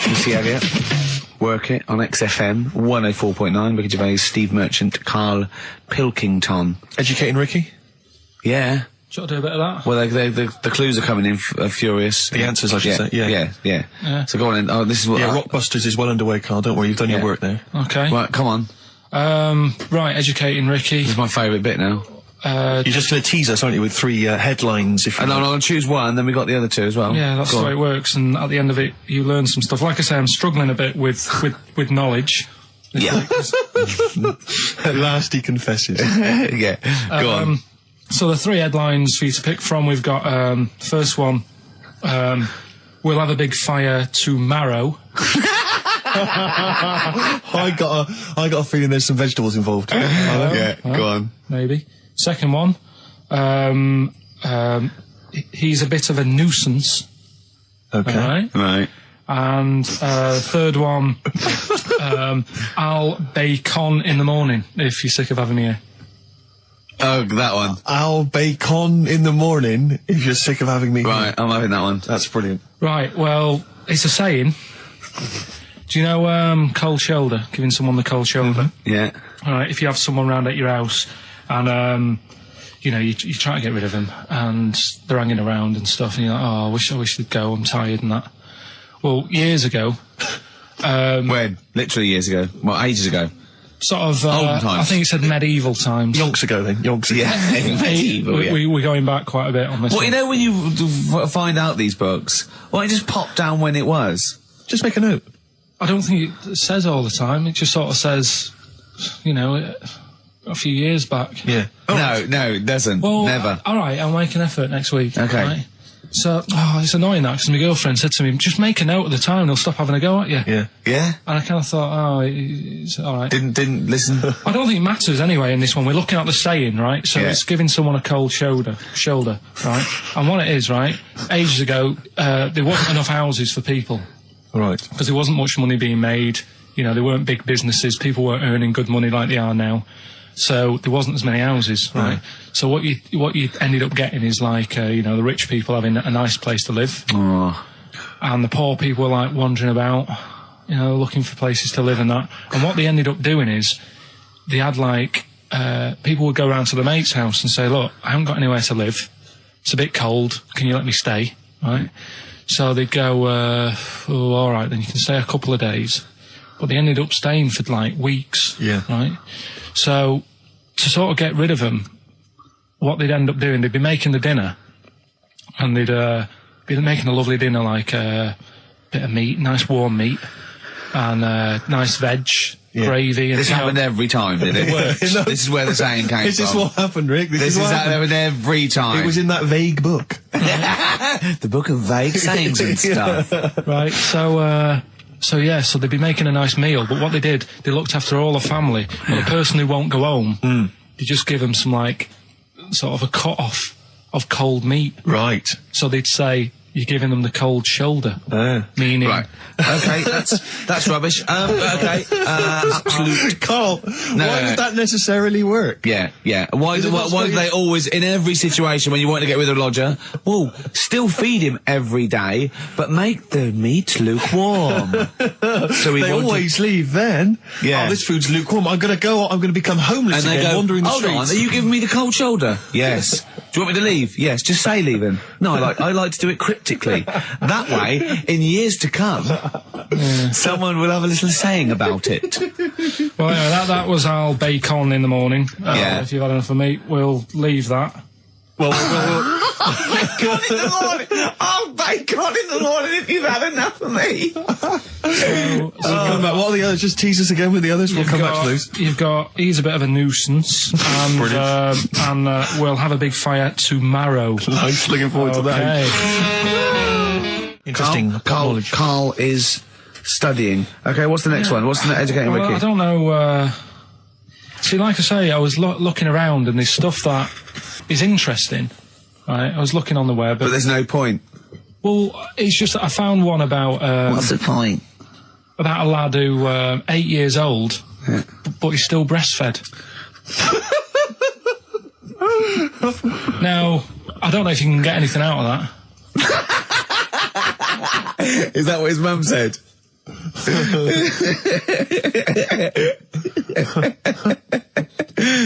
Missy Elliott. Work It on XFM 104.9. Ricky Gervais, Steve Merchant, Karl Pilkington. Educating Ricky? Yeah. Should I do a bit of that? Well, the clues are coming in furious. The answers, I should say. Yeah. So go on in. Oh, this is what... Yeah, Rockbusters is well underway, Carl. Don't worry, you've done your work there. Okay. Right, come on. Right, Educating Ricky. This is my favourite bit now. You're just going to tease us, aren't you, with 3 headlines? If and I'm going to choose one, then we got the other 2 as well. Yeah, that's the way it works, and at the end of it, you learn some stuff. Like I say, I'm struggling a bit with knowledge. Yeah. At last he confesses. Yeah, go on. So the 3 headlines for you to pick from, we've got, first one, we'll have a big fire tomorrow. I got a feeling there's some vegetables involved. Yeah, go on. Maybe. Second one, he's a bit of a nuisance. Okay. Right. And third one, I'll bacon in the morning if you're sick of having me here. Oh, that one. I'll bacon in the morning if you're sick of having me. Right, I'm having that one. That's brilliant. Right, well, it's a saying. Do you know cold shoulder? Giving someone the cold shoulder? Yeah. All right, if you have someone round at your house and, you know, you try to get rid of them and they're hanging around and stuff and you're like, oh, I wish they'd go, I'm tired and that. Well, years ago... when? Literally years ago. Well, ages ago. Sort of, Olden times. I think it said medieval times. Yonks ago, then. Yonks ago. Yeah, medieval, We're going back quite a bit on this. Well, one. you know when you find out these books, why don't you just pop down when it was? Just make a note. I don't think it says all the time. It just sort of says, you know, a few years back. Yeah. Oh. No, it doesn't. Well, never. All right, I'll make an effort next week. Okay. Right? So, it's annoying that, because my girlfriend said to me, just make a note of the time, they'll stop having a go at you. Yeah. Yeah? And I kind of thought, it's all right. Didn't listen. I don't think it matters anyway in this one. We're looking at the saying, right? So it's giving someone a cold shoulder, right? And what it is, right, ages ago, there wasn't enough houses for people. Right. Because there wasn't much money being made. You know, there weren't big businesses. People weren't earning good money like they are now. So there wasn't as many houses, right? So what you ended up getting is like, you know, the rich people having a nice place to live. Oh. And the poor people were like wandering about, you know, looking for places to live and that. And what they ended up doing is they had like, people would go around to the mate's house and say, look, I haven't got anywhere to live. It's a bit cold. Can you let me stay? Right? So they'd go, all right, then you can stay a couple of days. But they ended up staying for like weeks. Yeah. Right? So, to sort of get rid of them, what they'd end up doing, they'd be making the dinner, and they'd be making a lovely dinner, like a bit of meat, nice warm meat, and nice veg, gravy. And this happened every time, did it? This is where the saying came from. This is what happened, Rick. This is what happened every time. It was in that vague book. The book of vague sayings and stuff. Right, so they'd be making a nice meal, but what they did, they looked after all the family. But the person who won't go home, they just give them some, like, sort of a cut-off of cold meat. Right. So they'd say, you're giving them the cold shoulder. Meaning... Right. Okay, that's rubbish. Okay, absolute... Carl, why would that necessarily work? Yeah. Why do they always, in every situation when you want to get rid of a lodger, well, still feed him every day, but make the meat lukewarm. So they always leave then. Yeah. Oh, this food's lukewarm. I'm going to become homeless and again, wandering the streets. Hold on, are you giving me the cold shoulder? Yes. Do you want me to leave? Yes, just say leaving. No, I like to do it cryptically. That way, in years to come, someone will have a little saying about it. Well, anyway, that was our bacon in the morning. If you've had enough of meat, we'll leave that. Well, bacon in the morning! Oh, bacon in the morning if you've had enough of me! Come back. What are the others? Just tease us again with the others. We'll come back to those. You've got, he's a bit of a nuisance, and we'll have a big fire tomorrow. Nice, looking forward to that. Interesting. Carl is studying. Okay, what's the next one? What's the educating Ricky? I don't know. See, like I say, I was looking around and there's stuff that is interesting. Right, I was looking on the web. But there's no point. Well, it's just that I found one about... what's the point? About a lad who, 8 years old, but he's still breastfed. Now, I don't know if you can get anything out of that. Is that what his mum said?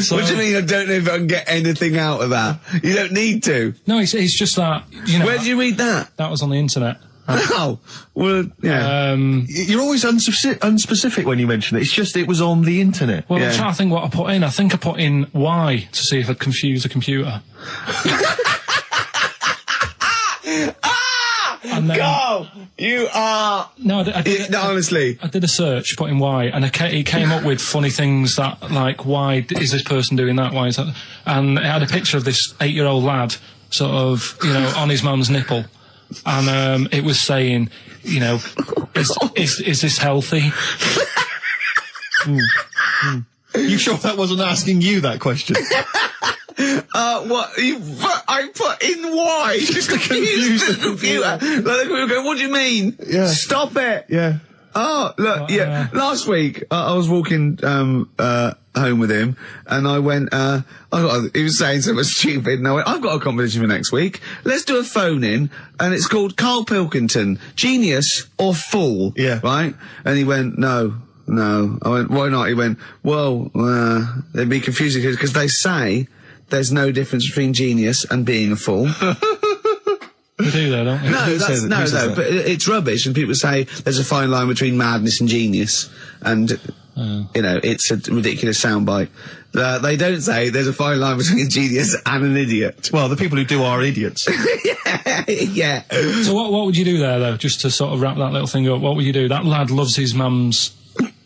So, What do you mean? I don't know if I can get anything out of that. You don't need to. no, it's just that, you know. Where did you read that? That was on the internet. Oh, well, yeah. You're always unspecific when you mention it. It's just it was on the internet. Well, Yeah. I'm trying to think what I put in. I think I put in Y to see if I'd confuse a computer. And then, Go! You are... no, I did, No, honestly. I did a search, put in why, and it came up with funny things that, like, why is this person doing that? Why is that? And it had a picture of this 8-year-old lad, sort of, you know, on his mum's nipple, and it was saying, you know, is this healthy? You sure that wasn't asking you that question? What? I put in why? Just to confuse the computer. Like, the computer go, what do you mean? Yeah. Stop it. Yeah. Oh, look, yeah. Last week, I was walking, home with him, and I went, he was saying something stupid, and I went, I've got a competition for next week. Let's do a phone in, and it's called Karl Pilkington, Genius or Fool. Yeah. Right? And he went, no. I went, why not? He went, well, it'd be confusing because they say there's no difference between genius and being a fool. We do though, don't we? No, but it's rubbish, and people say there's a fine line between madness and genius, and, you know, it's a ridiculous soundbite. They don't say there's a fine line between a genius and an idiot. Well, the people who do are idiots. Yeah. So what would you do there, though, just to sort of wrap that little thing up? What would you do? That lad loves his mum's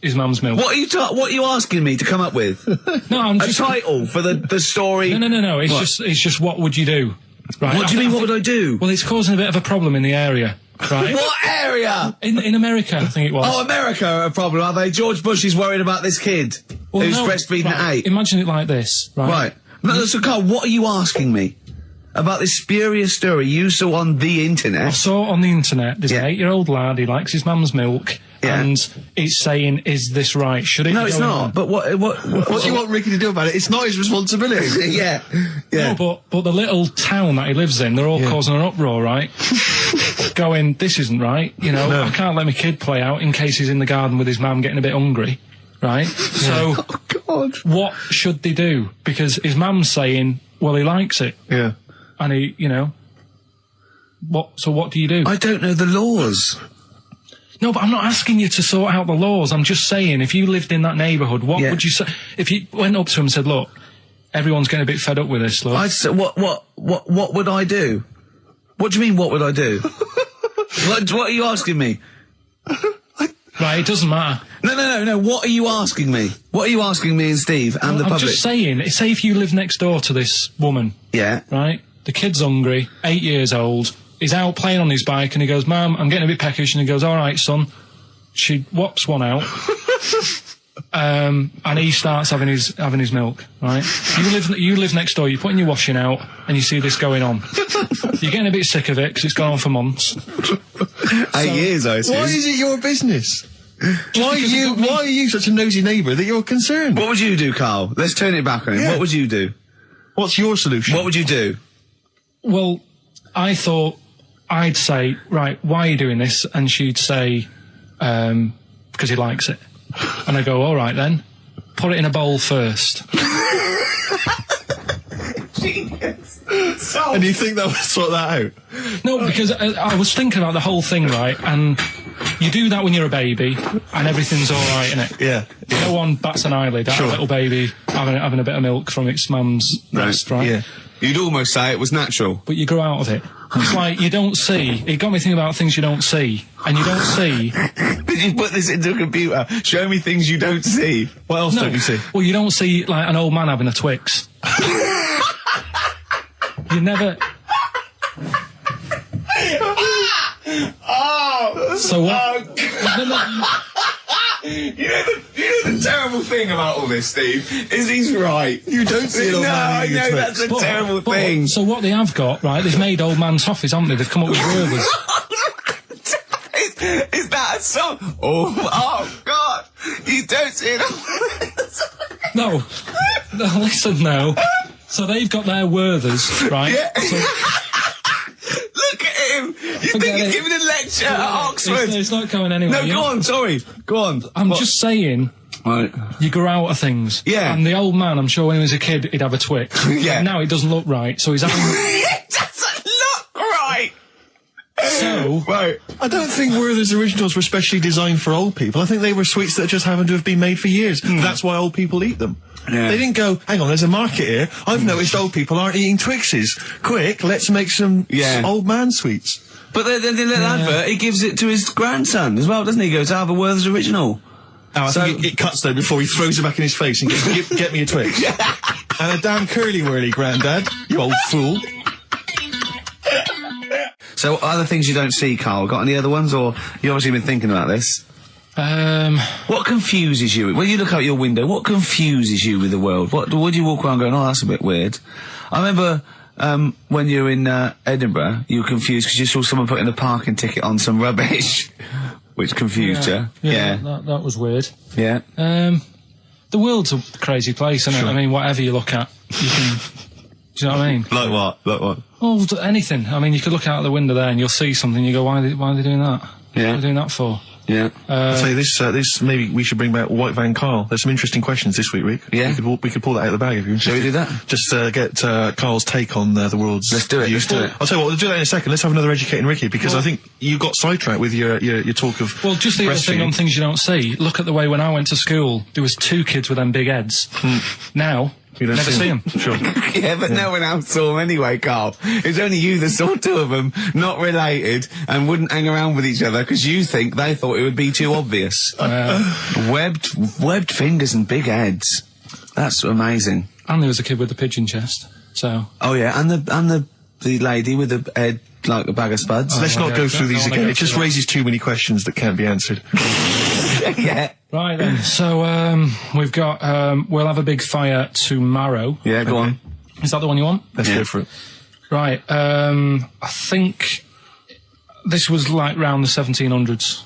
milk. What are you asking me to come up with? No, I'm A just... title for the story? No. It's just what would you do? Right. What do you mean, what would I do? Well, it's causing a bit of a problem in the area, right? What area? In America, I think it was. Oh, America are a problem, are they? George Bush is worried about this kid who's no, breastfeeding at right, 8. Imagine it like this, right? Right. No, so Carl, what are you asking me? About this spurious story you saw on the I internet? saw on the internet, there's Yeah. an 8-year-old lad, he likes his mum's milk, Yeah. and it's saying, is this right? Should it No, be it's going not. on? But what What do you want Ricky to do about it? It's not his responsibility. Yeah. No, but the little town that he lives in, they're all causing an uproar, right? Going, this isn't right, you know, I can't let my kid play out in case he's in the garden with his mum getting a bit hungry, right? So, Oh, God. what should they do? Because his mum's saying, well, he likes it, Yeah. and he, you know, so what do you do? I don't know the laws. No, but I'm not asking you to sort out the laws. I'm just saying, if you lived in that neighbourhood, what Yeah. would you say? If you went up to him and said, look, everyone's getting a bit fed up with this, look. I'd say, what would I do? What do you mean, what would I do? what are you asking me? Right, it doesn't matter. No. What are you asking me? What are you asking me and Steve and the I'm public? just saying, say if you live next door to this woman, Yeah. right? The kid's hungry, 8 years old, he's out playing on his bike, and he goes, Mum, I'm getting a bit peckish, and he goes, all right, son. She whops one out, and he starts having his milk, right? You live next door, you're putting your washing out, and you see this going on. You're getting a bit sick of it, because it's gone on for months. 8 years, I assume. Why is it your business? Why are you such a nosy neighbour that you're concerned? What would you do, Carl? Let's turn it back on him. Yeah. What would you do? What's your solution? What would you do? Well, I thought I'd say, right, why are you doing this? And she'd say, because he likes it. And I go, all right then, put it in a bowl first. Genius. And you think that would sort that out? No, because I was thinking about the whole thing, right? And you do that when you're a baby, and everything's all right, innit? Yeah. No one bats an eyelid at a little baby having a bit of milk from its mum's breast, right? Yeah. You'd almost say it was natural. But you grow out of it. It's like you don't see. It got me thinking about things you don't see, and you don't see. Did you put this into a computer? Show me things you don't see. What else don't you see? Well, you don't see like an old man having a Twix. You never. Oh! So what? You know the terrible thing about all this, Steve, is he's right. You don't see it on No, I know, that's a terrible thing. So what they have got, right? They've made old man toffees, haven't they? They've come up with Gervais. Is that a song? Oh, God! You don't see it. No, listen now. So they've got their Werthers, right? Yeah. So, Look at him! You Forget think he's it. giving a lecture teacher at Oxford. It's not going anywhere. No, go on, sorry. Go on. I'm just saying, Right. you grow out of things. Yeah. And the old man, I'm sure when he was a kid, he'd have a Twix. Yeah. Now it doesn't look right, so he's having... It doesn't look right. So... Right. I don't think Werther's originals were specially designed for old people. I think they were sweets that just happened to have been made for years. That's why old people eat them. Yeah. They didn't go, hang on, there's a market here. I've noticed old people aren't eating Twixes. Quick, let's make some old man sweets. But then the little advert, he gives it to his grandson as well, doesn't he? He goes, have a Werther's original. Oh, I think it cuts though before he throws it back in his face and goes, get me a Twix. And a damn curly-whirly, Grandad, you old fool. So other things you don't see, Carl, got any other ones, or you obviously been thinking about this? What confuses you? When you look out your window, what confuses you with the world? What do you walk around going, oh, that's a bit weird? I remember when you were in Edinburgh, you were confused because you saw someone putting a parking ticket on some rubbish, which confused you. Yeah, that was weird. Yeah. The world's a crazy place, isn't it? I mean, whatever you look at, you can... Do you know what I mean? Like what? Like what? Oh, anything. I mean, you could look out the window there and you'll see something. You go, why are they doing that? Yeah. What are they doing that for? Yeah. I'll tell you this, maybe we should bring back White Van Carl. There's some interesting questions this week, Rick. Yeah. We could pull that out of the bag if you're interested. Shall we do that? Just get Carl's take on the world's... Let's do it, let's do it. I'll tell you what, we'll do that in a second. Let's have another Educating Ricky, because I think you got sidetracked with your talk of Well, just the other thing on breastfeeding. things you don't see. Look at the way when I went to school, there was 2 kids with them big heads. Now, You don't never see them. Sure. Yeah, but no one else saw them anyway, Carl. It's only you that saw 2 of them, not related, and wouldn't hang around with each other because you think they thought it would be too obvious. Webbed fingers and big heads. That's amazing. And there was a kid with a pigeon chest. So Oh yeah, and the lady with the head like a bag of spuds. Let's not go through these don't wanna again. go It just through that. raises too many questions that can't be answered. Yeah. right then. So we've got we'll have a big fire tomorrow. Yeah, go on. Is that the one you want? Let's go for it. Right. I think this was like round the 1700s.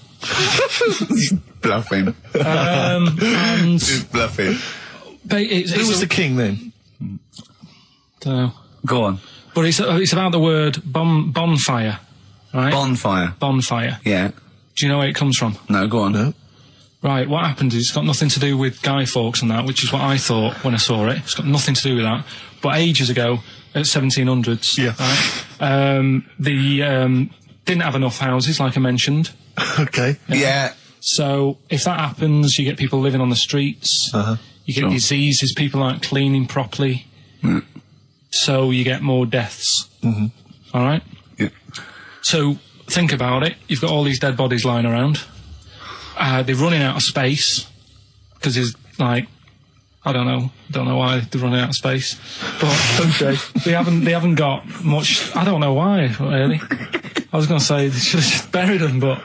Bluffing. And He's bluffing. Who was the king then? Don't know. Go on. But it's about the word bonfire, right? Bonfire. Bonfire. Yeah. Do you know where it comes from? No, go on. No. Right, what happened is it's got nothing to do with Guy Fawkes and that, which is what I thought when I saw it. It's got nothing to do with that. But ages ago, at 1700s, right, they didn't have enough houses, like I mentioned. Okay. Yeah. So if that happens, you get people living on the streets. You get diseases, people aren't cleaning properly. So you get more deaths. All right? Yeah. So think about it. You've got all these dead bodies lying around. They're running out of space because there's like, I don't know why they're running out of space, but they haven't got much. I don't know why really. I was going to say they should have just buried them, but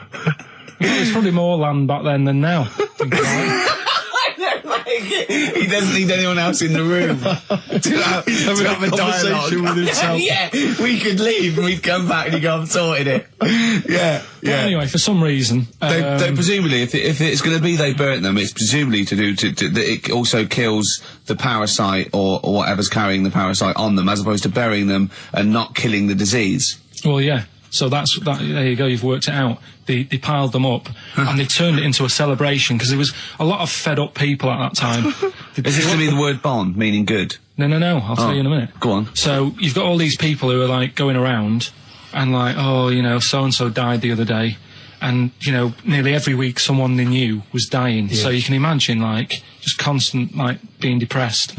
there's probably more land back then than now. Think about it. He doesn't need anyone else in the room to have a conversation dialogue. with himself. Yeah, we could leave and we'd come back and he'd go, I've sorted it. Yeah. But anyway, for some reason, They presumably, if it's going to be they burnt them, it's presumably to do that it also kills the parasite or whatever's carrying the parasite on them, as opposed to burying them and not killing the disease. well, yeah. So that's that. There you go. You've worked it out. They piled them up and they turned it into a celebration because there was a lot of fed up people at that time. Is this going to be the word bon, meaning good? No. I'll tell you in a minute. Go on. So you've got all these people who are like going around and like, oh, you know, so and so died the other day, and you know, nearly every week someone they knew was dying. So you can imagine like just constant like being depressed.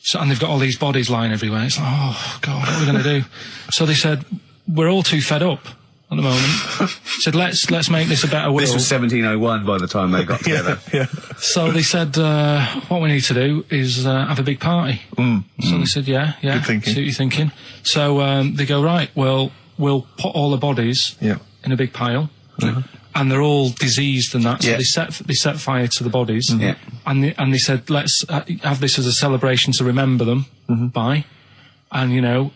So and they've got all these bodies lying everywhere. It's like, oh God, what are we going to do? So they said, we're all too fed up at the moment. Said, let's make this a better world. This was 1701 by the time they got together. Yeah. So they said, what we need to do is have a big party. So they said, yeah. Good thinking. See what you're thinking. So they go, right, well, we'll put all the bodies in a big pile. And they're all diseased and that. So they set fire to the bodies. And they said, let's have this as a celebration to remember them by. And, you know,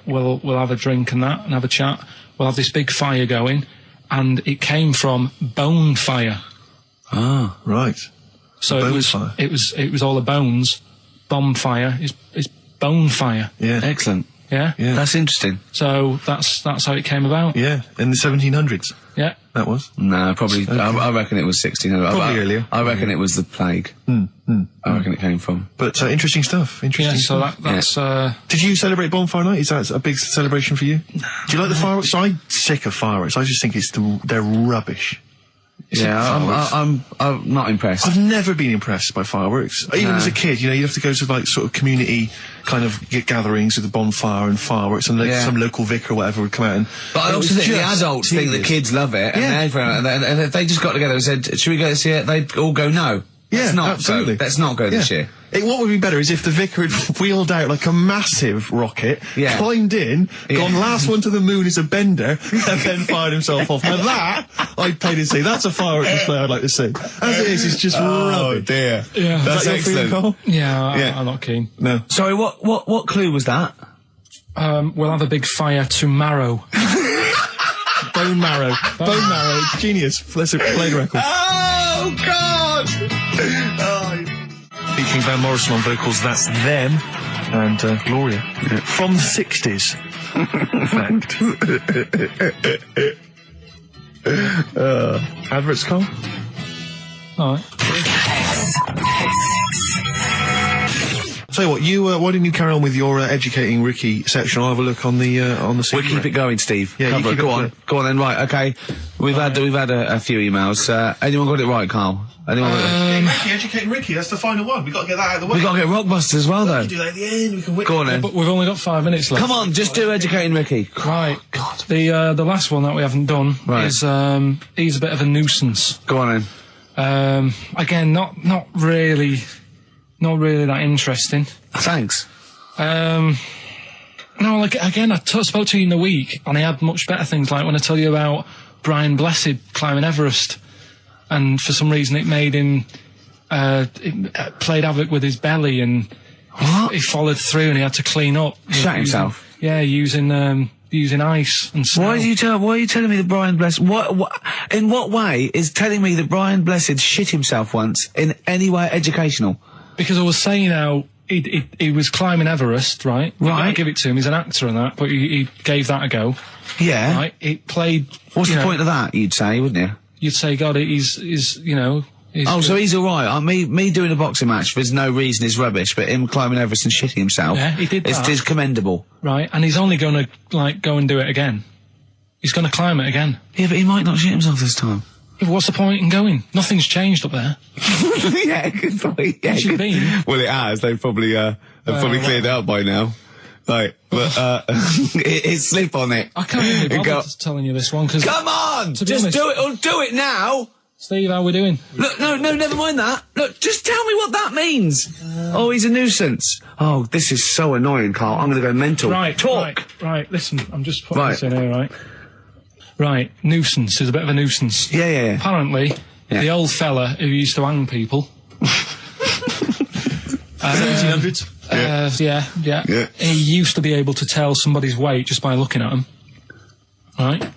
we'll have a drink and that and have a chat. We'll have this big fire going. And it came from bone fire. Ah, right. So Bone it was fire. it was all the bones. Bonfire is bone fire. Yeah. Excellent. Yeah. Yeah. That's interesting. So that's how it came about. Yeah, in the 1700s. Yeah. That was. No, probably. I reckon it was 1600. Probably earlier. I reckon it was the plague. I reckon it came from. But interesting stuff. Interesting Yeah. So stuff. that's. Did you celebrate Bonfire Night? Is that a big celebration for you? Do you like the fireworks? I'm sick of fireworks. I just think they're rubbish. Yeah, I'm not impressed. I've never been impressed by fireworks. Even as a kid, you have to go to like sort of community kind of gatherings with a bonfire and fireworks, and some local vicar or whatever would come out. But I also think the adults think the kids love it, and if they just got together and said, "Should we go this year?" They'd all go, "No." Yeah, absolutely. Let's not go this year. What would be better is if the vicar had wheeled out like a massive rocket, climbed in, gone last one to the moon as a bender, and then fired himself off. Now that, I'd pay to see. That's a firework display I'd like to see. As it is, it's just rubbish. Oh dear. Yeah. That's your feeling, excellent. Carl? Yeah, I'm not keen. No. Sorry, what clue was that? We'll have a big fire tomorrow. Bone marrow. Bone marrow. Genius. Let's play the record. Oh God! Featuring Van Morrison on vocals, that's Them, and Gloria. From the 60s. In fact. Adverts, Carl? All right. Tell you what, why didn't you carry on with your educating Ricky section? I'll have a look on the We'll CD. keep it going, Steve. Yeah, you keep it go on then. Right, okay. We've had a few emails. Anyone got it right, Carl? Anyone? Educating Ricky. That's the final one. We got to get that out of the way. We got to get Rockbusters as well, though. We can do that at the end. We can wait. Go on then. But we've only got 5 minutes left. Come on, just do educating Ricky. Right. God. The last one that we haven't done is he's a bit of a nuisance. Go on then. Again, not really that interesting. Thanks. No, like again, I spoke to you in the week, and I had much better things. Like when I tell you about Brian Blessed climbing Everest, and for some reason it made him it played havoc with his belly, and he followed through, and he had to clean up. Shut himself. Yeah, using ice and snow. Why are you telling me that Brian Blessed? In what way is telling me that Brian Blessed shit himself once in any way educational? Because I was saying how he was climbing Everest, right? Right. I give it to him. He's an actor and that, but he gave that a go. Yeah. Right. It played. What's the point of that? You'd say, wouldn't you? You'd say, God, he's so he's all right. Me doing a boxing match for no reason is rubbish, but him climbing Everest and shitting himself, he did that. It's commendable. Right, and he's only going to go and do it again. He's going to climb it again. Yeah, but he might not shit himself this time. Yeah, but what's the point in going? Nothing's changed up there. Yeah, good point. Yeah, Should been. Well, it has. They've probably cleared it up by now. Like, but it's slip on it. I can't even be bothered telling you this one because. Come on, just honest, do it. Or do it now. Steve, how we doing? Look, no, never mind that. Look, just tell me what that means. Oh, he's a nuisance. Oh, this is so annoying, Carl. I'm going to go mental. Right, talk. Right. Listen, I'm just putting this in here, right? Right, nuisance is a bit of a nuisance. Yeah. Apparently, the old fella who used to hang people. 1700s. Yeah. He used to be able to tell somebody's weight just by looking at them. Right?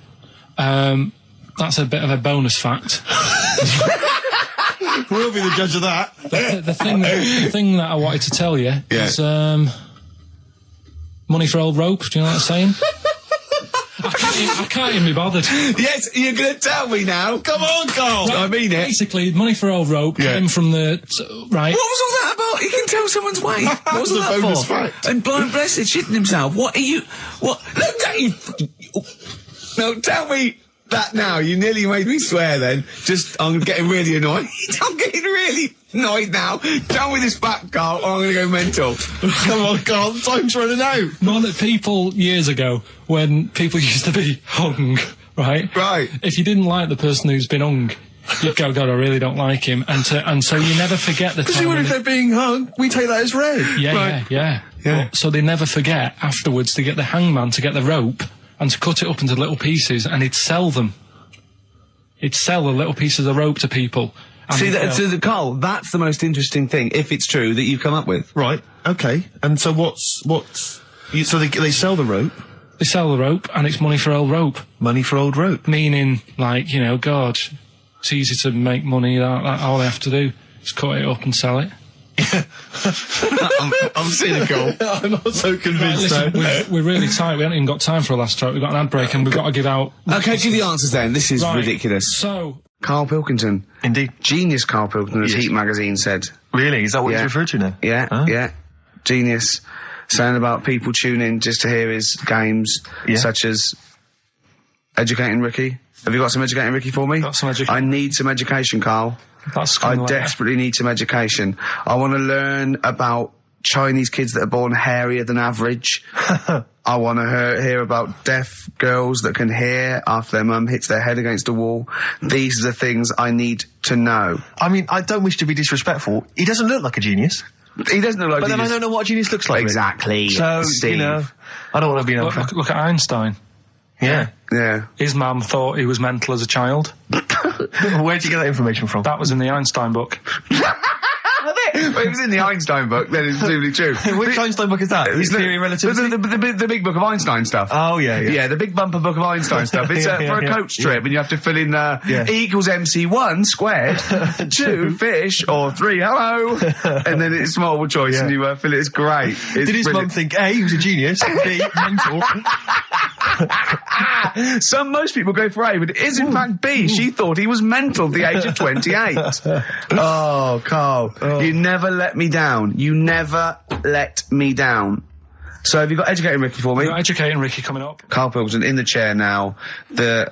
That's a bit of a bonus fact. We'll be the judge of that. The thing that I wanted to tell you is money for old rope. Do you know what I'm saying? I can't even be bothered. Yes, you're going to tell me now. Come on, Carl. Right, I mean it. Basically, money for old rope came from the... Right. What was all that about? You can tell someone's weight. What was all that bonus for? fact. And Brian Blessed shitting himself. What are you... What? Look at you... No, tell me that now. You nearly made me swear then. I'm getting really annoyed. I'm getting really annoyed now. Tell me this back, Carl, or I'm going to go mental. Come on, Carl. Time's running out. More that people years ago, when people used to be hung, right? Right. If you didn't like the person who's been hung, you'd go, God, I really don't like him. And so you never forget the time. Because if they're being hung, we take that as read. Yeah. So they never forget afterwards to get the hangman to get the rope and to cut it up into little pieces, and he'd sell them. He'd sell the little pieces of rope to people. See, Carl, that's the most interesting thing, if it's true, that you've come up with. Right, okay. And so so they sell the rope? They sell the rope, and it's money for old rope. Money for old rope? Meaning, like, God, it's easy to make money, all they have to do is cut it up and sell it. I'm cynical. I'm not so convinced. Listen, we're really tight. We haven't even got time for a last track. We've got an ad break and we've got to give out... Okay, do the answers then. This is ridiculous. So... Karl Pilkington. Indeed. Genius Karl Pilkington, as Heat magazine said. Really? Is that what he's referred to now? Yeah, huh? yeah. Genius. Saying about people tune in just to hear his games, such as Educating Ricky. Have you got some Educating Ricky for me? Got some education. I need some education, Carl. I desperately need some education. I want to learn about Chinese kids that are born hairier than average. I want to hear about deaf girls that can hear after their mum hits their head against a wall. These are the things I need to know. I mean, I don't wish to be disrespectful. He doesn't look like a genius. He doesn't look like a genius. But then I don't know what a genius looks like. Exactly. So, Steve. you know, I don't want to be an Look at Einstein. Yeah. Yeah. His mum thought he was mental as a child. Where'd you get that information from? That was in the Einstein book. Well, it was in the Einstein book, then it's truly true. Which Einstein book is that? His Theory of Relativity? The big book of Einstein stuff. Oh, yeah. Yeah, the big bumper book of Einstein stuff. It's for a coach trip, and you have to fill in E equals MC1 squared, 2 fish, or 3 hello, and then it's multiple choice, and you fill it. It's great. Did his mum think, A, he was a genius, B, mental? Most people go for A, but it is in fact B. She thought he was mental at the age of 28. Oh, Carl, you never let me down. You never let me down. So have you got Educating Ricky for me? We've got Educating Ricky coming up. Karl Pilkington in the chair now. The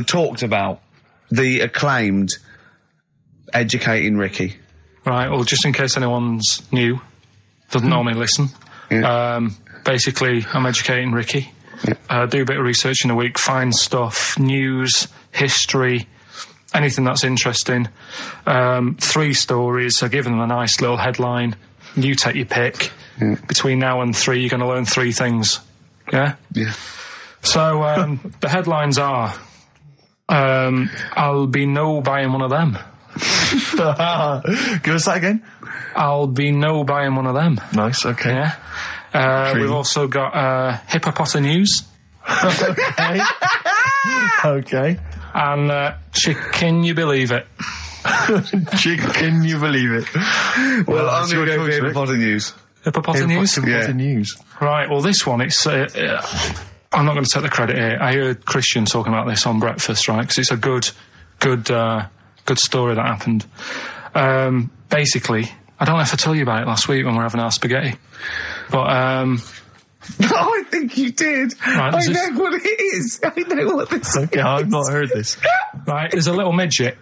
talked about, the acclaimed Educating Ricky. Right, well, just in case anyone's new, doesn't normally listen. Yeah. Basically, I'm Educating Ricky. Yeah. Do a bit of research in a week, find stuff, news, history, anything that's interesting. 3 stories, I give them a nice little headline. You take your pick. Yeah. Between now and 3, you're going to learn 3 things. Yeah? Yeah. So, the headlines are, I'll be no buying one of them. Give us that again. I'll be no buying one of them. Nice, okay. Yeah. We've also got Hippo News. Okay. Okay. And Can you believe it? Can you believe it? Well, I'm going to go for Hippo News. Hippo News? Hippo News. Right, well, this one, it's... I'm not going to take the credit here. I heard Christian talking about this on breakfast, right? Because it's a good story that happened. Basically, I don't know if I told you about it last week when we were having our spaghetti. But, I think you did. Right, I know what it is. I know what this is. Okay, I've not heard this. Right, there's a little midget.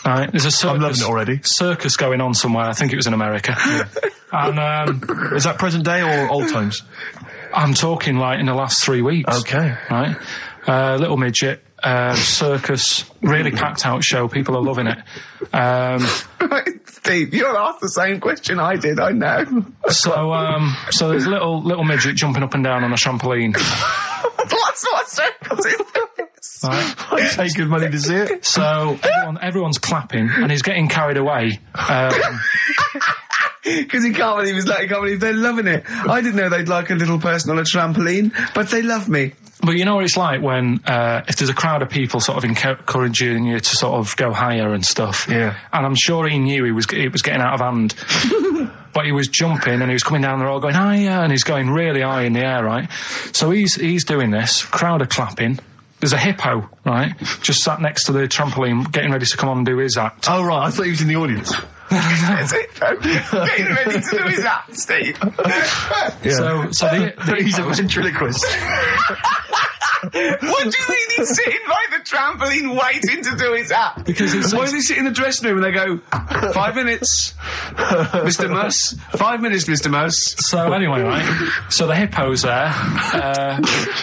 Right, there's a circus. I'm loving it already. Circus going on somewhere. I think it was in America. Yeah. And, is that present day or old times? I'm talking like in the last 3 weeks. Okay. Right. Little midget. Circus, really packed out show. People are loving it. Right, Steve, you asked the same question I did. I know. So there's a little midget jumping up and down on a trampoline. What circus is this? Right. I'd pay good money to see it. So everyone's clapping, and he's getting carried away. Because he can't believe they're loving it. I didn't know they'd like a little person on a trampoline, but they love me. But you know what it's like when, if there's a crowd of people sort of encouraging you to sort of go higher and stuff. Yeah. And I'm sure he knew it was getting out of hand. But he was jumping and he was coming down the road going higher, and he's going really high in the air, right? So he's doing this, crowd are clapping. There's a hippo, right, just sat next to the trampoline getting ready to come on and do his act. Oh, right, I thought he was in the audience. There's a hippo getting ready to do his act, Steve. Yeah. So he's a ventriloquist. What do you mean he's sitting by the trampoline waiting to do his act? Because why does he sit in the dressing room and they go, 5 minutes, Mr. Muss, 5 minutes, Mr. Muss. So anyway, right, so the hippo's there.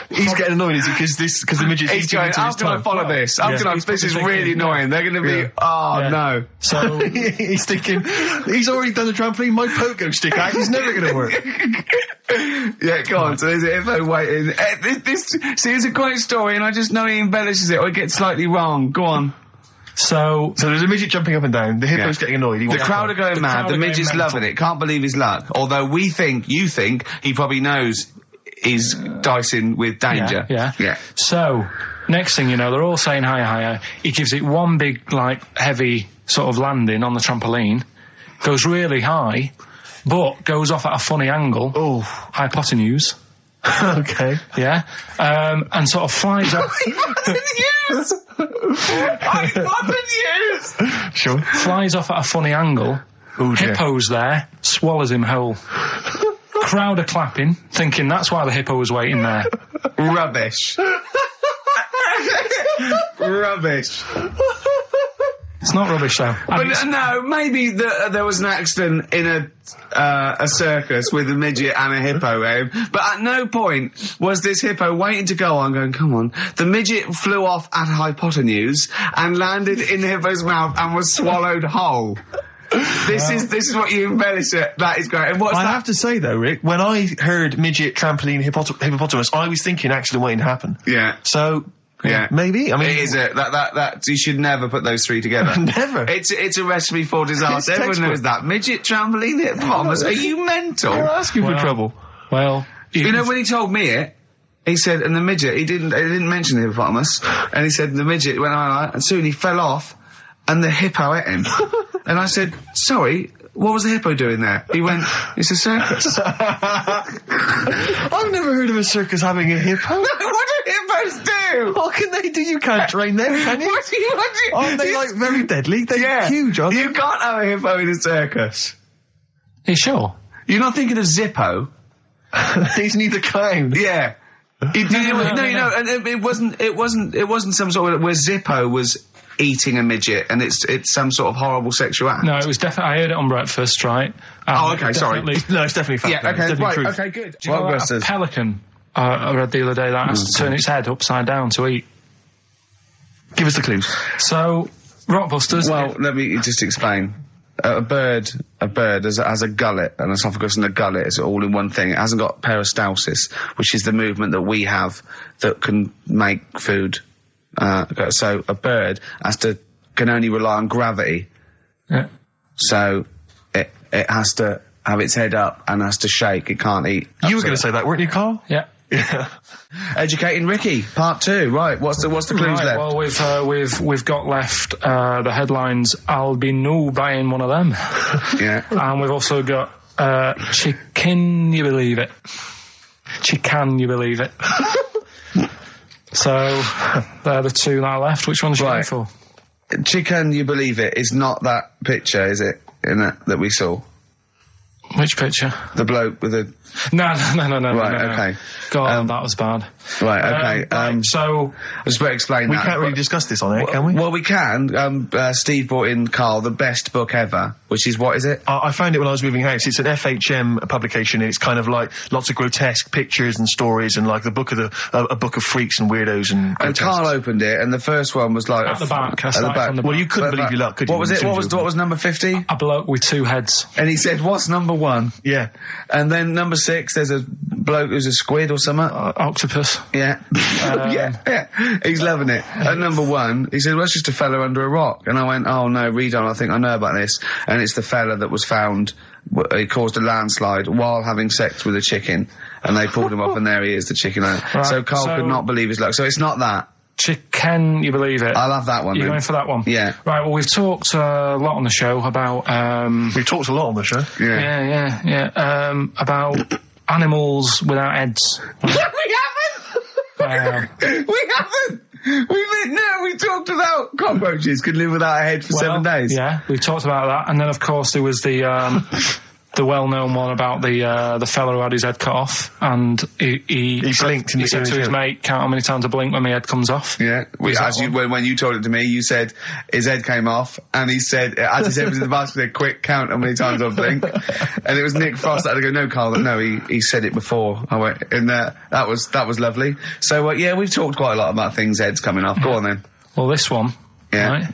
He's getting annoyed, is he? Because the midget... He's going, how can I follow this? This is really annoying. They're going to be, no. So he's thinking, he's already done the trampoline, my pogo stick act is never going to work. Yeah, go on. So there's a hippo waiting. See, it's a great story, and I just know he embellishes it or it gets slightly wrong. Go on. So there's a midget jumping up and down. The hippo's getting annoyed. The crowd are going mad. The midget's loving it. Can't believe his luck. Although you think he probably knows he's dicing with danger. Yeah. So next thing you know, they're all saying higher, higher. He gives it one big, heavy sort of landing on the trampoline. goes really high, but goes off at a funny angle. Oh. Hypotenuse. Okay. Yeah. And sort of flies up. Hypotenuse! Sure. Flies off at a funny angle. Oh, dear. Hippo's there, swallows him whole. Crowd are clapping, thinking that's why the hippo was waiting there. Rubbish. Rubbish. It's not rubbish though. But no, maybe there was an accident in a circus with a midget and a hippo, but at no point was this hippo waiting to go on going, come on. The midget flew off at hypotenuse and landed in the hippo's mouth and was swallowed whole. This is what you embellish it. That is great. And what's I that? have to say though, Rick, when I heard midget, trampoline, hippopotamus, I was thinking accident waiting to happen. Yeah. So. Yeah, maybe. I mean, it is that you should never put those three together. Never. It's a recipe for disaster. Everyone knows that. Midget, trampoline, hippopotamus. Are you mental? You're asking for trouble. Well, you know when he told me it, he said, and the midget, he didn't mention the hippopotamus, and he said the midget went on, and soon he fell off, and the hippo ate him. And I said, sorry. What was the hippo doing there? He went, it's a circus. I've never heard of a circus having a hippo. What do hippos do? What can they do? You can't train them, can you? What do you? Aren't they like very deadly? They're huge, aren't they? You can't have a hippo in a circus. Are you sure? You're not thinking of Zippo? He's neither clown. Yeah. No, and it wasn't some sort of where Zippo was eating a midget, and it's some sort of horrible sexual act. No, it was definitely. I heard it on breakfast, right? Oh, okay, sorry. No, it's definitely fact. Yeah, okay, right, truth. okay, good. Do you know what a pelican? I read the other day that has to turn its head upside down to eat. Give us the clues. So, Rockbusters. Well, let me just explain. A bird has a gullet, an esophagus and a gullet. It's all in one thing. It hasn't got peristalsis, which is the movement that we have that can make food. So a bird can only rely on gravity. Yeah. So it has to have its head up and has to shake. It can't eat. You were going to say that, weren't you, Carl? Yeah. Yeah. Educating Ricky, part 2. Right. What's the clues left? Well, we've got left the headlines. I'll be no buying one of them. Yeah. And we've also got chicken. You believe it? Chicken. You believe it? So they're the two that are left. Which one's you going for? Chicken. You believe it is not that picture, is it? That we saw. Which picture? The bloke with the... No. Right, okay. God, that was bad. Right, okay. So... I just better explain we that. We can't really discuss this on air, can we? Well, we can. Steve brought in, Carl, the best book ever, which is, what is it? I found it when I was moving house. It's an FHM publication, and it's kind of like lots of grotesque pictures and stories, and like a book of freaks and weirdos and... And Carl opened it, and the first one was like... At the back. At the back. Well, you couldn't believe your luck, could you? What was it? What was number 50? A bloke with two heads. And he said, what's number 1? Yeah. And then number 6, there's a bloke who's a squid or something. Octopus. Yeah. Yeah. He's loving it. At number 1, he said, well, it's just a fella under a rock. And I went, oh no, read on, I think I know about this. And it's the fella that was found, he caused a landslide while having sex with a chicken. And they pulled him up, and there he is, the chicken. Right, so Carl could not believe his luck. So it's not that. Chicken, you believe it? I'll have that one. You're then. going for that one? Yeah. Right, well, we've talked a lot on the show about... We've talked a lot on the show. Yeah. About animals without heads. We haven't! We haven't! We talked about cockroaches could live without a head for 7 days. Yeah, we've talked about that. And then, of course, there was the... the well-known one about the fella who had his head cut off, and he blinked. He said to his mate, "Count how many times I blink when my head comes off." Yeah, when you told it to me, you said his head came off, and he said, as his head was in the basket, he said, "Quick, count how many times I blink." And it was Nick Frost that had to go, "No, Carl, no, he said it before." I went, and that was lovely. So yeah, we've talked quite a lot about things heads coming off. Go on then. Well, this one, right?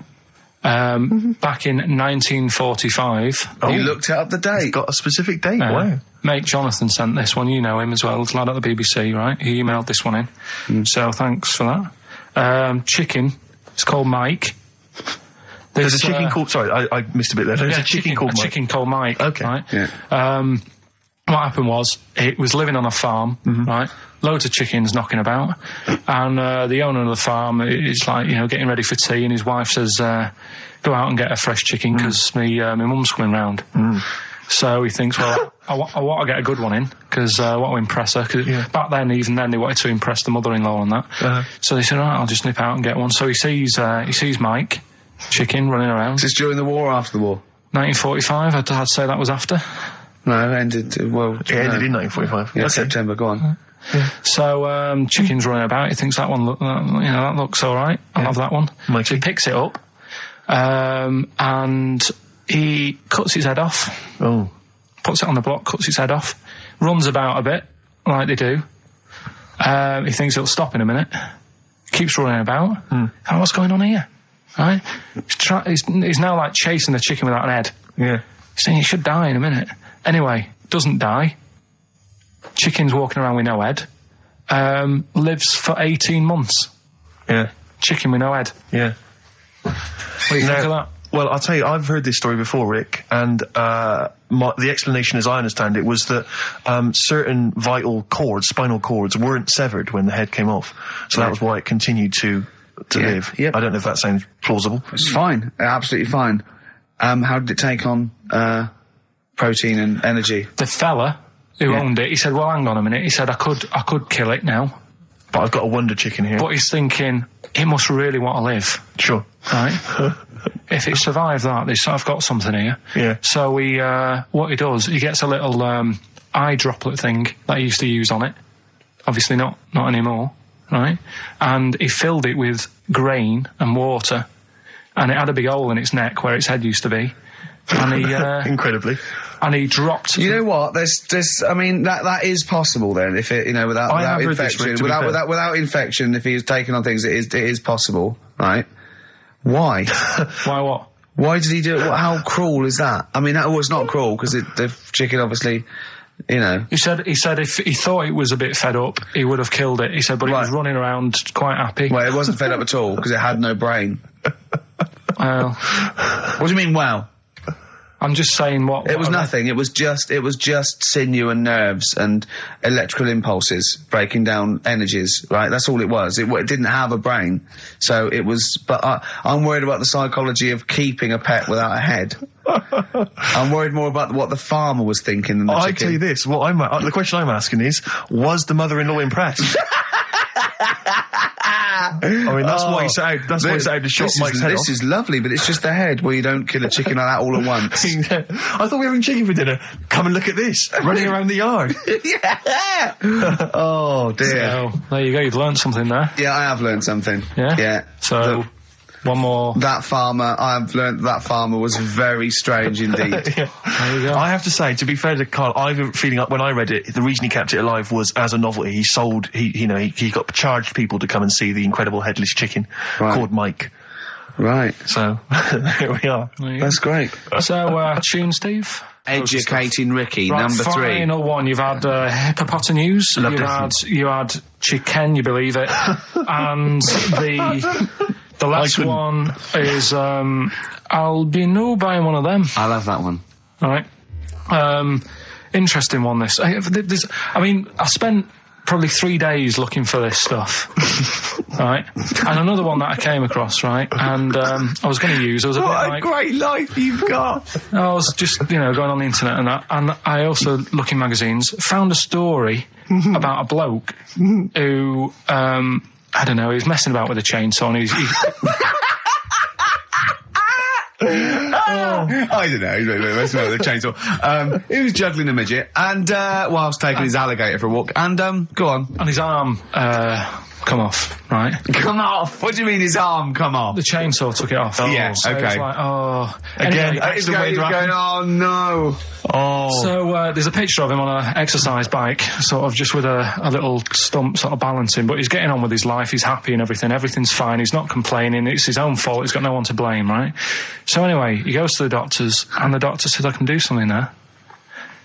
Back in 1945. You looked it up the date. It's got a specific date. Wow. Mate Jonathan sent this one. You know him as well. Lad at the BBC, right? He emailed this one in. So thanks for that. Chicken. It's called Mike. There's a chicken called... Sorry, I missed a bit there. There's a chicken called Mike. Chicken called Mike. Okay. Right? Yeah. Well, what happened was, it was living on a farm, right? Loads of chickens knocking about, and the owner of the farm is like, you know, getting ready for tea, and his wife says, go out and get a fresh chicken, because my mum's coming round. So he thinks, well, I want to get a good one in, because I want to impress her, because back then, even then, they wanted to impress the mother-in-law and that. So they said, all right, I'll just nip out and get one. So he sees Mike, chicken, running around. Is this during the war or after the war? 1945, I'd say that was after. No, it ended, well... It ended in 1945. Yeah, September, go on. So, chicken's running about, he thinks that one, that looks alright, I'll have that one. Mikey. So he picks it up, and he cuts his head off. Puts it on the block, cuts his head off, runs about a bit, like they do. He thinks it'll stop in a minute, keeps running about. And what's going on here? Right? He's now like chasing the chicken without an head. Yeah. He's saying he should die in a minute. Anyway, doesn't die. Chicken's walking around with no head. Lives for 18 months. Yeah. Chicken with no head. Yeah. What do you think of that? Well, I'll tell you, I've heard this story before, Rick, and the explanation, as I understand it, was that certain vital cords, spinal cords, weren't severed when the head came off. So that was why it continued to live. Yep. I don't know if that sounds plausible. It's fine. Absolutely fine. How did it take on protein and energy? The fella who owned it, he said, well, hang on a minute. He said, I could kill it now. But I've got a wonder chicken here. But he's thinking, it must really want to live. Sure. Right? If it survived that, I've got something here. Yeah. So what he does, he gets a little eye droplet thing that he used to use on it. Obviously not anymore. Right? And he filled it with grain and water, and it had a big hole in its neck where its head used to be. And he incredibly. And he dropped. You know what? I mean, that is possible then. If it, without infection, without infection, if he was taking on things, it is possible, right? Why? Why what? Why did he do it? How cruel is that? I mean, that was not cruel, because the chicken obviously, He said if he thought it was a bit fed up, he would have killed it. He said, but it was running around quite happy. Well, it wasn't fed up at all, because it had no brain. Well. What do you mean, wow? I'm just saying what... It was nothing. It was just sinew and nerves and electrical impulses breaking down energies, right? That's all it was. It didn't have a brain. So it was... But I'm worried about the psychology of keeping a pet without a head. I'm worried more about what the farmer was thinking than the chicken. I tell you this, the question I'm asking is, was the mother-in-law impressed? I mean, that's why he set out to shot Mike's head off. This is lovely, but it's just the head. Well, you don't kill a chicken like that all at once. I thought we were having chicken for dinner. Come and look at this, running around the yard. Yeah. Oh, dear. So, there you go, you've learned something there. Yeah, I have learned something. Yeah? Yeah. So... one more. That farmer, I've learned that farmer was very strange indeed. Yeah. There you go. I have to say, to be fair to Karl, I have a feeling when I read it, the reason he kept it alive was as a novelty. He got charged people to come and see the incredible headless chicken called Mike. Right. So, here we are. That's great. So, tune, Steve? Educating Ricky, right, number 3. Final one. You've had hippopotamus. You had chicken, you believe it. And the last one is I'll be buying one of them. I love that one. All right. Interesting one, this. I spent probably 3 days looking for this stuff. Right? And another one that I came across, right? And I was going to use. What a great life you've got. I was just, going on the internet and that. And I also, looking magazines, found a story about a bloke who... I don't know, he was messing about with a chainsaw and I don't know, he was messing about with a chainsaw. He was juggling a midget and, whilst taking his alligator for a walk. And, go on. And his arm, come off, right? Come off? What do you mean his arm come off? The chainsaw took it off. Yeah, so okay. It's like, Again, it's going, oh no. Oh. So, there's a picture of him on an exercise bike, sort of just with a little stump sort of balancing, but he's getting on with his life, he's happy and everything, everything's fine, he's not complaining, it's his own fault, he's got no one to blame, right? So anyway, he goes to the doctors, and the doctor said, I can do something there.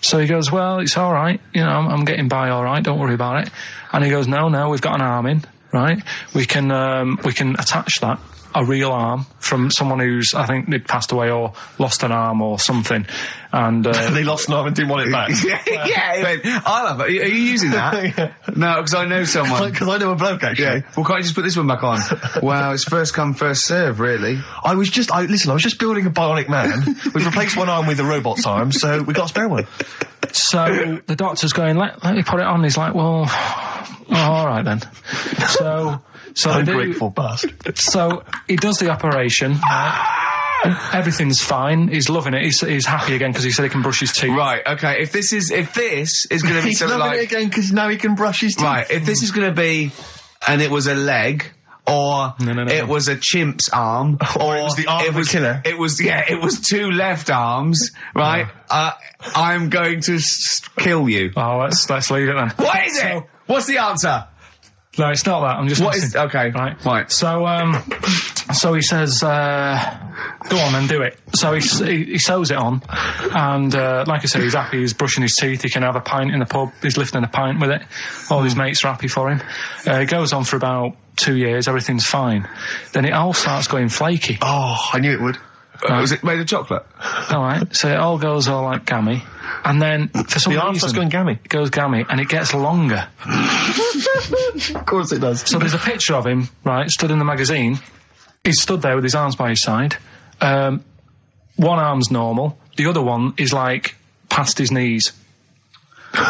So he goes, well, it's all right, I'm getting by all right, don't worry about it. And he goes, no, we've got an arm in, right? We can attach that a real arm from someone who's, I think, they'd passed away or lost an arm or something. And they lost an arm and didn't want it back. Yeah, I'll have it. Are you using that? No, because I know someone. Because I know a bloke, actually. Yeah. Well, can't you just put this one back on? Well, it's first come, first serve, really. I was just building a bionic man. We've replaced one arm with a robot's arm, so we got a spare one. So the doctor's going, let me put it on. He's like, well, all right then. So ungrateful bastard. So he does the operation. Everything's fine. He's loving it. He's happy again because he said he can brush his teeth. Right. Okay. If this is going to be he's loving it again because now he can brush his teeth. Right. If this is going to be, and it was a leg. Or it was a chimp's arm, or it was the arm of a killer. It was 2 left arms, right? I'm going to kill you. Oh, let's leave it then. What is it? What's the answer? No, it's not that. I'm just. What is? Okay, right. So he says, "Go on and do it." So he sews it on, and like I said, he's happy. He's brushing his teeth. He can have a pint in the pub. He's lifting a pint with it. All his mates are happy for him. It goes on for about 2 years. Everything's fine. Then it all starts going flaky. Oh, I knew it would. Was it made of chocolate? All right. So it all goes all like gammy. And then, for some reason... starts going gammy. It goes gammy, and it gets longer. Of course it does. So there's a picture of him, right, stood in the magazine. He's stood there with his arms by his side. One arm's normal. The other one is, like, past his knees.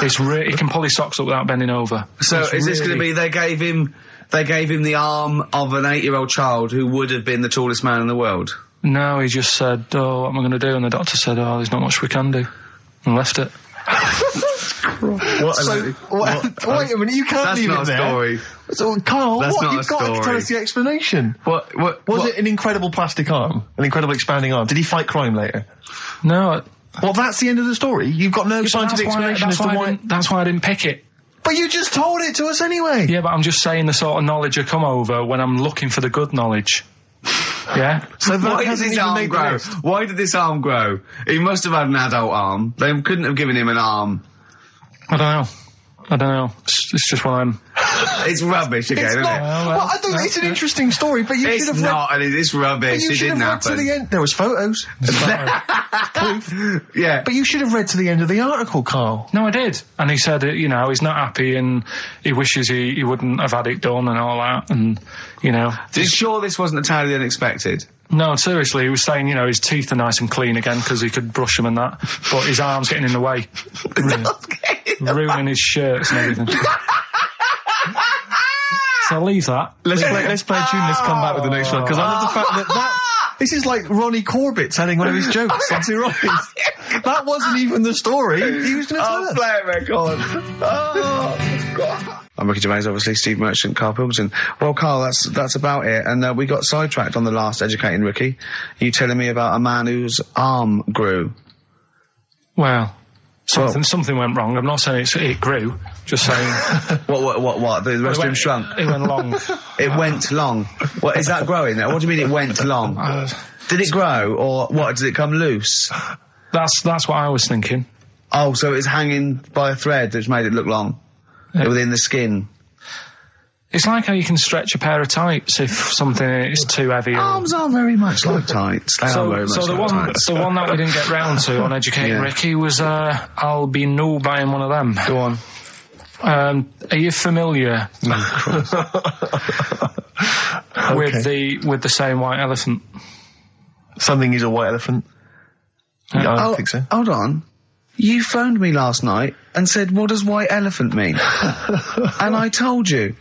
He can pull his socks up without bending over. So is this going to be... They gave him the arm of an 8-year-old child who would have been the tallest man in the world? No, he just said, oh, what am I going to do? And the doctor said, oh, there's not much we can do. And left it. Wait a minute, you can't leave it there. That's not a story. So, Carl, you've got to tell us the explanation. Was it an incredible plastic arm? An incredible expanding arm? Did he fight crime later? No. Well, that's the end of the story. You've got no scientific explanation as to why... That's why I didn't pick it. But you just told it to us anyway. Yeah, but I'm just saying the sort of knowledge I come over when I'm looking for the good knowledge. Yeah. So why did his arm grow? Why did this arm grow? He must have had an adult arm. They couldn't have given him an arm. I don't know. It's just what I'm... It's rubbish again, isn't it? Well, I thought it's an interesting story, but you should have... It's not, it's rubbish. It didn't happen. To the end. There was photos. Proof. Yeah. But you should have read to the end of the article, Carl. No, I did. And he said, he's not happy and he wishes he wouldn't have had it done and all that. And, Are you sure this wasn't entirely unexpected? No, seriously, he was saying, his teeth are nice and clean again because he could brush them and that. But his arm's getting in the way. Ruining his shirts and everything. So I'll leave that. Let's play a tune. Let's come back with the next one, because I love the fact that this is like Ronnie Corbett telling one of his jokes. That's right. That wasn't even the story. He was going to tell us. Play it, record. Oh, God. I'm Ricky Gervais, obviously, Steve Merchant, Karl Pilkington. Well, Karl, that's about it. And we got sidetracked on the last Educating Ricky. You telling me about a man whose arm grew. Well... Something went wrong. I'm not saying it grew. Just saying. What? The rest of him shrunk? It went long. It went long. What, is that growing? What do you mean it went long? Did it grow, or what? Did it come loose? That's what I was thinking. Oh, so it's hanging by a thread that's made it look long? Within the skin? It's like how you can stretch a pair of tights if something is too heavy. Arms are very much like tights. The one that we didn't get round to on Educating Ricky was I'll be new buying one of them. Go on. Are you familiar with the saying white elephant? Something is a white elephant. I don't think so. Hold on. You phoned me last night and said, what does white elephant mean? And I told you.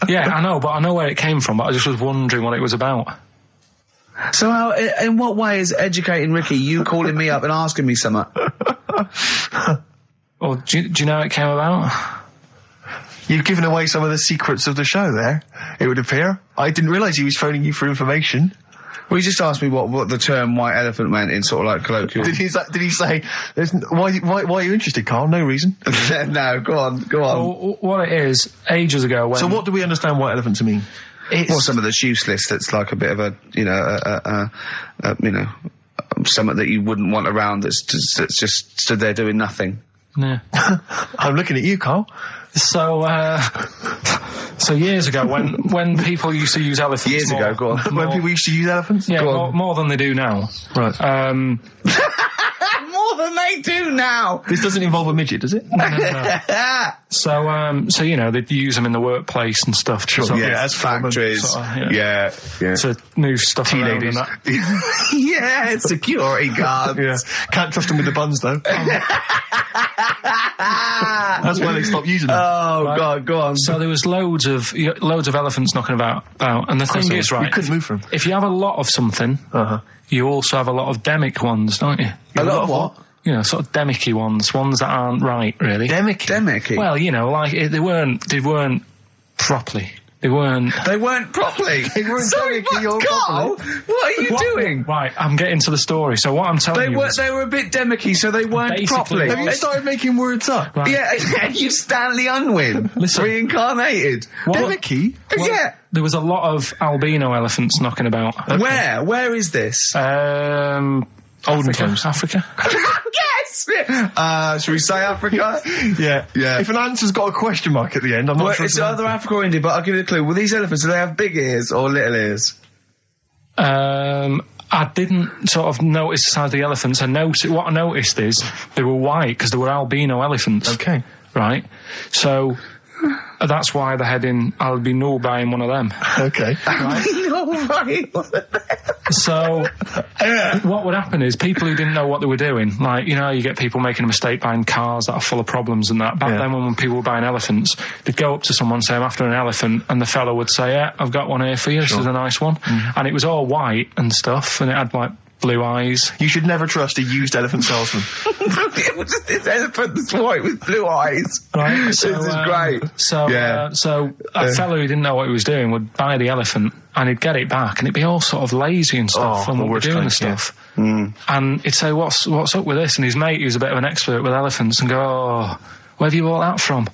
Yeah, I know, but I know where it came from, but I just was wondering what it was about. So in what way is Educating Ricky you calling me up and asking me something? Well, do you know how it came about? You've given away some of the secrets of the show there, it would appear. I didn't realise he was phoning you for information. Well, he just asked me what the term white elephant meant in sort of like colloquial. Did he say, why are you interested, Carl? No reason. No, go on. Well, what it is, ages ago when... So what do we understand white elephant to mean? Well, some of that's useless, that's like a bit of something that you wouldn't want around that's just stood there doing nothing. Yeah. I'm looking at you, Carl. So, So years ago, when people used to use elephants... Years ago, go on. When people used to use elephants? Yeah, more than they do now. Right. More than they do now. This doesn't involve a midget, does it? No. So you know, they'd use them in the workplace and stuff. As factories. Yeah. To move stuff around and that. Yeah, security guards. Yeah. Can't trust them with the buns, though. That's why they stopped using them. Oh, right. God, go on. So there was loads of elephants knocking about, and the thing is, right, you couldn't move from. If you have a lot of something, you also have a lot of demic ones, don't you? A lot of what? You know, sort of demicky ones that aren't right, really. Demicky? Well, you know, like, they weren't properly. They weren't properly. Sorry, Carl, what are you doing? Right, I'm getting to the story. So what I'm telling you they were a bit demicky, so they weren't properly. Have you started making words up? Right. Yeah, you Stanley Unwin. reincarnated. Demicky? Yeah. There was a lot of albino elephants knocking about. Okay. Where is this? Olden times. Africa. Yes! Should we say Africa? Yeah. If an answer's got a question mark at the end, I'm not sure. It's either Africa or India, but I'll give you a clue. Well, these elephants, do they have big ears or little ears? I didn't sort of notice the size of the elephants. What I noticed is they were white because they were albino elephants. Okay. Right? So... that's why they're heading, I'll be no buying one of them. Okay. Right? So, what would happen is people who didn't know what they were doing, like, you know, you get people making a mistake buying cars that are full of problems and that. Back then when people were buying elephants, they'd go up to someone, say, I'm after an elephant, and the fellow would say, yeah, I've got one here for you, This is a nice one. And it was all white and stuff, and it had, like, blue eyes. You should never trust a used elephant salesman. This elephant that's white with blue eyes. Right. So, this is great. So a fellow who didn't know what he was doing would buy the elephant and he'd get it back and it'd be all sort of lazy and stuff and what we're doing and stuff. And he'd say, what's up with this? And his mate, who's a bit of an expert with elephants, and go, oh, where have you bought that from?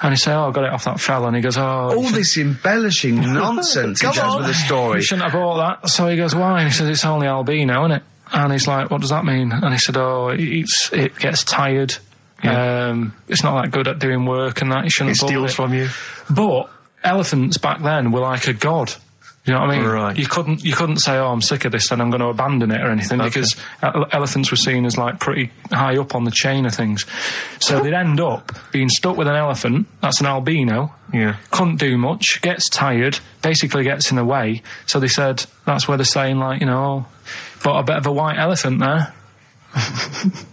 And he say, I got it off that fella. And he goes, all this embellishing nonsense in terms of the story. You shouldn't have bought that. So he goes, why? And he says, it's only albino, isn't it? And he's like, what does that mean? And he said, it gets tired. It's not that good at doing work and that. You shouldn't have bought it. It steals from you. But elephants back then were like a god. You know what I mean? Right. You couldn't say, I'm sick of this and I'm going to abandon it or anything, because elephants were seen as like pretty high up on the chain of things. So they'd end up being stuck with an elephant, that's an albino, couldn't do much, gets tired, basically gets in the way. So they said, that's where they're saying, like, you know, bought a bit of a white elephant there.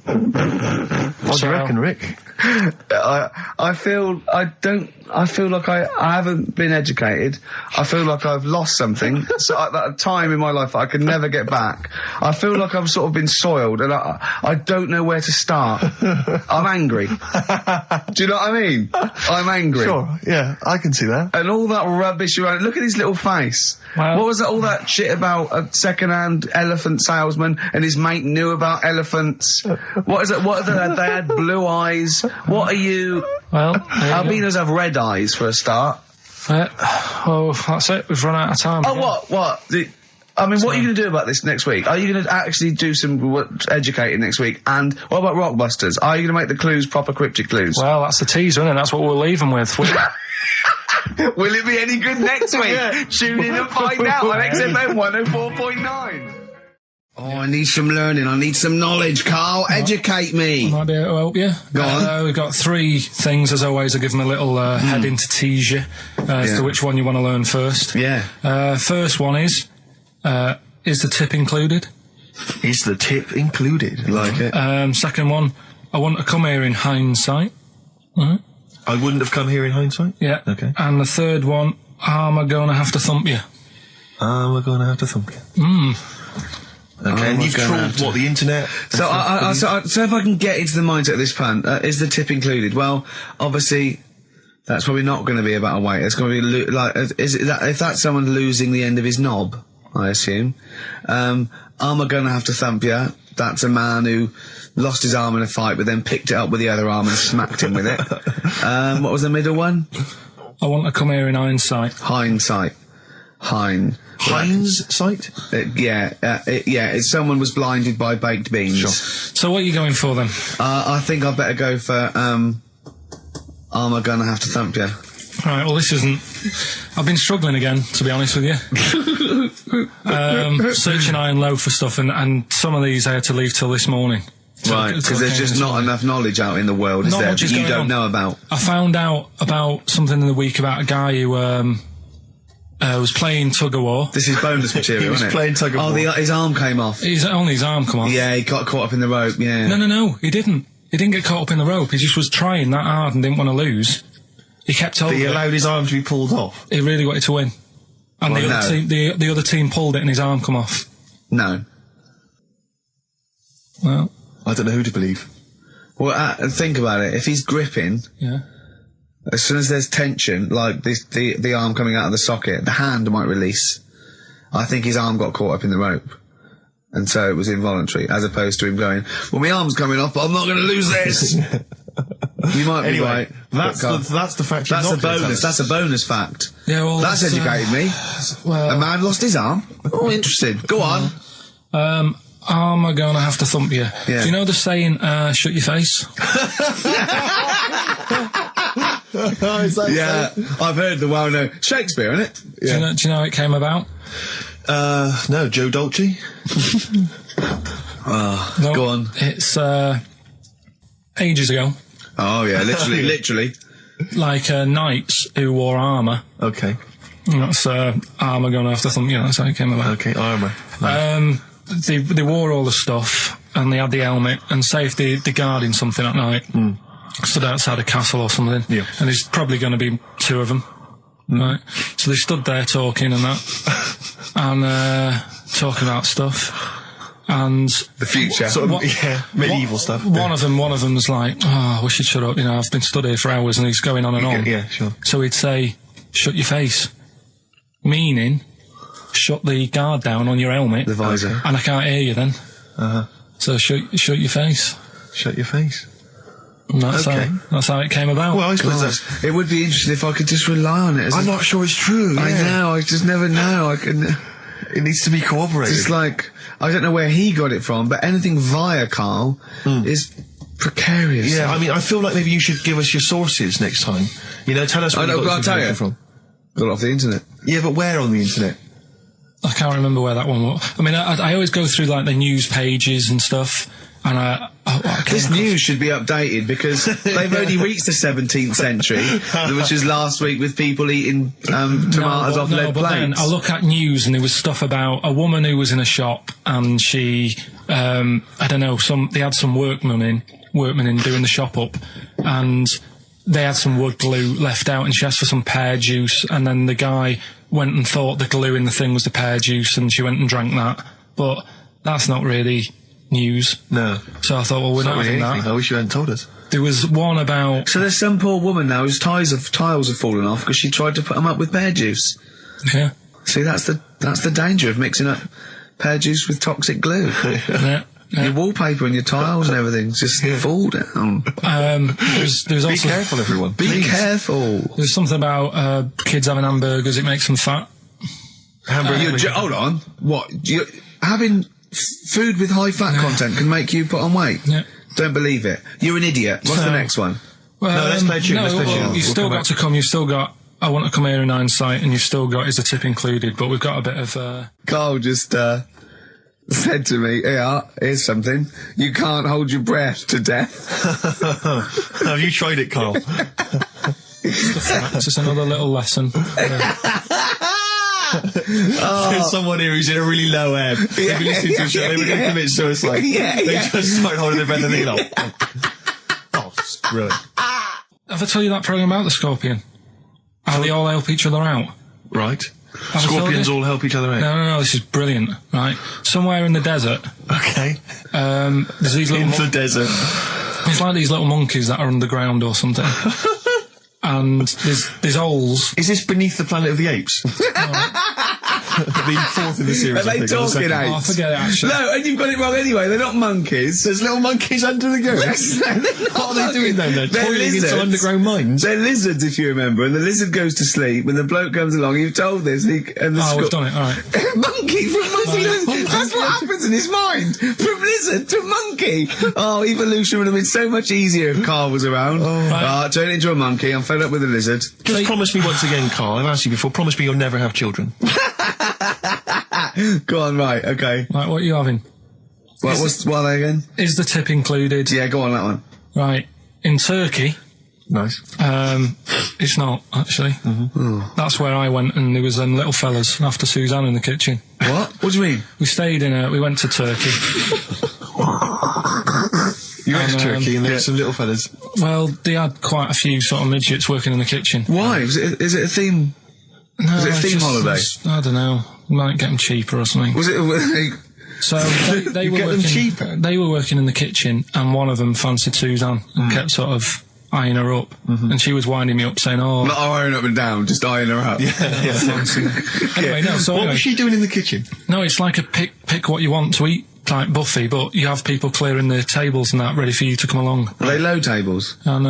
What do you reckon, Rick? I feel like I haven't been educated. I feel like I've lost something. So at that time in my life I could never get back. I feel like I've sort of been soiled and I don't know where to start. I'm angry. Do you know what I mean? I'm angry. Sure, yeah, I can see that. And all that rubbish around. Look at his little face. Wow. What was all that shit about a second-hand elephant salesman and his mate knew about elephants? What is it? They had blue eyes. What are you? Well, albinos have red eyes for a start. That's it. We've run out of time. What? What are you going to do about this next week? Are you going to actually do some educating next week? And what about Rockbusters? Are you going to make the clues proper cryptic clues? Well, that's the teaser, isn't it? That's what we'll leave them with. Will it be any good next week? Tune in and find out on XFM 104.9. Oh, I need some learning. I need some knowledge, Carl. Educate me. I might be able to help you. Go on. We've got 3 things, as always. I give them a little heading to tease you as to which one you want to learn first. Yeah. First one is the tip included? Is the tip included? Like it. Second one, I want to come here in hindsight. Right. I wouldn't have come here in hindsight? Yeah. Okay. And the third one, am I going to have to thump you? Am I going to have to thump you? Okay, and you've trawled, the internet? So if I can get into the mindset of this plan, is the tip included? Well, obviously, that's probably not going to be about a weight. It's going to be if that's someone losing the end of his knob, I assume. Am I going to have to thump you? That's a man who lost his arm in a fight, but then picked it up with the other arm and smacked him with it. What was the middle one? I want to come here in hindsight. Hindsight. Hindsight? It's someone was blinded by baked beans. Sure. So what are you going for then? I think I better go for, am I gonna have to thump you? Right, well, this isn't... I've been struggling again, to be honest with you. Searching high and low for stuff, and some of these I had to leave till this morning. Right, because there's just not enough knowledge out in the world, is there, that you don't know about? I found out about something in the week about a guy who was playing tug-of-war. This is bonus material, isn't it? He was playing tug-of-war. Oh, his arm came off. Only his arm come off. Yeah, he got caught up in the rope, yeah. No, he didn't. He didn't get caught up in the rope. He just was trying that hard and didn't want to lose. He kept over. But he allowed his arm to be pulled off. He really wanted to win. And the other team pulled it and his arm come off. No. Well, I don't know who to believe. Well, think about it. If he's gripping, as soon as there's tension, like the arm coming out of the socket, the hand might release. I think his arm got caught up in the rope. And so it was involuntary, as opposed to him going, well, my arm's coming off, but I'm not going to lose this. You might be right. That's the fact. That's a bonus. That's a bonus fact. Yeah, well, that's educated me. Well, a man lost his arm. Oh, interesting. Go on. I'm gonna have to thump you. Yeah. Do you know the saying, shut your face? Yeah, I've heard the well-known Shakespeare, innit? Yeah. Do you know how it came about? No, Joe Dolce. No, go on. It's ages ago. Oh yeah, literally. Like knights who wore armour. Okay. That's armour gonna have to thump you. That's how it came about. Okay, armour. They wore all the stuff and they had the helmet, and say if they're guarding something at night, stood outside a castle or something, and there's probably going to be two of them, right? So they stood there talking and that, and talking about stuff, and the future, medieval stuff. One of them was like, "Oh, we should shut up. You know, I've been stood here for hours," and he's going on and on. Yeah, sure. So he'd say, "Shut your face," meaning, shut the guard down on your helmet, the visor, and I can't hear you then. So shut your face. Shut your face. And that's how it came about. Well, I suppose it would be interesting if I could just rely on it. I'm not sure it's true. I know. I just never know. It needs to be corroborated. It's like, I don't know where he got it from, but anything via Karl is precarious. Yeah, I mean, I feel like maybe you should give us your sources next time. You know, tell us where you got this information from. Got it off the internet. Yeah, but where on the internet? I can't remember where that one was. I mean, I always go through like the news pages and stuff, and this news should be updated because they've only reached the 17th century, which was last week with people eating tomatoes off lead plates. Then I look at news and there was stuff about a woman who was in a shop and she, I don't know, they had some workmen in doing the shop up, and they had some wood glue left out, and she asked for some pear juice, and then the guy went and thought the glue in the thing was the pear juice, and she went and drank that. But that's not really news. No. So I thought, well, we're not having that. I wish you hadn't told us. There was one about... So there's some poor woman now whose tiles have fallen off because she tried to put them up with pear juice. Yeah. See, that's the danger of mixing up pear juice with toxic glue. Yeah. Your wallpaper and your tiles and everything just fall down. There's also... Be careful, everyone. Be careful. There's something about kids having hamburgers, it makes them fat. Hold on. What? Having food with high fat content can make you put on weight? Yeah. Don't believe it. You're an idiot. What's the next one? Well, no, let's play tune. You've still got to come. You've still got I Want to Come Here in Hindsight, and you've still got Is the Tip Included, but we've got a bit of... Carl just said to me, here's something. You can't hold your breath to death. Have you tried it, Carl? It's just another little lesson. There's someone here who's in a really low ebb. They've been listening to the show, they were going to commit suicide. They just start holding their breath and they're like, oh, screw it. Have I told you that programme about the scorpion? How they all help each other out? Right. Scorpions all help each other out? No, this is brilliant, right? Somewhere in the desert. Okay. There's these little... In the desert. It's like these little monkeys that are underground or something. And there's holes. Is this Beneath the Planet of the Apes? The fourth in the series. Are they talking apes? Oh, forget it, actually. No, and you've got it wrong anyway. They're not monkeys. There's little monkeys under the goose. What are they doing then? They're toiling into underground mines. They're lizards, if you remember. And the lizard goes to sleep. When the bloke comes along, you've told this. We've done it. All right. Monkey from monkey. That's what happens in his mind. From lizard to monkey. Oh, evolution would have been so much easier if Carl was around. Turn into a monkey. I'm fed up with a lizard. Just promise me once again, Carl. I've asked you before. Promise me you'll never have children. Go on, right, okay. Right, what are you having? What are they again? Is the tip included? Yeah, go on, that one. Right. In Turkey... Nice. It's not, actually. That's where I went, and there was little fellas after Suzanne in the kitchen. What? What do you mean? We went to Turkey. You went to Turkey and there were some little fellas. Well, they had quite a few sort of midgets working in the kitchen. Why? Is it a theme? No, is it a theme holiday? I don't know. Might get them cheaper or something. Was it? So they were working cheaper. They were working in the kitchen, and one of them fancied Suzanne and kept sort of eyeing her up, and she was winding me up saying, "Oh, not eyeing up and down, just eyeing her up." Yeah. Anyway, no. So what was she doing in the kitchen? No, it's like a pick what you want to eat type buffet, but you have people clearing the tables and that ready for you to come along. Are they low tables? And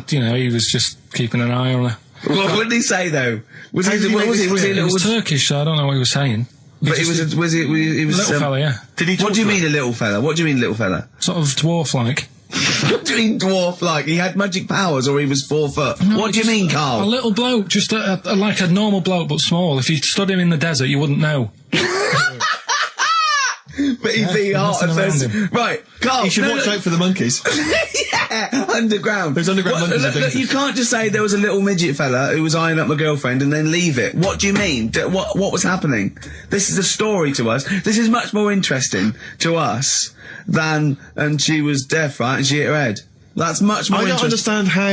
he was just keeping an eye on her. What did he say though? Was he? It was Turkish, so I don't know what he was saying. But he was a little fella, yeah. Did he? What do you mean a little fella? What do you mean little fella? Sort of dwarf-like. What do you mean dwarf-like? He had magic powers, or he was 4 foot? No, what do you mean, Carl? A little bloke, just like a normal bloke, but small. If you stood him in the desert, you wouldn't know. But he'd be hot at first. Right, Carl. You should watch out for the monkeys. Yeah, underground. There's underground monkeys. Look, you can't just say there was a little midget fella who was eyeing up my girlfriend and then leave it. What do you mean? What was happening? This is a story to us. This is much more interesting to us than, and she was deaf, right, and she hit her head. That's much more interesting. I don't understand how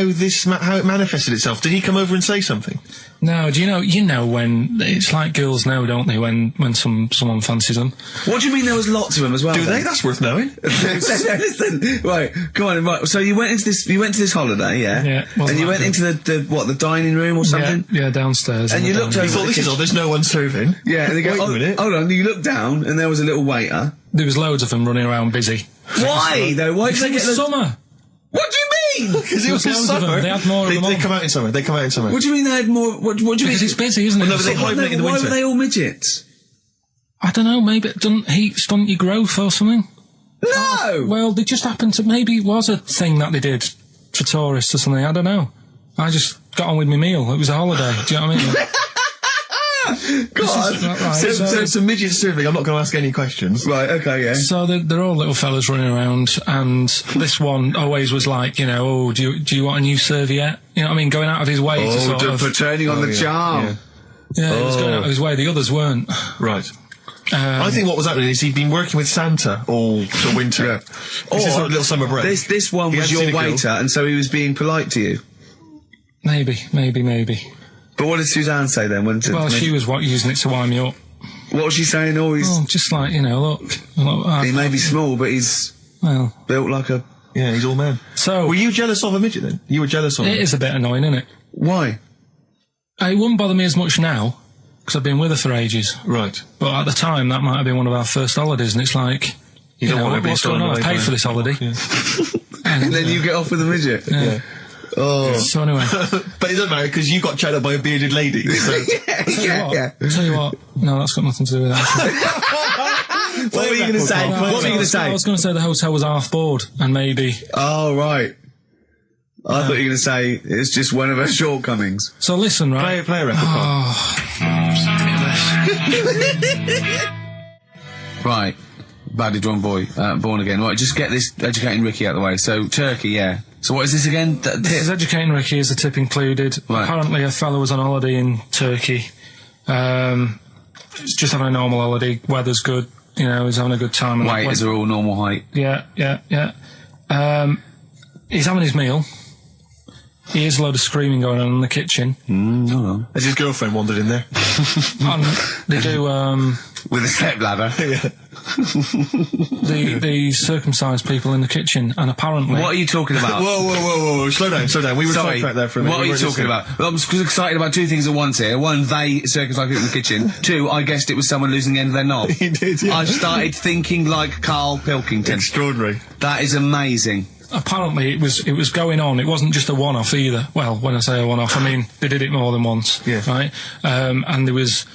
it manifested itself. Did he come over and say something? No, do you know when, it's like girls know, don't they, when someone fancies them? What do you mean there was lots of them as well? Do they? That's worth knowing. Listen, right, come on, right, so you went to this holiday, yeah? Yeah. And you went into the dining room or something? Yeah, downstairs. And you looked over. You thought, this is odd, there's no one serving. Yeah, and they go, wait a minute. Hold on, you looked down and there was a little waiter. There was loads of them running around busy. Why, though? Why did they get summer? What do you mean? Because it was summer. They had more of them. They come out in summer. What do you mean they had more? What do you mean? Because it's busy, isn't it? Well, no, but they hibernate in the winter. Why were they all midgets? I don't know, maybe it doesn't heat stunt your growth or something. No! Well, they just happened to, maybe it was a thing that they did for tourists or something, I don't know. I just got on with my meal. It was a holiday, do you know what I mean? God. Right. So it's a midget serving. I'm not going to ask any questions. Right, okay, yeah. So they're all little fellas running around, and this one always was like, do you want a new serviette? You know what I mean? Going out of his way to sort of... for turning on the charm. Yeah, he was going out of his way. The others weren't. Right. I think what was happening is he'd been working with Santa all the winter. Yeah. This is a little summer break. This one was your waiter, and so he was being polite to you. Maybe. But what did Suzanne say then? She was using it to wind me up. What was she saying? Just like, look. He may be small, but he's built like a... Yeah, he's all man. So... Were you jealous of a midget then? You were jealous of him? It is a bit annoying, isn't it? Why? It wouldn't bother me as much now, because I've been with her for ages. Right. But at the time, that might have been one of our first holidays, and it's like... You don't want to be what's going on? I paid for this holiday. Yeah. And then you get off with a midget. Yeah. Oh. So anyway. But it doesn't matter, because you got chatted up by a bearded lady. So. yeah. Tell you what, no, that's got nothing to do with that. What were you going to say? I was going to say the hotel was half board, and maybe... Oh, right. I thought you were going to say it's just one of her shortcomings. So listen, right? Play a record. Right. Badly drawn boy, born again. Right, just get this educating Ricky out of the way. So, Turkey, yeah. So what is this again? This is educating Ricky, is the tip included. Right. Apparently a fellow was on holiday in Turkey. He's just having a normal holiday. Weather's good. He's having a good time. Waiters are all normal height. Yeah. He's having his meal. He hears a load of screaming going on in the kitchen. No. Has his girlfriend wandered in there? And they do, with a stepladder. The circumcised people in the kitchen, and apparently... What are you talking about? Whoa. Slow down. We were sidetracked there for a minute. What are you talking about? Well, I'm excited about two things at once here. One, they circumcised people in the kitchen. Two, I guessed it was someone losing the end of their knob. You did, yeah. I started thinking like Karl Pilkington. Extraordinary. That is amazing. Apparently it was going on. It wasn't just a one-off either. Well, when I say a one-off, I mean they did it more than once. Yeah. Right? And there was...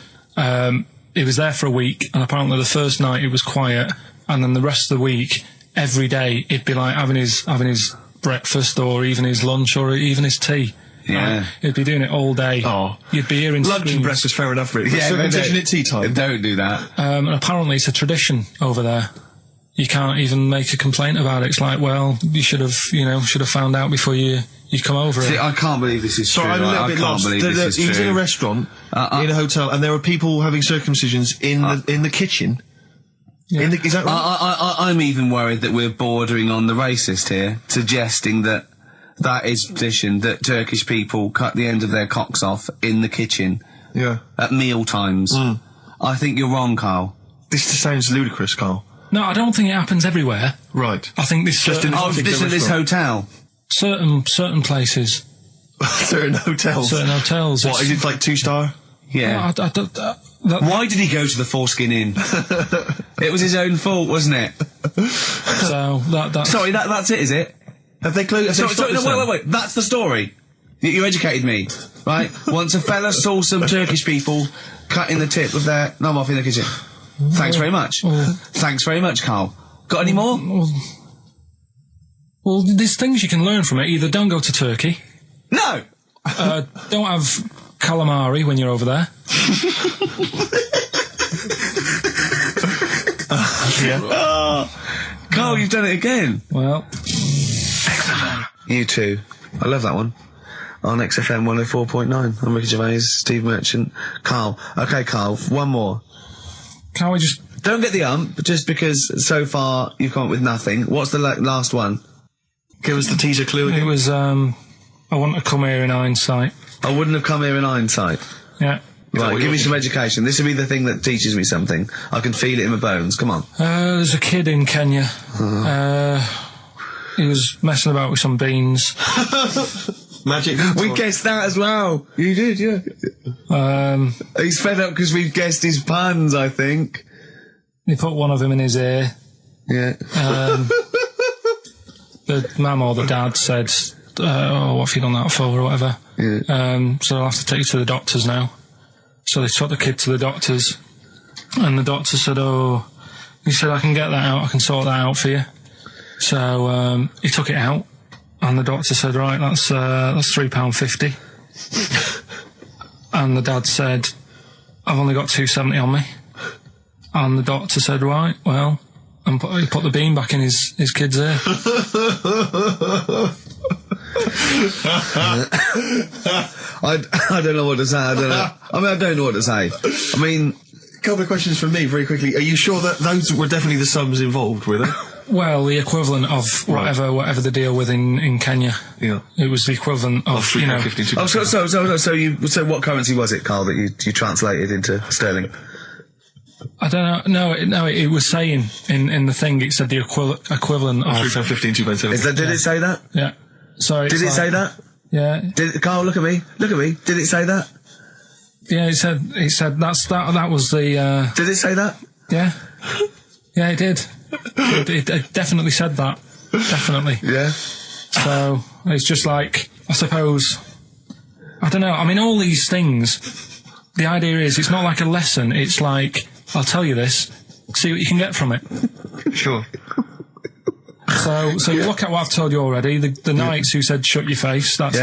it was there for a week, and apparently the first night it was quiet, and then the rest of the week, every day, it'd be like having his breakfast, or even his lunch, or even his tea. Yeah. He'd be doing it all day. Oh. You'd be hearing lunch screams. and breakfast, fair enough, really. Yeah, circumcision at tea time. Don't do that. And apparently it's a tradition over there. You can't even make a complaint about it. It's like, well, you should have found out before you come over. See, I can't believe this is true. I'm a little bit lost. Believe this is he was true. in a restaurant, in a hotel, and there were people having circumcisions in the kitchen. Yeah. Is that right? I'm even worried that we're bordering on the racist here, suggesting that is tradition, that Turkish people cut the end of their cocks off in the kitchen. Yeah. At meal times. I think you're wrong, Karl. This sounds ludicrous, Karl. No, I don't think it happens everywhere. Right. I think this Just in this hotel. certain places. Certain hotels. Certain hotels. What, is it like 2-star? Yeah. Why did he go to the Foreskin Inn? It was his own fault, wasn't it? So that's... Sorry, that's it, is it? Have they closed? Sorry, no, wait. That's the story. You educated me, right? Once a fella saw some Turkish people cutting the tip of their knob off in the kitchen. Thanks very much. Thanks very much, Karl. Got any more? Well, there's things you can learn from it. Either don't go to Turkey. No! Don't have calamari when you're over there. Karl, you've done it again. Well... You too. I love that one. On XFM 104.9. I'm Ricky Gervais, Steve Merchant, Karl. Okay, Karl, one more. Can't we just... Don't get the just because so far you've come up with nothing. What's the last one? Give us the teaser clue again. It was, I want to come here in hindsight. I wouldn't have come here in hindsight. Yeah. Right, give me some education. This will be the thing that teaches me something. I can feel it in my bones. Come on. There's a kid in Kenya. He was messing about with some beans. Magic. We guessed that as well. You did, yeah. He's fed up because we've guessed his puns, I think. He put one of them in his ear. Yeah. The mum or the dad said, what have you done that for, or whatever. Yeah. So I'll have to take you to the doctors now. So they took the kid to the doctors, and the doctor said, he said, I can get that out, I can sort that out for you. So he took it out, and the doctor said, right, that's £3.50. And the dad said, I've only got £2.70 on me. And the doctor said, right, well, and he put the bean back in his kid's ear. I don't know what to say. I don't know what to say. I mean, a couple of questions from me very quickly. Are you sure that those were definitely the sums involved, were they? Well, the equivalent of whatever the deal with in Kenya. Yeah. It was the equivalent of So what currency was it, Karl, that you translated into sterling? I don't know. No, it was saying in the thing. It said the equivalent of £3.15, £2.7. Did it say that? Yeah. Sorry. Did it say that? Yeah. Karl, look at me. Did it say that? Yeah. It said that was the. Did it say that? Yeah. Yeah, it did. It definitely said that. Definitely. Yeah. So it's just like, I suppose, I don't know. I mean, all these things. The idea is, it's not like a lesson. It's like, I'll tell you this, see what you can get from it. Sure. So look at what I've told you already. The Knights who said shut your face. That's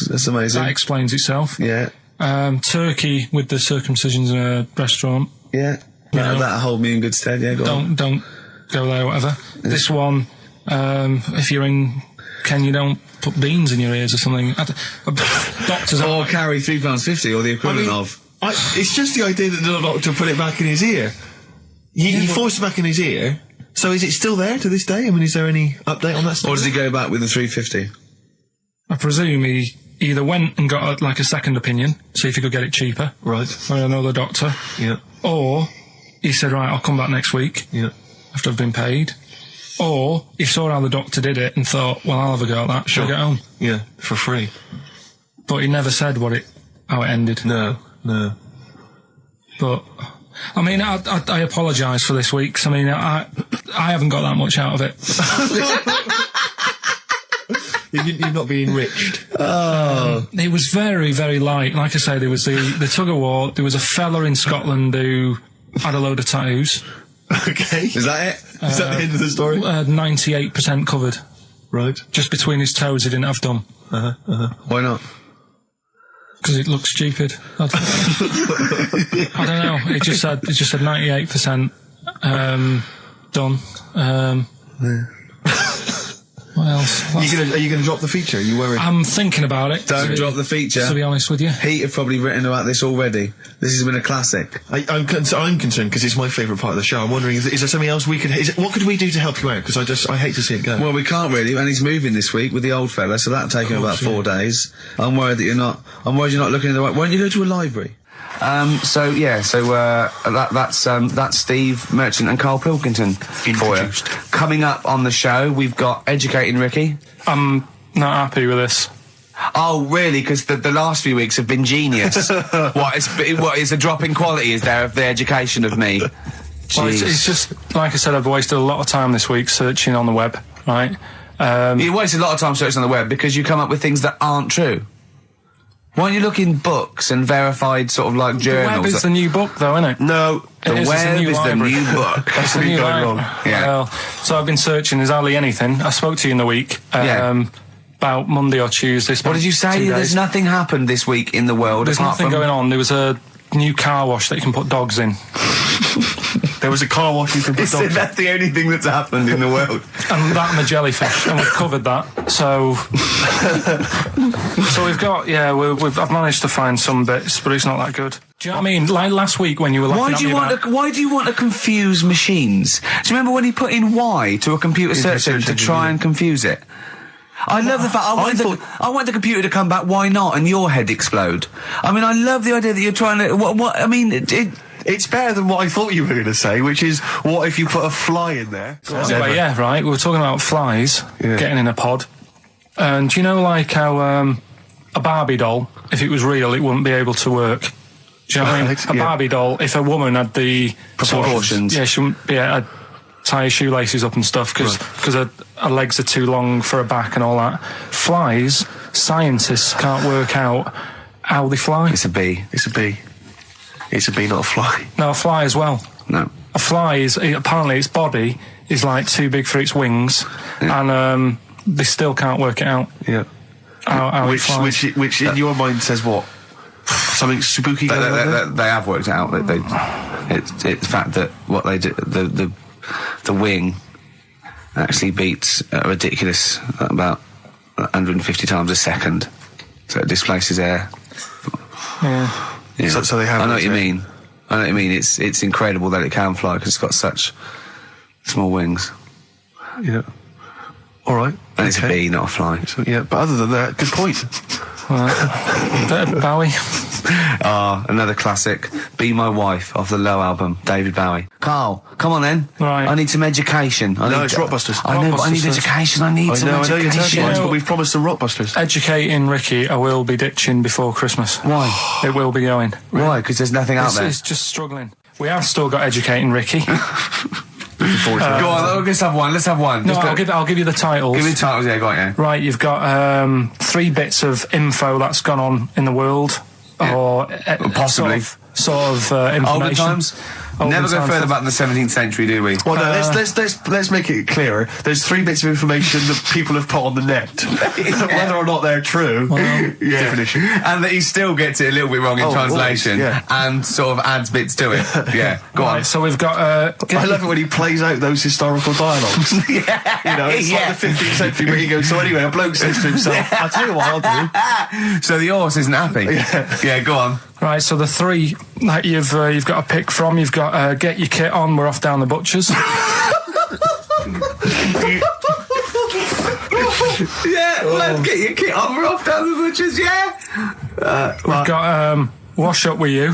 that's amazing. That explains itself. Yeah. Turkey with the circumcisions in a restaurant. Yeah. That'll hold me in good stead. Yeah. Don't go there. Whatever. This one, if you're in Kenya, don't put beans in your ears or something. Doctors or carry £3.50 or the equivalent of. It's just the idea that the doctor put it back in his ear. He forced it back in his ear. So is it still there to this day? I mean, is there any update on that stuff? Or does he go back with the £3.50? I presume he either went and got a second opinion, see if he could get it cheaper. Right. Or another doctor. Yeah. Or he said, right, I'll come back next week after I've been paid. Or he saw how the doctor did it and thought, well, I'll have a go at that. Shall I get home? Yeah, for free. But he never said how it ended. No. But I mean, I apologise for this week. 'Cause, I mean, I haven't got that much out of it. You've not been enriched. It was very, very light. Like I say, there was the tug of war. There was a fella in Scotland who had a load of tattoos. Okay. Is that it? Is that the end of the story? 98% covered. Right. Just between his toes, he didn't have done. Why not? Because it looked stupid. I don't know. It just said 98% done. What else? Are you going to drop the feature? Are you worried? I'm thinking about it. Don't drop the feature. To be honest with you, Pete have probably written about this already. This has been a classic. I'm concerned because it's my favourite part of the show. I'm wondering, is there something else we could? What could we do to help you out? Because I hate to see it go. Well, we can't really, and he's moving this week with the old fella, so that'll take him about 4 days. I'm worried you're not looking in the right. Why don't you go to a library? That's Steve Merchant and Karl Pilkington for you. Coming up on the show, we've got Educating Ricky. I'm not happy with this. Oh, really? Because the last few weeks have been genius. What is a drop in quality, is there, of the education of me? Well, it's just, like I said, I've wasted a lot of time this week searching on the web, right? You wasted a lot of time searching on the web because you come up with things that aren't true. Why don't you look in books and verified sort of like journals? The web is the new book, though, isn't it? No, the web is the new book. That's the new wrong. Yeah. Well, so I've been searching. There's hardly anything. I spoke to you in the week. About Monday or Tuesday. What did you say? There's nothing happened this week in the world. There's nothing going on. There was a new car wash that you can put dogs in. There was a car wash you can put dogs in. That's the only thing that's happened in the world. And that and the jellyfish, and we've covered that. So, we've got, I've managed to find some bits, but it's not that good. Do you know what I mean? Like last week when you were laughing at me why do you want to confuse machines? Do you remember when he put in Y to a computer search engine to try and confuse it? I love the fact I want the computer to come back. Why not? And your head explode. I mean, I love the idea that you're trying to. I mean, it's better than what I thought you were going to say, which is, what if you put a fly in there? Anyway, yeah, right. We were talking about flies getting in a pod, and do you know, like how a Barbie doll, if it was real, it wouldn't be able to work. Do you know what I mean? A Barbie doll, if a woman had the proportions, she wouldn't be able to tie her shoelaces up and stuff because her legs are too long for her back and all that. Flies, scientists can't work out how they fly. It's a bee. It's a bee. It's a bee, not a fly. No, a fly as well. No. A fly is, apparently its body is like too big for its wings, and they still can't work it out. Yeah. How it flies. Which in your mind says what? Something spooky going on? They have worked it out. It's the fact that what they do, the wing actually beats a ridiculous about 150 times a second, so it displaces air. Yeah. So they have. I know what you mean. It's incredible that it can fly because it's got such small wings. Yeah. All right. And it's a bee, not a fly. So, yeah, but other than that, good point. Bowie. Another classic. Be My Wife off the Low album, David Bowie. Carl, come on then. Right. I need some education. It's Rockbusters. I know, but I need education. I need some education. I know you're telling us, but we've promised the Rockbusters. Educating Ricky, I will be ditching before Christmas. Why? It will be going. Why? Because there's nothing out there. It's just struggling. We have still got Educating Ricky. Go on, let's have one. No, I'll give you the titles. Give me the titles, yeah, go on, yeah. Right, you've got 3 bits of info that's gone on in the world, or possibly sort of information. Older times. Never go further back than the 17th century, do we? Well, no, let's make it clearer. There's 3 bits of information that people have put on the net. Whether or not they're true, different issue. And that he still gets it a little bit wrong in translation, and sort of adds bits to it. Yeah, go on. So we've got... I love it when he plays out those historical dialogues. It's like the 15th century where he goes, so anyway, a bloke says to himself, I'll tell you what I'll do. So the horse isn't happy. Yeah, go on. Right, so the 3 that you've got to pick from, you've got Get Your Kit On, We're Off Down the Butchers. Let's get your kit on, we're off down the butchers, We've got Wash Up With You.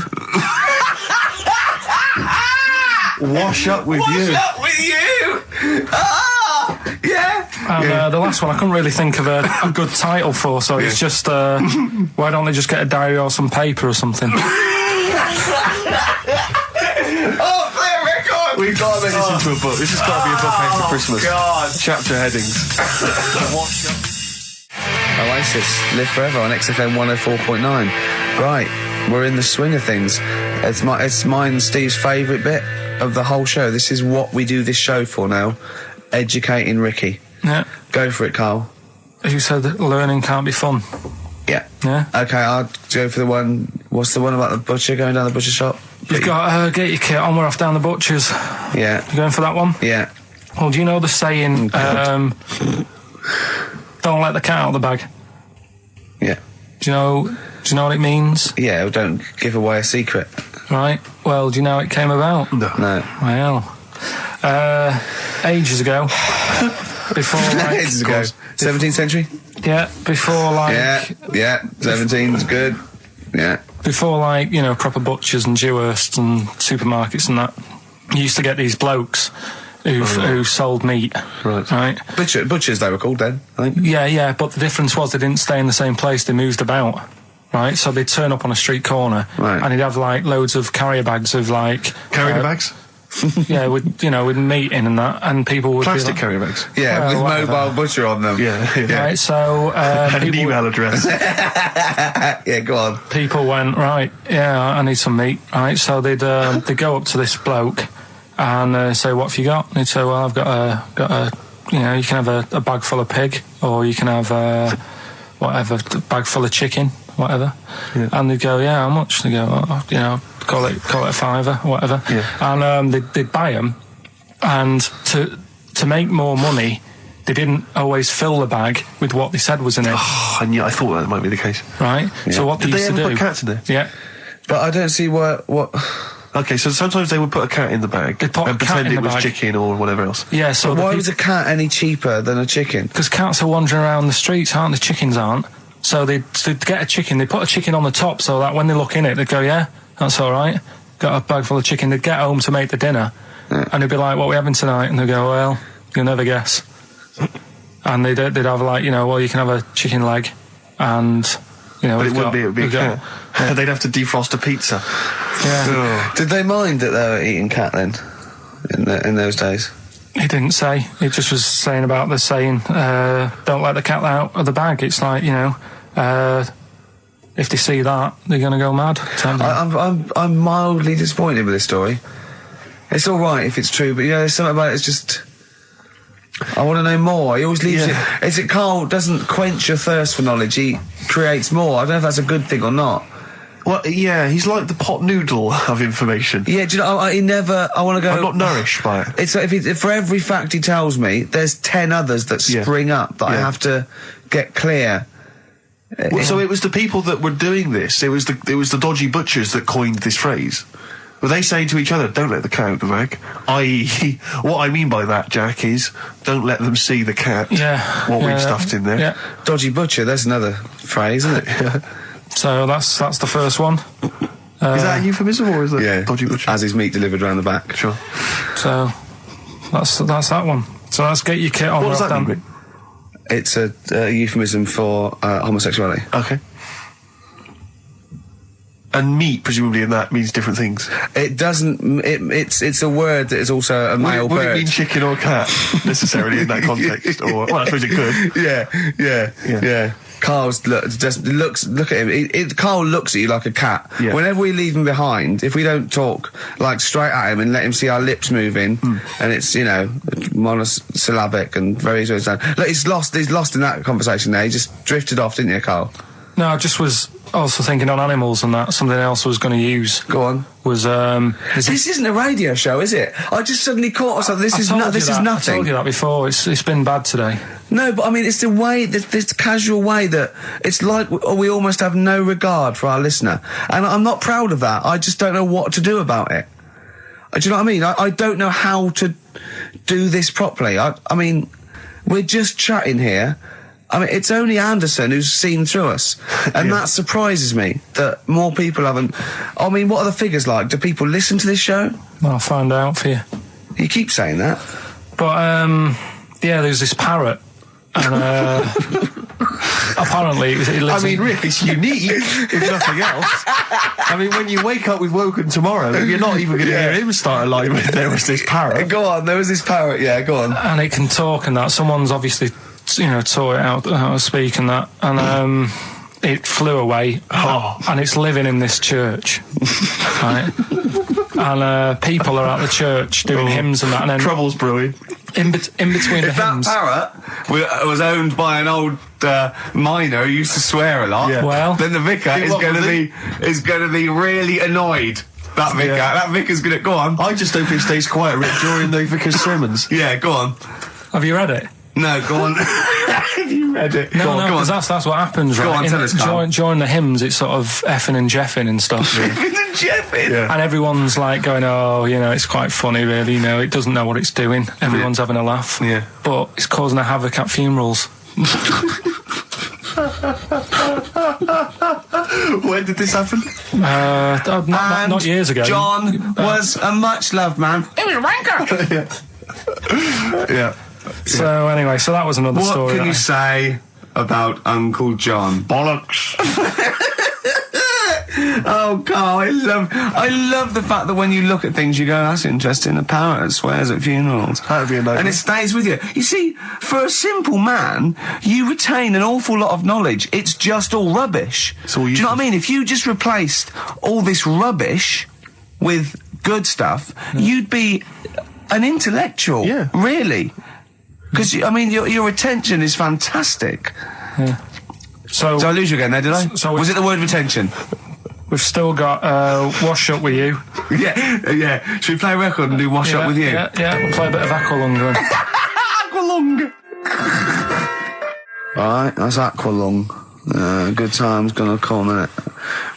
Wash up with you. Wash up with you! Ah! Yeah! And the last one I couldn't really think of a good title for, so it's just, why don't they just get a diary or some paper or something? Oh, play a record! We've got to make this into a book. This has got to be a book made for Christmas. God. Chapter headings. Oasis, Live Forever on XFM 104.9. Right, we're in the swing of things. It's mine and Steve's favourite bit of the whole show. This is what we do this show for now. Educating Ricky. Yeah. Go for it, Carl. You said that learning can't be fun. Yeah. Yeah. Okay, I'll go for the one. What's the one about the butcher going down the butcher shop? You've got get your kit on, we're off down the butcher's. Yeah. You going for that one? Yeah. Well, do you know the saying, don't let the cat out of the bag? Yeah. Do you know what it means? Yeah, well, don't give away a secret. Right. Well, do you know how it came about? No. Well, ages ago. Before, like... Ages ago. 17th century? Yeah, before, like... Yeah, 17's good. Yeah. Before, like, you know, proper butchers and Dewhursts and supermarkets and that, you used to get these blokes who sold meat. Right. Butchers, they were called then, I think. Yeah, but the difference was they didn't stay in the same place, they moved about. Right, so they'd turn up on a street corner, and he'd have, like, loads of carrier bags of, like... Carrier bags? Yeah, with meat in and that, and people would Plastic be like, carrier bags? Yeah, with mobile butcher on them. Yeah. Right, so... and an email address. Yeah, go on. People went, right, yeah, I need some meat, right, so they'd go up to this bloke and say, what have you got? And he'd say, well, I've got a you know, you can have a bag full of pig, or you can have whatever, a bag full of chicken, whatever. Yeah. And they'd go, yeah, how much? They go, you know, call it a fiver, whatever. Yeah. And they'd buy them, and to make more money, they didn't always fill the bag with what they said was in it. Oh, I thought that might be the case. Right. Yeah. So what did they they used ever to do? put cats in there? Yeah. But I don't see what. Okay, so sometimes they would put a cat in the bag and pretend it was chicken or whatever else. Yeah, so... But why was a cat any cheaper than a chicken? Because cats are wandering around the streets, aren't they? Chickens aren't. So they'd get a chicken, they put a chicken on the top so that when they look in it, they'd go, yeah, that's all right. Got a bag full of chicken. They'd get home to make the dinner, and they'd be like, what are we having tonight? And they'd go, well, you'll never guess. And they'd have, like, you know, well, you can have a chicken leg, and... You know, but it would be a cat. Yeah. They'd have to defrost a pizza. Yeah. Did they mind that they were eating cat then, in those days? He didn't say. He just was saying about the saying, don't let the cat out of the bag. It's like, you know, if they see that, they're going to go mad. I'm mildly disappointed with this story. It's all right if it's true, but, you know, there's something about it, it's just... I want to know more. He always leaves it... Is it Carl doesn't quench your thirst for knowledge, he creates more. I don't know if that's a good thing or not. Well, yeah, he's like the pot noodle of information. Yeah, do you know, he never... I want to go... I'm not nourished by it. It's like if for every fact he tells me, there's 10 others that spring up that I have to get clear. Well, so it was the people that were doing this, it was the dodgy butchers that coined this phrase. Were they saying to each other, don't let the cat out the bag? I.e., what I mean by that, Jack, is don't let them see the cat. Yeah. What we've stuffed in there. Yeah. Dodgy butcher, that's another phrase, isn't it? So that's the first one. Is that a euphemism, or is that dodgy butcher? As his meat delivered around the back. Sure. So that's that one. So let's get your kit on. What does that mean? It's a euphemism for homosexuality. Okay. And meat, presumably, in that means different things. It doesn't. It's a word that is also a male bird. Would it mean chicken or cat necessarily in that context? Or well, I suppose it could. Yeah. Carl's look at him. Carl looks at you like a cat. Yeah. Whenever we leave him behind, if we don't talk like straight at him and let him see our lips moving, and it's, you know, monosyllabic and very slow. Look, he's lost in that conversation there. He just drifted off, didn't you, Carl? No, I just was also thinking on animals and that. Something else I was going to use. Go on. Was this isn't a radio show, is it? I just suddenly caught myself. This is nothing. I told you that before. It's been bad today. No, but I mean, it's the way, this casual way that it's like we almost have no regard for our listener, and I'm not proud of that. I just don't know what to do about it. Do you know what I mean? I don't know how to do this properly. I mean, we're just chatting here. I mean, it's only Anderson who's seen through us, and that surprises me that more people haven't. I mean, what are the figures like? Do people listen to this show? I'll find out for you. You keep saying that. But, yeah, there's this parrot. And, apparently it lives Rick, it's unique, if nothing else. I mean, when you wake up with Woken Tomorrow, you're not even going to hear him start a line with there was this parrot. Go on, there was this parrot, yeah, go on. And it can talk and that. Someone's obviously, taught it out how to speak and that. And, it flew away, and it's living in this church, right? And people are at the church doing hymns and that. And then trouble's brewing. In between the hymns. That parrot was owned by an old miner who used to swear a lot. Yeah. Well, then the vicar is going to be really annoyed. That vicar, that vicar's going to go on. I just hope it stays quiet, Rick, during the vicar's sermons. Yeah, go on. Have you read it? No, go on. Have you read it? No, because that's what happens, right? Go on, tell us, Carl. During the hymns, it's sort of effing and jeffing and stuff. Effing and jeffing? Yeah. And everyone's like going, it's quite funny, really, it doesn't know what it's doing. Everyone's having a laugh. Yeah. But it's causing a havoc at funerals. When did this happen? Not years ago. John was a much-loved man. He was a wanker! Yeah. So anyway, that was another story. What can you say about Uncle John? Bollocks. Oh, Carl, I love the fact that when you look at things, you go, that's interesting. A parrot that swears at funerals. That'd be a nice and it stays with you. You see, for a simple man, you retain an awful lot of knowledge. It's just all rubbish. Do you know what I mean? If you just replaced all this rubbish with good stuff, you'd be an intellectual. Yeah. Really. Because, your retention is fantastic. Yeah. So Did I lose you again there, did I? Was it the word retention? We've still got Wash Up With You. Yeah. Should we play a record and do Wash Up With You? Yeah, we'll play a bit of Aqualung then. Aqualung! Right, that's Aqualung. Good time's gonna come, innit?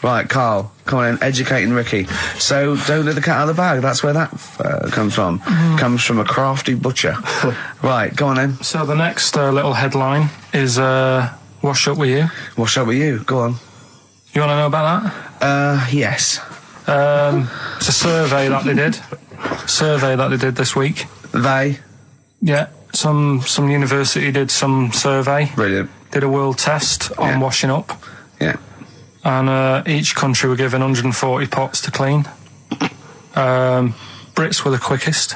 Right, Carl, come on in, educating Ricky. So, don't let the cat out of the bag, that's where that comes from. Comes from a crafty butcher. Right, go on then. So the next little headline is Wash Up With You. Wash Up With You, go on. You want to know about that? Yes. It's a survey that they did. This week. They? Yeah, some university did some survey. Brilliant. Did a world test on washing up. Yeah. And each country were given 140 pots to clean. Brits were the quickest.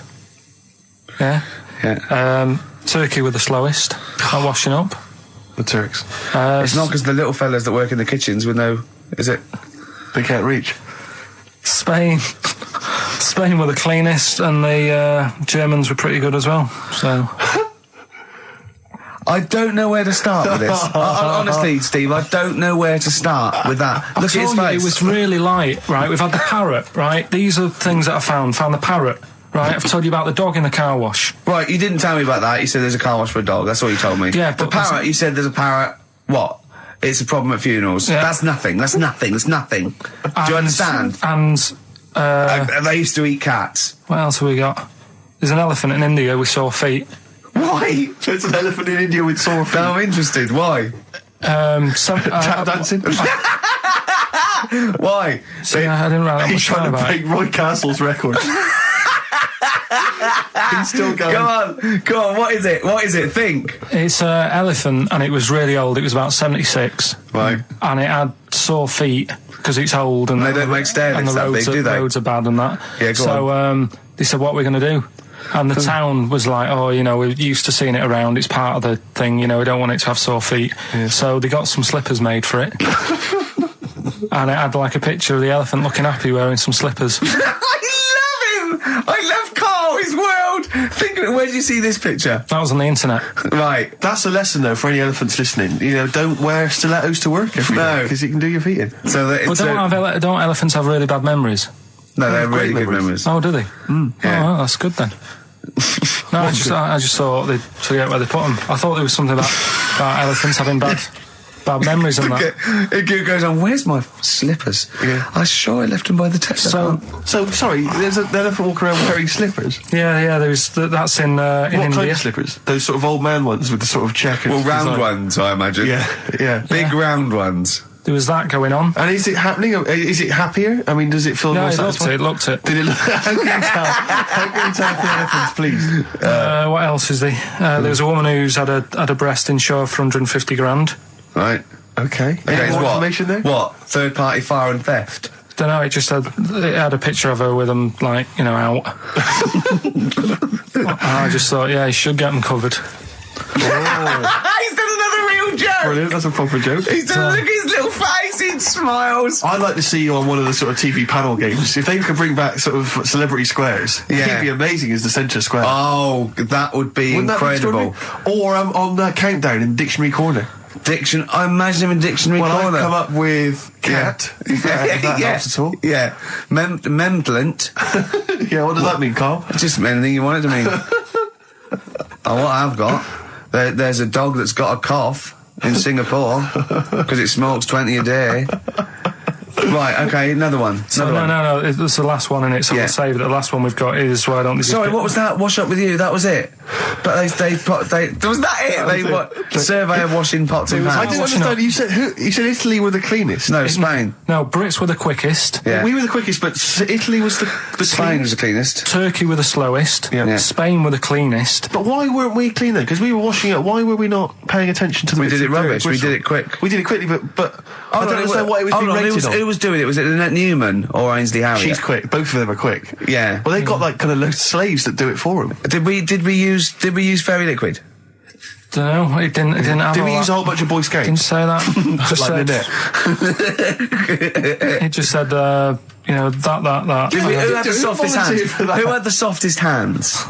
Yeah. Yeah. Turkey were the slowest at washing up. The Turks. It's not because the little fellas that work in the kitchens with no... Is it? They can't reach. Spain were the cleanest, and the Germans were pretty good as well. So... I don't know where to start with this. Honestly, Steve, I don't know where to start with that. Look at his face. It was really light, right? We've had the parrot, right? These are things that I found. Found the parrot, right? I've told you about the dog in the car wash. Right, you didn't tell me about that. You said there's a car wash for a dog. That's all you told me. Yeah, the parrot, you said there's a parrot. What? It's a problem at funerals. Yeah. That's nothing. That's nothing. Do you understand? And they used to eat cats. What else have we got? There's an elephant in India with sore feet. Why? There's an elephant in India with sore feet. I'm interested. Why? Tap dancing. Why? See, I didn't write that much. He's trying to break Roy Castle's record. He's still going. Go on. What is it? Think. It's an elephant, and it was really old. It was about 76. Right. And it had sore feet because it's old, and they don't make stair lifts that big, do they? Roads are bad and that. Yeah, go on. So they said, "What are we going to do?" And the town was like, we're used to seeing it around. It's part of the thing, we don't want it to have sore feet. Yeah. So they got some slippers made for it. And it had like a picture of the elephant looking happy wearing some slippers. I love him! I love Carl, his world! Where did you see this picture? That was on the internet. Right. That's a lesson, though, for any elephants listening. Don't wear stilettos to work every day, because it can do your feet in. So don't elephants have really bad memories? No, they have really good memories. Oh, do they? Yeah. Oh, well, that's good then. No, I just thought they'd forget where they put them. I thought there was something about elephants having bad memories and that. It goes on, where's my slippers? Yeah. I'm sure I left them by the test. So sorry, there's an elephant walking around wearing slippers? Yeah, that's in India. What kind of slippers? Those sort of old man ones with the sort of check. Well, round ones, I imagine. Yeah. Big round ones. there was that going on. And is it happening? Is it happier? I mean, does it feel more satisfying? It looked it. Did it look? How can you tell the difference, please? What else is there? There was a woman who's had a breast insured for 150 grand. Right. Okay. Any more information there? What? Third party fire and theft? Don't know. It had a picture of her with them, like, you know, out. I just thought, yeah, he should get them covered. He's done another real joke. Brilliant. That's a proper joke. He's done look at his little face. He smiles. I'd like to see you on one of the sort of TV panel games. If they could bring back sort of celebrity squares, he'd be amazing as the centre square. Oh, that would be incredible. Or on Countdown in Dictionary Corner. I imagine him in Dictionary Corner. I've come up with cat. If that helps at all. Yeah. Memblant. Yeah, what does that mean, Carl? Just anything you want it to mean. What I've got, there's a dog that's got a cough in Singapore because it smokes 20 a day. Right, okay, another one. No, it's the last one, and it's we'll save it. The last one we've got is why don't they Sorry, what was that? Wash up with you, that was it? But was that it? Survey of washing pots and pans. I didn't understand, you said Italy were the cleanest? No, Spain. No, Brits were the quickest. Yeah. We were the quickest, but Italy was the Spain was the cleanest. Turkey were the slowest. Yeah. Spain were the cleanest. But why weren't we clean then? Because we were washing up. Why were we not paying attention to the... We did it rubbish, we did it quick. We did it quickly, but I don't understand what it was being rated on. Who was doing it? Was it Lynette Newman or Ainsley Harriott? She's quick. Both of them are quick. Yeah. Well, they've got like kind of loads of slaves that do it for them. Did we use fairy liquid? Don't know. It didn't have. Did we use a whole bunch of Boy Scouts? Didn't say that. Just like Lynette. It just said, you know, that. Who had the softest hands? Who had the softest hands?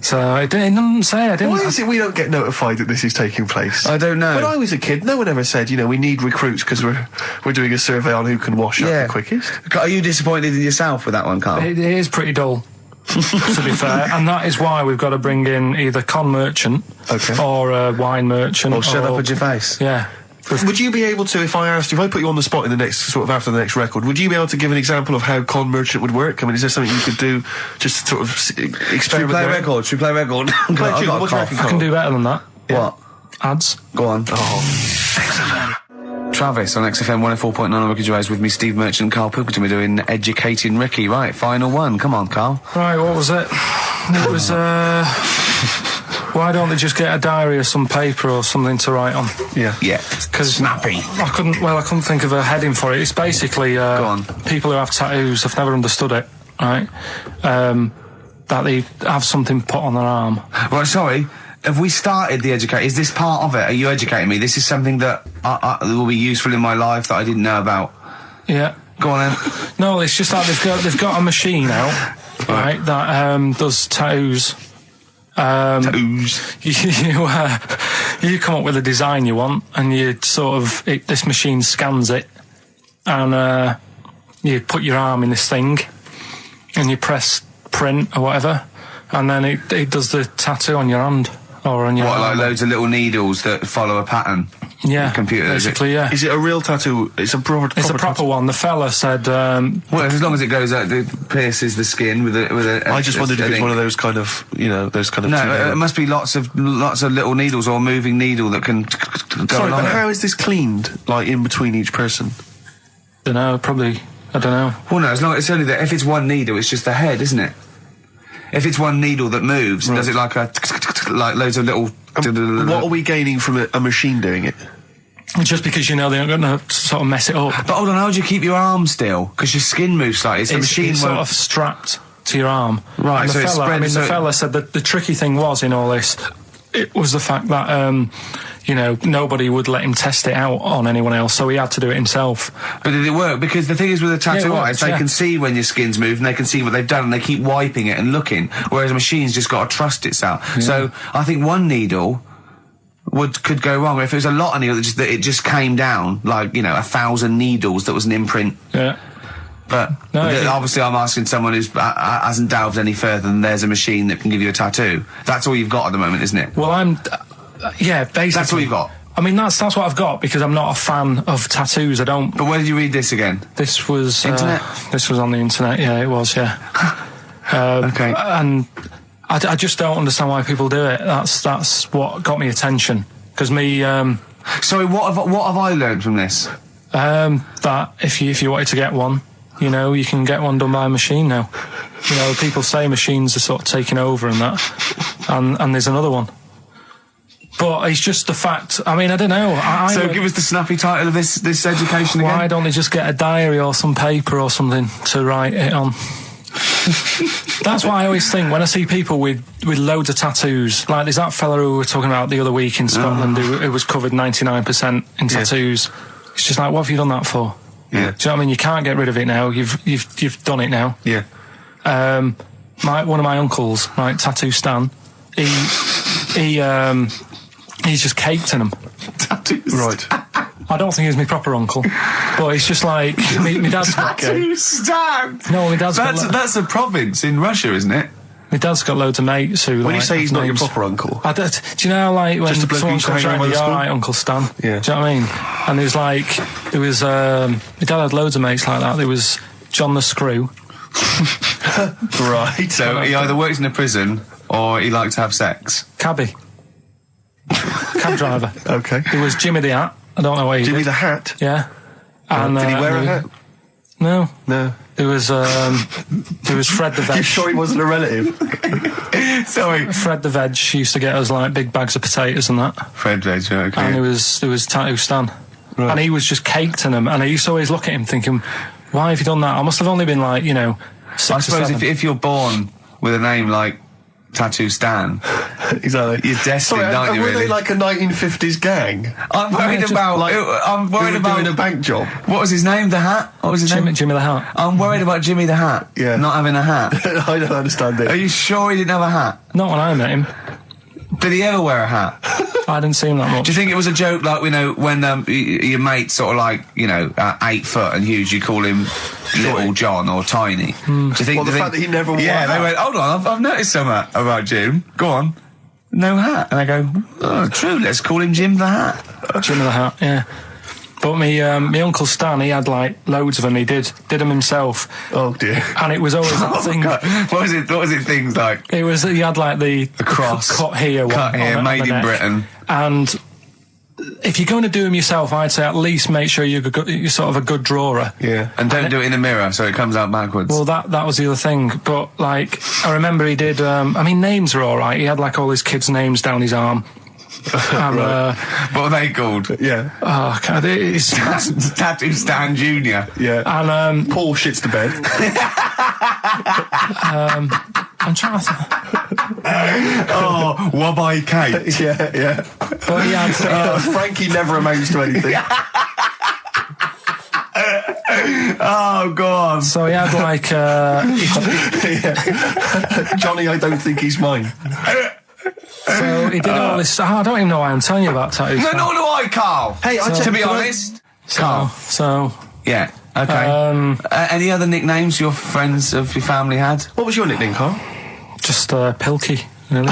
So it didn't say. I didn't. Why is it we don't get notified that this is taking place? I don't know. When I was a kid, no one ever said, you know, we need recruits because we're doing a survey on who can wash up the quickest. Are you disappointed in yourself with that one, Carl? It is pretty dull, to be fair, and that is why we've got to bring in either con merchant or a wine merchant. Or shut up at your face. Yeah. Would you be able to, if I put you on the spot in the next, sort of after the next record, would you be able to give an example of how con merchant would work? I mean, is there something you could do just to sort of experiment? Should we play record? I can do better than that. Yeah. What? Ads. Go on. Travis on XFM 104.9 on Ricky Gervais with me, Steve Merchant and Karl Pilkington. We're doing Educating Ricky. Right, final one. Come on, Karl. Right, what was it? It was, why don't they just get a diary or some paper or something to write on? Yeah. Because snappy. I couldn't think of a heading for it. It's basically people who have tattoos. I've never understood it. Right, that they have something put on their arm. Right, sorry. Have we started the educate? Is this part of it? Are you educating me? This is something that will be useful in my life that I didn't know about. Yeah. Go on then. No, it's just that they've got a machine out, right, that does tattoos. You come up with a design you want, and you sort of this machine scans it, and you put your arm in this thing, and you press print or whatever, and then it does the tattoo on your hand or on your arm. Like loads of little needles that follow a pattern? Yeah, the computer, basically. Yeah. Is it a real tattoo? It's a proper. It's a proper one. The fella said. Well, as long as it goes out, it pierces the skin with a. I just wondered if it's one of those kind of, those kind of. No, it must be lots of little needles or a moving needle that can go. Sorry, but how is this cleaned? Like in between each person? Don't know. Probably. I don't know. Well, no. It's only that if it's one needle, it's just the head, isn't it? If it's one needle that moves, does it like loads of little... What are we gaining from a machine doing it? Just because they're not going to sort of mess it up. But hold on, how do you keep your arm still? Because your skin moves slightly. So the machine it's sort of strapped to your arm. Right, so it's spread... the fella said that the tricky thing was in all this, it was the fact that... nobody would let him test it out on anyone else, so he had to do it himself. But did it work? Because the thing is with a tattoo artist, they can see when your skin's moved and they can see what they've done and they keep wiping it and looking, whereas a machine's just got to trust itself. Yeah. So I think one needle could go wrong. If it was a lot of needles, that it just came down, 1,000 needles that was an imprint. Yeah. But obviously I'm asking someone who hasn't delved any further than there's a machine that can give you a tattoo. That's all you've got at the moment, isn't it? Well, yeah, basically. That's all you've got? I mean, that's what I've got, because I'm not a fan of tattoos. I don't... But where did you read this again? This was... Internet? This was on the internet, yeah, it was, yeah. Okay. And I just don't understand why people do it. That's what got me attention. Because me... Sorry, what have I learned from this? That if you wanted to get one, you know, you can get one done by a machine now. You know, people say machines are sort of taking over and that, and there's another one. But it's just the fact. I mean, I don't know. So give us the snappy title of this education again. Why don't they just get a diary or some paper or something to write it on? That's what I always think when I see people with loads of tattoos. Like there's that fella who we were talking about the other week in Scotland who was covered 99% in tattoos. It's just like, what have you done that for? Yeah. Do you know what I mean? You can't get rid of it now. You've done it now. Yeah. One of my uncles, right, Tattoo Stan, he's just caked in them. Tattoos. Right. I don't think he's my proper uncle, but it's just like my dad's got. Tattoo Stan. No, my dad's got. That's a province in Russia, isn't it? My dad's got loads of mates who. When you say he's not your proper uncle, do you know how, like, when someone comes around, you're alright, Uncle Stan? Yeah. Do you know what I mean? And there was my dad had loads of mates like that. There was John the Screw. Right. So he either works in a prison or he likes to have sex. Cabbie. Cab driver. Okay. There was Jimmy the Hat. I don't know where he Jimmy did. the Hat? Yeah. And, did he wear a hat? No. No. There was Fred the Veg. You sure he wasn't a relative? Sorry. Fred the Veg used to get us like big bags of potatoes and that. Fred Veg, okay. And there was Tattoo Stan. Right. And he was just caked in them. And I used to always look at him thinking, why have you done that? I must have only been like, 6 I or suppose 7. if you're born with a name like Tattoo Stan, exactly, you're destined, aren't you? Were really? they like a 1950s gang? I'm worried about doing a bank job. What was his name? The Hat. What was his name? Jimmy the Hat. I'm worried about Jimmy the Hat. Yeah. Not having a hat. I don't understand it. Are you sure he didn't have a hat? Not when I met him. Did he ever wear a hat? I didn't see him that much. Do you think it was a joke, like, when your mate's sort of like, 8 foot and huge, you call him Little John or Tiny? Do you think the fact that he never wore a hat? Yeah, they went, hold on, I've noticed something about Jim. Go on. No hat. And I go, oh, true, let's call him Jim the Hat. Jim the Hat, yeah. But my Uncle Stan, he had like loads of them. He did them himself. Oh dear! And it was always that thing. God. What was it? Things like he had like the cross cut here, made in Britain. And if you're going to do them yourself, I'd say at least make sure you're sort of a good drawer. Yeah, and don't do it in a mirror so it comes out backwards. Well, that was the other thing. But like, I remember he did. Names are all right. He had like all his kids' names down his arm. And, what are they called? Yeah. Oh, God, it's Tattoo Stan Jr. Yeah. And Paul shits the bed. I'm trying to Wabbai Kate. Yeah. But yeah, Frankie never amounts to anything. Oh, God. So he had like Johnny, I don't think he's mine. So he did all this. I don't even know why I'm telling you about tattoos. No, nor do I, Carl. Hey, to be honest, Carl. So yeah, okay. Any other nicknames your friends of your family had? What was your nickname, Carl? Just Pilky. Really.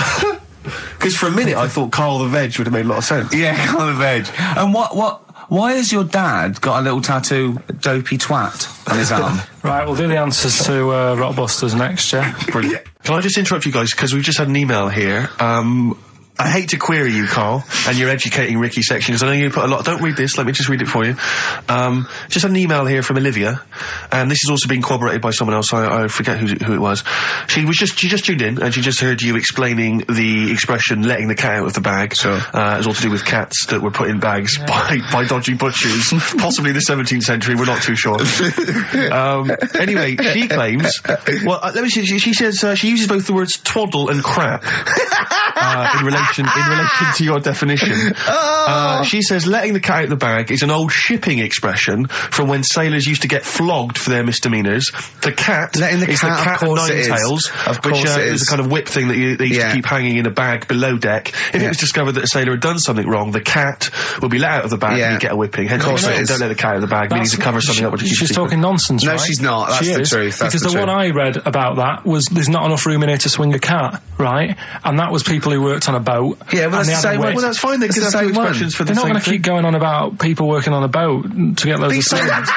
Because for a minute I thought Carl the Veg would have made a lot of sense. Yeah, Carl the Veg. And why has your dad got a little tattoo, dopey twat, on his arm? Right, we'll do the answers to Rockbusters next, yeah? Brilliant. Can I just interrupt you guys, because we've just had an email here. I hate to query you, Carl, and your educating Ricky section, because I know you put a lot. Don't read this, let me just read it for you. Just had an email here from Olivia, and this has also been corroborated by someone else. I forget who it was. She just tuned in, and she just heard you explaining the expression "letting the cat out of the bag." Sure. It's all to do with cats that were put in bags by dodgy butchers, possibly the 17th century. We're not too sure. Anyway, she claims. Well, let me see. She says she uses both the words "twaddle" and "crap" in relation to your definition. She says letting the cat out of the bag is an old shipping expression from when sailors used to get flogged for their misdemeanours. The cat is the cat of nine tails, which is a kind of whip thing that they used to keep hanging in a bag below deck. If it was discovered that a sailor had done something wrong, the cat would be let out of the bag and you'd get a whipping. Hence, don't let the cat out of the bag, meaning to cover something up. She's talking nonsense, right? No, she's not. That's the truth. Because the one I read about that was there's not enough room in here to swing a cat, right? And that was people who worked on a boat. Yeah, well, that's the same one. Well, that's fine. They can have two expressions for the same thing. They're not going to keep going on about people working on a boat to get loads of sailors.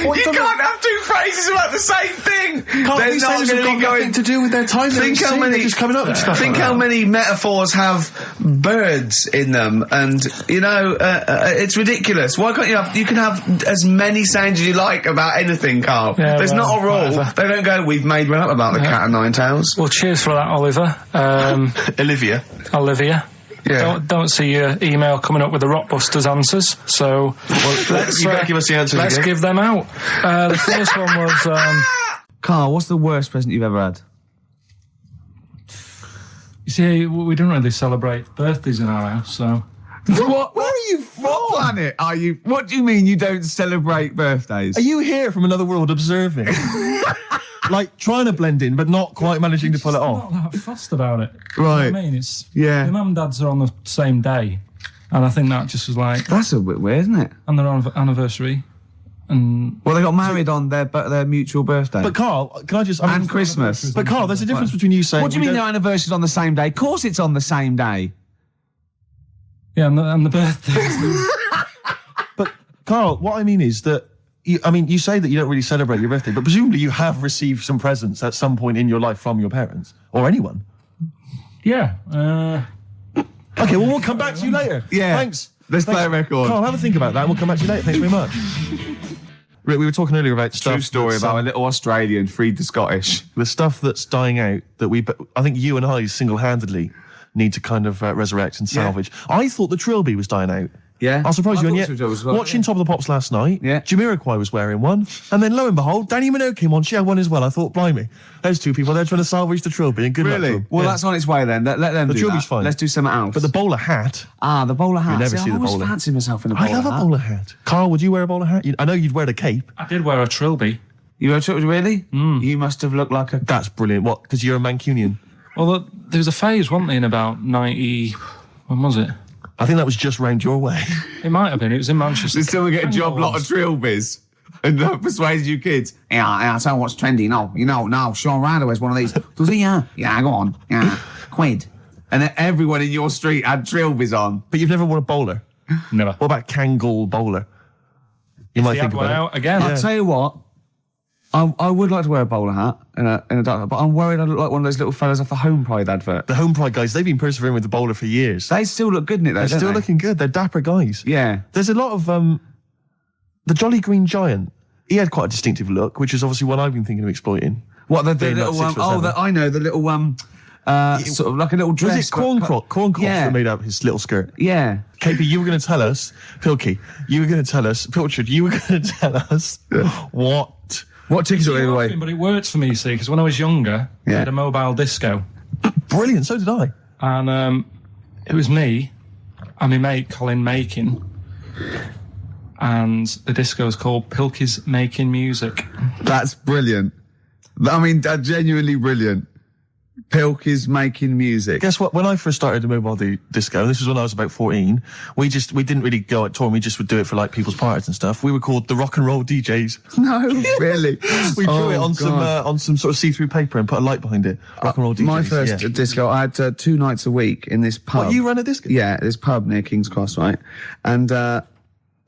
You can't have two phrases about the same thing. They're not going to go nothing to do with their time. Think how many just coming up with stuff. Think how many metaphors have birds in them, and it's ridiculous. Why can't you can have as many sayings as you like about anything, Carl. Yeah, There's not a rule. Whatever. They don't go, we've made one up about the cat and nine tails. Well, cheers for that, Oliver. Olivia. Yeah. Don't see your email coming up with the Rockbusters answers, so you better give us the answers. Let's give them out. The first one was Carl, what's the worst present you've ever had? You see, we don't really celebrate birthdays in our house, so. What? Where are you from? What planet are you? What do you mean you don't celebrate birthdays? Are you here from another world observing? Like, trying to blend in, but not quite managing to pull it off. Not that fussed about it. Right. You know what I mean? Your mum and dad's are on the same day, and I think that just was like... That's a bit weird, isn't it? On their anniversary. And well, they got married on their mutual birthday. But Carl, can I just... And Christmas. But Carl, there's a difference between you saying... What do you mean their anniversary's on the same day? Of course it's on the same day. Yeah, and the birthday. But, Carl, what I mean is that you say that you don't really celebrate your birthday, but presumably you have received some presents at some point in your life from your parents or anyone. Yeah. Okay, well, we'll come back to you later. Yeah. Thanks. Let's play a record. Carl, have a think about that and we'll come back to you later. Thanks very much. Rick, we were talking earlier about stuff. True story about a little Australian freed the Scottish. The stuff that's dying out that I think you and I single-handedly need to kind of resurrect and salvage. Yeah. I thought the Trilby was dying out. Yeah. I'll surprise you. And yet, watching Top of the Pops last night, Jamiroquai was wearing one, and then lo and behold, Danny Minogue came on. She had one as well. I thought, blimey, there's two people there trying to salvage the Trilby, and good luck to them. Well, that's on its way then. Let them do that. The Trilby's fine. Let's do something else. But the bowler hat. The bowler hat. You never see the bowler. I always fancy myself in a bowler hat. I love a bowler hat. Carl, would you wear a bowler hat? I know you'd wear a cape. I did wear a Trilby. You wear a Trilby, really? You must have looked like a... That's brilliant. What? Because you're a Mancunian. Well, there was a phase, wasn't there, in about 90... When was it? I think that was just round your way. It might have been. It was in Manchester. Did someone get a job lot of Trilbys and persuade you kids? Yeah, I'll tell you what's trendy. No, Sean Ryder wears one of these. Does he? Yeah, go on. Yeah, quid. And then everyone in your street had Trilbys on. But you've never worn a bowler? Never. What about Kangol bowler? You might think about it. Out again. I'll tell you what. I would like to wear a bowler hat in a dark, but I'm worried I look like one of those little fellas off the Home Pride advert. The Home Pride guys, they've been persevering with the bowler for years. They still look good in it though, They're still looking good. They're dapper guys. Yeah. There's a lot of, the Jolly Green Giant, he had quite a distinctive look, which is obviously one I've been thinking of exploiting. What, the little, I know, the little, sort of like a little dress. Was it corn crop that made up his little skirt? Yeah. KP, you were going to tell us, Pilky, Pilchard, you were going to tell us what tickets are they away? But it worked for me, you see, because when I was younger, I had a mobile disco. Brilliant, so did I. And it was me and my mate Colin Makin, and the disco was called Pilky's Making Music. That's brilliant. I mean, that's genuinely brilliant. Pilky's Making Music. Guess what? When I first started the mobile disco, this was when I was about 14, we didn't really go out touring, we just would do it for like people's parties and stuff. We were called the Rock and Roll DJs. No, really? We drew it on some sort of see-through paper and put a light behind it. Rock and Roll DJs. My first disco, I had 2 nights a week in this pub. What, you ran a disco? Yeah, this pub near King's Cross, right? And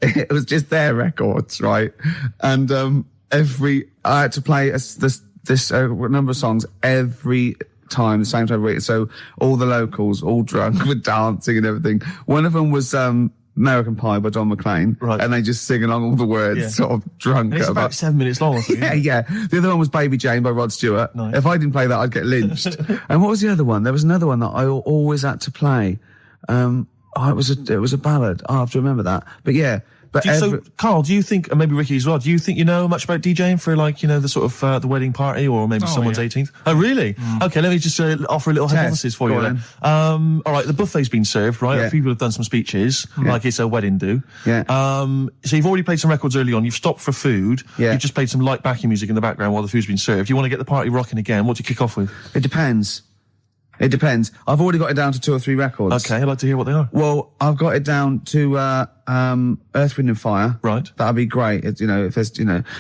it was just their records, right? And I had to play this number of songs every time, the same time of week. So all the locals, all drunk with dancing and everything. One of them was American Pie by Don McLean. Right. And they just sing along all the words, sort of drunk. And it's about 7 minutes long or something. Yeah. The other one was Baby Jane by Rod Stewart. Nice. If I didn't play that, I'd get lynched. And what was the other one? There was another one that I always had to play. It was a ballad. I have to remember that. But yeah. But so, Carl, do you think, and maybe Ricky as well, do you think you know much about DJing for, like, the sort of the wedding party or maybe someone's 18th? Oh, really? Okay, let me just offer a little hypothesis for you then. All right, the buffet's been served, right? Yeah. People have done some speeches, like it's a wedding do. Yeah. So you've already played some records early on, you've stopped for food, you've just played some light backing music in the background while the food's been served. You want to get the party rocking again, what do you kick off with? It depends. I've already got it down to 2 or 3 records. Okay, I'd like to hear what they are. Well, I've got it down to Earth, Wind and Fire. Right. That'd be great. If there's,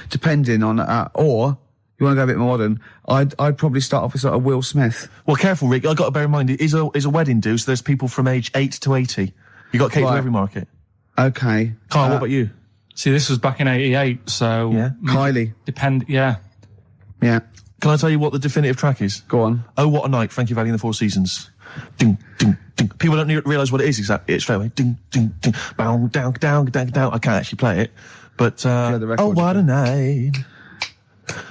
depending on, or you want to go a bit more modern, I'd probably start off with sort of Will Smith. Well, careful, Rick. I've got to bear in mind, it is a wedding do, so there's people from age 8 to 80. You got cake for every market. Okay. Carl, what about you? See, this was back in '88, so yeah, Kylie. Yeah. Can I tell you what the definitive track is? Go on. Oh, What a Night, Frankie Valli and the Four Seasons. Ding, ding, ding. People don't realise what it is exactly. It's straight away. Ding, ding, ding. Bow, down, down, down, down. I can't actually play it, but Oh, What a Night.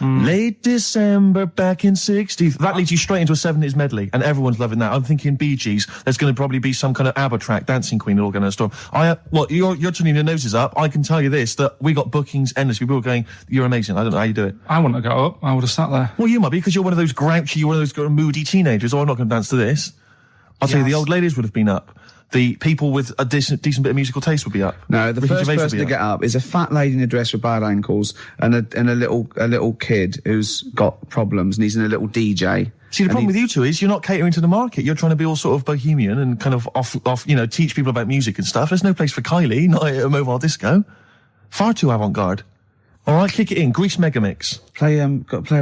Late December back in '60s. That leads you straight into a '70s medley, and everyone's loving that. I'm thinking Bee Gees. There's going to probably be some kind of ABBA track, Dancing Queen, all going to storm. You're turning your noses up. I can tell you this, that we got bookings endless. People were going, "You're amazing." I don't know how you do it. I wouldn't have got up. I would have sat there. Well, you might be, because you're one of those grouchy, you're one of those moody teenagers. Oh, I'm not going to dance to this. I'll tell you, the old ladies would have been up. The people with a decent bit of musical taste would be up. No, the first person to get up is a fat lady in a dress with bad ankles and a little kid who's got problems and he's in a little DJ. See, the problem with you two is you're not catering to the market. You're trying to be all sort of bohemian and kind of off, teach people about music and stuff. There's no place for Kylie, not at a mobile disco. Far too avant-garde. All right, kick it in. Grease Megamix. Play a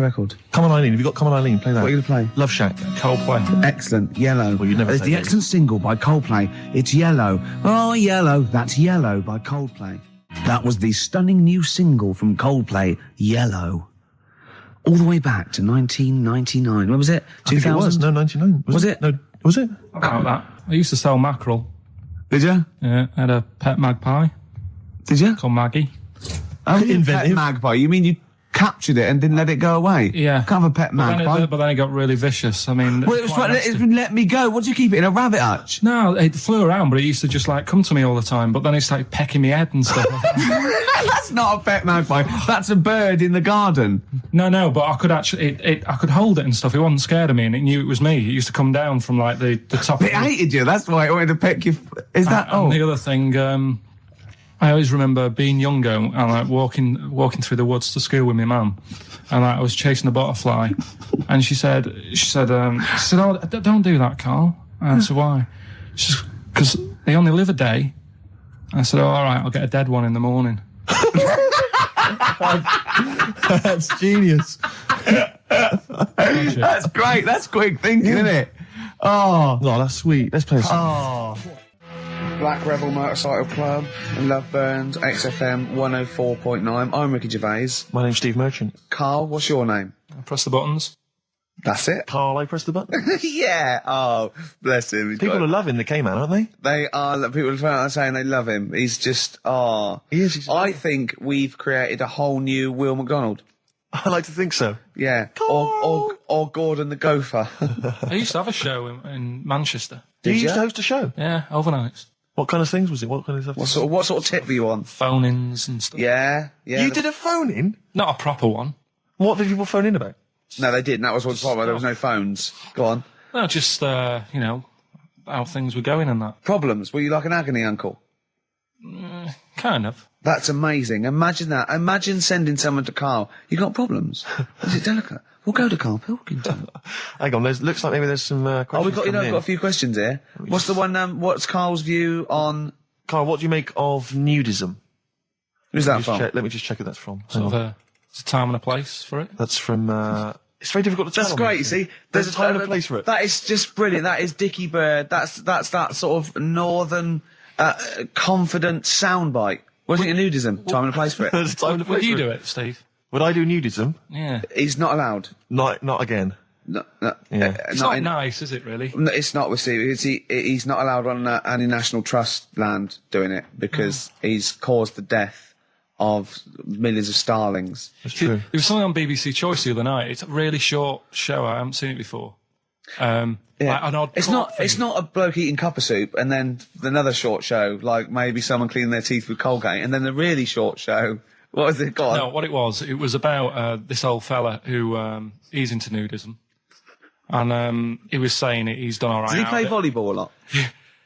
record. Come On Eileen. Have you got Come On Eileen? Play that. What are you going to play? Love Shack. Coldplay. Excellent. Yellow. Well, you'd never It's the excellent single by Coldplay. It's Yellow. Oh, Yellow. That's Yellow by Coldplay. That was the stunning new single from Coldplay, Yellow. All the way back to 1999. When was it? 2000? It was. No, 99. Was it? No, was it? About that. I used to sell mackerel. Did you? Yeah, I had a pet magpie. Did you? Called Maggie. Oh, inventive. Pet magpie. You mean you captured it and didn't let it go away? Yeah. Can't have a pet magpie. But then it got really vicious. I mean... Well, it was trying to let me go. What do you keep it in, a rabbit hutch? No, it flew around, but it used to just, come to me all the time. But then it started pecking me head and stuff. That's not a pet magpie. That's a bird in the garden. No, but I could actually... I could hold it and stuff. It wasn't scared of me, and it knew it was me. It used to come down from, the top... It hated you. That's why it wanted to peck you. Is that... And the other thing... I always remember being younger and walking through the woods to school with my mum, and I was chasing a butterfly, and she said, "Oh, don't do that, Carl." And I said, "Why?" She said, "Because they only live a day." I said, "Oh, all right, I'll get a dead one in the morning." That's genius. That's great. That's quick thinking, isn't it? Oh, that's sweet. Let's play a song. Black Rebel Motorcycle Club and Love Burns, XFM 104.9. I'm Ricky Gervais. My name's Steve Merchant. Carl, what's your name? I press the buttons. That's it. Carl, I press the button. Yeah. Oh, bless him. People are loving the K-Man, aren't they? They are. People are saying they love him. He's just, He is. I think we've created a whole new Will McDonald. I like to think so. Yeah. Or Gordon the Gopher. I used to have a show in Manchester. Did you used to host a show? Yeah, overnights. What kind of things was it? What kind of stuff? What sort of tip were you on? Phone-ins and stuff. Yeah. You did a phone-in? Not a proper one. What did people phone in about? No, they didn't. That was what's problem. There was no phones. Go on. No, just, how things were going and that. Problems? Were you like an agony uncle? Kind of. That's amazing. Imagine that. Imagine sending someone to Carl. You got problems? Is it delicate? We'll go to Karl Pilkington. Hang on, looks like maybe there's some questions. We've got a few questions here. What's the one, what's Carl's view on... Carl, what do you make of nudism? Who's that from? Let me just check who that's from. There's a time and a place for it. That's from, it's very difficult to tell. That's great, you see. There's a time and a place for it. That is just brilliant. That is Dickie Bird. That's that sort of northern, confident soundbite. What do you think of nudism? Time and a place for it. There's a time and a place Would you for it. do it, Steve? Would I do nudism? Yeah. He's not allowed. Not again. No, Yeah. It's not nice, is it, really? No, it's not with Steve. He's not allowed on any National Trust land doing it because he's caused the death of millions of starlings. That's true. There was something on BBC Choice the other night. It's a really short show. I haven't seen it before. Like an odd it's not a bloke eating copper soup and then another short show, like maybe someone cleaning their teeth with Colgate, and then the really short show. What was it? Go on. No, what it was about this old fella who he's into nudism. And he was saying he's done all right. Does he play volleyball a lot?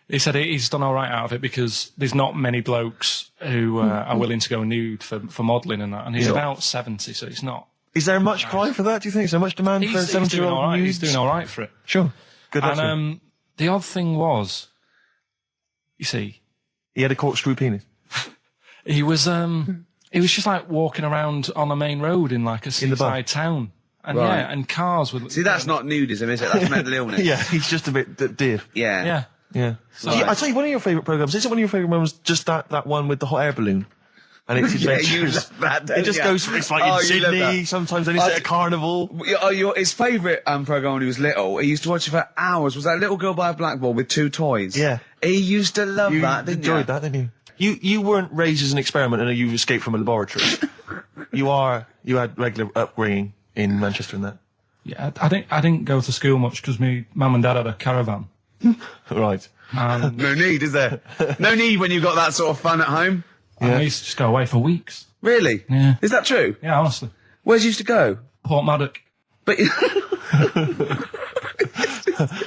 He said he's done all right out of it because there's not many blokes who are willing to go nude for modelling and that. And he's about 70, so it's not. Is there much cry for that, do you think? Is there much demand for a 70-year-old nude? He's doing all right for it. Sure. Good luck. And the odd thing was, you see... He had a corkscrew penis. He was just like walking around on a main road in like a seaside town. And Right. yeah, and cars would... See, that's not nudism, is it? That's mental illness. Yeah, he's just a bit dear. Yeah. Yeah. Yeah. I tell you, one of your favourite programmes, is it one of your favourite programmes, just that one with the hot air balloon? and it's adventures. It just goes. It's like in Sydney. Sometimes then it's at a carnival. His favourite program when he was little, he used to watch it for hours. Was that Little Girl by a Blackboard with 2 toys? Yeah, he used to love that. Didn't you? Enjoyed that, didn't you? You weren't raised as an experiment and you escaped from a laboratory. You had regular upbringing in Manchester and that. Yeah, I didn't go to school much because my mum and dad had a caravan. Right. No need, is there? No need when you've got that sort of fun at home. Yeah. I used to just go away for weeks. Really? Yeah. Is that true? Yeah, honestly. Where'd you used to go? Portmaddock. But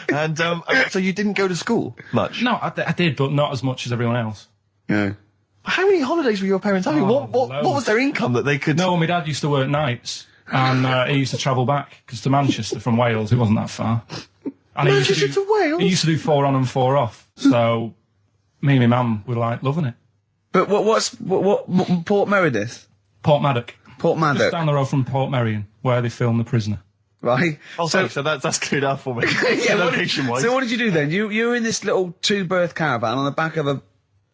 and so you didn't go to school much? No, I did, but not as much as everyone else. Yeah. How many holidays were your parents having? What was their income that they could... No, my dad used to work nights, and he used to travel back, because to Manchester from Wales, it wasn't that far. And Manchester to Wales? He used to do 4 on and 4 off, so me and my mum were, like, loving it. But what Port Meredith? Portmaddock. Portmaddock. Just down the road from Port Merion, where they filmed The Prisoner. Right. Oh, so that's cleared up for me. Yeah, location-wise. So what did you do then? You were in this little 2-berth caravan on the back of a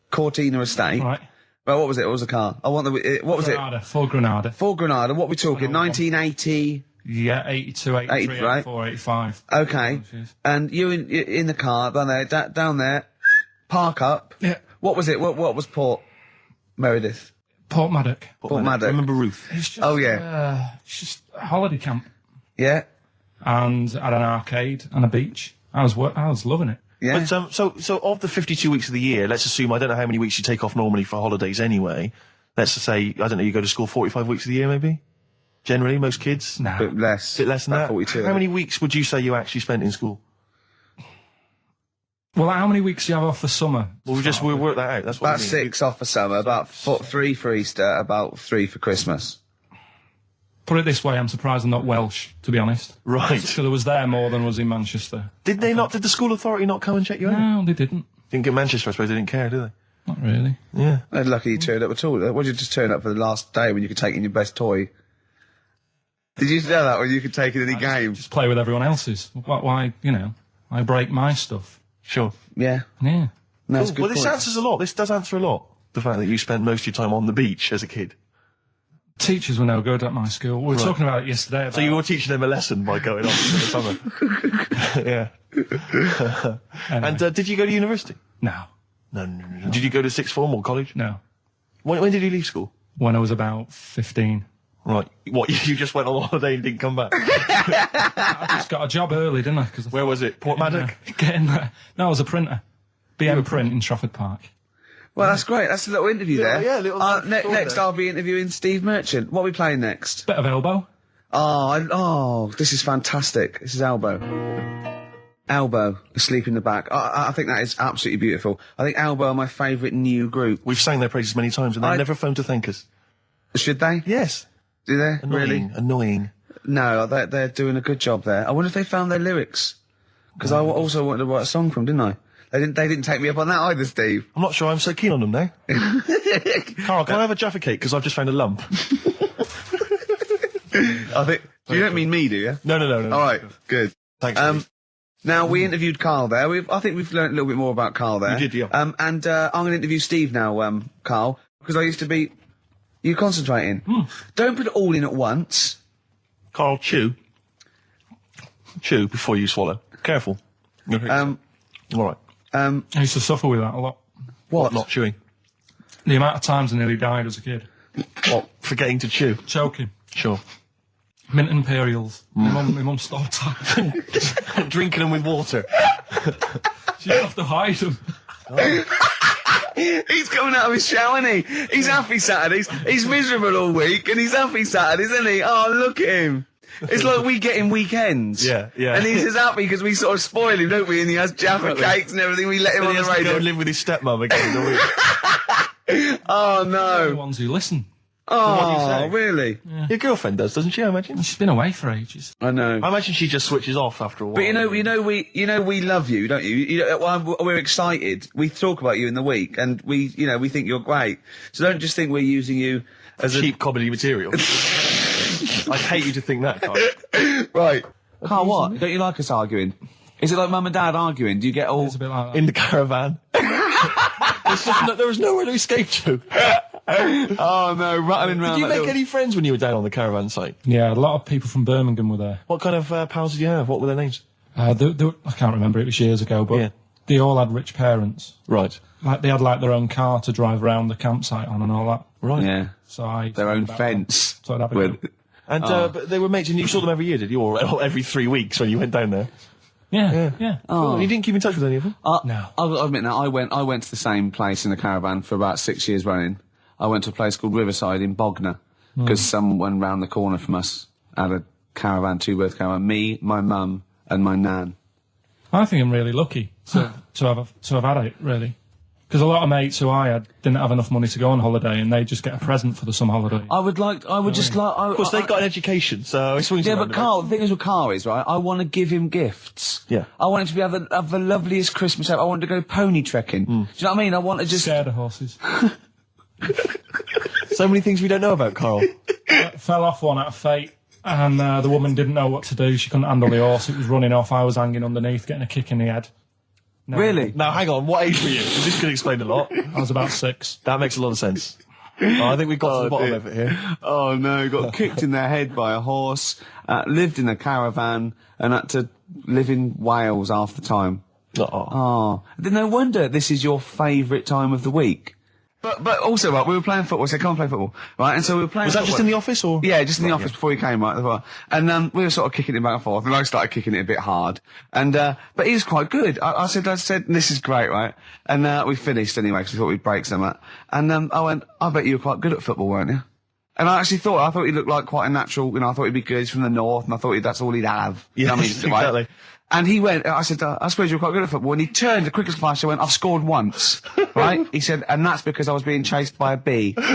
Cortina estate. Right. Well, what was it? What was the car? What was Granada, it? Ford Granada. Ford Granada. What are we talking? 1980? Yeah, 82, 83, right? 84, 85. Okay. And you in the car down there, park up. Yeah. What was it? What was Port Meredith? Portmaddock. Portmaddock. I remember Ruth. It's just, it's just a holiday camp. Yeah. And had an arcade and a beach. I was loving it. Yeah. But so of the 52 weeks of the year, let's assume, I don't know how many weeks you take off normally for holidays anyway. Let's just say, I don't know, you go to school 45 weeks of the year maybe? Generally, most kids? No. Bit less. Bit less than that? 42. How many weeks would you say you actually spent in school? Well, how many weeks do you have off for summer? Well, we'll work that out. That's what about 6 off for summer, about 3 for Easter, about 3 for Christmas. Put it this way, I'm surprised I'm not Welsh, to be honest. Right. So there was there more than was in Manchester. Did the school authority not come and check you out? No, they didn't. Didn't get Manchester, I suppose they didn't care, did they? Not really. Yeah. They're lucky you turned up at all. What did you just turn up for the last day when you could take in your best toy? Did you know that when you could take in any game? Just play with everyone else's. Why, I break my stuff. Sure. Yeah. Yeah. No, that's a good Well, this point. answers a lot. This does answer a lot. The fact that you spent most of your time on the beach as a kid. Teachers were no good at my school. We were talking about it yesterday. So you were teaching them a lesson by going off for the summer. Yeah. Anyway. And did you go to university? No. No. Did you go to sixth form or college? No. When did you leave school? When I was about 15. Right. What, you just went on holiday and didn't come back? I just got a job early, didn't I? Where was it? Portmaddock? Getting there. No, I was a printer. BM Print in Trafford Park. Well, that's great. That's a little interview there. Yeah, little next I'll be interviewing Steve Merchant. What are we playing next? Bit of Elbow. This is fantastic. This is Elbow. Elbow, Asleep in the Back. I think that is absolutely beautiful. I think Elbow are my favourite new group. We've sang their praises many times and they've never phoned to thank us. Should they? Yes. Do they? Annoying. Really? Annoying. No, they're doing a good job there. I wonder if they found their lyrics. Because I also wanted to write a song from them, didn't I? They didn't take me up on that either, Steve. I'm not sure I'm so keen on them now. Carl, can I have a Jaffa cake? Because I've just found a lump. I think... You don't mean me, do you? No. All right, good. Thanks, Steve. Now, we interviewed Carl there. I think we've learned a little bit more about Carl there. You did, yeah. And I'm going to interview Steve now, Carl, because I used to be... You concentrating. Don't put it all in at once. Carl, chew. Chew before you swallow. Careful. All right. I used to suffer with that a lot. What? Not chewing. The amount of times I nearly died as a kid. What? Forgetting to chew. Choking. Sure. Mint Imperials. My mum stopped that. Drinking them with water. She'd have to hide them. He's coming out of his shower, isn't he? He's happy Saturdays. He's miserable all week, and he's happy Saturdays, isn't he? Oh, look at him. It's like we get him weekends. Yeah. And he's just happy because we sort of spoil him, don't we? And he has Jaffa cakes and everything. We let him on the Go radio. and live with his stepmum again. Don't we? Oh, The no. ones who listen. Oh, really? Your girlfriend does, doesn't she? I imagine. She's been away for ages. I know. I imagine she just switches off after a while. But we love you, don't you? We're excited. We talk about you in the week, and we think you're great. So don't just think we're using you as cheap comedy material. I'd hate you to think that, Carl. Right. Carl, what? Don't you like us arguing? Is it like mum and dad arguing? Do you get all It's a bit like that. In the caravan. There was nowhere to escape to. Oh no, rattling round. Did you make any friends when you were down on the caravan site? Yeah, a lot of people from Birmingham were there. What kind of pals did you have? What were their names? I can't remember, it was years ago, but they all had rich parents. Right. Like, they had, like, their own car to drive around the campsite on and all that. Right. Yeah. So their own fence. So I'd have a go. And but they were mates, and you saw them every year, did you? Or every 3 weeks when you went down there? Yeah. Oh. You didn't keep in touch with any of them? No. I'll admit now, I went to the same place in the caravan for about 6 years running. I went to a place called Riverside in Bognor, because someone round the corner from us had a caravan, two-berth caravan. Me, my mum, and my nan. I think I'm really lucky to have had it, really. Because a lot of mates who I had didn't have enough money to go on holiday, and they just get a present for the summer holiday. Of course, they got an education, so it swings. Yeah, but Carl, the thing is with Carl is, right, I want to give him gifts. Yeah. I want him to have the loveliest Christmas ever. I want him to go pony trekking. Do you know what I mean? I want to just... Scared of horses. So many things we don't know about Carl. Fell off one out of fate, and the woman didn't know what to do. She couldn't handle the horse. It was running off. I was hanging underneath, getting a kick in the head. No. Really? Now, hang on, what age were you? 'Cause this could explain a lot. I was about 6. That makes a lot of sense. I think we've got to the bottom of it here. Oh no, got kicked in the head by a horse, lived in a caravan, and had to live in Wales half the time. Oh. Then no wonder this is your favourite time of the week. But also, right, we were playing football, so I can't play football, right? And so we were playing Was that football. just in the office, or? Yeah, just in the office before he came, right? And we were sort of kicking it back and forth, and I started kicking it a bit hard. And but he was quite good. I said, this is great, right? And we finished anyway, because we thought we'd break some. And I went, I bet you were quite good at football, weren't you? And I thought he looked like quite a natural, I thought he'd be good. He's from the north, and I thought that's all he'd have. Yeah, you know what I mean? exactly. Right? And he went, I said, I suppose you're quite good at football. And he turned, the quickest flash, I went, I've scored once. Right? He said, and that's because I was being chased by a bee. And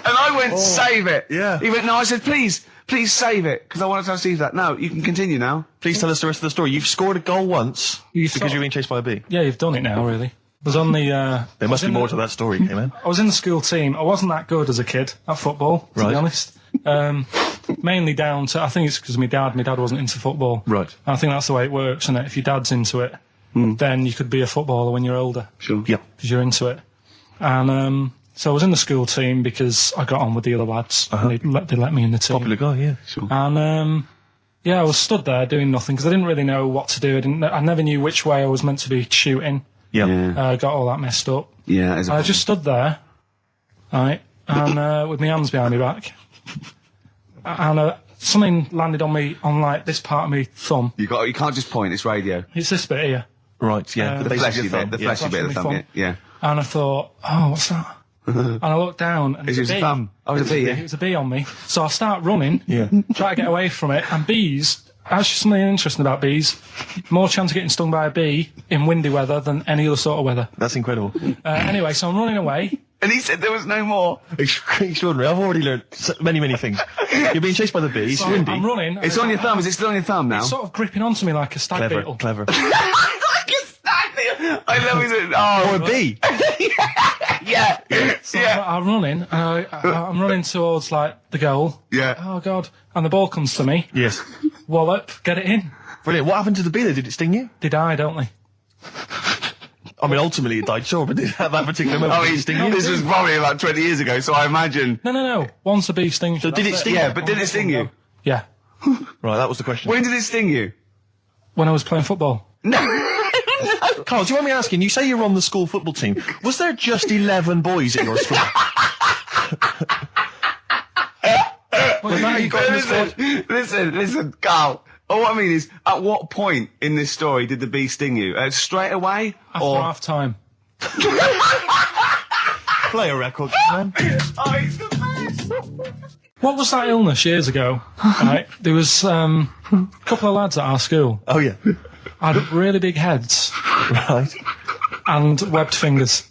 I went, save it. Yeah. He went, no, I said, please save it, because I wanted to see that. No, you can continue now. Please tell us the rest of the story. You've scored a goal once because you're being chased by a bee. Yeah, you've done it now, really. I was on the... there must be more to that story, man. I was in the school team. I wasn't that good as a kid at football, to be honest. Mainly down to, I think it's because my dad wasn't into football. Right. And I think that's the way it works, isn't it? If your dad's into it, then you could be a footballer when you're older. Sure. Yeah. Because you're into it. And so I was in the school team because I got on with the other lads. And they let me in the team. Popular guy, yeah. Sure. And I was stood there doing nothing because I didn't really know what to do. I never knew which way I was meant to be shooting. Yeah. I got all that messed up. Yeah. I just stood there, right, and with my hands behind my back. And something landed on me, on like this part of me thumb. You can't just point, it's radio. It's this bit here. Right, yeah. The fleshy bit, the fleshy bit of the thumb, yeah. And I thought, oh, what's that? And I looked down, and it was a bee. Thumb. Oh, it was a bee, yeah. It was a bee on me. So I start running, Yeah. try to get away from it, and bees, actually something interesting about bees, more chance of getting stung by a bee in windy weather than any other sort of weather. That's incredible. Anyway, so I'm running away. And he said there was no more. Extraordinary. I've already learned many, many things. You're being chased by the bees. So Windy. I'm running. It's on your thumb. Is it still on your thumb now? It's sort of gripping onto me like a stag beetle. Clever. Like a stag beetle. I love it. Oh, Or a bee. yeah. So I'm running. I'm running towards like the goal. Yeah. Oh God! And the ball comes to me. Yes. Wallop, get it in. Brilliant. What happened to the bee though? Did it sting you? They die, don't they? I mean, ultimately it died, sure, but at that particular moment, did it sting you? This was probably about 20 years ago, so I imagine. No. Once a bee stings. So did it sting you? Yeah, but did it sting you? Yeah. Right, that was the question. When did it sting you? When I was playing football. No. Carl, do you want me asking, you say you're on the school football team. Was there just 11 boys at your school? Listen, Carl. All I mean is, at what point in this story did the bee sting you? Straight away? After half time. Play a record, man. Oh, it's the best. What was that illness years ago? Right, there was a couple of lads at our school. Oh, yeah. Had really big heads Right. and webbed fingers.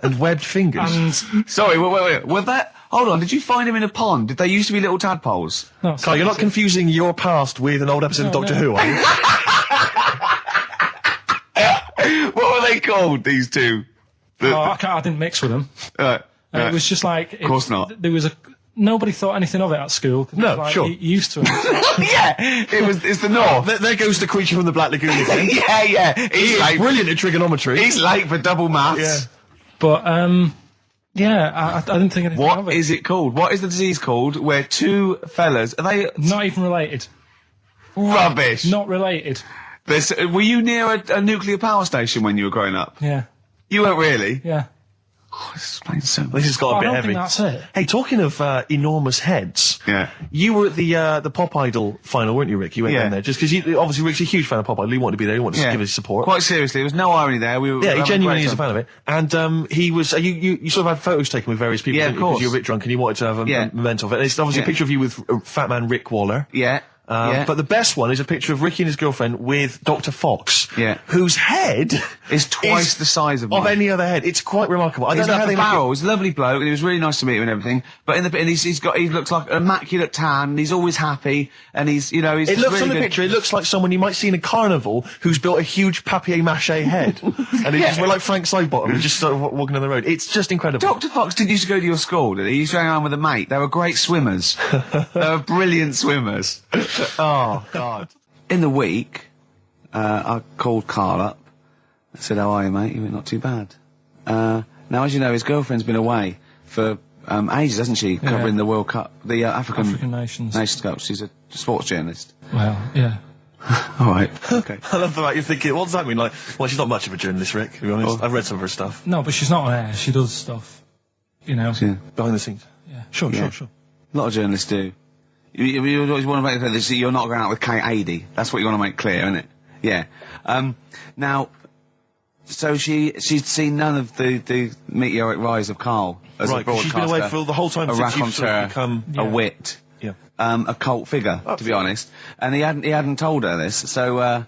And webbed fingers. And Sorry, wait. Were that... Hold on, did you find him in a pond? Did they used to be little tadpoles? no, Carl, you're not confusing your past with an old episode of Doctor Who, are you? What were they called, these two? I didn't mix with them. It was just like... Of course not. There was nobody thought anything of it at school. No, like, sure. Used to it. Yeah, it's the North. There goes the creature from the Black Lagoon again. Yeah. He's late. brilliant at trigonometry. He's late for double maths. Yeah. But, yeah, I didn't think anything of it. What is it called? What is the disease called where two fellas... Are they... Not even related. Rubbish. Not related. Were you near a nuclear power station when you were growing up? Yeah. You weren't really? Yeah. Oh, this explains so much. This has got a bit I don't heavy. think that's it. Hey, talking of enormous heads, you were at the Pop Idol final, weren't you, Rick? You went down there just because obviously Rick's a huge fan of Pop Idol. He wanted to be there. He wanted to give his support. Quite seriously, there was no irony there. We were he genuinely is a fan of it. And he was. You sort of had photos taken with various people. Yeah, of course. Because you were a bit drunk and you wanted to have a memento of it. And it's obviously a picture of you with Fat Man Rick Waller. Yeah. But the best one is a picture of Ricky and his girlfriend with Dr. Fox, whose head is twice the size of any other head. It's quite remarkable. I don't know how they Barrel was a lovely bloke, and it was really nice to meet him and everything. But he looks like an immaculate tan, and he's always happy, and he's It looks really on the good. picture. It looks like someone you might see in a carnival who's built a huge papier-mâché head, and he just went like Frank Sidebottom, just sort of walking down the road. It's just incredible. Dr. Fox didn't used to go to your school, did he? He used to hang around with a mate. They were great swimmers. They were brilliant swimmers. Oh, God. In the week, I called Karl up. I said, how are you, mate? He went, not too bad. Now, as you know, his girlfriend's been away for ages, hasn't she? Covering the World Cup, the African Nations Cup. She's a sports journalist. Well, yeah. All right. Okay. I love the fact you're thinking, what does that mean? Like, well, she's not much of a journalist, Rick, to be honest. I've read some of her stuff. No, but she's not on air. She does stuff, behind the scenes. Yeah. Sure. A lot of journalists do. You always want to make clear that you're not going out with Kate Adie. That's what you want to make clear, isn't it? Yeah. Now, so she'd seen none of the meteoric rise of Karl as a broadcaster. She's been away for the whole time a since you've sort of become a wit. Yeah. A cult figure, to be honest. And he hadn't told her this, so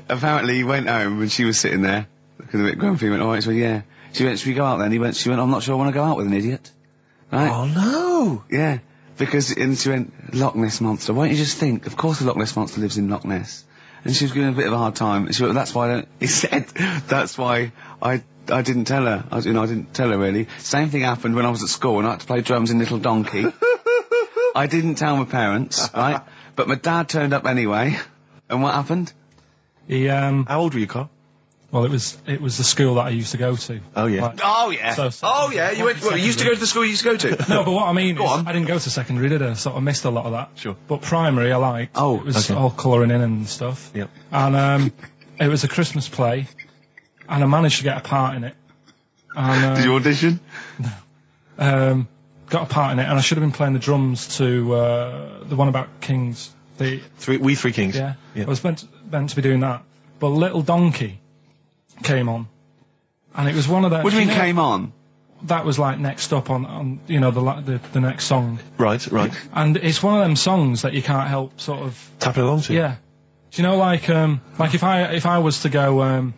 apparently he went home and she was sitting there, looking a bit grumpy. He went, all right, so yeah. She went, should we go out then? She went, I'm not sure I want to go out with an idiot. Right? Oh no! Yeah. And she went, Loch Ness Monster. Why don't you just think, of course the Loch Ness Monster lives in Loch Ness. And she was giving a bit of a hard time. And she went, that's why that's why I didn't tell her. I didn't tell her really. Same thing happened when I was at school and I had to play drums in Little Donkey. I didn't tell my parents, right? But my dad turned up anyway. And what happened? He, How old were you, Karl? Well, it was the school that I used to go to. Oh, yeah. You used to go to the school you used to go to? No, but what I mean is, I didn't go to secondary, did I? So I missed a lot of that. Sure. But primary I liked. Oh, it was all colouring in and stuff. Yep. And, it was a Christmas play, and I managed to get a part in it. And, did you audition? No. Got a part in it, and I should have been playing the drums to, the one about Kings. We Three Kings. Yeah. I was meant to be doing that. But Little Donkey came on, and it was one of those. What do you mean came on? That was like next up on the next song. Right. And it's one of them songs that you can't help sort of tapping along to. Yeah. Do you know like if I was to go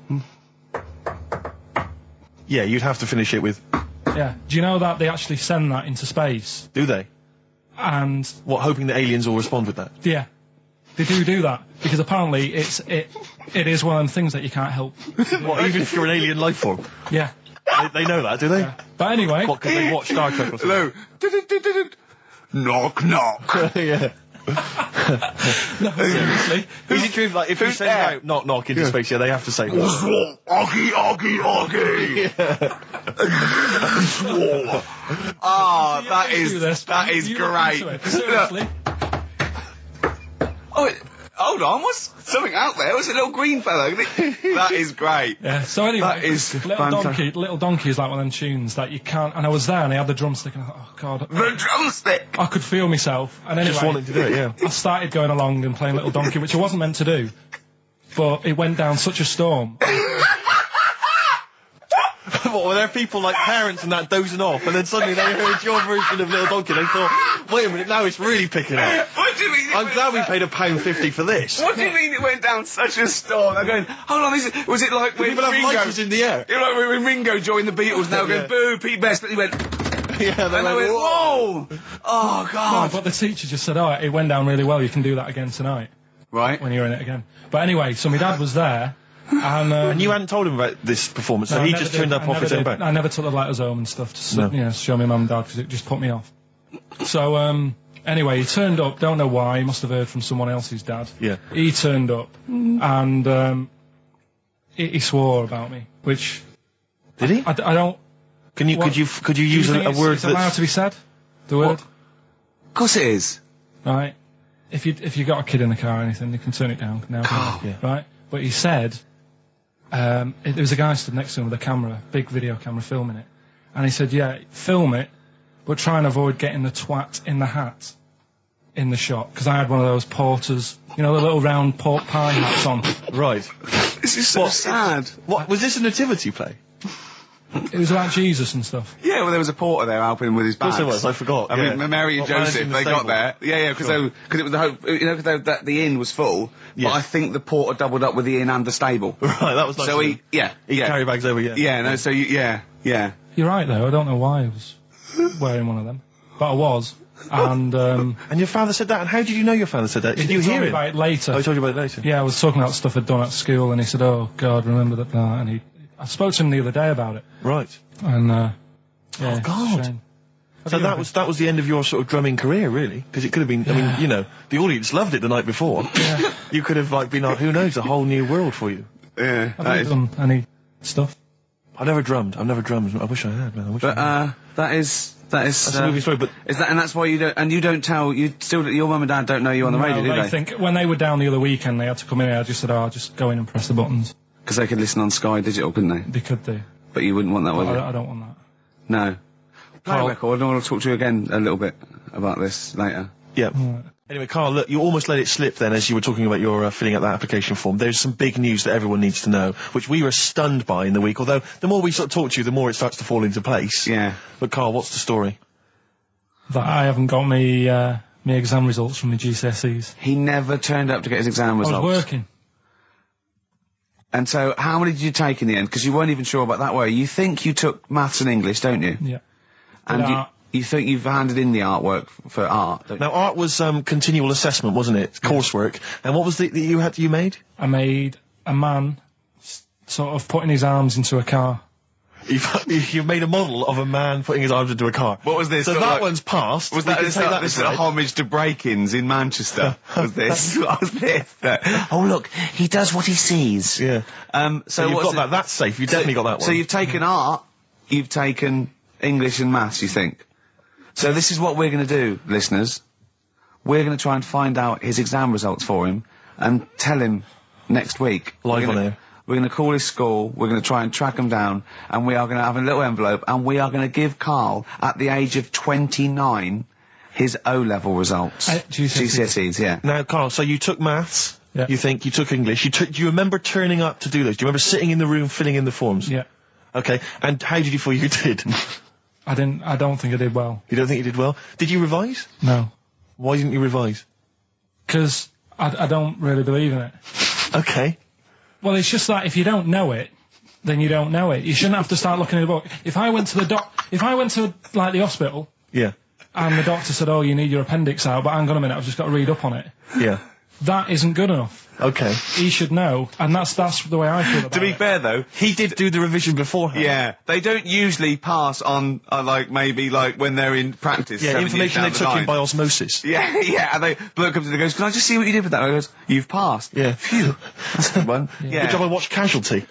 yeah, you'd have to finish it with. Yeah. Do you know that they actually send that into space? Do they? And what, hoping that aliens will respond with that? Yeah. They do that because apparently it is one of them things that you can't help. What, even if you're an alien life form? Yeah. They know that, do they? Yeah. But anyway. What, because they watch Star Trek or something? Hello. Knock, knock. Yeah. No, seriously. Is it true, like, if you send out knock, knock into space, they have to say that? Oggy. Oh, that is great. Seriously. Oh, hold on, what's something out there? Was it a little green fella? That is great. Yeah, so anyway, that is Little Donkey is like one of them tunes that you can't, and I was there and I had the drumstick and I thought, oh God. The drumstick! I could feel myself, and anyway. Just wanted to do it, yeah. I started going along and playing Little Donkey, which I wasn't meant to do, but it went down such a storm. What, were there people like parents and that dozing off, and then suddenly they heard your version of Little Donkey, and they thought, wait a minute, now it's really picking up. What do you mean? I'm glad we paid £1.50 for this. What do you mean it went down such a storm? I'm going, hold on, was it like when people Ringo... have lighters in the air. You know, like when Ringo joined the Beatles, now going, boo, Pete Best, but he went... Yeah, and they went, whoa! Oh, God. No, but the teacher just said, it went down really well, you can do that again tonight. Right. When you're in it again. But anyway, so my dad was there, and you hadn't told him about this performance, so he just turned up off his own back. I never took the letters home and stuff to show my mum and dad because it just put me off. So anyway, he turned up. Don't know why. He must have heard from someone else's dad. Yeah. He turned up and he swore about me, which Did he? I don't... Could you use a word that's... allowed to be said? The word? Of course it is. Right. If you got a kid in the car or anything, you can turn it down now. Yeah. Right? But he said, there was a guy stood next to him with a camera, big video camera filming it. And he said, yeah, film it, but try and avoid getting the twat in the hat in the shot. Because I had one of those porters, you know, the little round pork pie hats on. Right. This is so sad. What, was this a nativity play? It was about Jesus and stuff. Yeah, well, there was a porter there helping him with his bags. Of course there was, I forgot. I mean, Mary and Joseph, they got there. Yeah, because it was the hope, you know, because the inn was full. Yeah. But I think the porter doubled up with the inn and the stable. Right, that was nice. So he carry bags over, yeah. Yeah, no, so yeah. You're right, though. I don't know why I was wearing one of them. But I was. And your father said that? And how did you know your father said that? Did you hear it? About it later. Oh, he told you about it later? Yeah, I was talking about stuff I'd done at school, and he said, oh, God, remember that. And I spoke to him the other day about it. Right. And, yeah. Oh, God. So that was the end of your sort of drumming career, really? Because it could have been, I mean, you know, the audience loved it the night before. Yeah. You could have, like, been, who knows, a whole new world for you. Yeah. Have you done any stuff? I've never drummed. I wish I had, man. That's a movie story, but... and that's why you don't tell, your mum and dad don't know you on the radio, do they? I think when they were down the other weekend, they had to come in here, I just said, I'll just go in and press the buttons. Because they could listen on Sky Digital, couldn't they? They could do. But you wouldn't want that, would you? I don't want that. No. Play a record, I want to talk to you again a little bit about this later. Yeah. Right. Anyway, Karl, look, you almost let it slip then as you were talking about your filling out that application form. There's some big news that everyone needs to know, which we were stunned by in the week, although the more we sort of talk to you, the more it starts to fall into place. Yeah. But Karl, what's the story? That I haven't got me exam results from my GCSEs. He never turned up to get his exam results. I was working. And so, how many did you take in the end? Because you weren't even sure about that, were you? You think you took maths and English, don't you? Yeah. And you think you've handed in the artwork for art, don't you? Now, art was continual assessment, wasn't it? Coursework. And what was it that you made? I made a man sort of putting his arms into a car. You've made a model of a man putting his arms into a car. What was this? So that one's passed. Was that this a homage to break-ins in Manchester? Was this? What was this? Oh, look, he does what he sees. Yeah. So you've got that. That's safe. You definitely got that one. So you've taken art, you've taken English and maths, you think? So this is what we're going to do, listeners. We're going to try and find out his exam results for him and tell him next week. Live on air. We're going to call his school, we're going to try and track him down, and we are going to have a little envelope, and we are going to give Karl, at the age of 29, his O-level results. GCSEs, yeah. Now, Karl, so you took maths, yeah. You think, you took English, do you remember turning up to do those? Do you remember sitting in the room filling in the forms? Yeah. Okay, and how did you feel you did? I don't think I did well. You don't think you did well? Did you revise? No. Why didn't you revise? Because I don't really believe in it. Okay. Well, it's just that if you don't know it, then you don't know it. You shouldn't have to start looking in the book. If I went to like the hospital, yeah, and the doctor said, "Oh, you need your appendix out," but hang on a minute, I've just got to read up on it. Yeah, that isn't good enough. Okay, he should know, and that's the way I feel about it. To be fair, though, he did do the revision beforehand. Yeah, they don't usually pass on, maybe when they're in practice. Yeah, information they took in by osmosis. Yeah, yeah, and the bloke comes in and goes, "Can I just see what you did with that?" And I goes, "You've passed." Yeah. Phew. That's a good one. Yeah. Good job I watched Casualty.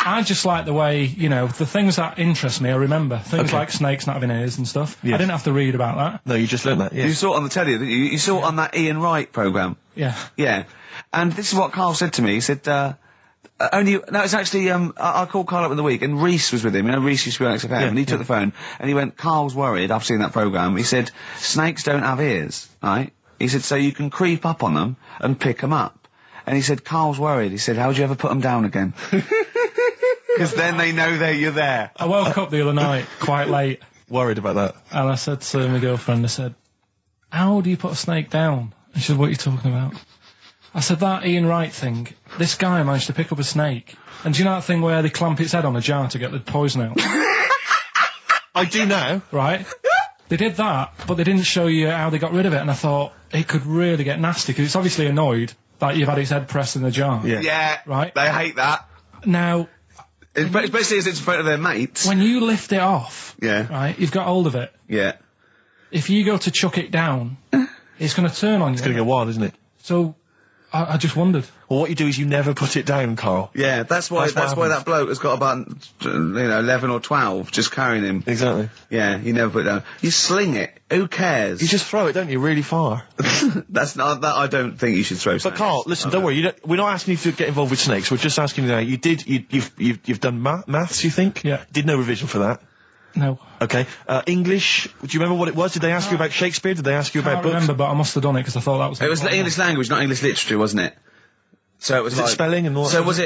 I just like the way, the things that interest me, I remember. Things like snakes not having ears and stuff. Yes. I didn't have to read about that. No, you just learned that, yeah. You saw it on the telly, didn't you? You saw it on that Ian Wright programme. Yeah. Yeah. And this is what Karl said to me. He said, it's actually, I called Karl up in the week, and Reese was with him. You know, Reese used to be on XFM, and he took the phone, and he went, "Karl's worried, I've seen that programme." He said, "Snakes don't have ears, right?" He said, "So you can creep up on them and pick them up." And he said, "Karl's worried." He said, "How would you ever put them down again?" Because then they know you're there. I woke up the other night quite late. Worried about that. And I said to my girlfriend, I said, "How do you put a snake down?" And she said, "What are you talking about?" I said, "That Ian Wright thing, this guy managed to pick up a snake. And do you know that thing where they clamp its head on a jar to get the poison out?" I do now. Right? They did that, but they didn't show you how they got rid of it, and I thought, it could really get nasty, because it's obviously annoyed that you've had its head pressed in the jar. Yeah. Yeah. Right? They hate that. Now... Especially as it's in front of their mates. When you lift it off, yeah, right, you've got hold of it. Yeah. If you go to chuck it down, it's going to turn on you. It's going to go wild, isn't it? So, I just wondered. Well, what you do is you never put it down, Carl. Yeah, that's why that bloke has got about 11 or 12 just carrying him. Exactly. Yeah, you never put it down. You sling it. Who cares? You just throw it, don't you, really far? That's not that. I don't think you should throw. But Carl, listen, don't worry. We're not asking you to get involved with snakes. We're just asking you now. You've done maths, you think? Yeah. Did no revision for that? No. Okay. English. Do you remember what it was? Did they ask you about Shakespeare? Did they ask you about books? I remember, but I must have done it because I thought that was. It was English language, not English literature, wasn't it? So it was like spelling and all that. So was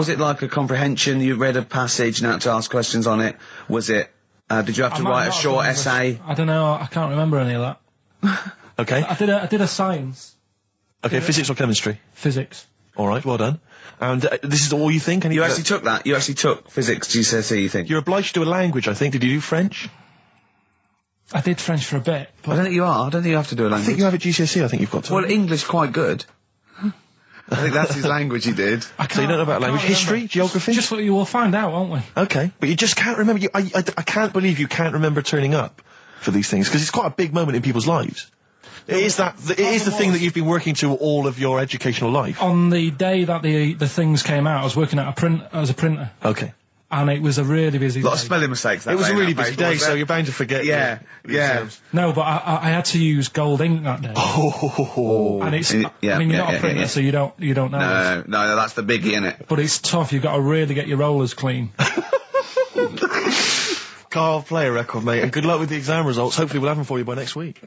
it like a comprehension? You read a passage and had to ask questions on it. Was it? Did you have to write a short essay? I don't know. I can't remember any of that. Okay. I did a science. Okay, physics or chemistry? Physics. All right, well done. And this is all you think? You actually took that? You actually took physics GCSE, you think? You're obliged to do a language, I think. Did you do French? I did French for a bit. But I don't think you are. I don't think you have to do a language. I think you have at GCSE, I think you've got to. Well, English quite good. I think that's his language he did. So you don't know about language? History? Geography? Just what you will find out, won't we? Okay. But you just can't remember. I can't believe you can't remember turning up for these things, because it's quite a big moment in people's lives. It is the thing that you've been working to all of your educational life. On the day that the things came out, I was working at as a printer. Okay. And it was a really busy day. A lot of spelling mistakes. It was a really busy day, so you're bound to forget. Yeah, yeah. No, but I had to use gold ink that day. Oh. And it's, I mean, you're not a printer, so you don't know. No, that's the biggie, innit? But it's tough. You've got to really get your rollers clean. Carl, play a record, mate, and good luck with the exam results. Hopefully we'll have them for you by next week.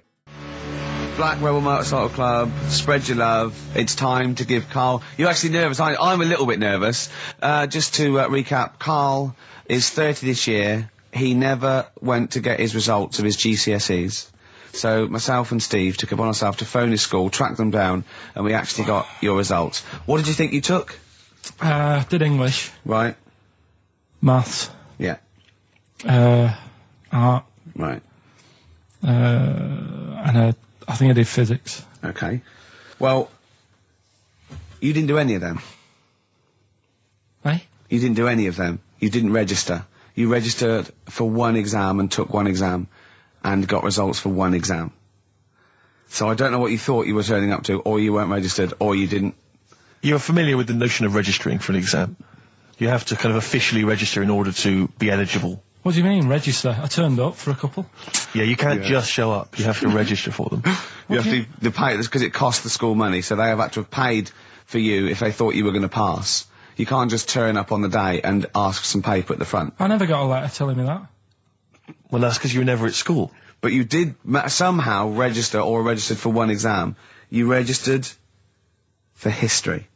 Black Rebel Motorcycle Club, spread your love. It's time to give Carl... You're actually nervous, aren't you? I'm a little bit nervous. Just to recap, Carl is 30 this year. He never went to get his results of his GCSEs. So myself and Steve took it upon ourselves to phone his school, track them down, and we actually got your results. What did you think you took? Did English. Right. Maths. Yeah. Art. Right. And I think I did physics. Okay. Well, you didn't do any of them. Eh? You didn't do any of them. You didn't register. You registered for one exam and took one exam and got results for one exam. So I don't know what you thought you were turning up to, or you weren't registered, or you didn't. You're familiar with the notion of registering for an exam. You have to kind of officially register in order to be eligible. What do you mean, register? I turned up for a couple. Yeah, you can't just show up. You have to register for them. You have to pay this because it costs the school money, so they have had to have paid for you if they thought you were going to pass. You can't just turn up on the day and ask some paper at the front. I never got a letter telling me that. Well, that's because you were never at school. But you did somehow register or registered for one exam. You registered for history.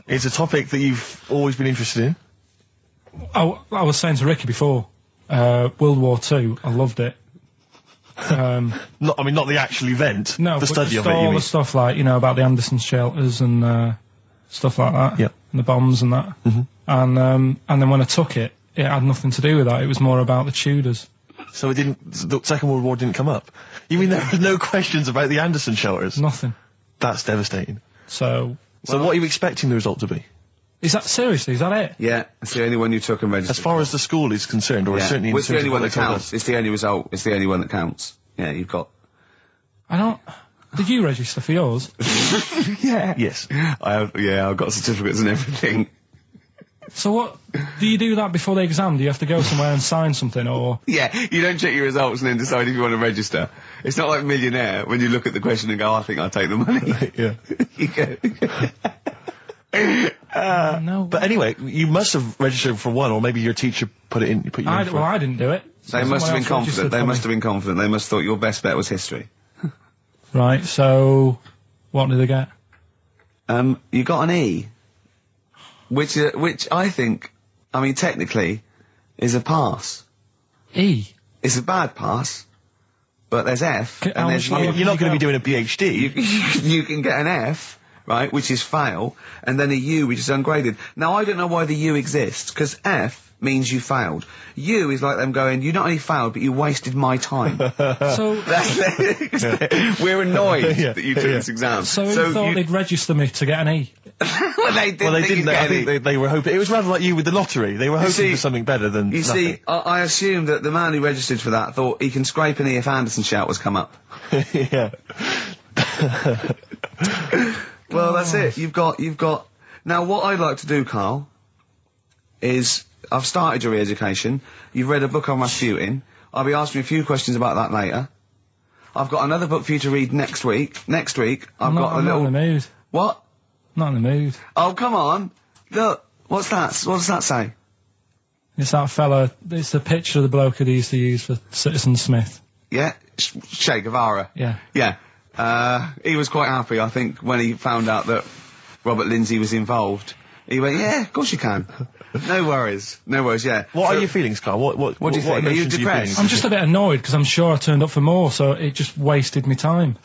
It's a topic that you've always been interested in. I was saying to Ricky before, World War II, I loved it. Not the actual event. No, the study of it. All the stuff like, about the Anderson shelters and stuff like that. Yeah. And the bombs and that. And then when I took it, it had nothing to do with that. It was more about the Tudors. So the Second World War didn't come up? You mean there were no questions about the Anderson shelters? Nothing. That's devastating. So what are you expecting the result to be? Is that it? Yeah, it's the only one you took and registered. As far as the school is concerned, or certainly it's the only one that counts. It's the only result. It's the only one that counts. Yeah, you've got... Did you register for yours? Yeah. Yes. I've got certificates and everything. So what, do you do that before the exam? Do you have to go somewhere and sign something, or...? Yeah, you don't check your results and then decide if you want to register. It's not like Millionaire, when you look at the question and go, I think I'll take the money. Yeah. You go... No. But anyway, you must have registered for one, or maybe your teacher put you in for it. Well, I didn't do it. They must have been confident. They must have been confident. They must have thought your best bet was history. Right, so... What did they get? You got an E. Which I think, technically, is a pass. E? It's a bad pass, but there's F, and there's U. You're not going to be doing a PhD. You can get an F, right, which is fail, and then a U, which is ungraded. Now, I don't know why the U exists, because F means you failed. U is like them going, you not only failed, but you wasted my time. So... We're annoyed that you took this exam. So you thought they'd register me to get an E? Well, they didn't. I think they were hoping... It was rather like you with the lottery. They were hoping for something better than You nothing. see, I assume that the man who registered for that thought he can scrape an E if Anderson shout was come up. Yeah. Well, that's it. You've got. Now, what I'd like to do, Carl, is I've started your re-education. You've read a book on Rasputin. I'll be asking you a few questions about that later. I've got another book for you to read next week. Next week, I'm not in the mood. What? Not in the mood. Oh, come on. Look, what's that? What does that say? It's that fella, it's the picture of the bloke that he used to use for Citizen Smith. Yeah? Che Guevara. Yeah. Yeah. He was quite happy, I think, when he found out that Robert Lindsay was involved. He went, yeah, of course you can. No worries, yeah. What are your feelings, Carl? What do you think? Are you depressed? I'm just a bit annoyed because I'm sure I turned up for more, so it just wasted me time.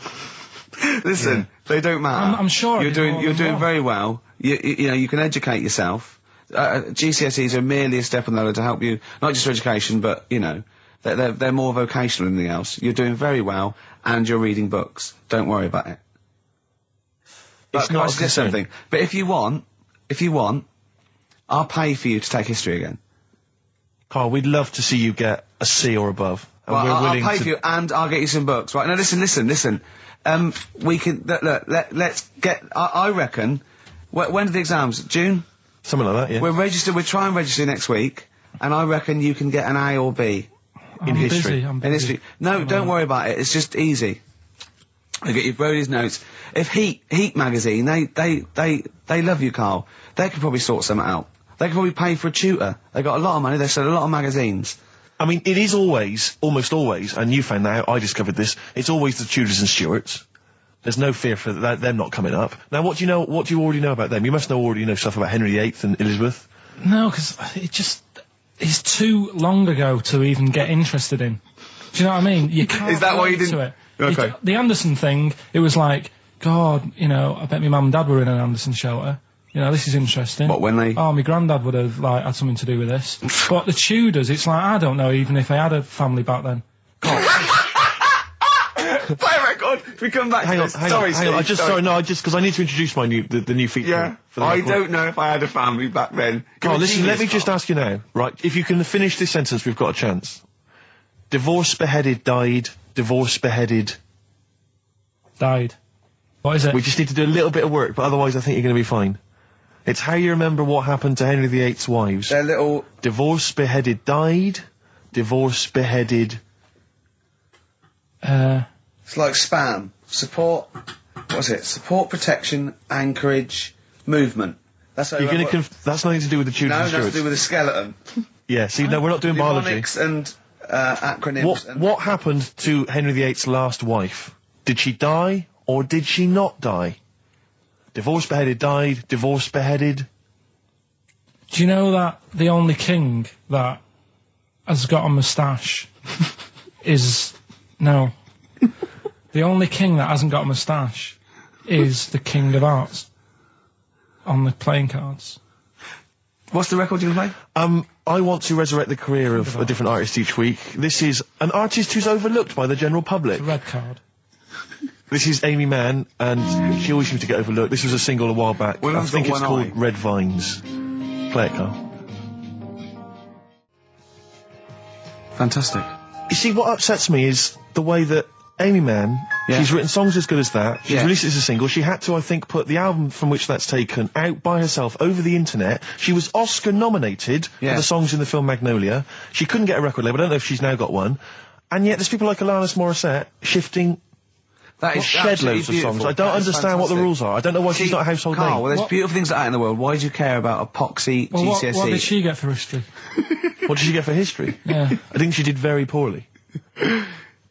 Listen, they don't matter. I'm sure you're doing very well. You know, you can educate yourself. GCSEs are merely a step on the ladder to help you, not just for education, but, you know, they're more vocational than anything else. You're doing very well, and you're reading books. Don't worry about it. It's not just something. But if you want, I'll pay for you to take history again. Carl, we'd love to see you get a C or above. And well, we're willing I'll pay for you, and I'll get you some books. Right, now listen. We can, let's get, I reckon, when are the exams? June? Something like that, yeah. We'll try and register next week, and I reckon you can get an A or B. In history. I'm busy. In history. No, don't worry about it, it's just easy. I get you Brody's notes. If Heat magazine, they love you, Carl. They could probably sort something out. They could probably pay for a tutor. They got a lot of money, they sell a lot of magazines. I mean, it is almost always, and you found that out, I discovered this, it's always the Tudors and Stuarts. There's no fear for them not coming up. Now, what do you already know about them? You must already know stuff about Henry VIII and Elizabeth. No, because it's too long ago to even get interested in. Do you know what I mean? You can't. Is that why you didn't? It. Okay. The Anderson thing, it was like, God, you know, I bet my mum and dad were in an Anderson shelter. You know, this is interesting. What, when they... Oh, my granddad would have, like, had something to do with this. But the Tudors, it's like, I don't know even if they had a family back then. Play a record. We come back hang to on, this. hang Sorry, on. Steve. Just because I need to introduce my the new feature. Yeah. For the I record. don't know if I had a family back then. Carl, listen, let me just ask you now, right? If you can finish this sentence, we've got a chance. Divorced, beheaded, died. Divorced, beheaded. Died. What is it? We just need to do a little bit of work, but otherwise I think you're going to be fine. It's how you remember what happened to Henry VIII's wives. They're little... Divorced, beheaded, died. Divorced, beheaded... It's like spam. Support... What's it? Support, protection, anchorage, movement. That's how you're going to... That's nothing to do with the Tudors and Stuarts. No, nothing to do with the skeleton. Yeah, see, no, we're not doing biology. Mnemonics and acronyms. What happened to Henry VIII's last wife? Did she die, or did she not die? Divorced, beheaded, died. Divorced, beheaded. Do you know that the only king that has got a moustache is... No. The only king that hasn't got a moustache is the King of Hearts on the playing cards. What's the record you play? I want to resurrect the career of a different artist each week. This is an artist who's overlooked by the general public. It's a red card. This is Amy Mann, and she always seems to get overlooked. This was a single a while back. I think it's called Red Vines. Play it, Carl. Fantastic. You see, what upsets me is the way that Amy Mann, she's written songs as good as that, she's released it as a single, she had to, I think, put the album from which that's taken out by herself over the internet. She was Oscar nominated for the songs in the film Magnolia. She couldn't get a record label, I don't know if she's now got one. And yet there's people like Alanis Morissette shifting shed loads of songs. I don't understand what the rules are. I don't know why she's not a household name. Well, there's beautiful things like that in the world. Why do you care about epoxy GCSE? What did she get for history? What did she get for history? Yeah. I think she did very poorly.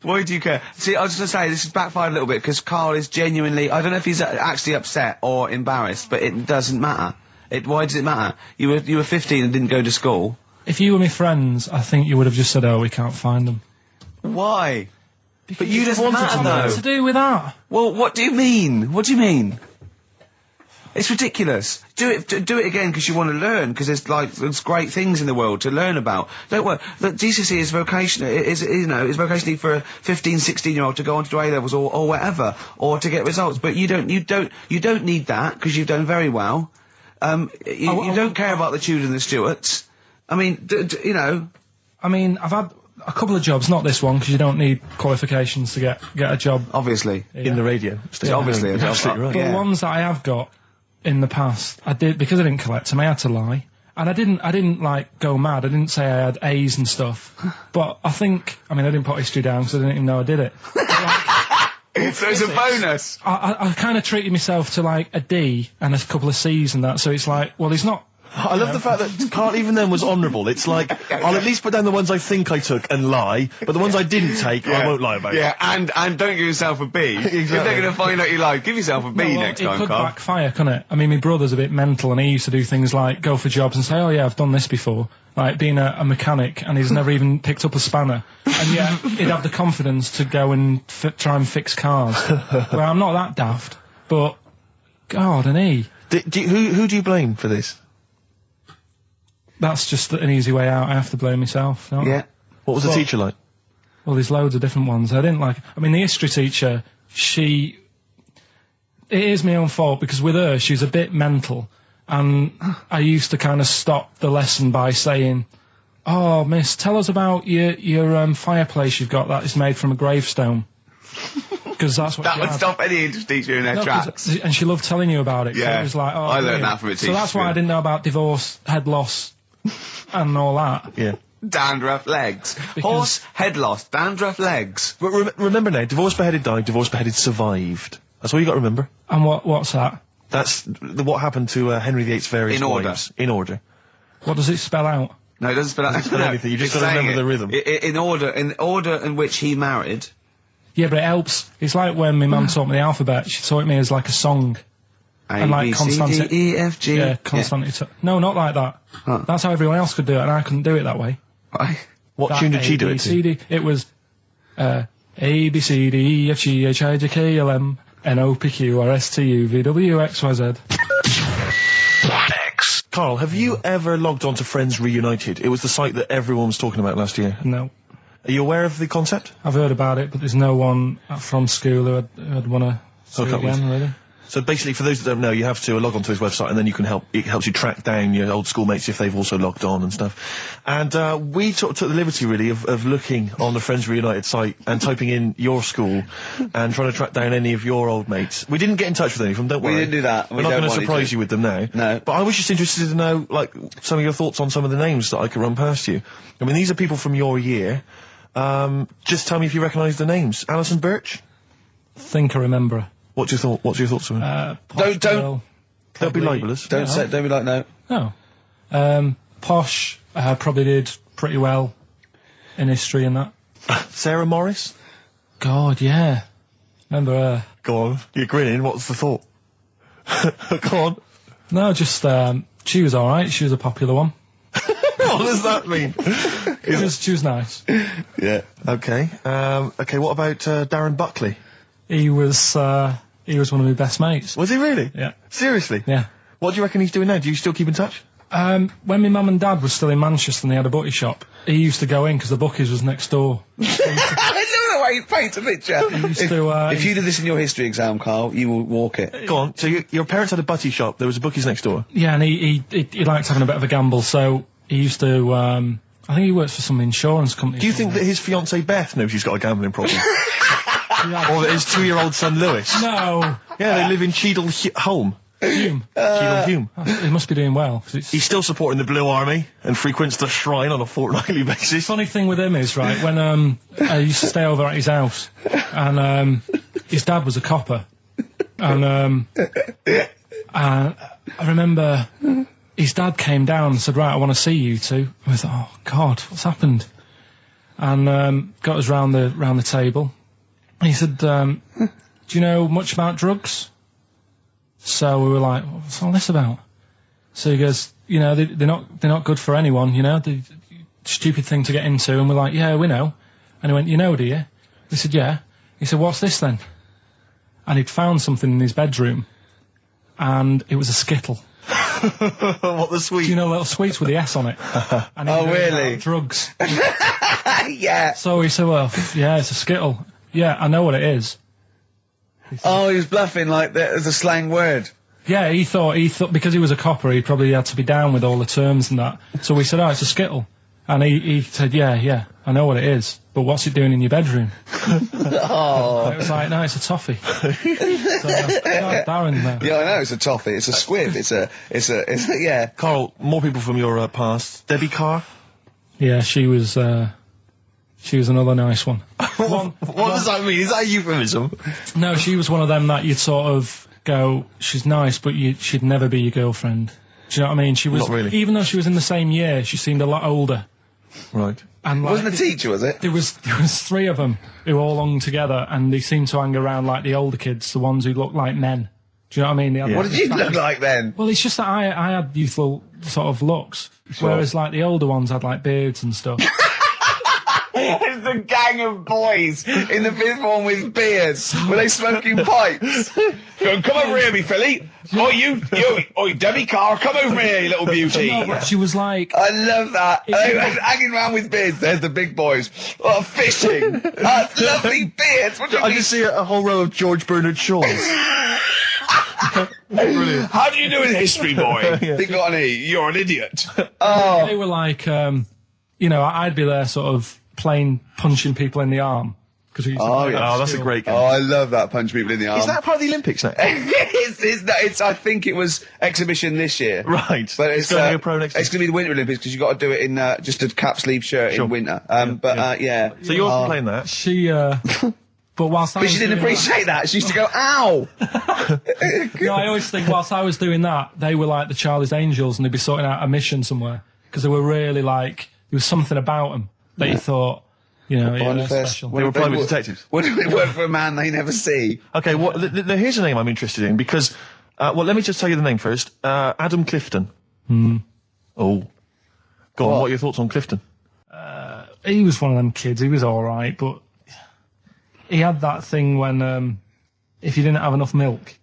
Why do you care? See, I was just going to say, this has backfired a little bit, because Karl is genuinely... I don't know if he's actually upset or embarrassed, but it doesn't matter. Why does it matter? You were 15 and didn't go to school. If you were my friends, I think you would have just said, oh, we can't find them. Why? Because but you just wanted to know. What's to do with that? Well, what do you mean? What do you mean? It's ridiculous. Do it again because you want to learn, because there's great things in the world to learn about. Don't worry. The GCSE is vocational. Is vocationally for a 15, 16-year-old to go on to do A-levels or whatever, or to get results. But you don't need that, because you've done very well. You don't care about the Tudors and the Stuarts. I mean, you know. I mean, I've had a couple of jobs, not this one, because you don't need qualifications to get a job. Obviously. In the radio. Yeah, obviously. Absolutely right. But ones that I have got in the past, I did, because I didn't collect them, I had to lie. And I didn't like go mad. I didn't say I had A's and stuff. But I didn't put history down because I didn't even know I did it. So it's a bonus. I kind of treated myself to like a D and a couple of C's and that. So it's like, well, he's not. I love the fact that Karl even then was honourable. It's like, I'll at least put down the ones I think I took and lie, but the ones I didn't take, I won't lie about. Yeah, and don't give yourself a B. Exactly. If they're going to find out you lied, give yourself a B next time, Karl. It could backfire, couldn't it? I mean, my brother's a bit mental, and he used to do things like go for jobs and say, oh yeah, I've done this before. Like being a mechanic, and he's never even picked up a spanner. And yet, he'd have the confidence to go and try and fix cars. Well, I'm not that daft, but, God, and he. Who do you blame for this? That's just an easy way out. I have to blame myself. Yeah. What was the teacher like? Well, there's loads of different ones. I didn't like... I mean, the history teacher, it is my own fault, because with her, she was a bit mental. And I used to kind of stop the lesson by saying, oh, miss, tell us about your fireplace you've got that is made from a gravestone. Because that's what that would stop any English teacher in their tracks. And she loved telling you about it. Yeah. It was like, oh, I learned that from a teacher. So that's why I didn't know about divorce, head loss, and all that. Yeah. Dandruff legs. Horse, head loss, dandruff legs. But remember now, divorce beheaded died, divorce beheaded survived. That's all you got to remember. And what's that? That's what happened to Henry VIII's various wives. In order. What does it spell out? No, it doesn't spell out. It doesn't spell anything. You just got to remember the rhythm. In order in which he married. Yeah, but it helps. It's like when my mum taught me the alphabet. She taught me as like a song. A, B, C, D, E, F, G. Yeah, constantly. Yeah. No, not like that. Huh. That's how everyone else could do it, and I couldn't do it that way. Why? What tune did she do it to? It was A, B, C, D, E, F, G, H, I, J, K, L, M, N, O, P, Q, R, S, T, U, V, W, X, Y, Z. Karl, have you ever logged on to Friends Reunited? It was the site that everyone was talking about last year. No. Are you aware of the concept? I've heard about it, but there's no one from school who'd want to hook up again, really. So basically, for those that don't know, you have to log on to his website, and then you can it helps you track down your old schoolmates if they've also logged on and stuff. And we took the liberty, really, of looking on the Friends Reunited site and typing in your school and trying to track down any of your old mates. We didn't get in touch with any of them, don't worry. We didn't do that. We're not going to surprise you with them now. No. But I was just interested to know, like, some of your thoughts on some of the names that I could run past you. I mean, these are people from your year. Just tell me if you recognise the names. Alison Birch? Think I remember. What's your thoughts on it? Don't be libelous. Don't be like no. No. Posh probably did pretty well in history and that. Sarah Morris? God, yeah. Remember her. Go on. You're grinning. What's the thought? Go on. No, just she was all right. She was a popular one. What does that mean? She was nice. Yeah. Okay. Okay. What about Darren Buckley? He was one of my best mates. Was he really? Yeah. Seriously? Yeah. What do you reckon he's doing now? Do you still keep in touch? When my mum and dad were still in Manchester and they had a butty shop, he used to go in because the Bucky's was next door. I know the way you paint a picture. If you did this in your history exam, Karl, you will walk it. Go on. So your parents had a butty shop. There was a Bucky's next door. Yeah, and he liked having a bit of a gamble, so he used to. I think he works for some insurance company. Do you think that his fiancée Beth knows he's got a gambling problem? Or that his 2-year-old son Lewis? No. Yeah, they live in Cheadle Hume. Cheadle Hume. He must be doing well. He's still supporting the Blue Army and frequents the shrine on a fortnightly basis. Funny thing with him is, right, when I used to stay over at his house, and his dad was a copper, and I remember his dad came down and said, right, I want to see you two. I thought, oh God, what's happened? And got us round the table. And he said, do you know much about drugs? So we were like, what's all this about? So he goes, you know, they're not good for anyone, you know, the stupid thing to get into. And we're like, yeah, we know. And he went, you know, do you? We said, yeah. He said, what's this then? And he'd found something in his bedroom, and it was a Skittle. What, the sweet? Do you know little sweets with the S on it? And oh, really? Drugs. Yeah. So he said, well, yeah, it's a Skittle. Yeah, I know what it is. Oh, he was bluffing like that as a slang word. Yeah, he thought because he was a copper, he probably had to be down with all the terms and that. So we said, oh, it's a Skittle. And he said, yeah. I know what it is, but what's it doing in your bedroom? Oh. It was like, no, it's a toffee. So, Darren there. Yeah, I know, it's a toffee. It's a squib. It's a, yeah. Karl, more people from your past. Debbie Carr? Yeah, she was another nice one. What does that mean? Is that a euphemism? No, she was one of them that you'd sort of go, she's nice, but she'd never be your girlfriend. Do you know what I mean? She was, not really. Even though she was in the same year, she seemed a lot older. Right. And like, Wasn't a teacher, was it? There was 3 of them who all hung together, and they seemed to hang around like the older kids, the ones who looked like men. Do you know what I mean? What did you look like then? Well, it's just that I had youthful sort of looks, whereas like the older ones had like beards and stuff. It's the gang of boys in the 5th form with beards. Were they smoking pipes? Go, come over here, me filly. Oh, Debbie Carr, come over here, you little beauty. No, but she was like... I love that. They were hanging around with beards. There's the big boys. Oh, fishing. That's lovely beards. What do you I mean? just see a whole row of George Bernard Shaws. Brilliant. How do you do in history, boy? Yeah. Think on E. You're an idiot. They were like, you know, I'd be there sort of playing punching people in the arm. That's a great game. Oh, I love that, punch people in the arm. Is that part of the Olympics now? it's, I think it was exhibition this year. Right. But it's going to be a pro next year. It's going to be the Winter Olympics because you've got to do it in just a cap sleeve shirt in winter. Yeah. So you're playing that? She, but whilst I But was she didn't doing appreciate that. She used to go, ow! No, I always think whilst I was doing that, they were like the Charlie's Angels and they'd be sorting out a mission somewhere. Because they were really like, there was something about them that you thought, you know, they're special. They were private detectives. What do they work for a man they never see? Okay, well, here's a name I'm interested in because, well, let me just tell you the name first. Adam Clifton. Oh. Go on, what are your thoughts on Clifton? He was one of them kids, he was alright, but he had that thing when, if you didn't have enough milk,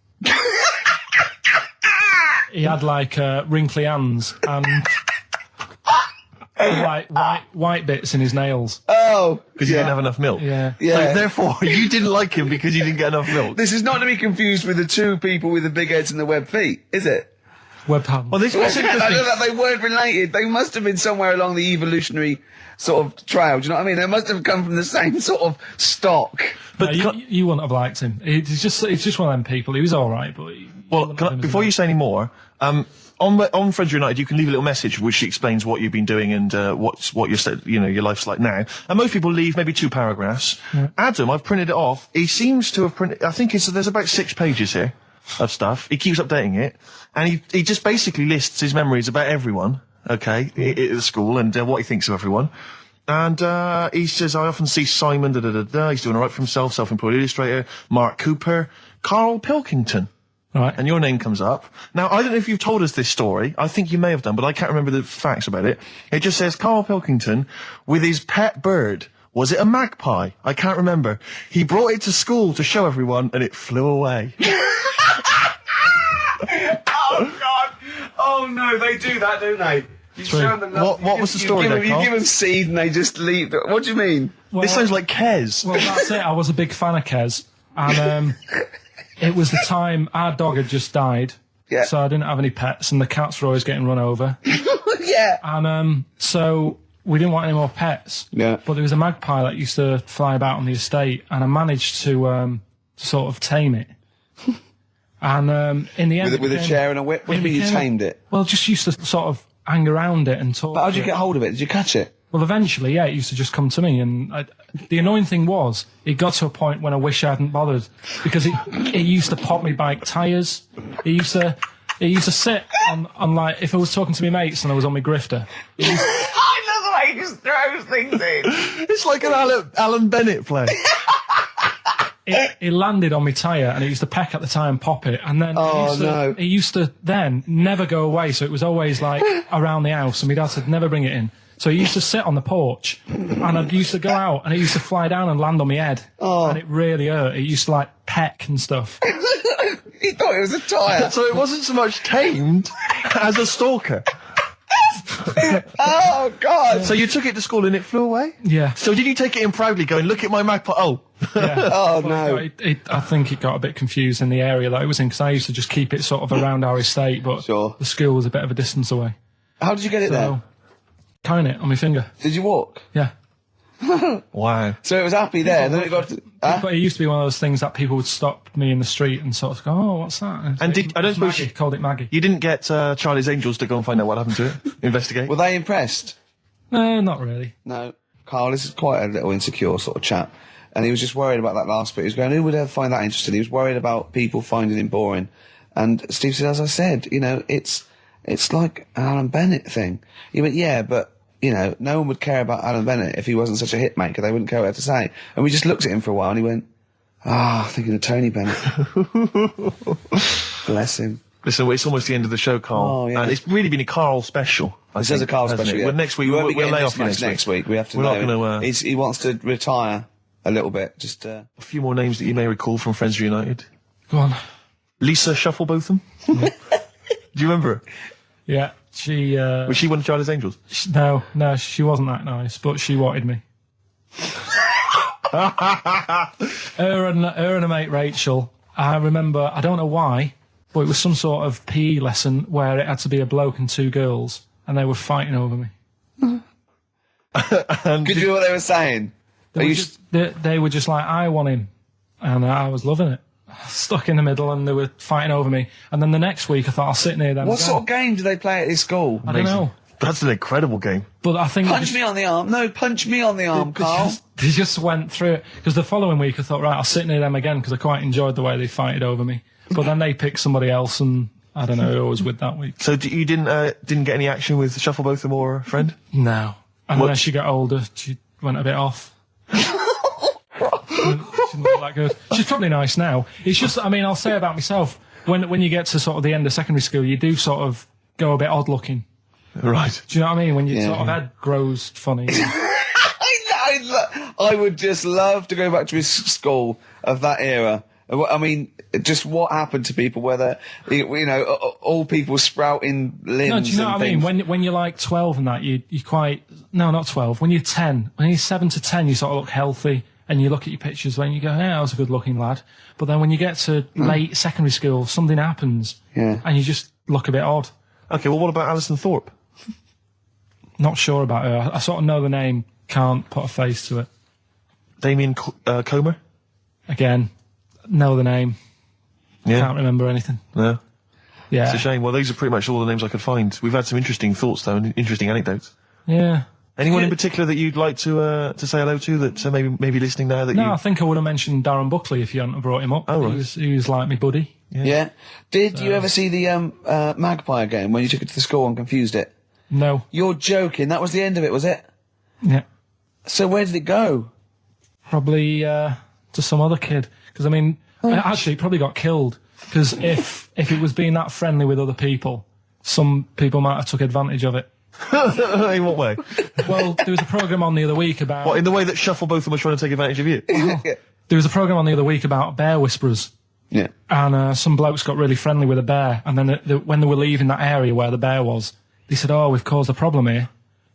he had like, wrinkly hands and like white bits in his nails. Oh, because you didn't have enough milk. Yeah. So therefore, you didn't like him because you didn't get enough milk. This is not to be confused with the 2 people with the big heads and the web feet, is it? Web hands. Well, this was I know that they weren't related. They must have been somewhere along the evolutionary sort of trail. Do you know what I mean? They must have come from the same sort of stock. But you wouldn't have liked him. It's just one of them people. He was all right, but before you say any more, on Friends United, you can leave a little message which explains what you've been doing and what your life's like now. And most people leave maybe 2 paragraphs. Yeah. Adam, I've printed it off. He seems to have printed. I think there's about 6 pages here of stuff. He keeps updating it, and he just basically lists his memories about everyone. Okay, at the school and what he thinks of everyone. And he says, I often see Simon, he's doing all right for himself, self-employed illustrator, Mark Cooper, Karl Pilkington. Right. And your name comes up. Now, I don't know if you've told us this story. I think you may have done, but I can't remember the facts about it. It just says Karl Pilkington with his pet bird. Was it a magpie? I can't remember. He brought it to school to show everyone and it flew away. Oh, God. Oh, no, they do that, don't they? You show them what was the story there, You give them seed and they just leave. What do you mean? Well, this sounds like Kez. Well, that's it. I was a big fan of Kez. And it was the time our dog had just died. Yeah. So I didn't have any pets and the cats were always getting run over. Yeah. And so we didn't want any more pets. Yeah. But there was a magpie that used to fly about on the estate and I managed to sort of tame it. And in the end... With a chair and a whip? What do you mean you tamed it? Well, just used to sort of hang around it and talk. But how did you get hold of it? Did you catch it? Well, eventually, yeah, it used to just come to me. And the annoying thing was, it got to a point when I wish I hadn't bothered. Because it used to pop me bike tyres. It used to sit on like, if I was talking to my mates and I was on my grifter. I love the way he just throws things in. It's like an Alan Bennett play. It landed on my tyre and it used to peck at the tyre and pop it. And then it used to then never go away. So it was always like around the house and my dad said, never bring it in. So it used to sit on the porch and I used to go out and it used to fly down and land on my head. Oh. And it really hurt. It used to like peck and stuff. He thought it was a tyre. So it wasn't so much tamed as a stalker. Oh, God. So you took it to school and it flew away? Yeah. So did you take it in proudly going, look at my magpie? Oh. Yeah. Oh, well, no. I think it got a bit confused in the area that it was in because I used to just keep it sort of around our estate, but the school was a bit of a distance away. How did you get it there? Tying it on my finger. Did you walk? Yeah. Wow. So it was happy there, then it got to... But it used to be one of those things that people would stop me in the street and sort of go, oh, what's that? And I don't suppose Maggie, called it Maggie. You didn't get Charlie's Angels to go and find out what happened to it? Investigate? Were they impressed? No, not really. No. Carl, this is quite a little insecure sort of chap. And he was just worried about that last bit. He was going, who would ever find that interesting? He was worried about people finding him boring. And Steve said, as I said, you know, it's like an Alan Bennett thing. He went, yeah, but, you know, no one would care about Alan Bennett if he wasn't such a hit maker. They wouldn't care what he had to say. And we just looked at him for a while and he went, thinking of Tony Bennett. Bless him. Listen, it's almost the end of the show, Carl. Oh, yeah. And it's really been a Carl special. This is a Carl special, yeah. Well, next week, we'll lay off next week. We have to know. Not going to... he wants to retire a little bit. Just a few more names that you may recall from Friends Reunited. Go on. Lisa Shufflebotham. Do you remember her? Yeah, she... Was she one of Charlie's Angels? No, she wasn't that nice, but she wanted me. her and her mate Rachel, I remember, I don't know why, but it was some sort of PE lesson where it had to be a bloke and two girls, and they were fighting over me. Could you hear what they were saying? They were just like, I want him, and I was loving it. Stuck in the middle, and they were fighting over me. And then the next week, I thought I'll sit near them. What sort of game do they play at this school? I don't know. That's an incredible game. But I think punch me on the arm. No, punch me on the arm, Carl. They just went through it because the following week I thought, right, I'll sit near them again because I quite enjoyed the way they fighted over me. But then they picked somebody else, and I don't know who I was with that week. So you didn't get any action with Shufflebotham or a friend? No. And when she got older, she went a bit off. She didn't look that good. She's probably nice now. It's just, I mean, I'll say about myself, when you get to sort of the end of secondary school, you do sort of go a bit odd looking. Right. Do you know what I mean? When your sort of head grows funny. I would just love to go back to his school of that era. I mean, just what happened to people, whether, you know, all people sprouting limbs. No, do you know what I things. mean? When you're like 12 and that, you quite, no, not 12. When you're 10, when you're 7 to 10, you sort of look healthy and you look at your pictures when you go, yeah, I was a good looking lad. But then when you get to late secondary school, something happens. Yeah. And you just look a bit odd. Okay, well, what about Alison Thorpe? Not sure about her. I sort of know the name, can't put a face to it. Damien Comer? Again, know the name. Yeah. Can't remember anything. No. Yeah. It's a shame. Well, these are pretty much all the names I could find. We've had some interesting thoughts, though, and interesting anecdotes. Yeah. Anyone in particular that you'd like to say hello to that maybe listening now that I think I would have mentioned Darren Buckley if you hadn't brought him up. Oh, right. He was like my buddy. Yeah. Did you ever see the Magpie game when you took it to the school and confused it? No. You're joking. That was the end of it, was it? Yeah. So where did it go? Probably to some other kid. Because, I mean, actually, it probably got killed. Because if it was being that friendly with other people, some people might have took advantage of it. In what way? Well, there was a programme on the other week about... What, in the way that Shufflebotham was trying to take advantage of you? There was a programme on the other week about bear whisperers. Yeah. And some blokes got really friendly with a bear. And then when they were leaving that area where the bear was, they said, oh, we've caused a problem here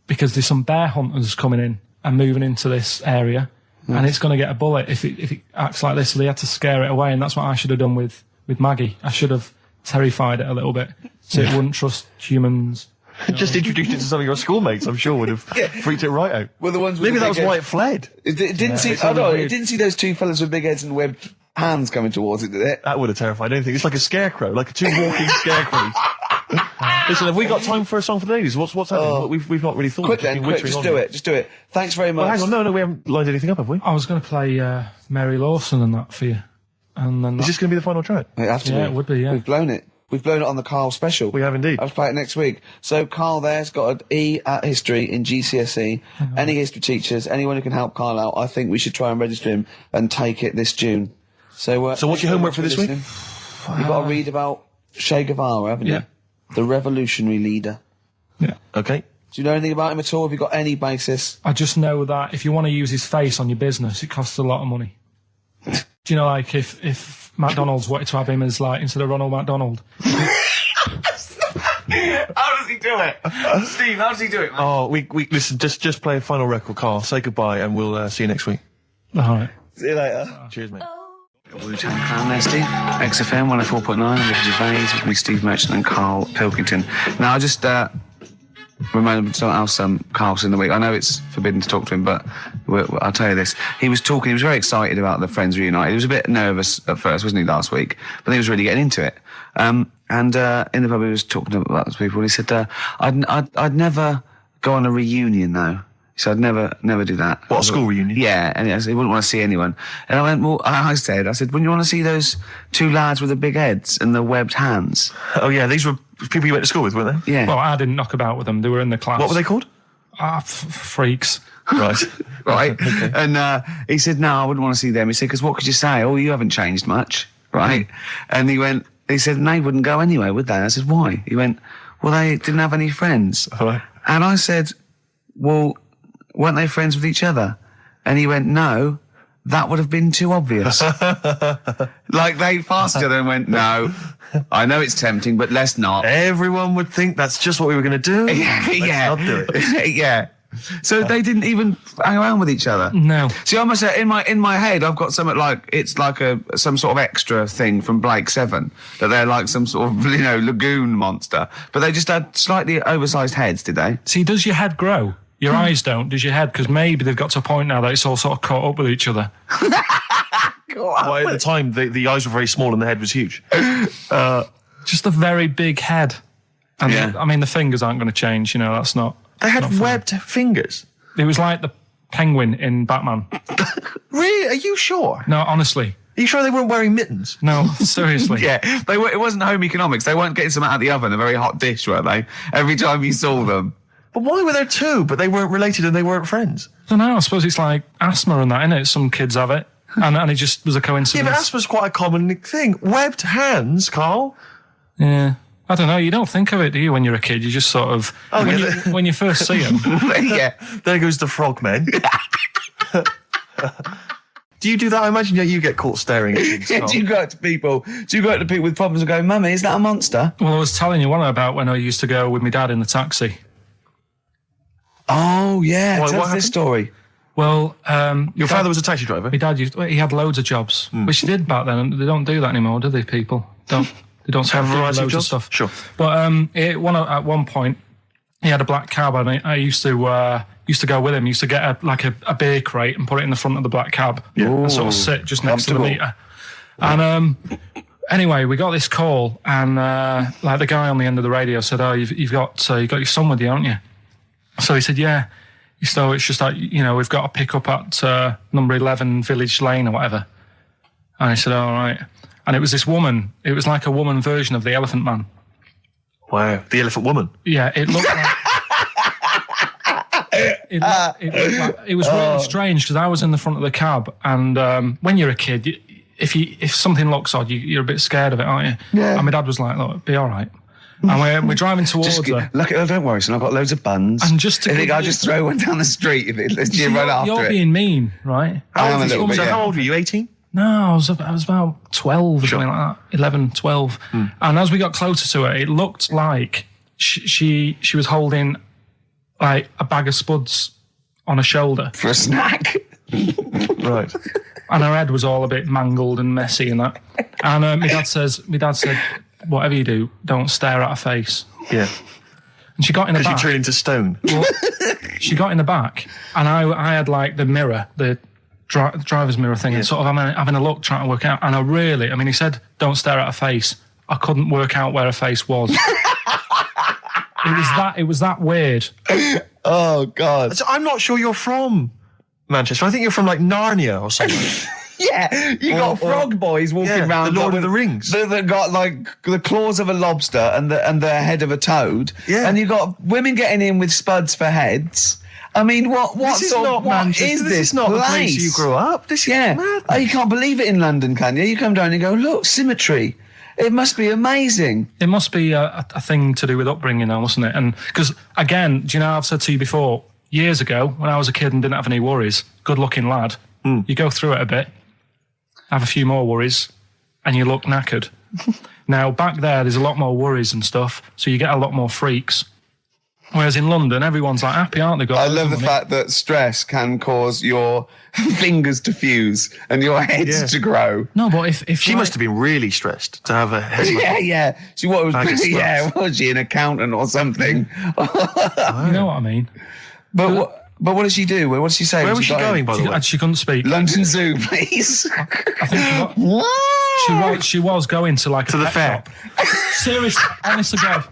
because there's some bear hunters coming in and moving into this area and it's going to get a bullet if it acts like this. So they had to scare it away, and that's what I should have done with Maggie. I should have terrified it a little bit so it wouldn't trust humans. Just introduced it to some of your schoolmates, I'm sure would have freaked it right out. Well, the ones with maybe the that was why it fled. It didn't see. It didn't see those two fellas with big heads and webbed hands coming towards it, did it? That would have terrified anything. It's like a scarecrow, like two walking scarecrows. Listen, have we got time for a song for the ladies? What's happening? We've not really thought. Quick then, just do it. Just do it. Thanks very much. Well, hang on, no, we haven't lined anything up, have we? I was going to play Mary Lawson and that for you. And then is this going to be the final track? It have to be. It would be, yeah. We've blown it. We've blown it on the Carl special. We have indeed. I'll play it next week. So Carl there's got an E at history in GCSE. Any history teachers, anyone who can help Carl out, I think we should try and register him and take it this June. So what's your homework for this week? You've got to read about Che Guevara, haven't you? The revolutionary leader. Yeah. Okay. Do you know anything about him at all? Have you got any basis? I just know that if you want to use his face on your business, it costs a lot of money. Do you know, like, if McDonald's wanted to have him as, like, instead of Ronald McDonald? How does he do it? Steve, how does he do it, man? Oh, we listen, just play a final record, Carl. Say goodbye, and we'll see you next week. All right. See you later. Cheers, mate. Wu-Tang Clan there, Steve. XFM 104.9, with Gervais, with me, Steve Merchant and Karl Pilkington. Now, I just, remember something else, Carl's in the week. I know it's forbidden to talk to him, but I'll tell you this. He was very excited about the Friends Reunited. He was a bit nervous at first, wasn't he, last week? But then he was really getting into it. And in the pub, he was talking about those people, and he said, I'd never go on a reunion, though. So I'd never do that. What, a school reunion? Yeah, and he wouldn't want to see anyone. And I went, well, I said, wouldn't you want to see those two lads with the big heads and the webbed hands? Oh, yeah, these were people you went to school with, weren't they? Yeah. Well, I didn't knock about with them. They were in the class. What were they called? Freaks. Right. Right. Okay. And he said, no, I wouldn't want to see them. He said, because what could you say? Oh, you haven't changed much. Right. And he said, and they wouldn't go anyway, would they? I said, why? He went, well, they didn't have any friends. Right. And I said, well, weren't they friends with each other? And he went, no, that would have been too obvious. Like they passed each other and went, no, I know it's tempting, but let's not. Everyone would think that's just what we were going to do. Let's not do it. Yeah. So they didn't even hang around with each other. No. See, I must say, in my head, I've got something like it's like some sort of extra thing from Blake 7 that they're like some sort of lagoon monster, but they just had slightly oversized heads, did they? See, does your head grow? Your eyes don't, does your head? Because maybe they've got to a point now that it's all sort of caught up with each other. Well, at the time, the eyes were very small and the head was huge. Just a very big head. And I mean, the fingers aren't going to change, that's not... They had webbed fingers? It was like the penguin in Batman. Really? Are you sure? No, honestly. Are you sure they weren't wearing mittens? No, seriously. Yeah, it wasn't home economics. They weren't getting something out of the oven, a very hot dish, were they? Every time you saw them. But why were there two, but they weren't related and they weren't friends? I don't know, I suppose it's like asthma and that, innit? Some kids have it. And it just was a coincidence. Yeah, but asthma's quite a common thing. Webbed hands, Carl. Yeah. I don't know, you don't think of it, do you, when you're a kid? You just sort of... when you first see them... Yeah. There goes the frogmen. Do you do that? I imagine you get caught staring at things. Yeah, do you go up to people with problems and go, Mummy, is that a monster? Well, I was telling you about when I used to go with my dad in the taxi. Oh, yeah. Tell us this story. Well, your father was a taxi driver? My dad he had loads of jobs, which he did back then, and they don't do that anymore, do they, people? They don't have loads of stuff. Sure. But at one point, he had a black cab, and I used to go with him. Used to get a beer crate and put it in the front of the black cab, and sort of sit just next to the meter. And anyway, we got this call, and the guy on the end of the radio said, "Oh, you've got your son with you, haven't you?" So he said, "Yeah." So it's just like, we've got to pick up at number 11 Village Lane or whatever. And I said, all right. And it was this woman. It was like a woman version of the Elephant Man. Wow, the Elephant Woman. Yeah, it looked like... it was really strange because I was in the front of the cab, and when you're a kid, if something looks odd, you're a bit scared of it, aren't you? Yeah. And my dad was like, look, be all right. And we're driving towards her. Look, don't worry, son, I've got loads of buns. And just to I'll just throw one down the street if it lets you run after it. You're being mean, right? How old were you, 18? No, I was about 12 or something like that. 11, 12. And as we got closer to her, it looked like she was holding like a bag of spuds on her shoulder. For a snack. Right. And her head was all a bit mangled and messy and that. And my dad said, whatever you do, don't stare at her face. Yeah. And she got in the back. Because she turned into stone. Well, she got in the back, and I had like the mirror, the driver's mirror thing, and sort of having a look, trying to work out. And he said, don't stare at her face. I couldn't work out where her face was. It was that weird. Oh, God. So I'm not sure you're from Manchester. I think you're from like Narnia or something. Yeah, you got frog boys walking around. The Lord of the Rings. That got like the claws of a lobster and the head of a toad. Yeah. And you got women getting in with spuds for heads. I mean, what is this? This is not the place you grew up. This is mad. Oh, you can't believe it in London, can you? You come down and go, look, symmetry. It must be amazing. It must be a thing to do with upbringing now, mustn't it? And because, again, do you know, I've said to you before, years ago, when I was a kid and didn't have any worries, good-looking lad, you go through it a bit, have a few more worries, and you look knackered. Now, back there's a lot more worries and stuff, so you get a lot more freaks. Whereas in London, everyone's like happy, aren't they? I love the fact that stress can cause your fingers to fuse and your head to grow. No, but if she must have been really stressed to have a head. Yeah. She was she an accountant or something? You know what I mean? But what did she do? What did she say? Where was she going, by the way? She couldn't speak. London Zoo, please. I think she was going to like to the fair. Shop. Seriously, honest to God.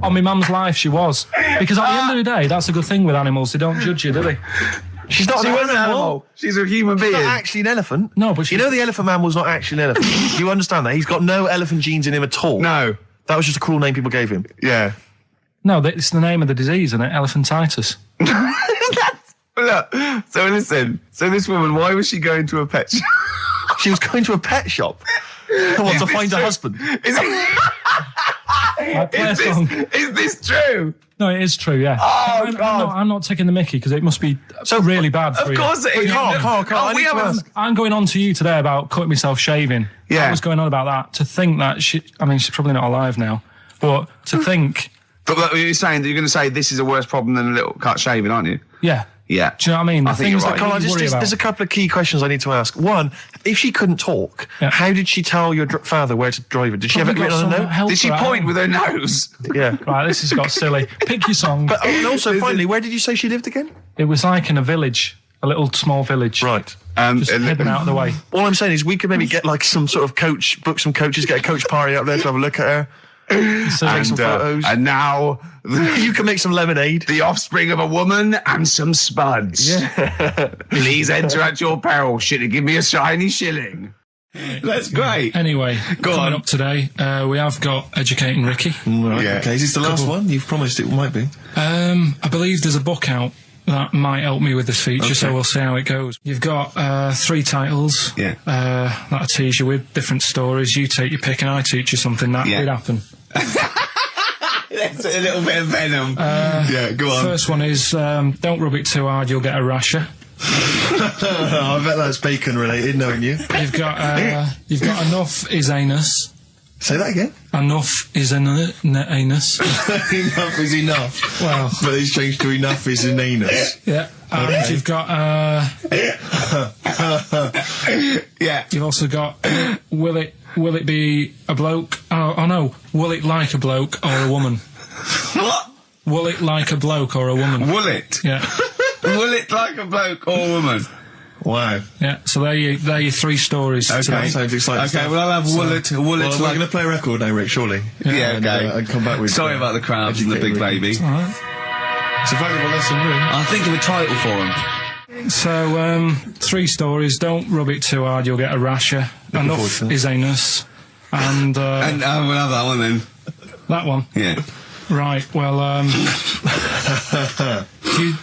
On my mum's life, she was. Because at the end of the day, that's a good thing with animals. They don't judge you, do they? She's not an animal. She's a human being. She's not actually an elephant. No, but you know the elephant man was not actually an elephant. You understand that? He's got no elephant genes in him at all. No. That was just a cruel name people gave him. Yeah. No, it's the name of the disease, isn't it? Elephantitis. Look, so listen. So this woman, why was she going to a pet shop? She was going to a pet shop. To find a husband. Is this true? No, it is true, yeah. Oh, God. I'm not taking the mickey because it must be so really bad for you. Of course it is. Carl, I'm going on to you today about cutting myself shaving. Yeah. I was going on about that. To think that she's probably not alive now, but to think... But you're saying that you're going to say this is a worse problem than a little cut shaving, aren't you? Yeah. Yeah. Do you know what I mean? I think you're right. Carl, there's a couple of key questions I need to ask. One, if she couldn't talk, how did she tell your father where to drive it? Did she have it written on a note? Did she point with her nose? Yeah. Right, this has got silly. Pick your song. But also, finally, where did you say she lived again? It was like in a village, a little small village. Right. Just hidden out of the way. All I'm saying is we could maybe get like some sort of coach, book some coaches, get a coach party up there to have a look at her. Take some photos. And now you can make some lemonade. The offspring of a woman and some spuds. Yeah. Please enter at your peril. Should it give me a shiny shilling? That's great. Anyway, coming up today, we have got Educating Ricky. Right. Yeah. Okay, is this the last one? You've promised it might be. I believe there's a book out that might help me with this feature, so we'll see how it goes. You've got 3 titles that I tease you with, different stories. You take your pick and I teach you something that would happen. That's a little bit of venom. Go on. First one is, don't rub it too hard, you'll get a rasher. I bet that's bacon related, knowing you. You've got enough is anus. Say that again. Enough is anus. Enough is enough. Well, but it's changed to enough is an anus. Yeah. And you've got you've also got will it be a bloke? Oh no, will it like a bloke or a woman? What? Will it like a bloke or a woman? Will it? Yeah. Will it like a bloke or a woman? Wow. Yeah, so they're your 3 stories. Okay, today. sounds exciting. Okay, well, I'll have will it we're like... going to play a record now, Rick, surely. Yeah, okay. And come back with... Sorry about the crowds and the big baby. All right. It's a valuable lesson, really. I'll think of a title for him. So, 3 stories. Don't rub it too hard, you'll get a rasher. Enough is anus. And we'll have that one then. That one? Yeah. Right, well,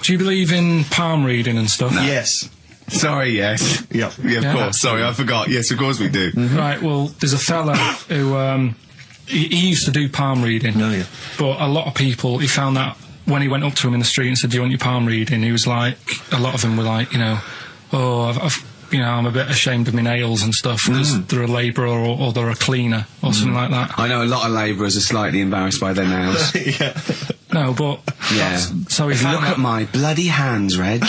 do you believe in palm reading and stuff? No. Yes. Sorry, yes. Yep. Yeah, of course. Sorry, I forgot. Yes, of course we do. Mm-hmm. Right, well, there's a fella who, he used to do palm reading. Oh, yeah. But a lot of people, he found that when he went up to him in the street and said, do you want your palm reading? He was like, a lot of them were like, I'm a bit ashamed of my nails and stuff because they're a labourer or they're a cleaner or something like that. I know a lot of labourers are slightly embarrassed by their nails. Yeah. No, but... Yeah. So if look at my bloody hands, Reg.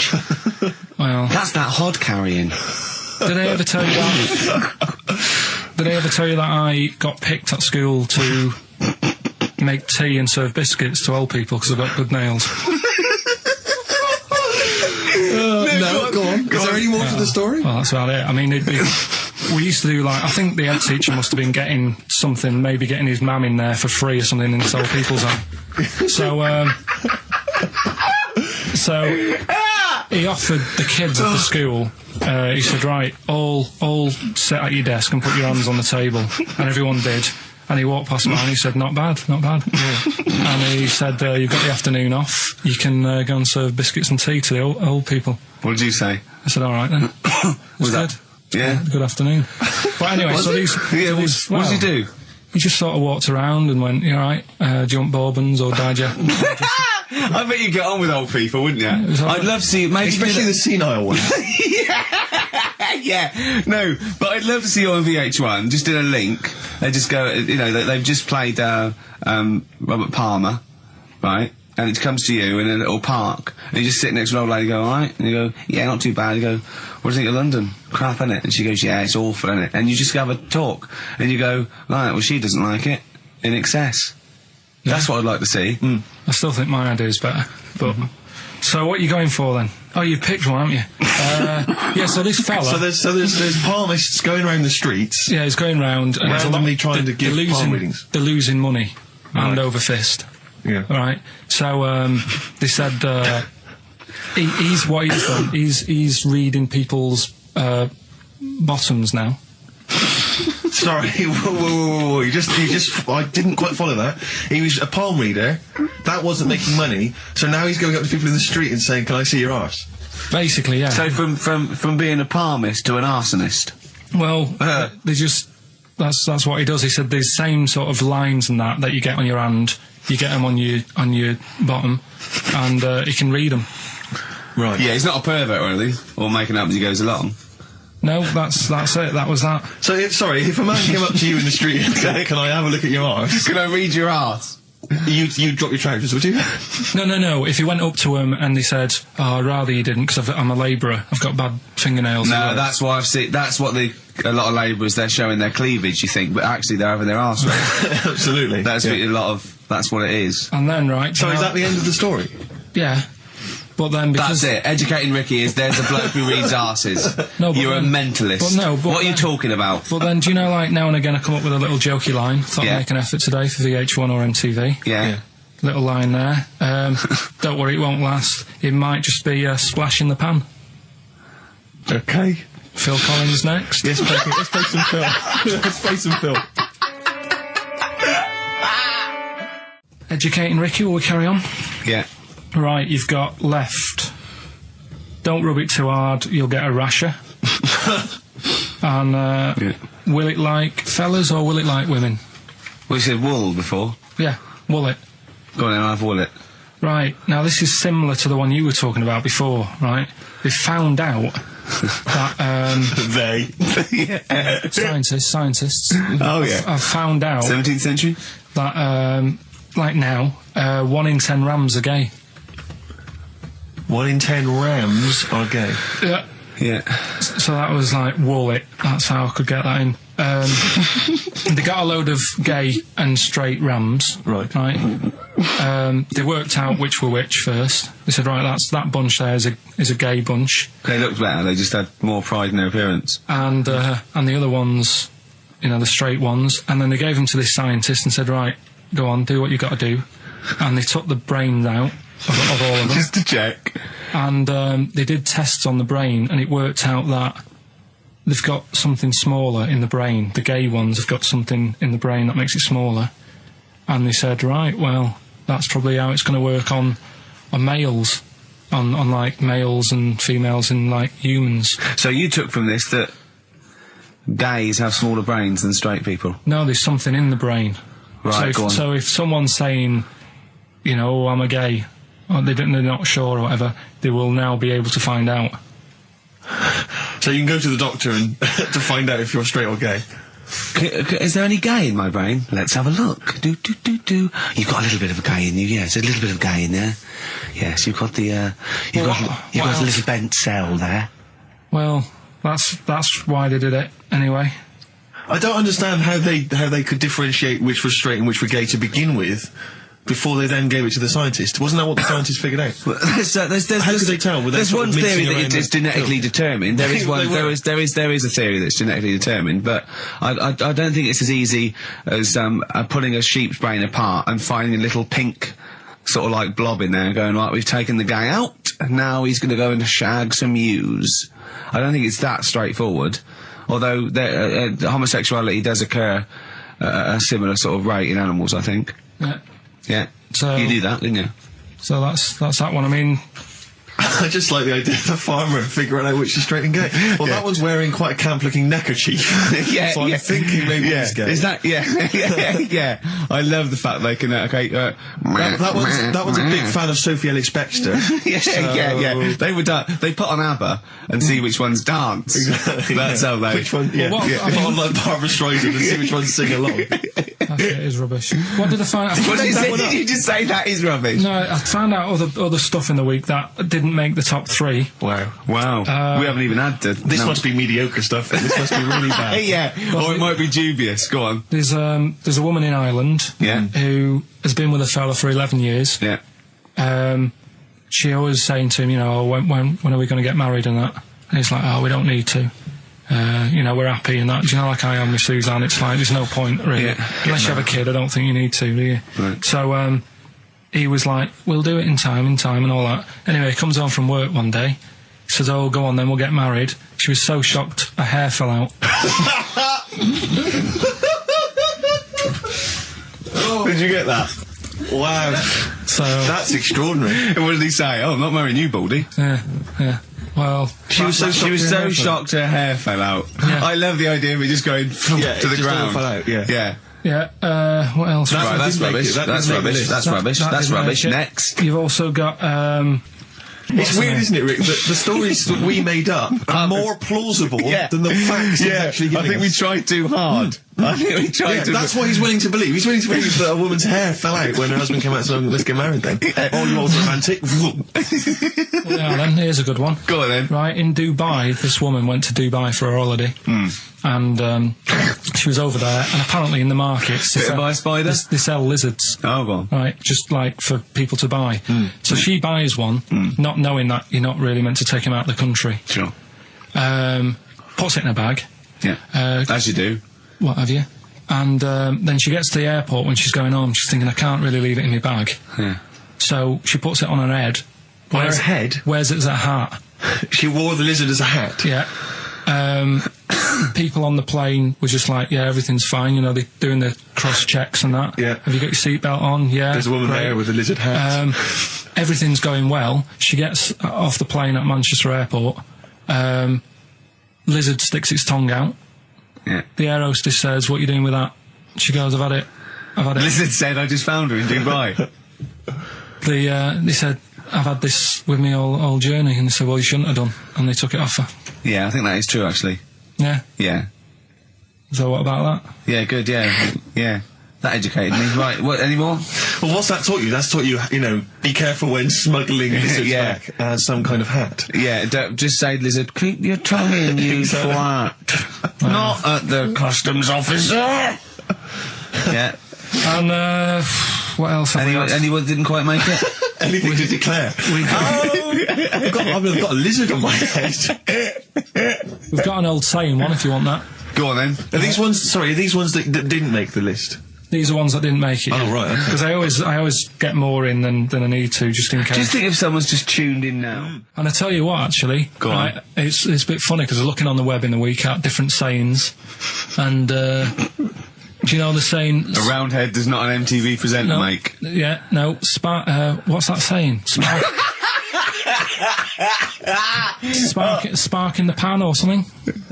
Well... That's that hod carrying. Did I ever tell you that? Did I ever tell you that I got picked at school to make tea and serve biscuits to old people because I've got good nails? No, go on. Is there any more to the story? Well, that's about it. I mean, we used to do I think the head teacher must have been getting something, maybe getting his mum in there for free or something in this old people's home. So he offered the kids at the school, he said, right, all sit at your desk and put your hands on the table. And everyone did. And he walked past mine and he said, not bad. Yeah. And he said, you've got the afternoon off. You can go and serve biscuits and tea to the old people. What did you say? I said, all right then. Was that? Yeah. Good afternoon. But anyway, what did you do? He just sort of walked around and went, you all right? Do you want bourbons or digest? I bet you get on with old people, wouldn't you? I'd love to see... Maybe especially the senile ones. Yeah, no, but I'd love to see you on VH1, just in a link. They just go, they've just played Robert Palmer, right? and it comes to you in a little park, and you just sit next to an old lady, go, all right? And you go, yeah, not too bad. You go, what do you think of London? Crap, innit? And she goes, yeah, it's awful, innit? And you just have a talk, and you go, right, well, she doesn't like it, in excess. Yeah. That's what I'd like to see. I still think my idea is better, but... So what are you going for then? Oh, you've picked one, haven't you? Yeah, so this fella... So there's palmists going around the streets. Yeah, he's going round... and randomly trying to give palm readings. They're losing money, hand over fist. Yeah. Right. So they said he's what he's done. He's reading people's bottoms now. Sorry, whoa. You just I didn't quite follow that. He was a palm reader. That wasn't making money. So now he's going up to people in the street and saying, "Can I see your arse?" Basically, yeah. So from being a palmist to an arsonist. Well, they just that's what he does. He said the same sort of lines and that you get on your hand. You get them on your bottom, and he can read them. Right. Yeah, he's not a pervert or anything, or making up as he goes along. No, that's it. That was that. So, if a man came up to you in the street and said, "Can I have a look at your arse? Can I read your arse?" You'd drop your trousers, would you? No. If he went up to him and he said, "Oh, I'd rather you didn't, because I'm a labourer. I've got bad fingernails." No, that's why I've seen. That's what a lot of labourers, they're showing their cleavage. You think, but actually they're having their arse read. Absolutely. That's what it is. And then So is that the end of the story? Yeah. But then because... That's it. Educating Ricky is there's a bloke who reads arses. No, You're a mentalist. What are you talking about? But then, do you know, like, now and again I come up with a little jokey line. Thought I'd make an effort today for VH1 or MTV. Yeah. Little line there. Don't worry, it won't last. It might just be a splash in the pan. Okay. Phil Collins next. Let's play some Phil. Let's play some Phil. Educating Ricky, will we carry on? Yeah. Right, you've got left. Don't rub it too hard, you'll get a rasher. And will it like fellas or will it like women? Well, you said wool before. Yeah, will it. Go on then, I'll have wool it. Right, now this is similar to the one you were talking about before, right? They found out that... Scientists. Oh, yeah. I've found out... 17th century? That, like now, 1 in 10 rams are gay. 1 in 10 rams are gay. Yeah. Yeah. So that was like, wool it. That's how I could get that in. They got a load of gay and straight rams. Right. They worked out which were which first. They said, right, that bunch there is a gay bunch. They looked better. They just had more pride in their appearance. And the other ones, the straight ones. And then they gave them to this scientist and said, right, go on, do what you got to do. And they took the brains out of all of them. Just to check. And they did tests on the brain, and it worked out that they've got something smaller in the brain. The gay ones have got something in the brain that makes it smaller. And they said, right, well, that's probably how it's going to work on males, on like males and females and like humans. So you took from this that gays have smaller brains than straight people? No, there's something in the brain. Right, go on. So if someone's saying, oh, I'm a gay, or they're not sure or whatever, they will now be able to find out. So you can go to the doctor and to find out if you're straight or gay. Is there any gay in my brain? Let's have a look. Do. You've got a little bit of a gay in you, yes. A little bit of gay in there. Yes, you've got the, you've got a little bent cell there. Well, that's why they did it, anyway. I don't understand how they could differentiate which was straight and which were gay to begin with, before they then gave it to the scientist. Wasn't that what the scientists figured out? How could they tell? There's one theory that it's genetically determined. There is one. There is a theory that's genetically determined, but I don't think it's as easy as pulling a sheep's brain apart and finding a little pink sort of like blob in there and going, right, we've taken the guy out and now he's going to go and shag some ewes. I don't think it's that straightforward. Although homosexuality does occur at a similar sort of rate in animals, I think. Yeah. Yeah. So you do that, didn't you? So that's that one. I mean, I just like the idea of the farmer figuring out which is straight and gay. Well, that one's wearing quite a camp-looking neckerchief. So I'm thinking maybe he's gay. Is that? Yeah. I love the fact they can. That one's a big fan of Sophie Ellis-Bextor. Yeah. They put on ABBA and see which ones dance. Exactly. That's how they. Which one? Yeah. Put on like Barbra Streisand and see which ones sing along. It is rubbish. What did I find out? What did you just say that is rubbish? No, I found out other stuff in the week that didn't make the top 3. Wow. We haven't even had to. This must be mediocre stuff. This must be really bad. Yeah, or it might be dubious. Go on. There's a woman in Ireland who has been with a fella for 11 years. Yeah. She always saying to him, you know, when are we going to get married and that? And he's like, oh, we don't need to. You know, we're happy and that. Do you know, like I am with Suzanne, it's like, there's no point, really. Unless you have a kid, I don't think you need to, do you? Right. So, he was like, we'll do it in time and all that. Anyway, he comes home from work one day. He says, oh, go on then, we'll get married. She was so shocked, her hair fell out. Did you get that? Wow. So that's extraordinary. What did he say? Oh, I'm not marrying you, Baldy. Yeah. Well, she was so shocked her hair fell out. Yeah. I love the idea of it just going to the ground. Fell out. Yeah. Yeah. What else? Right, that's rubbish. That's rubbish. That's rubbish. Next, you've also got. It's weird, isn't it, Rick, that the stories that we made up are more plausible than the facts he's actually giving I think we tried too hard. I think we tried too that's what he's willing to believe. He's willing to believe that a woman's hair fell out when her husband came out and said, let's get married then. Oh, you're romantic. Yeah, then, here's a good one. Go on then. Right, in Dubai, this woman went to Dubai for a holiday. And she was over there, and apparently in the markets they sell lizards. Oh, go on. Right, just like for people to buy. So she buys one, not knowing that you're not really meant to take him out of the country. Sure. Puts it in a bag. Yeah. As you do. What have you? And then she gets to the airport when she's going home. She's thinking, I can't really leave it in my bag. Yeah. So she puts it on her head. Wears it as a hat. She wore the lizard as a hat. Yeah. People on the plane were just like, yeah, everything's fine, you know, they're doing the cross checks and that. Yeah. Have you got your seatbelt on? Yeah. There's a woman there with a lizard hat. Everything's going well. She gets off the plane at Manchester Airport. Lizard sticks its tongue out. Yeah. The air hostess says, what are you doing with that? She goes, I've had it. Lizard said, I just found her in Dubai. They said, I've had this with me all journey. And they said, well, you shouldn't have done. And they took it off her. Yeah, I think that is true, actually. Yeah? Yeah. So what about that? Yeah, good, yeah. That educated me. Right, what, any more? Well, what's that taught you? That's taught you, you know, be careful when smuggling lizards back as some kind of hat. Yeah, just say, lizard, keep your tongue in, you flat. Not at the customs officer. Yeah. And, what else? Anyone didn't quite make it? Anything to declare? I've got a lizard on my head. We've got an old saying one, if you want that. Go on then. Are these ones that didn't make the list? These are ones that didn't make it. Oh, right. Because I always get more in than I need to, just in case. Just think if someone's just tuned in now. And I tell you what, actually, Go on. it's a bit funny because I was looking on the web in the week at different sayings, and do you know the saying? A round head does not an MTV presenter make. Yeah, no. What's that saying? Spark in the pan or something?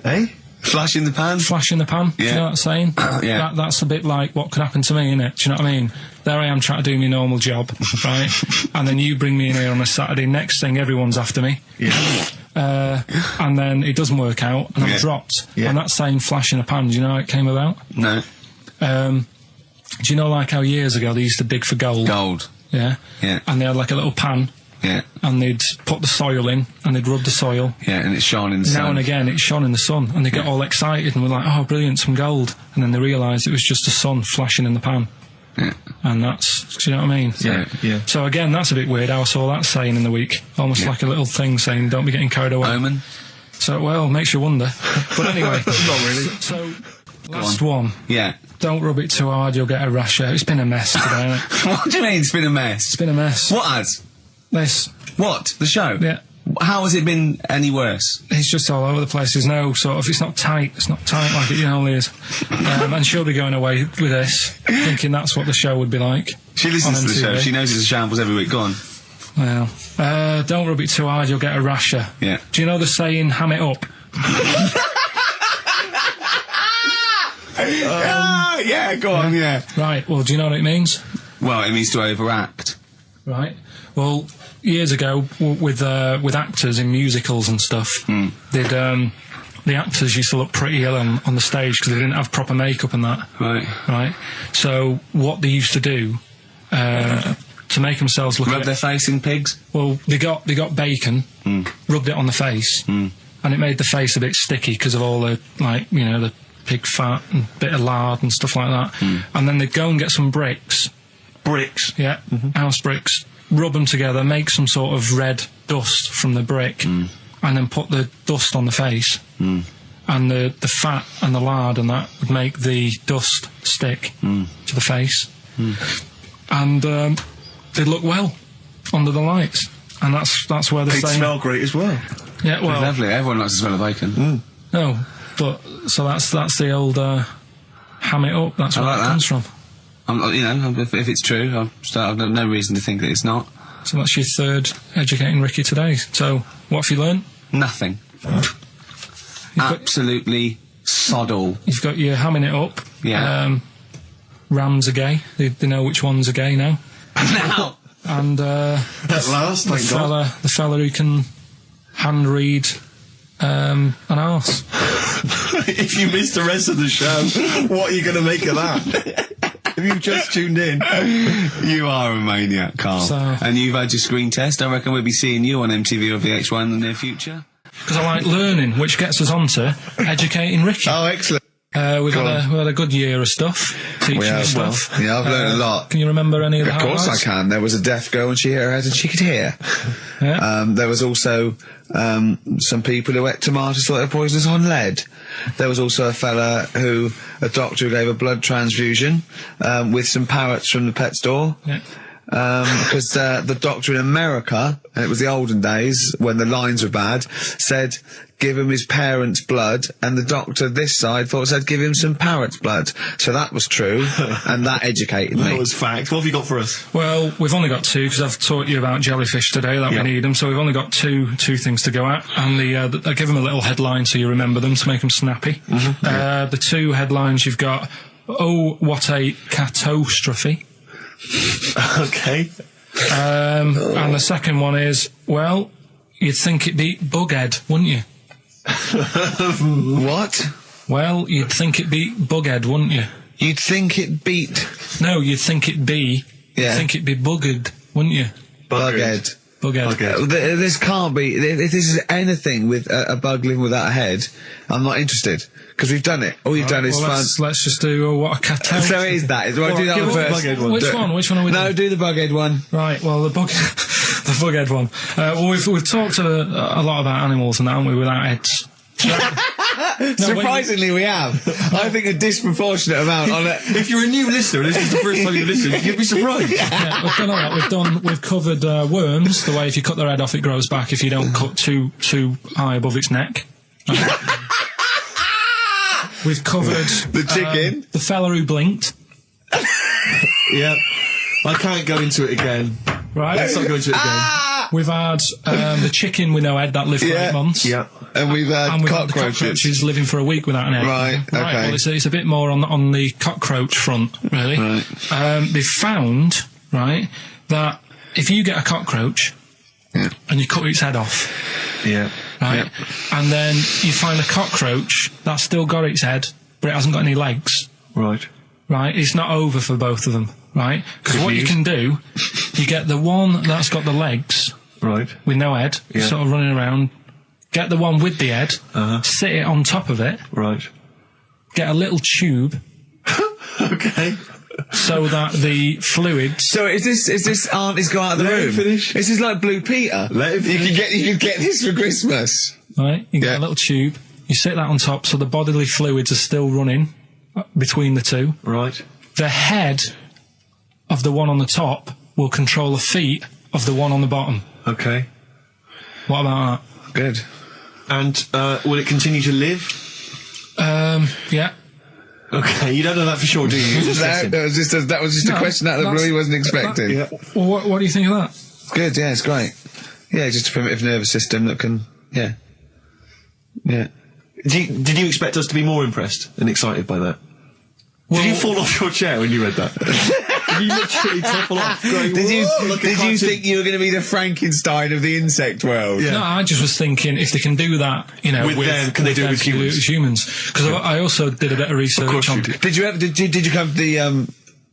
Eh? Flash in the pan? Flash in the pan. Yeah. Do you know what I'm saying? Yeah. That's a bit like what could happen to me, innit? Do you know what I mean? There I am trying to do my normal job, right? And then you bring me in here on a Saturday. Next thing, everyone's after me. Yeah. And then it doesn't work out, and I'm dropped. Yeah. And that saying flash in a pan, do you know how it came about? No. Do you know like how years ago they used to dig for gold? Gold. Yeah? Yeah. And they had like a little pan. Yeah. And they'd put the soil in, and they'd rub the soil. Yeah, and it's shone in the sun. Now and again, it shone in the sun, and they get all excited, and we're like, oh, brilliant, some gold. And then they realised it was just the sun flashing in the pan. Yeah. And that's, do you know what I mean? Yeah. So again, that's a bit weird. I saw that saying in the week. Almost like a little thing saying, don't be getting carried away. Omen. So, well, makes you wonder. But anyway. Not really. So, last one. Yeah. Don't rub it too hard, you'll get a rash out. It's been a mess today, hasn't it? What do you mean it's been a mess? It's been a mess. What has? This. What? The show? Yeah. How has it been any worse? It's just all over the place. There's no sort of, it's not tight like it normally is. And she'll be going away with this, thinking that's what the show would be like. She listens to the show. She knows it's a shambles every week. Go on. Well, don't rub it too hard, you'll get a rasher. Yeah. Do you know the saying, ham it up? Yeah, go on, yeah. Right, well, do you know what it means? Well, it means to overact. Right. Well, years ago, with actors in musicals and stuff, they'd the actors used to look pretty ill on the stage because they didn't have proper makeup and that. Right. So what they used to do to make themselves look rub their face in pigs. Well, they got bacon, rubbed it on the face, and it made the face a bit sticky because of all the the pig fat and bit of lard and stuff like that. And then they'd go and get some bricks. Bricks? Yeah, house bricks. Rub them together, make some sort of red dust from the brick, and then put the dust on the face. And the fat and the lard and that would make the dust stick to the face. And they'd look well under the lights. And that's where they'd smell great as well. Yeah, well... They're lovely. Everyone likes the smell of bacon. No, but... So that's the old... ham it up. That's where it comes from. If it's true, I've no reason to think that it's not. So that's your third Educating Ricky today. So, what have you learned? Nothing. Absolutely sod all. You've got your hamming it up. Yeah. Rams are gay. They know which ones are gay now. Now! And, at last, thank God. The fella who can hand read, an arse. If you missed the rest of the show, what are you going to make of that? If you've just tuned in, you are a maniac, Carl. And you've had your screen test. I reckon we'll be seeing you on MTV or VH1 in the near future. Because I like learning, which gets us on to Educating Ricky. Oh, excellent. We've had a good year of stuff, teaching stuff. Yeah, I've learned a lot. Can you remember any of the highlights? Of course I can. There was a deaf girl and she hit her head and she could hear. Yeah. There was also some people who ate tomatoes thought they were poisonous on lead. There was also a doctor who gave a blood transfusion with some parrots from the pet store. Yeah. Because the doctor in America, and it was the olden days when the lines were bad, said give him his parents' blood, and the doctor this side said give him some parrot's blood. So that was true, and that educated me. That was fact. What have you got for us? Well, we've only got two, because I've taught you about jellyfish today, that we need them, so we've only got two things to go at, and I give them a little headline so you remember them to make them snappy. The two headlines you've got, oh, what a catastrophe. Okay. And the second one is, well, you'd think it beat Bughead, wouldn't you? What? Well, you'd think it beat Bughead, wouldn't you? You'd think it beat... No, you'd think it be... Yeah. You'd think it'd be Buggered, wouldn't you? Bughead. Bughead. This can't be... If this is anything with a bug living without a head, I'm not interested. Because we've done it. All you've done is fun. Let's just do what a catastrophe. So it is that. Do I do that one first? Which one are we doing? No, do the Bughead one. Right, well, the Bughead one. Well, we've talked a lot about animals and that, haven't we, without heads. Surprisingly, we have. I think a disproportionate amount on it. If you're a new listener, this is the first time you've listened, you'd be surprised. Yeah, we've done all that. We've covered worms, the way if you cut their head off, it grows back if you don't cut too high above its neck. We've covered the chicken, the fella who blinked. Yeah, I can't go into it again. Right, let's not go into it again. We've had the chicken with no head that lived for 8 months. Yeah, and we've had cockroaches living for a week without an head. Right, okay. Well, it's a bit more on the cockroach front, really. Right. They've found that if you get a cockroach and you cut its head off. Yeah. Right, and then you find a cockroach that's still got its head, but it hasn't got any legs. Right. Right, it's not over for both of them, right? Because what you can do, you get the one that's got the legs, right, with no head, sort of running around, get the one with the head, sit it on top of it, right, get a little tube, okay, so that the fluids... So is this aunt is go out of the room? Finish. This is like Blue Peter. Let him finish. You could get this for Christmas. Right, you get a little tube, you sit that on top so the bodily fluids are still running between the two. Right. The head of the one on the top will control the feet of the one on the bottom. Okay. What about that? Good. And will it continue to live? Yeah. Okay, you don't know that for sure, do you? That was just a question out of the blue he wasn't expecting. Well, what do you think of that? Good, yeah, it's great. Yeah, just a primitive nervous system that can, yeah. Did you expect us to be more impressed and excited by that? Well, did you fall off your chair when you read that? You literally topple off. Going, did you think you were going to be the Frankenstein of the insect world? Yeah. No, I just was thinking if they can do that, you know, with them, can they do it with humans? Because I also did a bit of research on. Did you come to the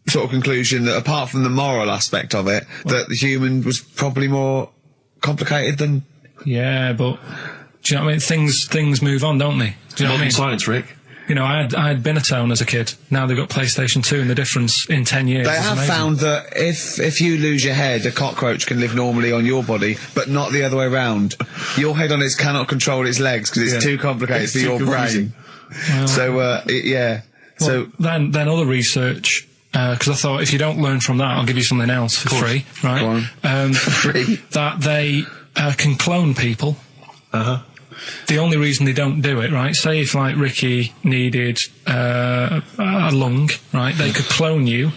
sort of conclusion that apart from the moral aspect of it, that the human was probably more complicated than? Yeah, but do you know what I mean? Things move on, don't they? Do you know what I mean? Science, Rick. You know, I had Binatone as a kid. Now they've got PlayStation 2, and the difference in 10 years. They have found that if you lose your head, a cockroach can live normally on your body, but not the other way around. Your head on its cannot control its legs because it's too complicated for your brain. Well, so yeah. Well, then other research. Because I thought if you don't learn from that, I'll give you something else for free, right? Go on. Free. That they can clone people. The only reason they don't do it, right? Say if like Ricky needed a lung, right? They could clone you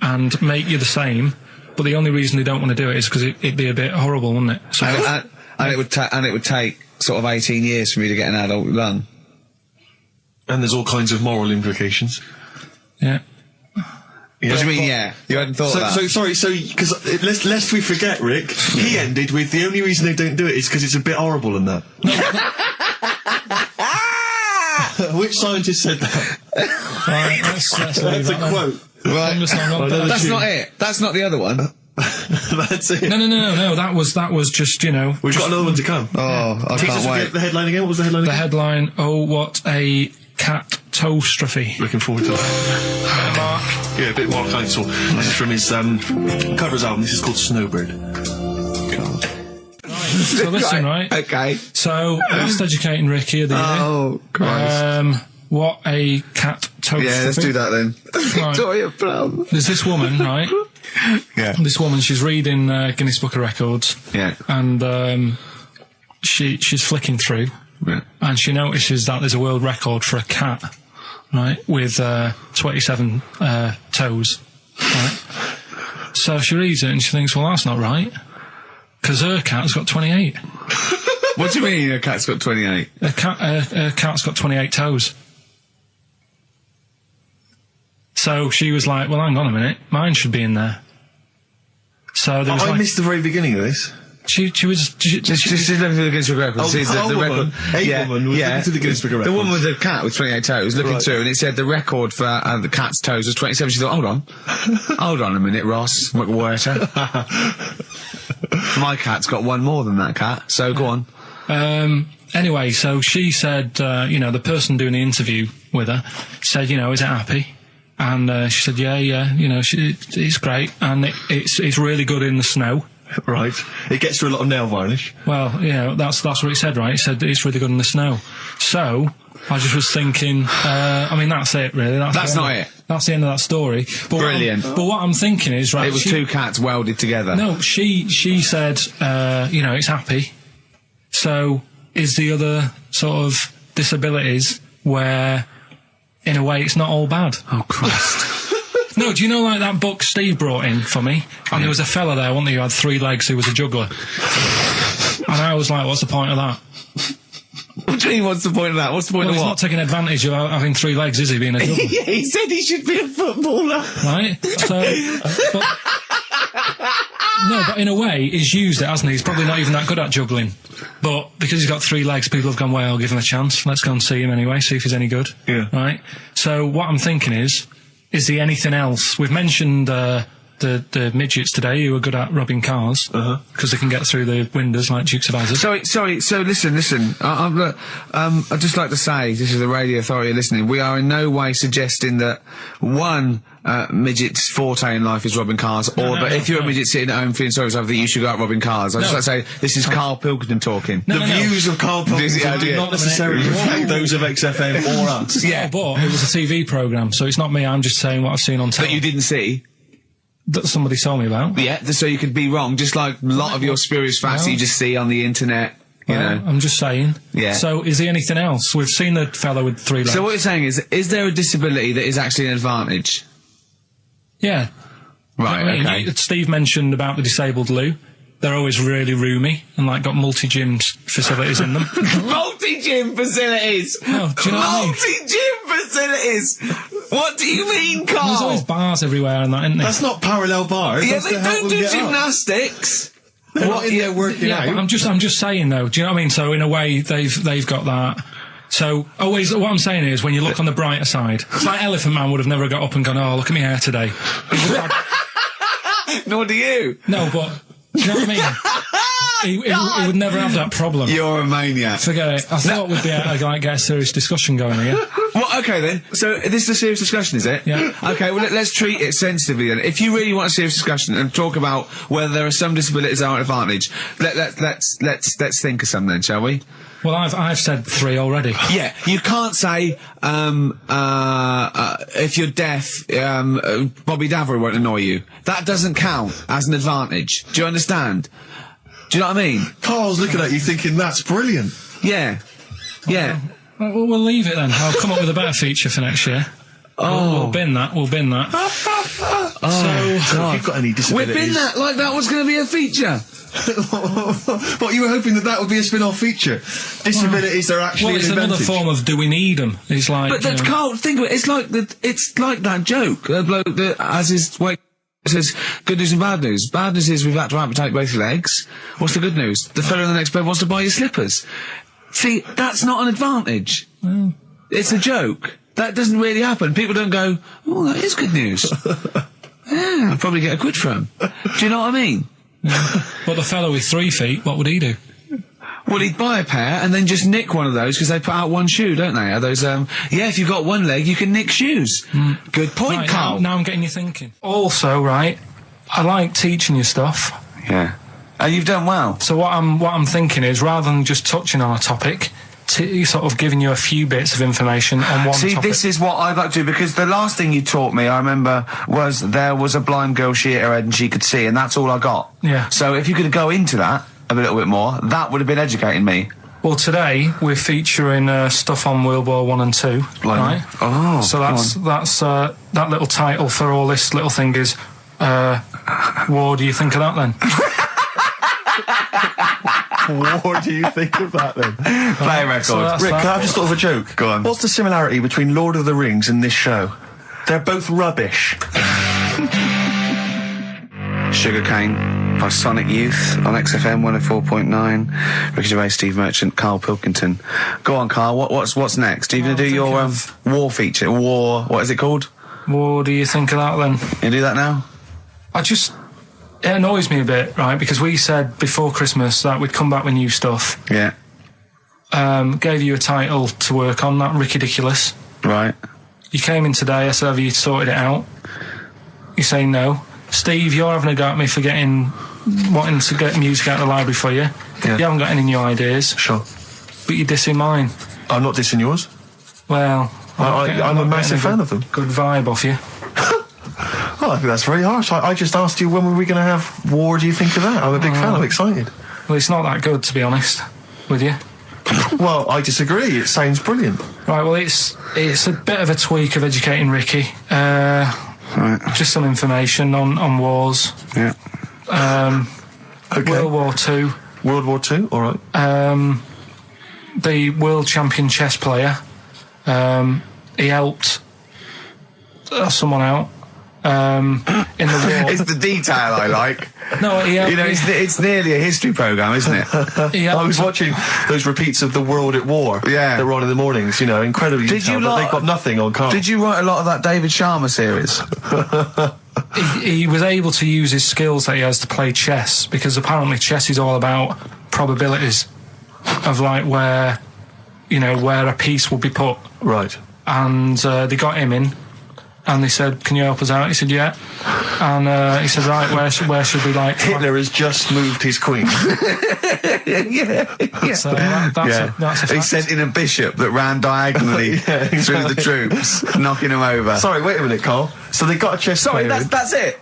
and make you the same. But the only reason they don't want to do it is because it'd be a bit horrible, wouldn't it? So and it would take sort of 18 years for me to get an adult lung. And there's all kinds of moral implications. Yeah. What do you mean, yeah? You hadn't thought of that? Because lest we forget, Rick, he ended with the only reason they don't do it is because it's a bit horrible and that. Which scientist said that? Right, that's a quote. Right. That's not it. That's not the other one. That's it. No. That was just, you know. We've got another one to come. Oh, I can't wait. The headline again? What was the headline again? The headline, oh, what a catastrophe. Looking forward to it. Mark. Yeah, a bit more counsel. This is from his covers album. This is called Snowbird. God. Right, so listen, right? Okay. So, last educating Ricky of the year. Oh, Christ. What a catastrophe. Yeah, let's do that then. Right. Victoria Plum. There's this woman, right? Yeah. This woman, she's reading Guinness Book of Records. Yeah. And she's flicking through. Yeah. And she notices that there's a world record for a cat, right, with 27 toes, right? So she reads it and she thinks, well, that's not right, because her cat's got 28. What do you mean a cat's got 28? A cat's got 28 toes. So she was like, well, hang on a minute, mine should be in there. So there was I missed the very beginning of this. She's looking through the Guinness Book of Records. The woman was looking through the Guinness Book of Records. The woman with the cat with 28 toes looking through, and it said the record for the cat's toes was 27. She thought, hold on a minute, Ross McWhirter. My cat's got one more than that cat, so go on. Anyway, so she said, the person doing the interview with her said, is it happy? And she said, yeah, it's great, and it's really good in the snow. Right. It gets through a lot of nail varnish. Well, that's what it said, right? It said it's really good in the snow. So, I just was thinking, that's it, really. That's not it. That's the end of that story. But brilliant. But what I'm thinking is, right... It was two cats welded together. No, she said, it's happy. So, is the other sort of disabilities where, in a way, it's not all bad? Oh, Christ. No, do you know, like, that book Steve brought in for me? And there was a fella there, wasn't there, who had 3 legs who was a juggler. And I was like, what's the point of that? What do you mean, what's the point of that? What's the point of what? He's not taking advantage of having 3 legs, is he, being a juggler? Yeah, he said he should be a footballer. Right? So... but in a way, he's used it, hasn't he? He's probably not even that good at juggling. But because he's got 3 legs, people have gone, well, I'll give him a chance. Let's go and see him anyway, see if he's any good. Yeah. Right? So what I'm thinking is there anything else? We've mentioned the midgets today who are good at robbing cars because they can get through the windows like Dukes of Hazzard. Sorry. So listen. I'd just like to say, this is the Radio Authority listening. We are in no way suggesting that midget's forte in life is robbing cars, if you're a midget sitting at home feeling sorry for yourself, that you should go out robbing cars. I just like to say this is Karl Pilkington talking. The views of Karl Pilkington do not necessarily reflect those of XFM or us. Yeah, but it was a TV programme, so it's not me. I'm just saying what I've seen on telly. That you didn't see. That somebody told me about. Yeah, so you could be wrong, just like a lot of your spurious facts you just see on the internet, you know. I'm just saying. Yeah. So, is there anything else? We've seen the fellow with 3 legs. So what you're saying is there a disability that is actually an advantage? Yeah. Right, okay. Steve mentioned about the disabled loo. They're always really roomy and, like, got multi-gym facilities in them. Multi-gym facilities! Oh, do you know what I mean? Multi-gym facilities! What do you mean, Carl? There's always bars everywhere and that, isn't there? That's not parallel bars. Yeah, That's they to help don't them do get up. gymnastics. They're not in there working out. But I'm just saying though. Do you know what I mean? So in a way, they've got that. So always, what I'm saying is, when you look on the brighter side, it's like Elephant Man would have never got up and gone, "Oh, look at my hair today." Nor do you. No, but do you know what I mean? He would never have that problem. You're a maniac. Forget it. I thought we'd be able to get a serious discussion going here. Well, okay then. So this is a serious discussion, is it? Yeah. Okay. Well, let's treat it sensitively then. If you really want a serious discussion and talk about whether there are some disabilities that are an advantage, let's think of some then, shall we? Well, I've said 3 already. Yeah, you can't say if you're deaf, Bobby Davery won't annoy you. That doesn't count as an advantage. Do you understand? Do you know what I mean? Carl's looking at you thinking that's brilliant. Yeah. Yeah. Well, we'll leave it then. I'll come up with a better feature for next year. We'll bin that. So, if you've got any disabilities... We've bin that like that was going to be a feature. What, you were hoping that would be a spin-off feature? Disabilities are actually it's an advantage. another form of do we need them? It's like... But that, Carl, think of it. It's like that joke. The bloke that has his... It says, good news and bad news. Bad news is we've had to amputate both your legs. What's the good news? The fellow in the next bed wants to buy your slippers. See, that's not an advantage. It's a joke. That doesn't really happen. People don't go, oh, that is good news. Yeah, I'll probably get a quid from. Do you know what I mean? But the fellow with 3 feet, what would he do? Well, he'd buy a pair and then just nick one of those because they put out one shoe, don't they? Are those, yeah, if you've got one leg, you can nick shoes. Good point, Right, Carl. now I'm getting you thinking. Also, right, I like teaching you stuff. Yeah. And you've done well. So what I'm thinking is, rather than just touching on a topic, sort of giving you a few bits of information on one topic. This is what I'd like to do, because the last thing you taught me, I remember, was there was a blind girl, she hit her head and she could see, and that's all I got. Yeah. So if you could go into that a little bit more, that would have been educating me. Well, today we're featuring stuff on World War I and II, right? Oh, so that's that little title for all this little thing is, what do you think of that then? What do you think of that then? Play a record. So Rick, can I have just sort of a joke? Go on. What's the similarity between Lord of the Rings and this show? They're both rubbish. Sugarcane by Sonic Youth on XFM 104.9. Ricky Gervais, Steve Merchant, Karl Pilkington. Go on, Karl. What's next? Are you going to do your war feature? What is it called? What do you think of that then? You do that now? It annoys me a bit, right? Because we said before Christmas that we'd come back with new stuff. Yeah. Gave you a title to work on, that Ridiculous. Right. You came in today, I said, have you sorted it out? You say no. Steve, you're having a go at me for wanting to get music out of the library for you. Yeah. You haven't got any new ideas. Sure. But you're dissing mine. I'm not dissing yours. Well, I'm a massive fan of them. Good vibe off you. Oh, I think that's very harsh. I just asked you, when were we going to have war? Do you think of that? I'm a big fan. I'm excited. Well, it's not that good, to be honest with you. Well, I disagree. It sounds brilliant. Right, well, it's a bit of a tweak of educating Ricky. Right. Just some information on wars. Yeah. Okay. World War II. World War II, all right. The world champion chess player, he helped someone out in the war. It's the detail I like. No, he helped. You know, it's nearly a history programme, isn't it? I was watching those repeats of The World at War that were on in the mornings, you know, incredibly detailed, but they've got nothing on Carl. Did you write a lot of that David Sharma series? He was able to use his skills that he has to play chess, because apparently chess is all about probabilities of, like, where a piece will be put. Right. and they got him in, and they said, "Can you help us out?" He said, "Yeah." And he said, "Right, where should we like?" Hitler has just moved his queen. yeah. So that's a fact. He sent in a bishop that ran diagonally through the troops, knocking them over. Sorry, wait a minute, Carl. So they got a chess player. Sorry, that's it.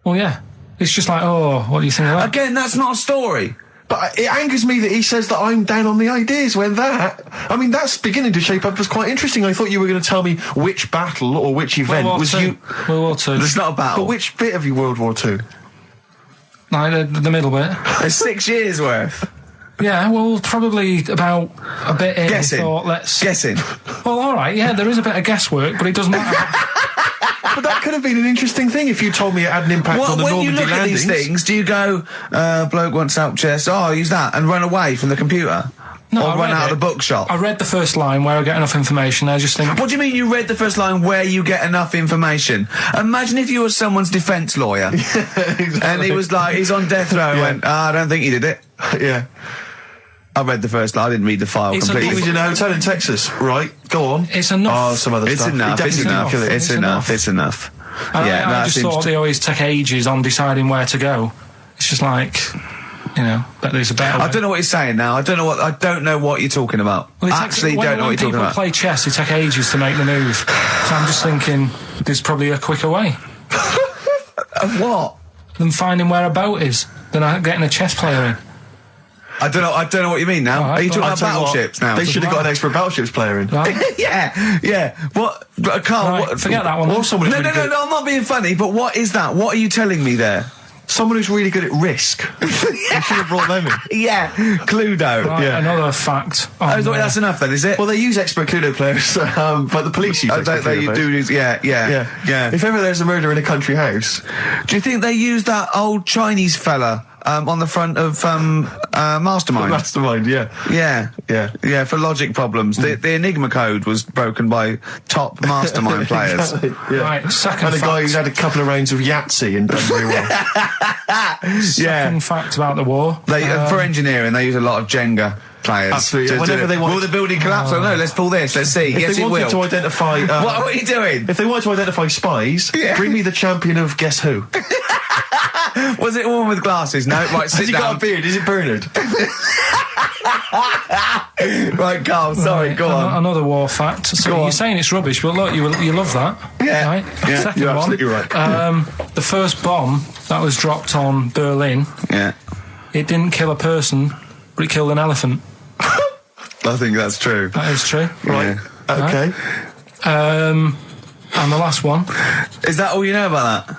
Well, yeah. It's just like, oh, what do you think of that? Again, that's not a story. But it angers me that he says that I'm down on the ideas when that's beginning to shape up as quite interesting. I thought you were going to tell me which battle or which event was you... World War II. It's not a battle. But which bit of your World War II? No, the middle bit. It's 6 years worth. Yeah, well, probably about a bit in. Guessing. Thought, let's... Guessing. Well, all right, yeah, there is a bit of guesswork, but it doesn't matter. But that could have been an interesting thing if you told me it had an impact on the Normandy landings. When you look at these things, do you go, bloke wants out chest, I'll use that, and run away from the computer? No, or run out of the bookshop? I read the first line where I get enough information, I just think... What do you mean you read the first line where you get enough information? Imagine if you were someone's defence lawyer. Exactly. And he was like, he's on death row and went, I don't think he did it. Yeah. I read the first line, I didn't read the file completely. He was in a hotel in Texas, right? Go on. It's enough. Oh, some other stuff. It's enough. I just thought they always take ages on deciding where to go. It's just like... You know, but there's a better way. I don't know what you're saying now. I don't know what you're talking about. Well, I actually don't know what you're talking about. When people play chess, it takes ages to make the move. So I'm just thinking, there's probably a quicker way. Of what? Than finding where a boat is, than getting a chess player in. I don't know what you mean now. Are you talking about battleships now? They should have got an expert battleships player in. Right. yeah. What, Carl? Right, forget that one. No, I'm not being funny. But what is that? What are you telling me there? Someone who's really good at Risk. You should have brought them in. Yeah, Cluedo. Right, yeah. Another fact. That's enough then, is it? Well, they use expert Cluedo players, but the police use expert Cluedo players. Yeah. If ever there's a murder in a country house... Do you think they use that old Chinese fella on the front of Mastermind? Mastermind, Yeah, for logic problems. The Enigma code was broken by top Mastermind players. Exactly, yeah. Right, second and a guy who's had a couple of rounds of Yahtzee and done very well. Second fact about the war. For engineering, they use a lot of Jenga players. Absolutely. Whenever they want... Will the building collapse? Oh no, let's pull this, let's see. If they wanted to identify... what are you doing? If they wanted to identify spies, bring me the champion of Guess Who. Was it a woman with glasses? No, right, sit down. Has he got a beard? Is it Bernard? Right, Carl, sorry, go on. Another war fact. So you're saying it's rubbish, but look, you love that. Yeah. Right? Yeah, second you're one, absolutely right. The first bomb that was dropped on Berlin, it didn't kill a person, but it killed an elephant. I think that's true. That is true. Right. Yeah. Okay. And the last one. Is that all you know about that?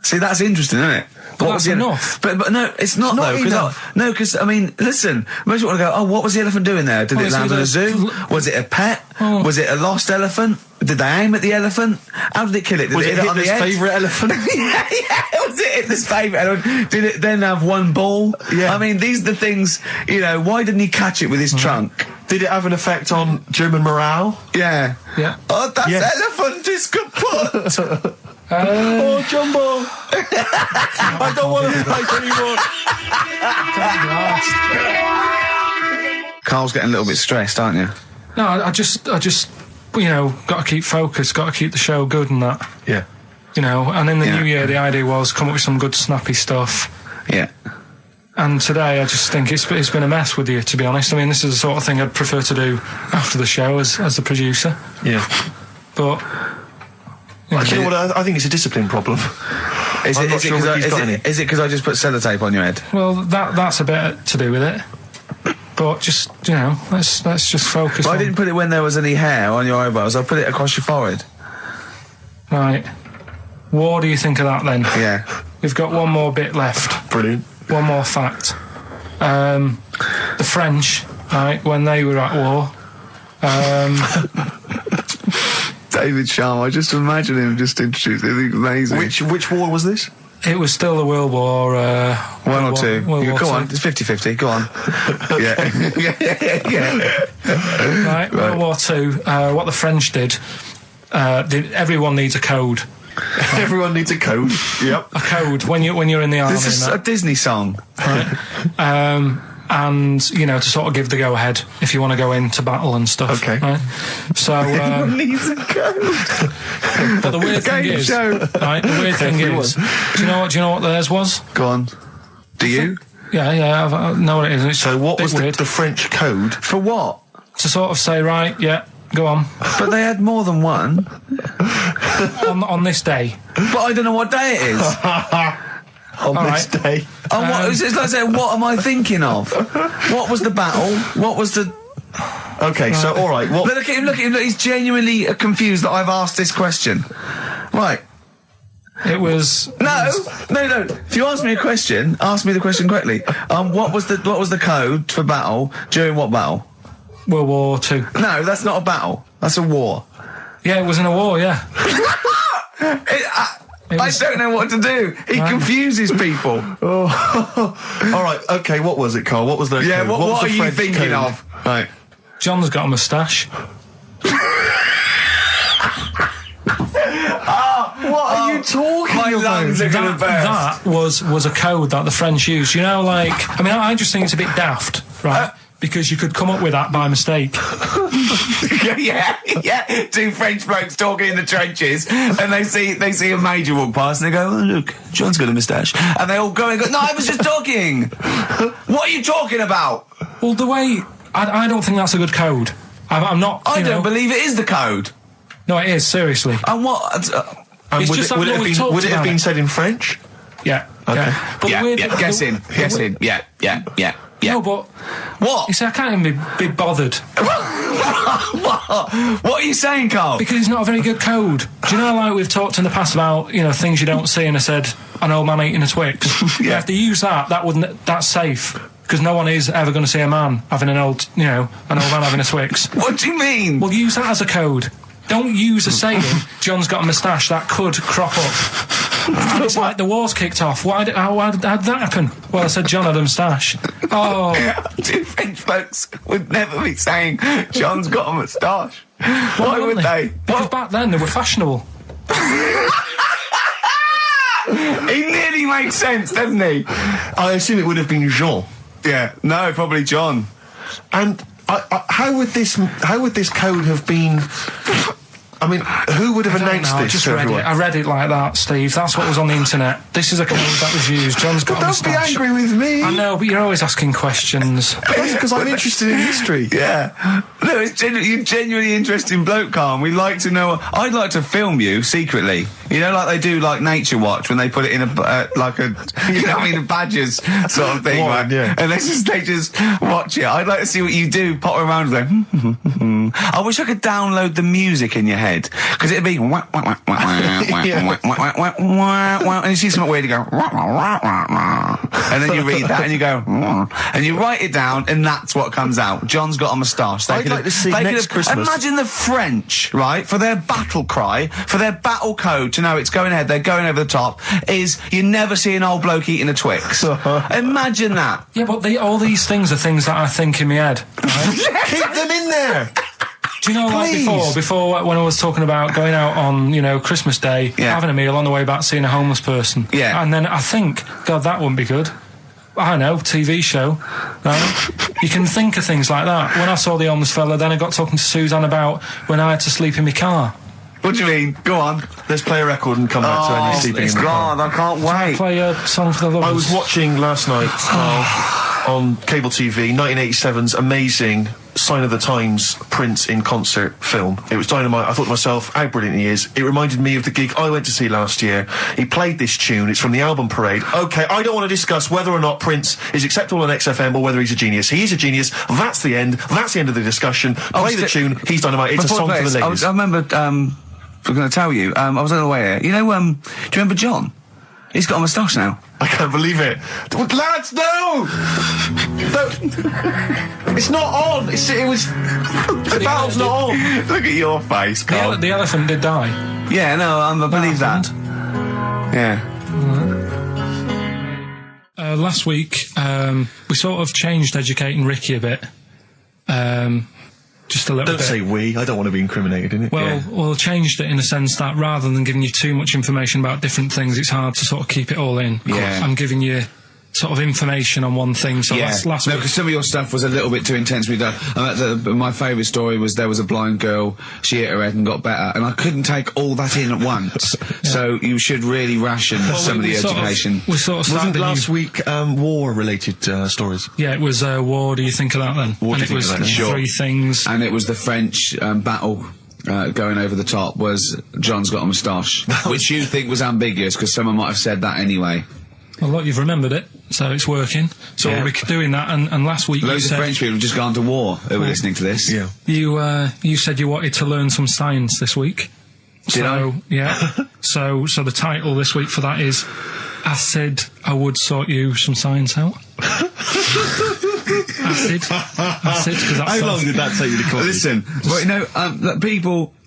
See, that's interesting, isn't it? But that's enough. But no, it's not though. Because I mean, listen, most people want to go, oh, what was the elephant doing there? Did it land in a zoo? Was it a pet? Was it a lost elephant? Did they aim at the elephant? How did it kill it? Did was it it Hitler's favourite elephant? yeah. Was it Hitler's favourite elephant? Did it then have one ball? Yeah. I mean, these are the things, why didn't he catch it with his trunk? Did it have an effect on German morale? Yeah. Yeah. Oh, that elephant is kaput! Oh, Jumbo! I don't want to fight anymore. Carl's getting a little bit stressed, aren't you? No, I just, got to keep focused, got to keep the show good and that. Yeah. And in the new year, the idea was come up with some good snappy stuff. Yeah. And today, I just think it's been a mess with you, to be honest. I mean, this is the sort of thing I'd prefer to do after the show as the producer. Yeah. But... You know what? I think it's a discipline problem. Is it because I just put sellotape on your head? Well, that's a bit to do with it. But just let's just focus. I didn't put it when there was any hair on your eyebrows. I put it across your forehead. Right. What do you think of that then? Yeah. We've got one more bit left. Brilliant. One more fact. The French, right, when they were at war. David Sharma, I just imagine him just introduced it. I think amazing. Which war was this? It was still the World War... One or two. Go on, it's 50-50, go on. Yeah. Right, World War II, what the French did, everyone needs a code. Everyone needs a code. Yep. A code when you're in the army. This is a Disney song. Right. And, to sort of give the go-ahead if you want to go into battle and stuff. Okay. Right? So, everyone needs a code. But the weird thing is... Right, the weird thing is... Do you know what theirs was? Go on. Do you? Yeah, I know what it is. So what was the French code? For what? To sort of say, right, yeah, go on. But they had more than one. on this day. But I don't know what day it is. On this day. It's like saying, what am I thinking of? What was the battle? What was the... Okay, so, all right. What... Look at him, look. He's genuinely confused that I've asked this question. Right. It was... No. If you ask me a question, ask me the question correctly. What was the code for battle during what battle? World War II. No, that's not a battle. That's a war. Yeah, it was in a war, yeah. I don't know what to do. He confuses people. Oh. All right, okay, what was it, Carl? What was the code? Yeah, what are you thinking of? Right. John's got a moustache. What are you talking my about? lungs are going to burst. That was a code that the French used. You know, like, I mean, I just think it's a bit daft, right? Because you could come up with that by mistake. yeah. Two French blokes talking in the trenches, and they see a major walk past, and they go, "Oh, look, John's got a moustache," and they all go and go, "No, I was just talking." What are you talking about? Well, the way I don't think that's a good code. I'm not. I don't believe it is the code. No, it is, seriously. And what? It's would just it, like would it have been said in French? Yeah. Okay. Yeah. But Guess in. Yeah. No, but what? You see, I can't even be bothered. What are you saying, Carl? Because it's not a very good code. Do you know, like we've talked in the past about, you know, things you don't see, and I said an old man eating a Twix. Yeah. If they use that's safe. Because no one is ever going to see a man having an old man having a Twix. What do you mean? Well, use that as a code. Don't use a saying, John's got a moustache, that could crop up. It's like the war's kicked off. How did that happen? Well, I said John had a moustache. Oh. Two French folks would never be saying John's got a moustache. Why would they? Because back then they were fashionable. He nearly makes sense, doesn't he? I assume it would have been Jean. Yeah. No, probably John. And how would this code have been? I mean, who would have announced this? I just read everyone? it. I read it like that, Steve. That's what was on the internet. This is a code that was used. John's got a Don't be moustache. angry with me. I know, but you're always asking questions. That's because I'm interested in history. Yeah. No, you're genuinely interesting bloke, Carl. We like to know. I'd like to film you secretly. You know, like they do, like Nature Watch, when they put it in a badgers sort of thing. Warren, yeah. And they just watch it. I'd like to see what you do, pop around and go, I wish I could download the music in your head. Because it'd be and you see something weird, you go and then you read that and you go and you write it down, and that's what comes out. John's got a moustache. I'd like to see next Christmas. Imagine the French, right, for their battle cry, for their battle code to know it's going ahead, they're going over the top, is you never see an old bloke eating a Twix. Imagine that. Yeah, but all these things are things that I think in my head. Right? Keep them in there. Do you know, Please. like before when I was talking about going out on, you know, Christmas Day, having a meal on the way back, seeing a homeless person. Yeah. And then I think, God, that wouldn't be good. I know, TV show. Right? You can think of things like that. When I saw the homeless fella, then I got talking to Suzanne about when I had to sleep in my car. What do you mean? Go on. Let's play a record and come back to any sleeping in the car. God, I can't wait. Play a song for the lovers. I was watching last night on cable TV 1987's amazing Sign of the Times Prince in concert film. It was dynamite. I thought to myself, how brilliant he is. It reminded me of the gig I went to see last year. He played this tune. It's from the album Parade. Okay, I don't want to discuss whether or not Prince is acceptable on XFM or whether he's a genius. He is a genius. That's the end. That's the end of the discussion. Play the tune. He's dynamite. It's a song for the ladies. I remember, I'm going to tell you, I was on the way here. You know, do you remember John? He's got a moustache now. I can't believe it. Lads, no! It's not on. It was... The valve's not on. Look at your face, Carl. The elephant did die. Yeah, no, I believe that. Yeah. Last week, we sort of changed educating Ricky a bit. Just a little bit. Don't say we. I don't want to be incriminated in it. Well, changed it in a sense that rather than giving you too much information about different things, it's hard to sort of keep it all in. Yeah. I'm giving you sort of information on one thing. So last week... No, because some of your stuff was a little bit too intense. My favourite story was there was a blind girl, she hit her head and got better, and I couldn't take all that in at once. So you should really ration some of the education. We sort of Wasn't last week war-related stories? Yeah, it was war. Do you think of that then? What do you think of that? Sure. Three things. And it was the French battle. Going over the top was John's got a moustache, which you think was ambiguous because someone might have said that anyway. Well, look, you've remembered it, so it's working. So we're doing that, and last week loads of French people have just gone to war who were listening to this. Yeah. You said you wanted to learn some science this week. Did I? Yeah. so the title this week for that is I Said I Would Sort You Some Science Out. Acid, because that's... How long did that take you to call? Listen, well, you know,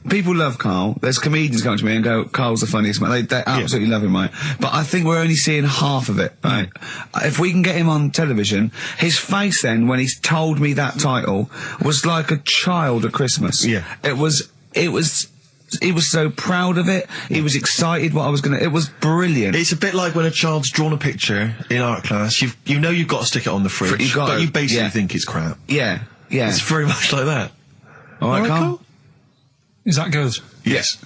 people love Karl. There's comedians come to me and go, Karl's the funniest man. They absolutely love him, right? But I think we're only seeing half of it, right? If we can get him on television, his face then, when he's told me that title, was like a child at Christmas. Yeah. He was so proud of it. He was excited what I was it was brilliant. It's a bit like when a child's drawn a picture in art class. You know you've got to stick it on the fridge, but you basically think it's crap. Yeah. It's very much like that. All right, Karl? Is that good? Yes.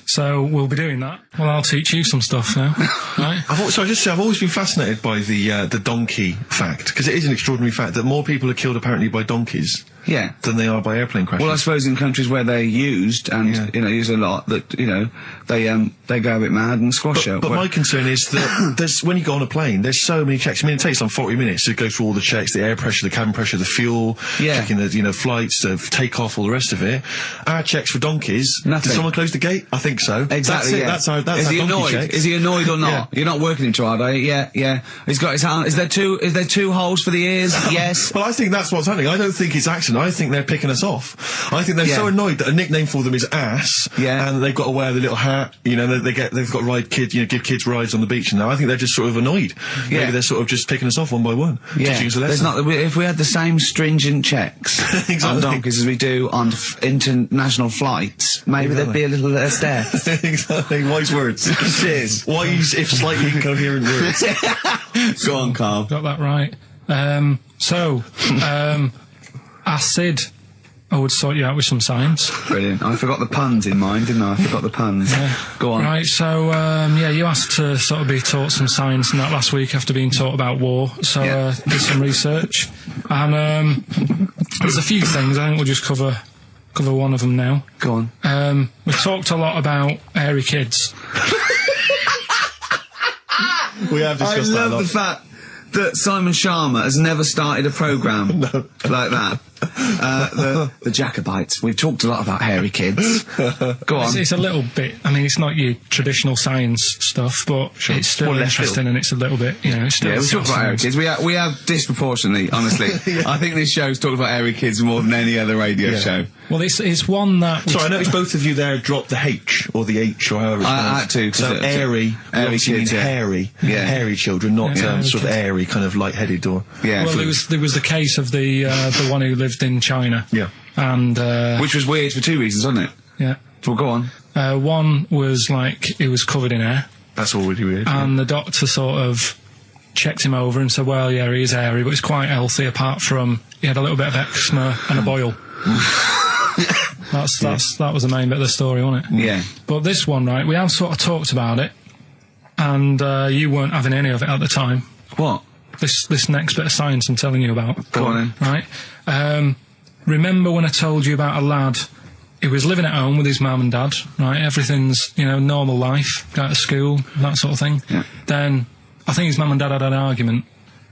So we'll be doing that. Well, I'll teach you some stuff now, right? I've always been fascinated by the donkey fact, because it is an extraordinary fact that more people are killed apparently by donkeys. Yeah. Than they are by airplane crashes. Well, I suppose in countries where they're used and used a lot, that they go a bit mad and squash it. But my concern is that when you go on a plane, there's so many checks. I mean, it takes 40 minutes to go through all the checks: the air pressure, the cabin pressure, the fuel, checking the flights, the takeoff, all the rest of it. Our checks for donkeys. Nothing. Did someone close the gate? I think so. Exactly. That's our Is he annoyed? checks. Is he annoyed or not? Yeah. You're not working him too hard, are you? Yeah. He's got his hand. Is there two holes for the ears? Yes. Well, I think that's what's happening. I don't think it's accident. I think they're picking us off. I think they're so annoyed that a nickname for them is ass. Yeah. And they've got to wear the little hat. You know, they've got to ride kids. Give kids rides on the beach. And now I think they're just sort of annoyed. Yeah. Maybe they're sort of just picking us off one by one. Yeah. Teaching us a lesson. If we had the same stringent checks on donkeys as we do on international flights, maybe there'd be a little less death. Exactly. Wise words. Cheers. Wise, if slightly incoherent words. Go on, Karl. Got that right. Acid. I would sort you out with some science. Brilliant. I forgot the puns in mine, didn't I? I forgot the puns. Yeah. Go on. Right, so, you asked to sort of be taught some science and that last week after being taught about war. So, did some research. And, there's a few things. I think we'll just cover one of them now. Go on. We talked a lot about hairy kids. We have discussed that a lot. I love the fact that Simon Sharma has never started a programme like that. The Jacobites. We've talked a lot about hairy kids. Go on. It's a little bit. I mean, it's not your traditional science stuff, but it's still interesting, and it's a little bit. It's still. Yeah, we talk about hairy kids. We have disproportionately, honestly. I think this show's talked about hairy kids more than any other radio show. Well, it's one that. Sorry, I noticed both of you there dropped the H or the H or however. I had to. So airy kids, means hairy, hairy children, not sort of airy, kind of light-headed or. Yeah. Well, there was the case of the one who lived in China. Yeah. And which was weird for two reasons, wasn't it? Yeah. Well, go on. One was like he was covered in hair. That's already weird. And the doctor sort of checked him over and said, well, yeah, he is hairy, but he's quite healthy apart from he had a little bit of eczema and a boil. That was the main bit of the story, wasn't it? Yeah. But this one, right, we have sort of talked about it, and you weren't having any of it at the time. What? This next bit of science I'm telling you about. Go on then. Right? Remember when I told you about a lad who was living at home with his mum and dad, right? Everything's, normal life, go to school, that sort of thing. Yeah. Then, I think his mum and dad had an argument,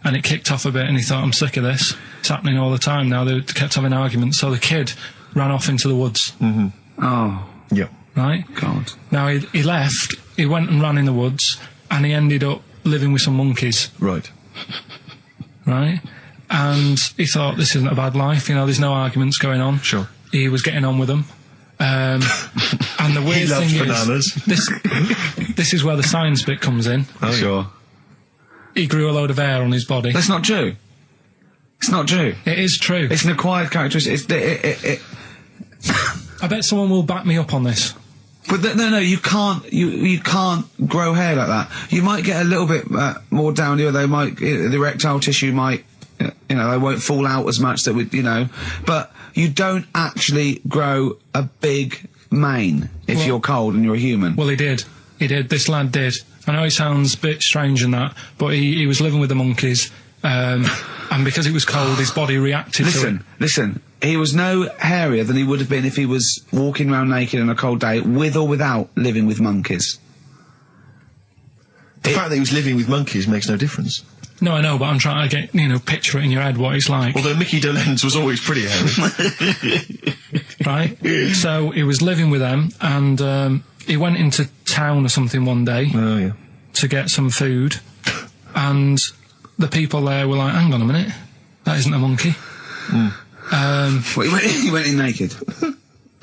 and it kicked off a bit, and he thought, I'm sick of this. It's happening all the time now. They kept having arguments, so the kid ran off into the woods. Mm-hmm. Oh. Yeah. Right? God. Now, he left, he went and ran in the woods, and he ended up living with some monkeys. Right. Right? And he thought, this isn't a bad life, there's no arguments going on. Sure. He was getting on with them. And the weird thing bananas. is, this is where the science bit comes in. Oh, sure. He grew a load of hair on his body. That's not true. It's not true. It is true. It's an acquired characteristic. I bet someone will back me up on this. But no, you can't. You can't grow hair like that. You might get a little bit more down here. They might the erectile tissue might, they won't fall out as much. That would, but you don't actually grow a big mane if you're cold and you're a human. Well, he did. This lad did. I know it sounds a bit strange in that, but he was living with the monkeys, and because it was cold, his body reacted to it. Listen. He was no hairier than he would have been if he was walking around naked on a cold day, with or without living with monkeys. The fact that he was living with monkeys makes no difference. No, I know, but I'm trying to get, picture it in your head what it's like. Although Mickey Dolenz was always pretty hairy. Right? So he was living with them, and he went into town or something one day to get some food, and the people there were like, hang on a minute, that isn't a monkey. He went in naked.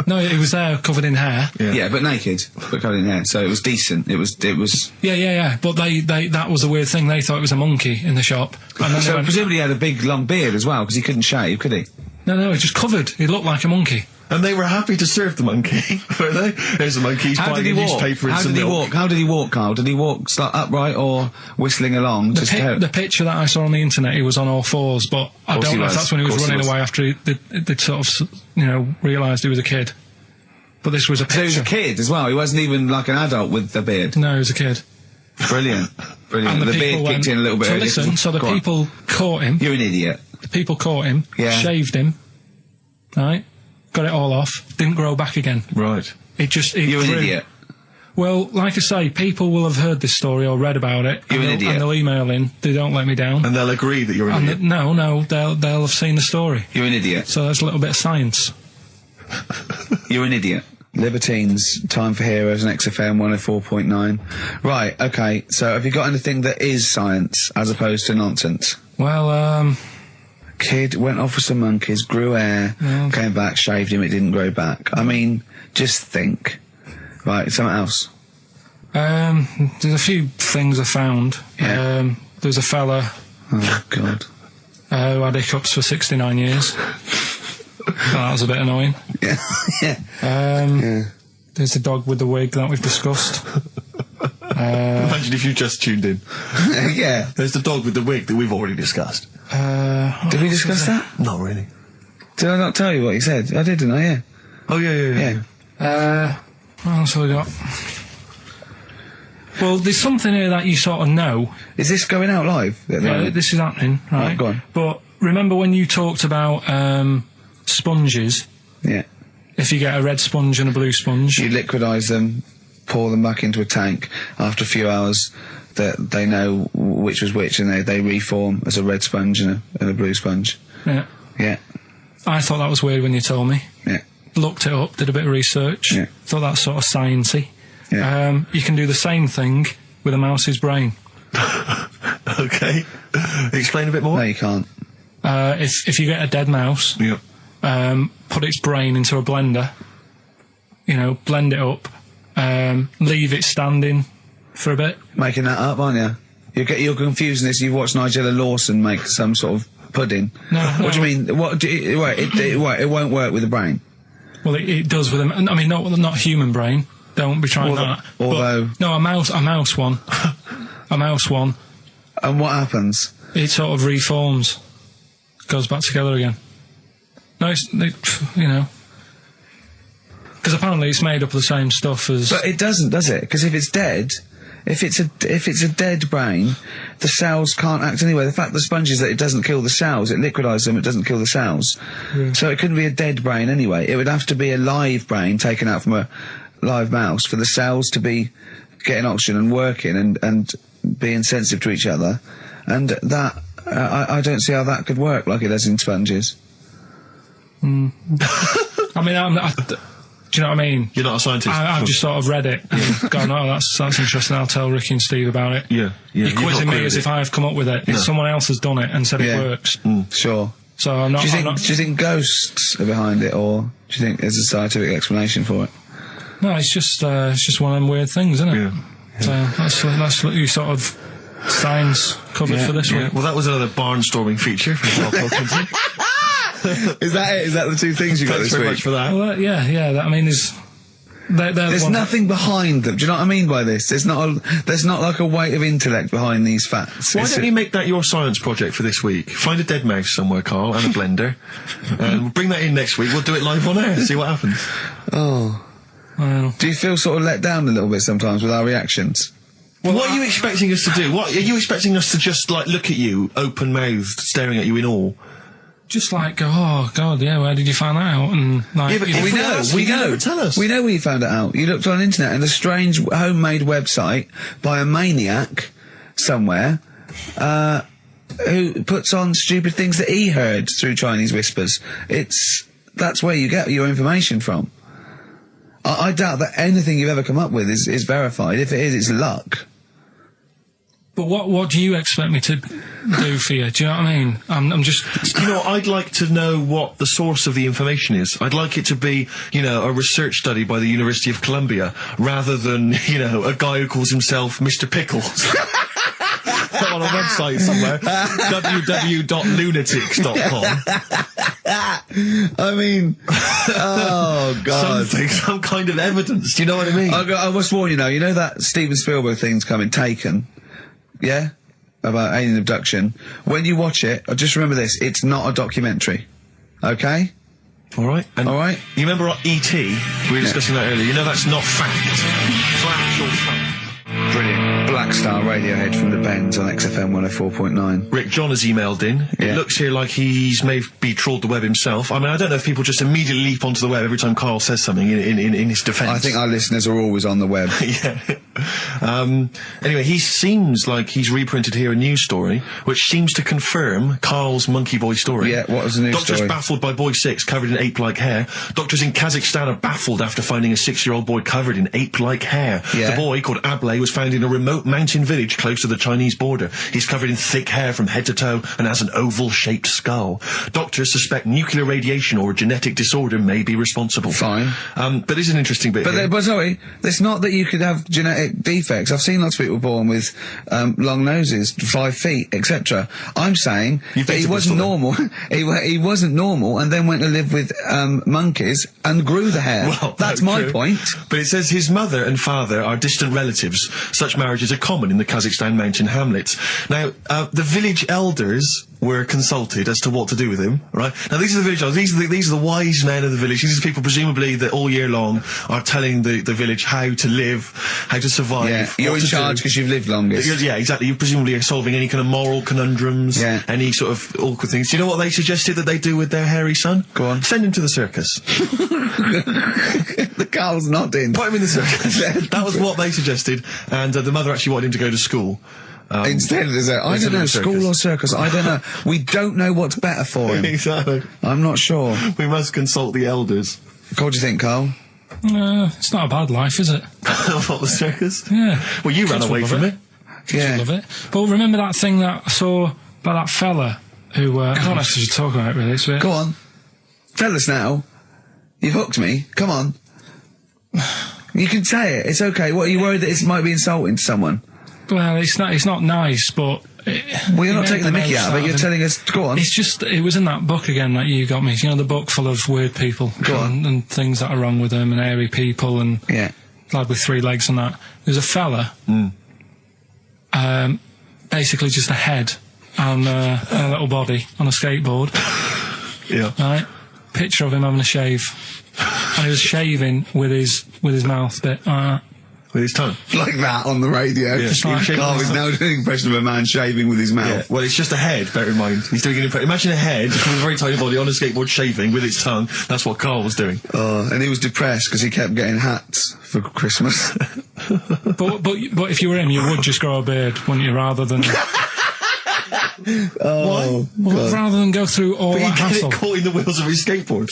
No, it was there covered in hair. Yeah, but naked, but covered in hair. So it was decent. It was. Yeah. But that was the weird thing. They thought it was a monkey in the shop. And then so presumably he had a big long beard as well, because he couldn't shave, could he? No, it was just covered. He looked like a monkey. And they were happy to serve the monkey, were they? There's a monkey. How did he walk? How did he walk, Carl? Did he walk upright or whistling along? The picture that I saw on the internet, he was on all fours, but I don't know if that's when he was running away after they'd sort of, realised he was a kid. But this was a picture. So he was a kid as well. He wasn't even like an adult with the beard. No, he was a kid. Brilliant. And the beard kicked in a little bit. So listen, the people caught him. You're an idiot. The people caught him, shaved him, right? Got it all off, didn't grow back again. Right. You're an idiot. Well, like I say, people will have heard this story or read about it. You're an idiot. And they'll email in. They don't let me down. And they'll agree that you're an idiot. No, they'll have seen the story. You're an idiot. So that's a little bit of science. You're an idiot. Libertines, Time for Heroes and XFM 104.9. Right, okay, so have you got anything that is science as opposed to nonsense? Well, Kid went off with some monkeys, grew hair, came back, shaved him, it didn't grow back. I mean, just think. Right, something else. There's a few things I found. Yeah. There's a fella... Oh, God. Who had hiccups for 69 years. That was a bit annoying. Yeah. There's the dog with the wig that we've discussed. Imagine if you just tuned in. Yeah. There's the dog with the wig that we've already discussed. Did we discuss that? Not really. Did I not tell you what he said? I did, didn't I? Yeah. Oh, yeah. What else have we got? Well, there's something here that you sort of know. Is this going out live? Yeah, this is happening, right? Go on. But remember when you talked about sponges? Yeah. If you get a red sponge and a blue sponge, you liquidise them, pour them back into a tank. After a few hours, they know which was which, and they reform as a red sponge and a blue sponge. Yeah. Yeah. I thought that was weird when you told me. Yeah. Looked it up, did a bit of research. Yeah. Thought that's sort of sciencey. Yeah. You can do the same thing with a mouse's brain. Okay. Explain a bit more. No, you can't. If you get a dead mouse, put its brain into a blender, blend it up, leave it standing for a bit. Making that up, aren't you? You're confusing this. You've watched Nigella Lawson make some sort of pudding. No. What do you mean? It won't work with the brain. Well, it does with them. I mean, not human brain. Don't be trying that. Although, no, a mouse one. A mouse one. And what happens? It sort of reforms. Goes back together again. No, because apparently it's made up of the same stuff as... But it doesn't, does it? Because if it's dead, if it's a dead brain, the cells can't act anyway. The fact the sponge is that it doesn't kill the cells, it liquidises them, it doesn't kill the cells. Yeah. So it couldn't be a dead brain anyway. It would have to be a live brain taken out from a live mouse for the cells to be getting oxygen and working and being sensitive to each other. And that, I don't see how that could work like it does in sponges. I mean, do you know what I mean? You're not a scientist. I've just sort of read it and gone, oh, that's interesting, I'll tell Ricky and Steve about it. Yeah. You're quizzing me as if I've come up with it. If someone else has done it and said it works. Sure. So I'm not... Do you think ghosts are behind it, or do you think there's a scientific explanation for it? No, it's just one of them weird things, isn't it? Yeah. So that's what you sort of science covered for this week. Well, that was another barnstorming feature from Karl Pilkington. Is that it? Is that the two things you got this week? Thanks very much for that. Well, I mean, there's nothing behind them. Do you know what I mean by this? There's not like a weight of intellect behind these facts. Why don't you make that your science project for this week? Find a dead mouse somewhere, Carl, and a blender. And bring that in next week. We'll do it live on air. See what happens. Oh. Well. Do you feel sort of let down a little bit sometimes with our reactions? Well, what are you expecting us to do? What are you expecting us to just look at you, open-mouthed, staring at you in awe? Just go, oh God, where did you find that out? And but we know. Tell us. We know where you found it out. You looked on the internet and a strange homemade website by a maniac somewhere, who puts on stupid things that he heard through Chinese whispers. That's where you get your information from. I doubt that anything you've ever come up with is verified. If it is, it's luck. But what do you expect me to do for you? Do you know what I mean? I'm just... You know, I'd like to know what the source of the information is. I'd like it to be, you know, a research study by the University of Columbia, rather than, you know, a guy who calls himself Mr. Pickles. On a website somewhere, www.lunatics.com. I mean, oh God, some kind of evidence. Do you know what I mean? I must warn you now. You know that Steven Spielberg thing's coming, Taken, yeah, about alien abduction. When you watch it, just remember this: it's not a documentary. Okay. All right. And all right. You remember E.T.? We were discussing that earlier. You know that's not fact. It's actual fact. Brilliant. Black Star Radiohead from the Bends on XFM 104.9. Rick John has emailed in. It looks here like he's maybe trawled the web himself. I mean, I don't know if people just immediately leap onto the web every time Karl says something in his defence. I think our listeners are always on the web. Yeah. Anyway, he seems like he's reprinted here a news story, which seems to confirm Karl's Monkey Boy story. Yeah, what was the news Doctors story? baffled by boy 6 covered in ape-like hair. Doctors in Kazakhstan are baffled after finding a 6-year-old boy covered in ape-like hair. Yeah. The boy, called Ablay, was found in a remote mountain village close to the Chinese border. He's covered in thick hair from head to toe and has an oval-shaped skull. Doctors suspect nuclear radiation or a genetic disorder may be responsible. Fine. But there's an interesting bit here. But sorry, it's not that you could have genetic defects. I've seen lots of people born with long noses, 5 feet, etc. I'm saying that he wasn't normal. he wasn't normal, and then went to live with monkeys and grew the hair. Well, that's my point. But it says his mother and father are distant relatives. Such marriages are common in the Kazakhstan mountain hamlets. Now, the village elders were consulted as to what to do with him, right? Now, these are the village elders. These are the wise men of the village. These are people, presumably, that all year long are telling the village how to live, how to survive. Yeah, you're in charge because you've lived longest. Yeah, exactly. You presumably are solving any kind of moral conundrums, any sort of awkward things. Do you know what they suggested that they do with their hairy son? Go on. Send him to the circus. The Carl's nodding. Put him in the circus. That was what they suggested, and the mother actually wanted him to go to school. Instead, I don't know, school or circus, I don't know. We don't know what's better for him. Exactly. I'm not sure. We must consult the elders. What do you think, Karl? It's not a bad life, is it? What, the circus? Yeah. Well, you ran away from it. Yeah. Love it. But remember that thing that I saw about that fella who, I don't know if you should talk about it really. It's Go on. Tell us now. You've hooked me. Come on. You can say it. It's okay. What, are you worried that it might be insulting to someone? Well, it's not nice, but... Well, you're not taking the mickey out of it, you're telling us... Go on. It's just, it was in that book again that you got me. You know, the book full of weird people. Go on. And things that are wrong with them, and hairy people, and... Yeah. Lad with 3 legs and that. There's a fella... basically just a head and a little body on a skateboard. Yeah. Right? Picture of him having a shave. And he was shaving with his mouth bit. With his tongue. Like that on the radio. Yeah. Just like Karl is now doing an impression of a man shaving with his mouth. Yeah. Well, it's just a head, bear in mind. He's doing an impression. Imagine a head with a very tiny body on a skateboard shaving with its tongue. That's what Karl was doing. And he was depressed because he kept getting hats for Christmas. but if you were him, you would just grow a beard, wouldn't you, rather than... Oh, well, rather than go through all that hassle. Get caught in the wheels of his skateboard.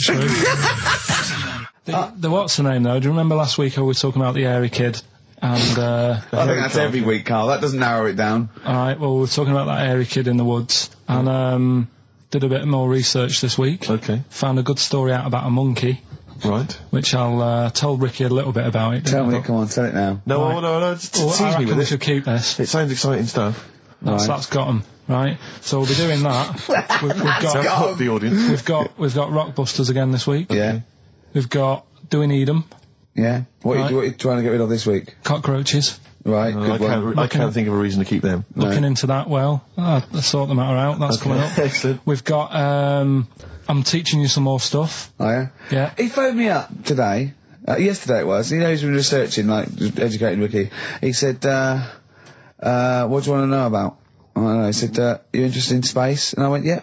The what's the name though? Do you remember last week I was talking about the hairy kid? And I think that's every week, Karl. That doesn't narrow it down. Alright, well, we were talking about that hairy kid in the woods, and did a bit more research this week. Okay. Found a good story out about a monkey. Right. Which I'll tell Ricky a little bit about it. Tell me, come on, tell it now. No, tease me with we it. should keep this. It sounds exciting stuff. That's got 'em, right? So we'll be doing that. we've got the audience. We've got Rockbusters again this week. Yeah. We've got Do We Need 'Em? Yeah. What are you trying to get rid of this week? Cockroaches. Right. Good one. I can't think of a reason to keep them. Looking into that, well, I'll sort the matter out. That's coming up. Excellent. We've got, I'm teaching you some more stuff. Oh, yeah? Yeah. He phoned me up today. Yesterday it was. You know, he's been researching, like, educating Ricky. He said, what do you want to know about? I don't know. He said, you interested in space? And I went, yeah.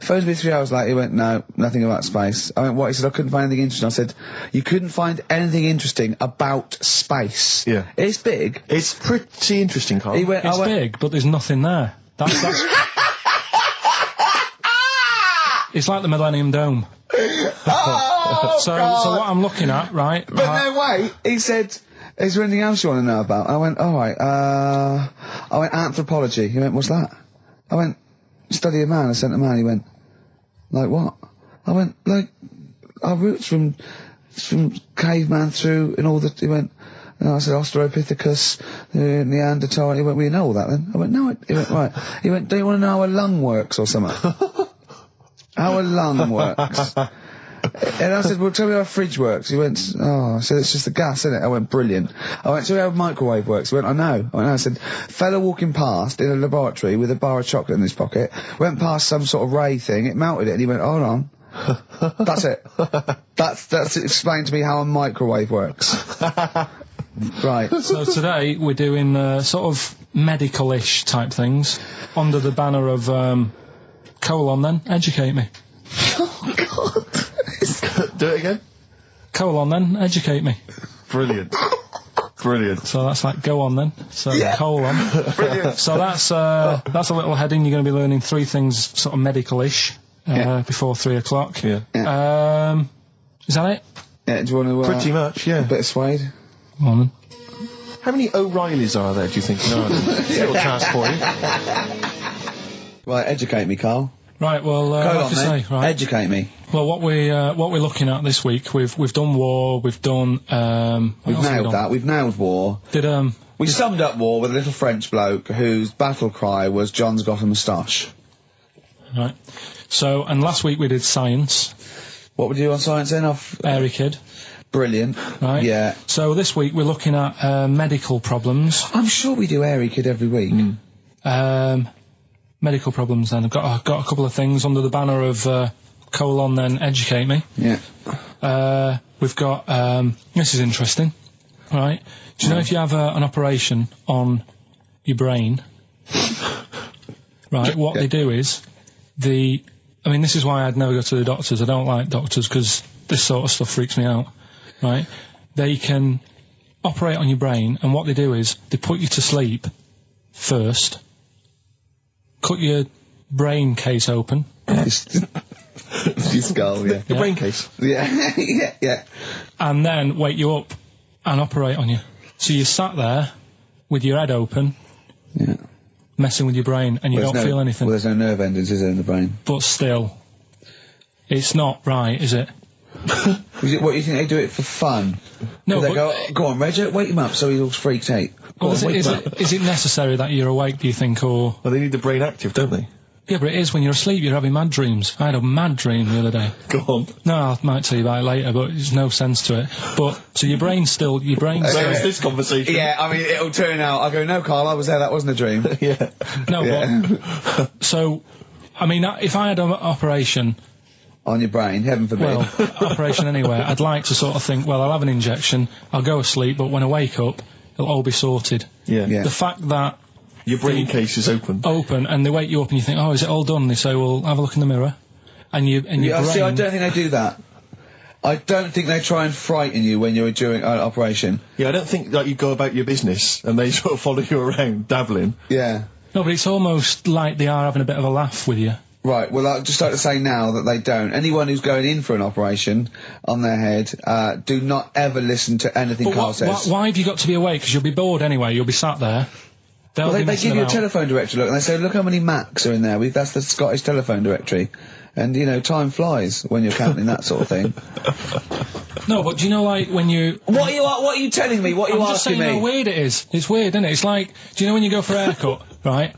Phoned me 3 hours later. He went, no, nothing about space. I went, what? He said, I couldn't find anything interesting. I said, you couldn't find anything interesting about space. Yeah. It's big. It's pretty interesting, Karl. He went, It's big, but there's nothing there. That's it's like the Millennium Dome. Oh, so what I'm looking at, right? But no, wait. He said, is there anything else you want to know about? I went, all right, I went, anthropology. He went, what's that? I went, study a man. I sent a man. He went, like what? I went, like, our roots from caveman through and all that. He went, and I said, Australopithecus, Neanderthal. He went, well, you know all that then? I went, no. He went, right. He went, do you want to know how a lung works or something? How a lung works? And I said, well, tell me how a fridge works. He went, oh, I said, it's just the gas, isn't it? I went, brilliant. I went, tell me how a microwave works. He went, I know. I went, no. I said, fella walking past in a laboratory with a bar of chocolate in his pocket, went past some sort of ray thing, it melted it, and he went, hold on. That's it. That's explained to me how a microwave works. Right. So today we're doing sort of medical-ish type things under the banner of, colon then, educate me. Oh, God. Do it again. Colon then, educate me. Brilliant. Brilliant. So that's like, go on then. So colon. Brilliant. So that's a little heading. You're going to be learning 3 things sort of medical-ish before 3 o'clock. Yeah. Is that it? Yeah, do you want to... Pretty much, yeah. A bit of suede? Go on then. How many O'Reillys are there, do you think? No, little task for you. Right, educate me, Carl. Right, well, like you say, right. Educate me. Well, what we're looking at this week, we've done war, we've done, we've nailed that, we've nailed war. We summed up war with a little French bloke whose battle cry was, John's got a moustache. Right. So, and last week we did science. What would you do on science then? Airy Kid. Brilliant. Right. Yeah. So this week we're looking at, medical problems. I'm sure we do Airy Kid every week. Medical problems then. I've got a couple of things under the banner of, colon then educate me. Yeah. We've got, this is interesting. Right. Do you know if you have an operation on your brain, right, what they do is, I mean, this is why I'd never go to the doctors. I don't like doctors because this sort of stuff freaks me out, right? They can operate on your brain, and what they do is they put you to sleep first, cut your brain case open. Your skull, yeah. The brain case. Yeah, yeah. And then wake you up and operate on you. So you sat there with your head open, messing with your brain, and you don't feel anything. Well, there's no nerve endings, is there, in the brain? But still, it's not right, is it? What, you think they do it for fun? No, they go on, Reg, wake him up so he's all freaked out. Is it necessary that you're awake, do you think, or... Well, they need the brain active, don't they? Yeah, but it is when you're asleep, you're having mad dreams. I had a mad dream the other day. Go on. No, I might tell you about it later, but there's no sense to it. But, so your brain's still... Where is this conversation? Yeah, I mean, it'll turn out, I'll go, no, Carl, I was there, that wasn't a dream. Yeah. No, but... So, I mean, if I had an operation... On your brain, heaven forbid. Well, operation anywhere, I'd like to sort of think, well, I'll have an injection, I'll go asleep, but when I wake up, it'll all be sorted. Yeah. The fact that... Your brain case is open. Open, and they wake you up and you think, oh, is it all done? And they say, well, have a look in the mirror. And your brain... See, I don't think they do that. I don't think they try and frighten you when you're doing an operation. Yeah, I don't think that you go about your business and they sort of follow you around, dabbling. Yeah. No, but it's almost like they are having a bit of a laugh with you. Right, well, I'd just like to say now that they don't. Anyone who's going in for an operation on their head, do not ever listen to anything Carl says. Why have you got to be awake? Because you'll be bored anyway, you'll be sat there. Well, they give you a telephone directory, look, and they say, look how many Macs are in there. That's the Scottish telephone directory. And, you know, time flies when you're counting that sort of thing. No, but do you know, like, when you... What are you telling me? What are you asking me? I'm just saying how weird it is. It's weird, isn't it? It's like, do you know when you go for a haircut, right?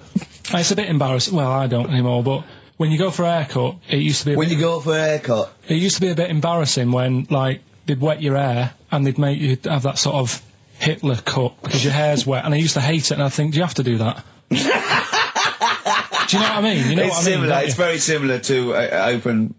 It's a bit embarrassing. Well, I don't anymore, but when you go for a haircut, it used to be... When you go for a haircut? It used to be a bit embarrassing when, like, they'd wet your hair and they'd make you have that sort of Hitler cut because your hair's wet, and I used to hate it, and I'd think, do you have to do that? Do you know what I mean? You know it's what I mean? Similar. It's very similar to open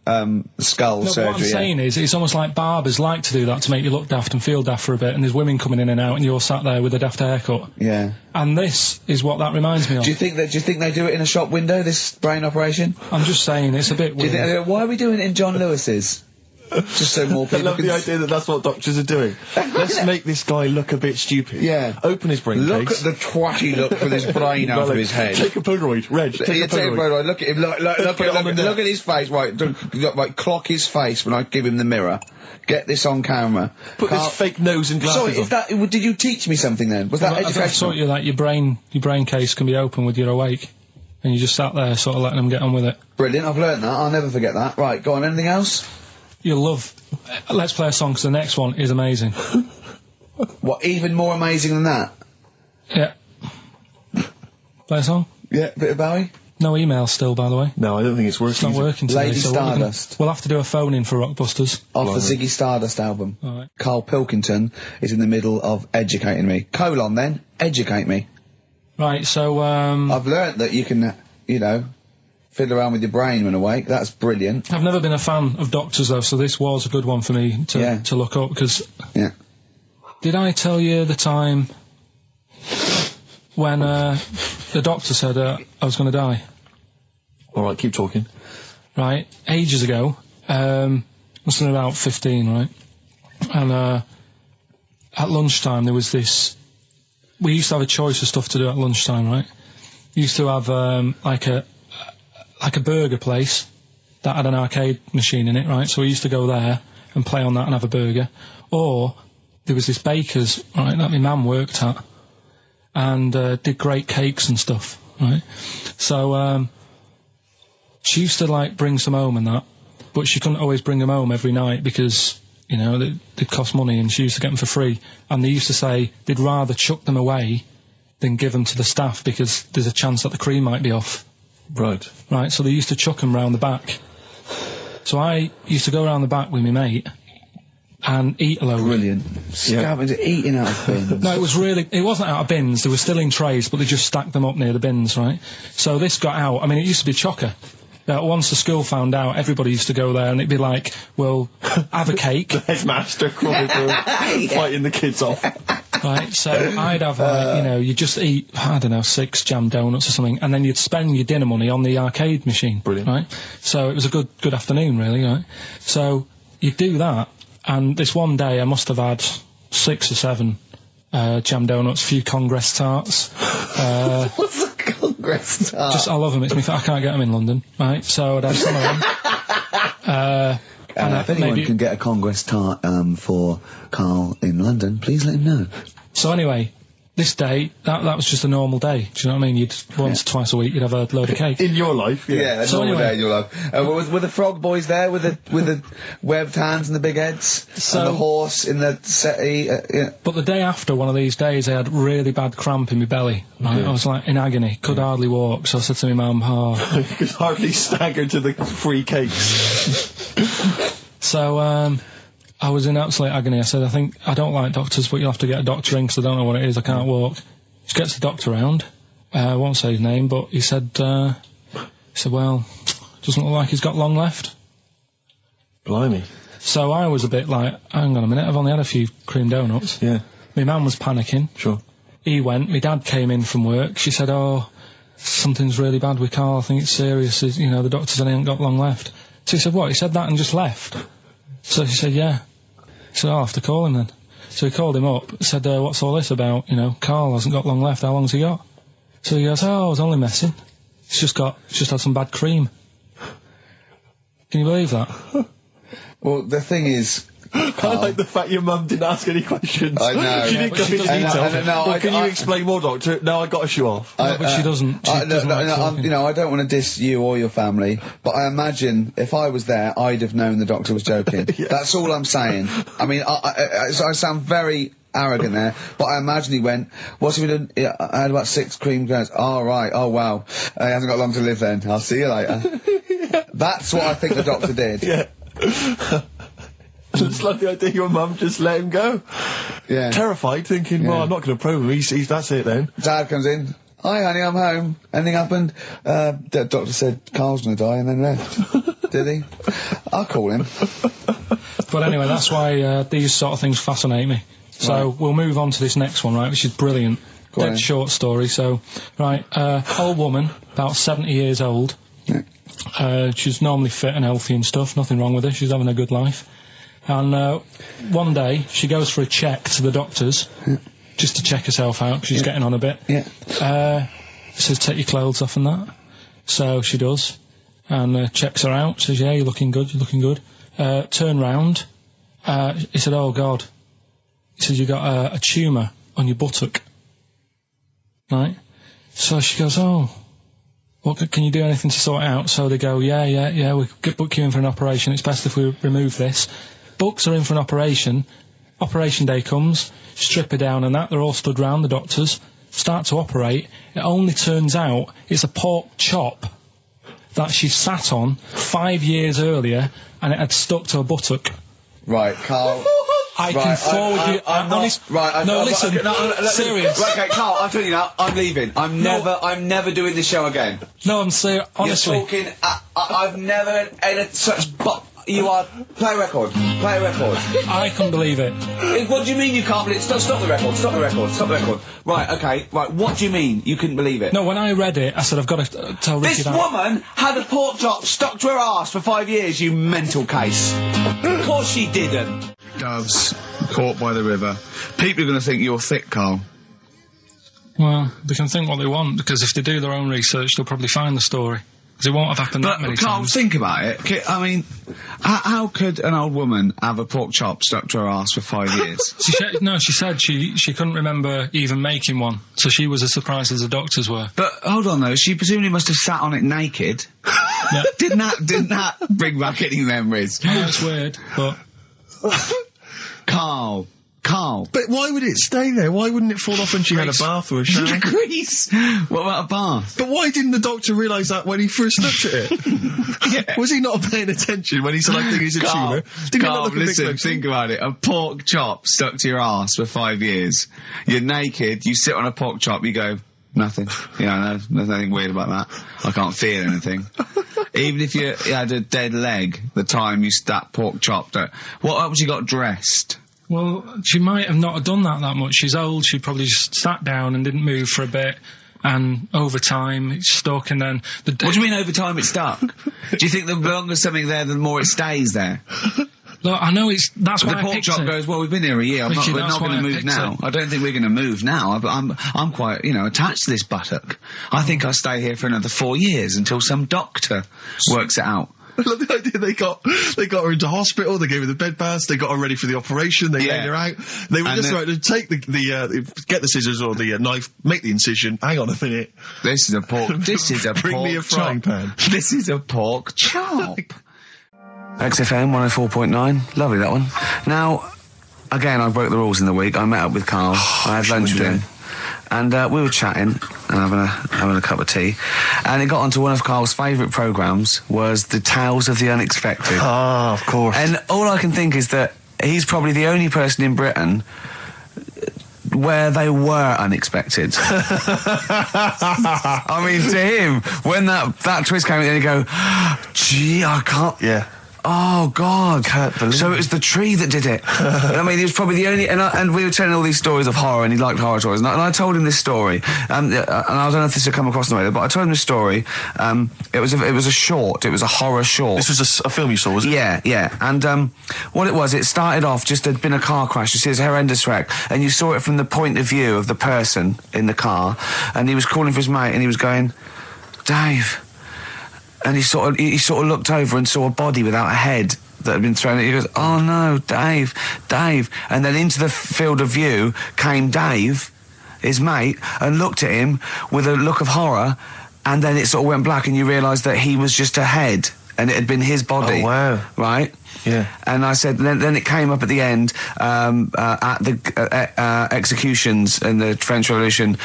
skull surgery. What I'm saying is, it's almost like barbers like to do that to make you look daft and feel daft for a bit, and there's women coming in and out, and you're sat there with a daft haircut. Yeah. And this is what that reminds me of. Do you think they do it in a shop window? This brain operation? I'm just saying, it's a bit weird. Why are we doing it in John Lewis's? Just so more people I love the idea that that's what doctors are doing. Let's make this guy look a bit stupid. Yeah. Open his brain Look case. at the twatty look with his brain out of his head. Take a Polaroid, Reg. Take a Polaroid. Look at him. Look at his face. Right, clock his face when I give him the mirror. Get this on camera. Put this fake nose and glasses on. Did you teach me something then? Was that educational? I taught you that your brain case can be open when you're awake. And you just sat there sort of letting them get on with it. Brilliant, I've learned that. I'll never forget that. Right, go on, anything else? You'll love... Let's play a song, because the next one is amazing. What, even more amazing than that? Yeah. Play a song? Yeah, bit of Bowie? No email still, by the way. No, I don't think it's working. It's not working today. Lady Stardust. We'll have to do a phone-in for Rockbusters. Off the Ziggy Stardust album. All right. Karl Pilkington is in the middle of educating me. Colon, then. Educate me. Right, so, I've learnt that you can, fiddle around with your brain when awake. That's brilliant. I've never been a fan of doctors, though, so this was a good one for me to look up, because... Yeah. Did I tell you the time when, the doctor said, I was going to die? Alright, keep talking. Right, ages ago, must have been about 15, right? And, at lunchtime there was this... We used to have a choice of stuff to do at lunchtime, right? We used to have, like a burger place that had an arcade machine in it, right? So we used to go there and play on that and have a burger. Or, there was this baker's, right, that my mum worked at, and, did great cakes and stuff, right? So, she used to, like, bring some home and that, but she couldn't always bring them home every night because... they'd cost money, and she used to get them for free. And they used to say they'd rather chuck them away than give them to the staff because there's a chance that the cream might be off. Right. Right, so they used to chuck them round the back. So I used to go round the back with my mate and eat a load. Brilliant. Scavenging, eating out of bins. No, it wasn't out of bins, they were still in trays, but they just stacked them up near the bins, right? So this got out, I mean, it used to be chocker. Once the school found out, everybody used to go there, and it'd be like, well, have a cake. The headmaster crawling through, fighting the kids off. Right, so I'd have, you'd just eat, 6 jam donuts or something, and then you'd spend your dinner money on the arcade machine. Brilliant. Right? So it was a good afternoon, really, right? So you'd do that, and this one day I must have had 6 or 7 jam donuts, a few Congress tarts. What's a Congress tart? I love them. I can't get them in London, right? So I'd have some of them. If anyone can get a Congress tart for Karl in London, please let him know. So anyway, this day, that was just a normal day. Do you know what I mean? Once, twice a week, you'd have a load of cake. In your life, yeah. A normal day in your life. Were the frog boys there with the webbed hands and the big heads? And the horse in the settee? Yeah. But the day after one of these days, I had really bad cramp in my belly. Right? I was like in agony, could hardly walk. So I said to my mum, you could hardly stagger to the free cakes. So, I was in absolute agony. I said, I don't like doctors, but you'll have to get a doctor in because I don't know what it is, I can't walk. She gets the doctor round, I won't say his name, but he said, well, doesn't look like he's got long left. Blimey. So I was a bit like, hang on a minute, I've only had a few cream donuts. Yeah. My mum was panicking. Sure. He went, my dad came in from work, she said, something's really bad with Karl, I think it's serious, the doctor said he ain't got long left. So he said, what, he said that and just left? So she said, yeah. He said, I'll have to call him then. So he called him up, said, what's all this about? Karl hasn't got long left, how long's he got? So he goes, I was only messing. He's just had some bad cream. Can you believe that? Well, the thing is... I like the fact your mum didn't ask any questions. I know. She didn't go into detail. Can you explain more, Doctor? No, I got to show off. No, but she doesn't. I don't want to diss you or your family, but I imagine if I was there, I'd have known the doctor was joking. Yeah. That's all I'm saying. I mean, I sound very arrogant there, but I imagine he went, what's he been doing? I had about 6 cream granules. Oh, right. Oh, wow. He hasn't got long to live then. I'll see you later. That's what I think the doctor did. Yeah. It's like the idea your mum just let him go. Yeah. Terrified, thinking, well, I'm not going to probe him. He's that's it then. Dad comes in. Hi, honey, I'm home. Anything happened? The doctor said Karl's going to die and then left. Did he? I'll call him. But anyway, that's why these sort of things fascinate me. So we'll move on to this next one, right, which is brilliant. Dead short story. So, right, old woman, about 70 years old. Yeah. She's normally fit and healthy and stuff, nothing wrong with her, she's having a good life. And one day, she goes for a check to the doctors, just to check herself out, because she's getting on a bit. Says, take your clothes off and that. So she does, and checks her out, says, yeah, you're looking good, turn round. He said, oh, God. He said, you got a tumour on your buttock. Right? So she goes, oh, what, can you do anything to sort it out? So they go, yeah, we could book you in for an operation. It's best if we remove this. Books are in for an operation. Operation day comes, strip her down and that. They're all stood round, the doctors. Start to operate. It only turns out it's a pork chop that she sat on 5 years earlier, and it had stuck to her buttock. Right, Karl. I can forward you. I'm honest. Right. No, listen. Serious. Right, okay, Karl. I'm telling you now. I'm leaving. I'm never doing this show again. No, I'm serious. Honestly. You're talking. I've never had such. You are. Play a record. I couldn't believe it. What do you mean you can't believe it? Stop the record. Right, okay. Right, what do you mean you couldn't believe it? No, when I read it, I said, I've got to tell Ricky This woman had a pork chop stuck to her arse for 5 years, you mental case. Of course she didn't. Doves, caught by the river. People are going to think you're thick, Karl. Well, they can think what they want, because if they do their own research, they'll probably find the story. Because it won't have happened that many Karl, times. think about it. I mean, how could an old woman have a pork chop stuck to her arse for 5 years? She said she couldn't remember even making one, so she was as surprised as the doctors were. But hold on though, she presumably must have sat on it naked. Yeah. Didn't that bring back any memories? No, it's weird, but... Karl. But why would it stay there? Why wouldn't it fall off when she had a bath or a shower? Grease. What about a bath? But why didn't the doctor realise that when he first looked at it? Yeah. Was he not paying attention when he said, I think he's a tumour? Karl, listen, think about it. A pork chop stuck to your arse for 5 years. You're naked, you sit on a pork chop, you go, nothing. No, there's nothing weird about that. I can't feel anything. Even if you had a dead leg, the time you that pork chopped it. What else you got dressed? Well, she might have not done that much. She's old, she probably just sat down and didn't move for a bit, and over time it stuck, and then... What do you mean over time it stuck? Do you think the longer something there, the more it stays there? Look, I know that's why the pork chop goes, well, we've been here a year, we're not going to move now. I don't think we're going to move now. I'm quite, attached to this buttock. I think I'll stay here for another 4 years until some doctor works it out. I love the idea they got her into hospital, they gave her the bed baths, they got her ready for the operation, they laid her out. They were just right to take get the scissors or the knife, make the incision. Hang on a minute. This is a pork Bring me a frying pan. This is a pork chop. XFM 104.9. Lovely, that one. Now, again, I broke the rules in the week. I met up with Karl. I had lunch with him. And we were chatting and having a cup of tea, and it got onto one of Karl's favourite programmes was the Tales of the Unexpected. Ah, of course. And all I can think is that he's probably the only person in Britain where they were unexpected. I mean, to him, when that twist came in, he'd go, gee, I can't... Yeah. Oh, God. Can't believe so it was the tree that did it. I mean, he was probably the only... And we were telling all these stories of horror, and he liked horror stories. And I told him this story, and I don't know if this had come across the way, but I told him this story. It was a short. It was a horror short. This was a film you saw, was it? Yeah. And what it was, it started off, just there'd been a car crash. You see, it's a horrendous wreck. And you saw it from the point of view of the person in the car. And he was calling for his mate, and he was going, Dave... And he sort of looked over and saw a body without a head that had been thrown. He goes, oh no, Dave. And then into the field of view came Dave, his mate, and looked at him with a look of horror, and then it sort of went black, and you realised that he was just a head, and it had been his body. Oh, wow. Right? Yeah. And I said, then it came up at the end, at the executions in the French Revolution,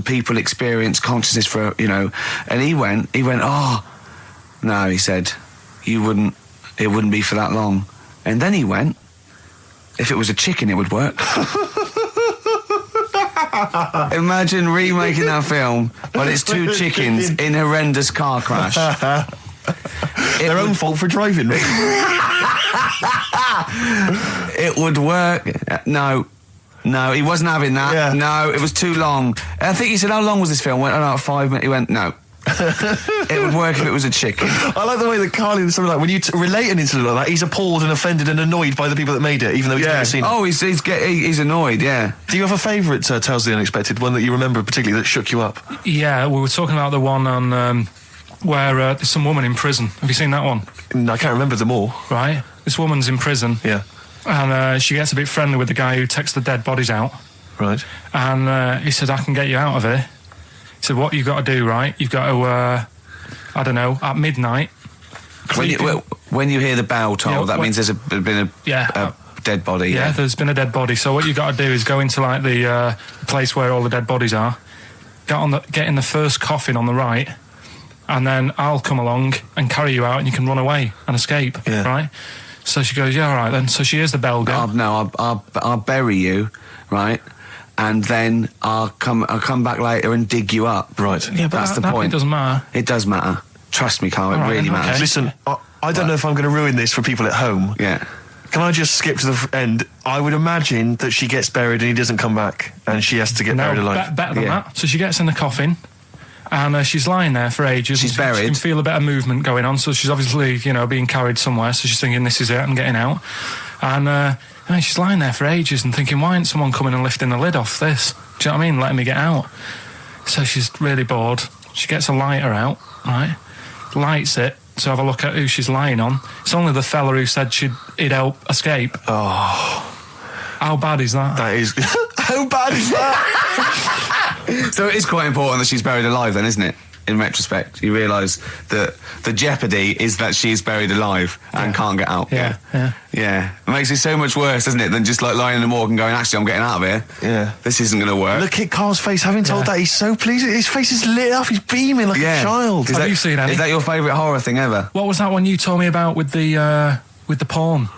people experience consciousness for, and he went, oh, no, he said, it wouldn't be for that long. And then he went, if it was a chicken, it would work. Imagine remaking that film, but it's two chickens in horrendous car crash. Their own fault for driving. It would work. No, he wasn't having that. Yeah. No, it was too long. I think he said, how long was this film? I went, 5 minutes. He went, no. It would work if it was a chicken. I like the way that Carl is something like, when you relate an incident like that, he's appalled and offended and annoyed by the people that made it, even though he's never seen it. Oh, he's annoyed, yeah. Do you have a favourite Tales of the Unexpected, one that you remember particularly that shook you up? Yeah, we were talking about the one on where there's some woman in prison. Have you seen that one? No, I can't remember them all. Right. This woman's in prison. Yeah. And she gets a bit friendly with the guy who takes the dead bodies out. Right. And he said, I can get you out of here. He said, what you've got to do, right? You've got to, I don't know, at midnight... When you hear the bell toll, that means there's been a dead body. Yeah, there's been a dead body. So what you've got to do is go into, like, the place where all the dead bodies are, get in the first coffin on the right, and then I'll come along and carry you out and you can run away and escape, right? So she goes, yeah, all right then. So she hears the bell go. I'll bury you, right? And then I'll come back later and dig you up. Right. Yeah, but that's the point. It doesn't matter. It does matter. Trust me, Carl, it really matters. Okay. Listen, I don't know if I'm going to ruin this for people at home. Yeah. Can I just skip to the end? I would imagine that she gets buried and he doesn't come back, and she has to get buried alive. Better than that. So she gets in the coffin, and she's lying there for ages. She's buried. She can feel a bit of movement going on, so she's obviously, being carried somewhere, so she's thinking, this is it, I'm getting out. And she's lying there for ages and thinking, why isn't someone coming and lifting the lid off this? Do you know what I mean? Letting me get out. So she's really bored. She gets a lighter out, right? Lights it to have a look at who she's lying on. It's only the fella who said he'd help escape. Oh. How bad is that? That is... How bad is that? So it is quite important that she's buried alive then, isn't it? In retrospect, you realise that the jeopardy is that she's buried alive and can't get out. Yeah. It makes it so much worse, doesn't it, than just like lying in the morgue and going, actually, I'm getting out of here. Yeah. This isn't going to work. Look at Carl's face. Having told that, he's so pleased. His face is lit up. He's beaming like a child. Have you seen any? Is that your favourite horror thing ever? What was that one you told me about with the porn?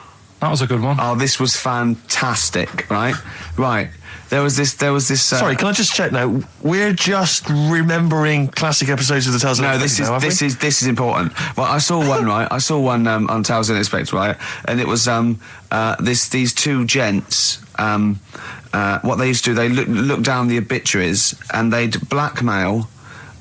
That was a good one. Oh, this was fantastic, right? Right. There was this. Sorry, can I just check now? We're just remembering classic episodes of the Tales of the Unexpected. This is important. Well, I saw one, right? I saw one on Tales of the Unexpected, right? And it was these two gents. What they used to do, they look down the obituaries and they'd blackmail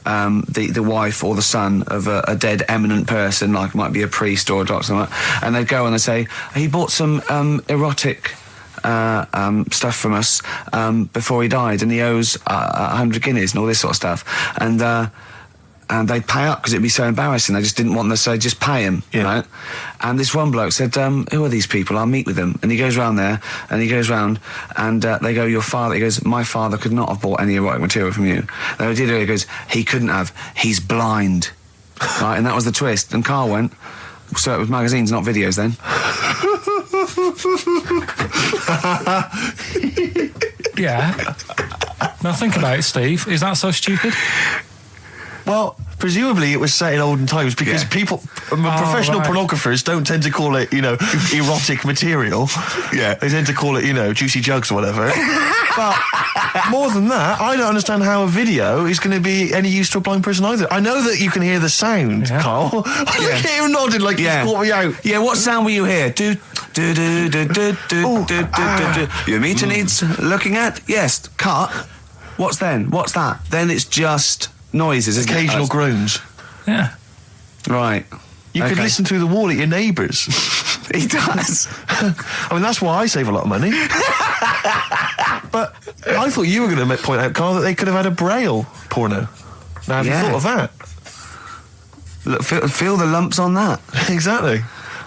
the wife or the son of a dead eminent person, like might be a priest or a doctor, or something, and they'd go and they'd say, he bought some erotic stuff from us before he died, and he owes 100 guineas and all this sort of stuff, and they'd pay up because it'd be so embarrassing. They just didn't want them to say, just pay him, right? And this one bloke said, who are these people? I'll meet with them. And he goes round there, and he goes round, and they go, your father, he goes, my father could not have bought any erotic material from you. They did it, he goes, he couldn't have, he's blind. Right, and that was the twist. And Carl went, so it was magazines, not videos then. Yeah. Now think about it, Steve. Is that so stupid? Well, presumably it was set in olden times because professional pornographers don't tend to call it, erotic material. Yeah. They tend to call it, juicy jugs or whatever. But more than that, I don't understand how a video is going to be any use to a blind person either. I know that you can hear the sound, Carl. Look at him nodding like he's caught me out. Yeah, what sound were you hear? Your meter needs looking at? Yes. Cut. What's then? What's that? Then it's just noises, occasional groans. Yeah. Right. You could listen through the wall at your neighbours. He does. I mean, that's why I save a lot of money. But I thought you were going to point out, Carl, that they could have had a Braille porno. Now, have you thought of that? Look, feel the lumps on that. Exactly.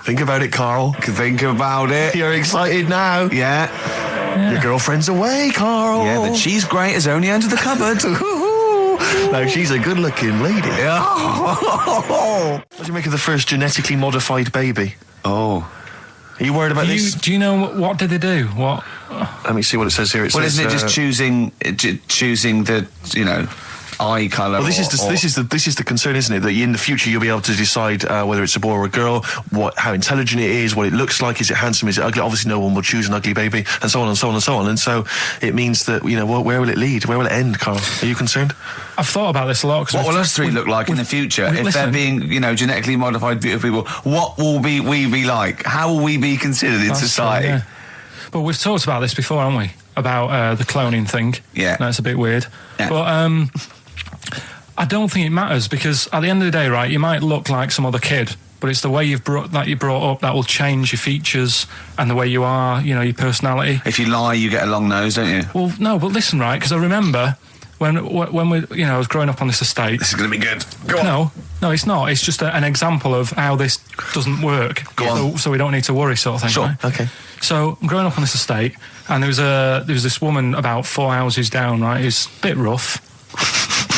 Think about it, Carl. Think about it. You're excited now. Yeah. Your girlfriend's away, Carl. Yeah, the cheese grate is only under the cupboard. No, she's a good-looking lady. What do you make of the first genetically modified baby? Oh. Are you worried about this? Do you know what did they do? What? Let me see what it says here. Isn't it just choosing the, eye colour? Well, this is the concern, isn't it? That in the future you'll be able to decide whether it's a boy or a girl, how intelligent it is, what it looks like, is it handsome, is it ugly? Obviously, no one will choose an ugly baby, and so on and so on and so on. And so it means that where will it lead? Where will it end, Carl? Are you concerned? I've thought about this a lot. What will us three look like in the future if they're being, genetically modified beautiful people? What will we be like? How will we be considered in society? True, yeah. But we've talked about this before, haven't we? About the cloning thing. Yeah, that's a bit weird. Yeah. But I don't think it matters, because at the end of the day, right, you might look like some other kid, but it's the way you're brought up that will change your features and the way you are, you know, your personality. If you lie, you get a long nose, don't you? Well, no, but listen, right, because I remember when we, you know, I was growing up on this estate. This is going to be good. Go on. No, it's not. It's just an example of how this doesn't work. Go on. So we don't need to worry, sort of thing. Sure. Right? Okay. So I'm growing up on this estate, and there was this woman about 4 houses down, right, who's a bit rough.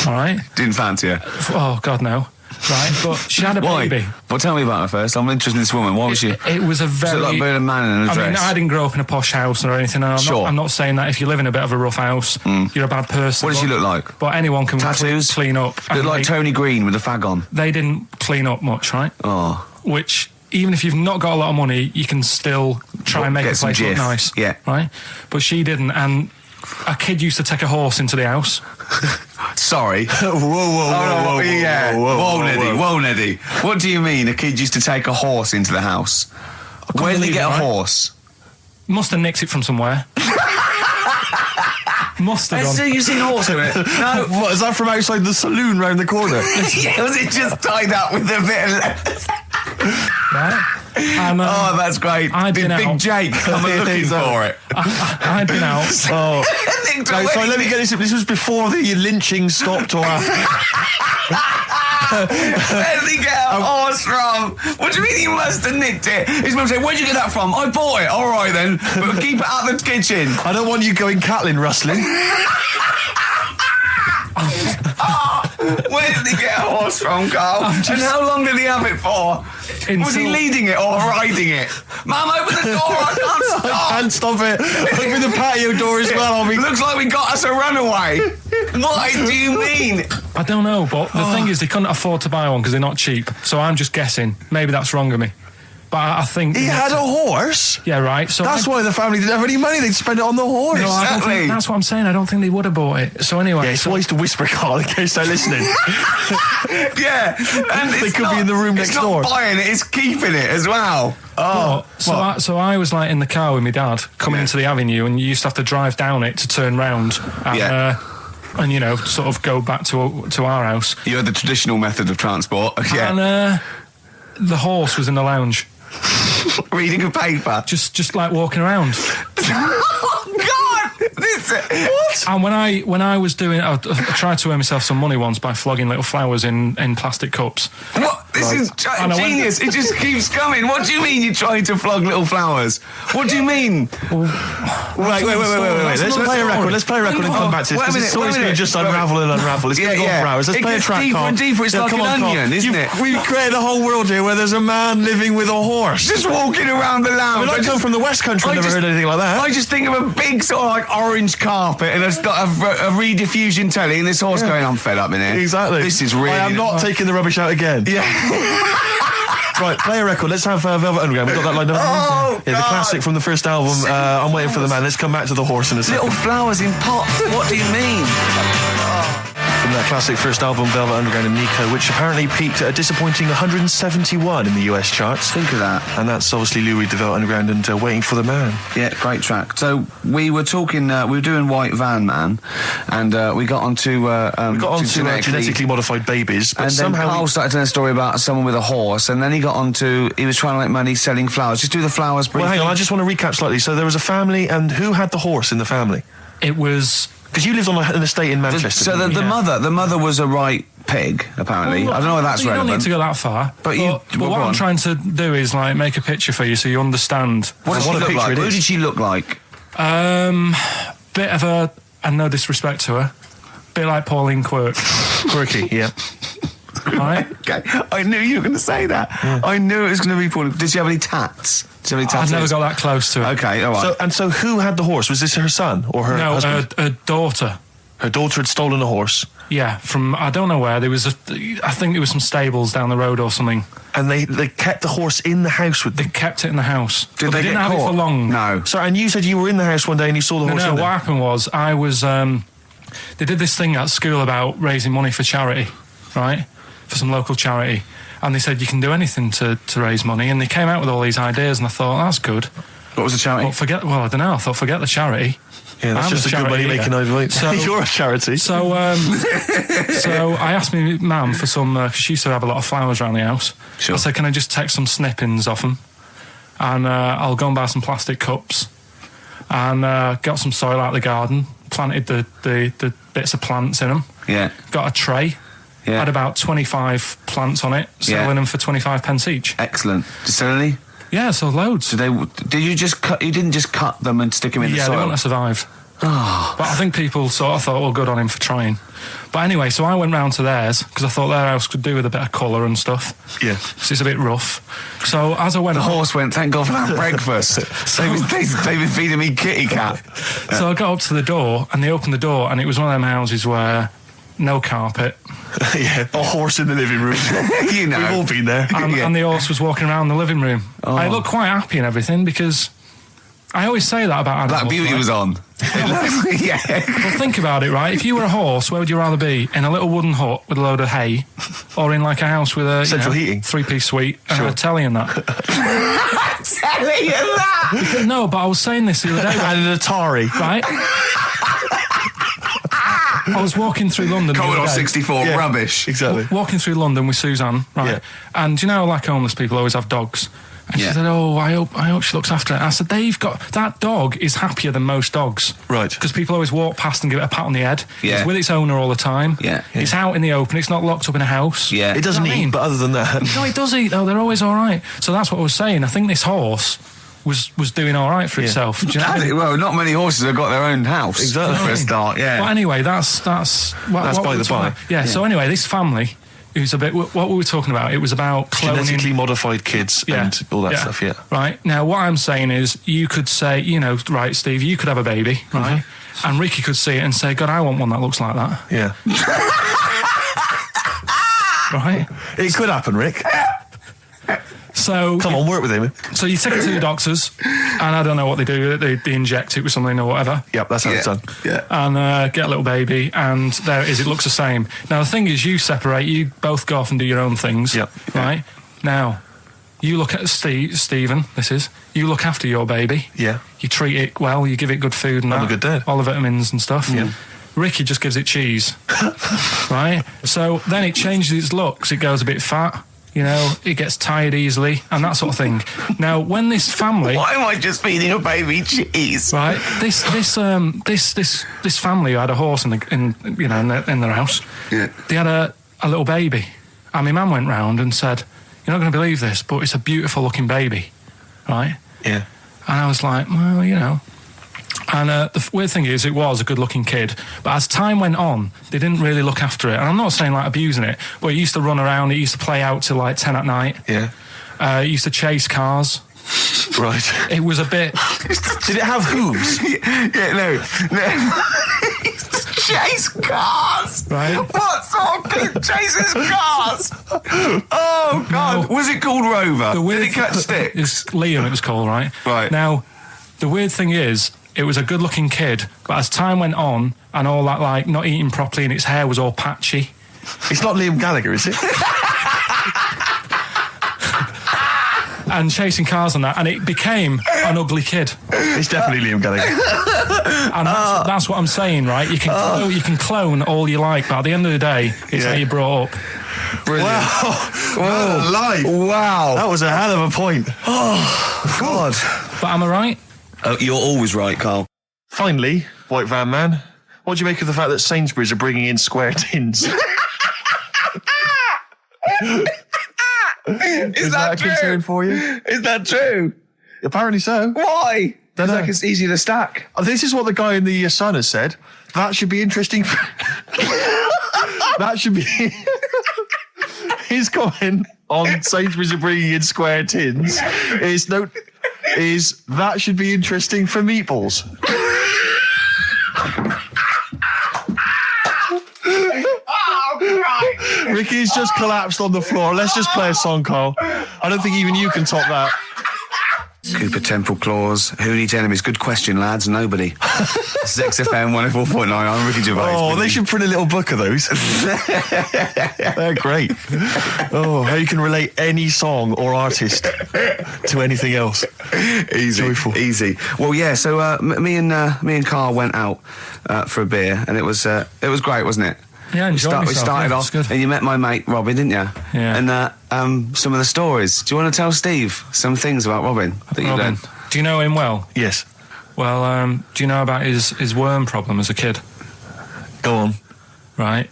All right. Didn't fancy her. Oh God, no. Right, but she had a baby. Well, tell me about her first. I'm interested in this woman. Why was she? It was a very... Was it like being a man in a dress? I mean, I didn't grow up in a posh house or anything. And I'm not saying that if you live in a bit of a rough house, you're a bad person. What did she look like? But anyone can clean up. Looked like Tony Green with a fag on. They didn't clean up much, right? Oh. Which, even if you've not got a lot of money, you can still try and make the place look nice. Yeah. Right? But she didn't, and a kid used to take a horse into the house. Sorry. Whoa, Neddy. What do you mean a kid used to take a horse into the house? Where did he get a horse? Must have nicked it from somewhere. Must have done. So you've seen a horse in it? No. What, is that from outside the saloon round the corner? Yeah, was it just tied up with a bit of leather? Right? Oh, that's great. Big Jake, I'm looking for it. I'd been out. Oh. No, sorry, let me get this. This was before the lynching stopped or after. Where did he get a horse from? What do you mean he must have nicked it? His mum said, where'd you get that from? I bought it. All right then, but keep it out of the kitchen. I don't want you going Catlin rustling. Where did he get a horse from, Carl? And how long did he have it for? Was he leading it or riding it? Mum, open the door, I can't stop. I can't stop it. Open the patio door as well. Looks like we got us a runaway. What do you mean? I don't know, but the thing is they couldn't afford to buy one because they're not cheap. So I'm just guessing. Maybe that's wrong of me. But I think... He had a horse? Yeah, right. So that's why the family didn't have any money. They'd spend it on the horse. No, I don't think, that's what I'm saying. I don't think they would have bought it. So anyway... Yeah, it's wise to whisper, Carl, in case they're listening. Yeah. And they could be in the room next door. It's not buying it, it's keeping it as well. Oh. So I was like in the car with my dad coming into the avenue, and you used to have to drive down it to turn round. And you know, sort of go back to our house. You had the traditional method of transport. Yeah. And the horse was in the lounge. Reading a paper. Just like walking around. Oh God! What? And when I was doing, I tried to earn myself some money once by flogging little flowers in plastic cups. What? This is genius. It just keeps coming. What do you mean you're trying to flog little flowers? What do you mean? Wait. Let's play a record. Let's play a record and come back to this. This story's going to just unravel and unravel. It's going to go on for hours. Let's play a track, deeper and deeper. It's like an onion, isn't it? We've created a whole world here where there's a man living with a horse. Just walking around the lounge. I come from the West Country. I've never heard anything like that. I just think of a big sort of like orange carpet and it's got a rediffusion telly and this horse going, I'm fed up in here. Exactly. This is really... I am not taking the rubbish out again. Yeah. Right, play a record. Let's have Velvet Underground. We've got that lined up. Oh, yeah, the classic from the first album. I'm Waiting for the Man. Let's come back to the horse in a second. Little flowers in pots. What do you mean? From that classic first album, Velvet Underground and Nico, which apparently peaked at a disappointing 171 in the US charts. Think of that. And that's obviously Lou Reed, the Velvet Underground, and Waiting for the Man. Yeah, great track. So we were talking, we were doing White Van Man, and we got onto genetically modified babies. But and then Carl started telling a story about someone with a horse, and then he got onto, he was trying to make money selling flowers. Just do the flowers briefly. Well, hang on, I just want to recap slightly. So there was a family, and who had the horse in the family? It was... Because you lived on an estate in Manchester. So the mother was a right pig, apparently. Well, I don't know whether that's relevant. You don't need to go that far. But what I'm trying to do is like make a picture for you so you understand what did she look like. Who did she look like? Bit of a, and no disrespect to her, bit like Pauline Quirk. Quirky, yeah. Right? Okay, I knew you were going to say that. Yeah. I knew it was going to be Pauline. Did she have any tats? I've never got that close to it. Okay, all right. So who had the horse? Was this her son or her husband? No, her daughter. Her daughter had stolen a horse? Yeah, from, I don't know where. I think there was some stables down the road or something. And they kept the horse in the house with them? They kept it in the house. Did they didn't get have caught? It for long. No. Sorry, and you said you were in the house one day and you saw the horse in there? No, what happened was, I was, they did this thing at school about raising money for charity, right? For some local charity. And they said you can do anything to raise money, and they came out with all these ideas, and I thought, that's good. What was the charity? I don't know. I thought, forget the charity. Yeah, that's just a good money making overnight. So you're a charity. So, so I asked my mum for some, because she used to have a lot of flowers around the house. Sure. I said, can I just take some snippings off them? And I'll go and buy some plastic cups. And got some soil out of the garden, planted the bits of plants in them. Yeah. Got a tray. Yeah. Had about 25 plants on it, selling them for 25 pence each. Excellent. Did you sell any? Yeah, so loads. So did you just cut? You didn't just cut them and stick them in the soil? Yeah, they wouldn't have survived. Oh. But I think people sort of thought, well, good on him for trying. But anyway, so I went round to theirs because I thought their house could do with a bit of colour and stuff. Yeah. Because it's a bit rough. So as I went... The horse went, thank God for that breakfast. They've been feeding me kitty cat. So I got up to the door and they opened the door and it was one of them houses where no carpet. Yeah, a horse in the living room. You know. We've all been there. And the horse was walking around the living room. Oh. I looked quite happy and everything because I always say that about animals. That beauty was on. Yeah. Well, think about it, right? If you were a horse, where would you rather be? In a little wooden hut with a load of hay, or in like a house with a central heating, 3-piece suite, and a telly and that? Telly and that? No, but I was saying this the other day. And an Atari. Right? I was walking through London. Commodore 64, rubbish. Exactly. Walking through London with Suzanne, right? Yeah. And you know, like homeless people always have dogs. And she said, "Oh, I hope she looks after it." I said, that dog is happier than most dogs, right? Because people always walk past and give it a pat on the head. Yeah. It's with its owner all the time. Yeah. It's out in the open. It's not locked up in a house. Yeah. It doesn't eat, but other than that, no, it does eat though. They're always all right. So that's what I was saying. I think this horse was doing all right for itself. Do you know what I mean? Well, not many horses have got their own house. Exactly. For a start. Yeah. But anyway, that's by the by. Yeah. So anyway, this family. Who's a bit... What we were talking about, it was about cloning... Genetically modified kids and all that stuff, yeah. Right. Now, what I'm saying is, you could say, you know, right, Steve, you could have a baby, right? Mm-hmm. And Ricky could see it and say, God, I want one that looks like that. Yeah. Right? It could happen, Rick. So... Come on, work with him. So you take it to the doctors, and I don't know what they do, they inject it with something or whatever. Yep, that's how it's done. Yeah. And get a little baby, and there it is, it looks the same. Now, the thing is, you separate, you both go off and do your own things. Yep. Right? Now, you look at Stephen, you look after your baby. Yeah. You treat it well, you give it good food and I'm a good dad. all the vitamins and stuff. Yeah. Ricky just gives it cheese. Right? So then it changes its looks, it goes a bit fat. You know, it gets tired easily and that sort of thing. Now, when this family... Why am I just feeding a baby cheese? Right, this family who had a horse in their house. Yeah. They had a little baby, and my mum went round and said, "You're not going to believe this, but it's a beautiful looking baby," right? Yeah. And I was like, well, you know. And the weird thing is, it was a good-looking kid. But as time went on, they didn't really look after it. And I'm not saying, like, abusing it, but it used to run around. It used to play out till, like, 10 at night. Yeah. It used to chase cars. Right. It was a bit... Did it have hooves? Yeah, no. Chase cars? Right. What sort of kid chases cars? Oh, God. Was it called Rover? Did it catch sticks? It's Liam, it was called, right? Right. Now, the weird thing is... It was a good-looking kid, but as time went on, and all that, like, not eating properly and its hair was all patchy. It's not Liam Gallagher, is it? And chasing cars and that, and it became an ugly kid. It's definitely Liam Gallagher. And that's what I'm saying, right? You can clone all you like, but at the end of the day, it's how you brought up. Brilliant. Wow. Life. Wow. That was a hell of a point. Oh, God. But am I right? You're always right, Carl. Finally, White Van Man, what do you make of the fact that Sainsbury's are bringing in square tins? Is that a concern for you? Is that true? Apparently so. Why? Because like it's easy to stack. This is what the guy in the Sun has said. That should be interesting. That should be... His comment on Sainsbury's are bringing in square tins is that should be interesting for meatballs. Ricky's just collapsed on the floor. Let's just play a song, Carl. I don't think even you can top that. Cooper Temple Claws. Who needs enemies? Good question, lads. Nobody. This is XFM 104.9. I'm Ricky Gervais. Oh, they should print a little book of those. They're great. Oh, how you can relate any song or artist to anything else. Easy. Joyful. Easy. Well, yeah, so me and Karl went out for a beer, and it was great, wasn't it? Yeah, we started off, good. and you met my mate Robin, didn't you? Yeah. And some of the stories. Do you want to tell Steve some things about Robin that you've learned? Do you know him well? Yes. Well, do you know about his worm problem as a kid? Go on. Right.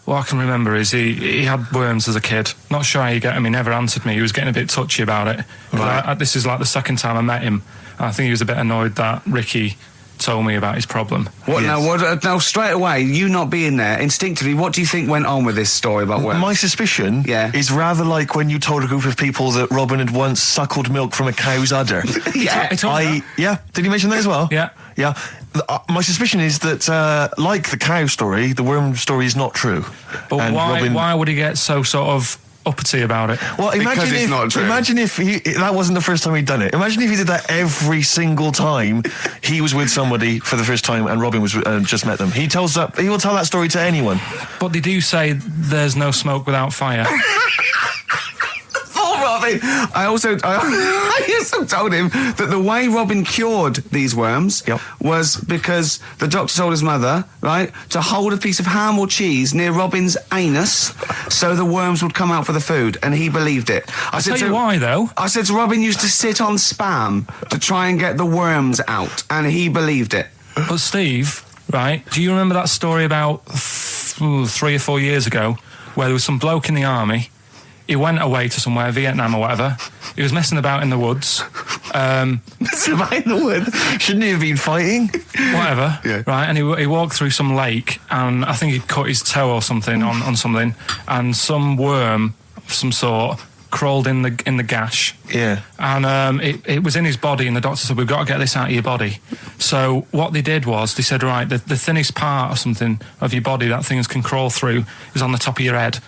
What I can remember is he had worms as a kid. Not sure how you get him. He never answered me. He was getting a bit touchy about it. Right. This is like the second time I met him. I think he was a bit annoyed that Ricky told me about his problem. What yes. Now straight away, you not being there, instinctively, what do you think went on with this story about worms? My suspicion is rather like when you told a group of people that Robin had once suckled milk from a cow's udder. Yeah. Did you mention that as well? Yeah. My suspicion is that, like the cow story, the worm story is not true. But why would he get so sort of uppity about it? Well, imagine if that wasn't the first time he'd done it. Imagine if he did that every single time he was with somebody for the first time and Robin was just met them. He will tell that story to anyone. But they do say there's no smoke without fire. Robin. I also told him that the way Robin cured these worms was because the doctor told his mother, right, to hold a piece of ham or cheese near Robin's anus so the worms would come out for the food, and he believed it. I'll tell you why, though. I said to Robin used to sit on Spam to try and get the worms out, and he believed it. But Steve, right, do you remember that story about 3 or 4 years ago where there was some bloke in the army? He went away to somewhere, Vietnam or whatever. He was messing about in the woods. Messing about in the woods? Shouldn't he have been fighting? Whatever. Yeah. Right, and he walked through some lake, and I think he'd cut his toe or something on something, and some worm of some sort crawled in the gash. Yeah. And it was in his body, and the doctor said, we've got to get this out of your body. So what they did was, they said, right, the thinnest part or something of your body that things can crawl through is on the top of your head.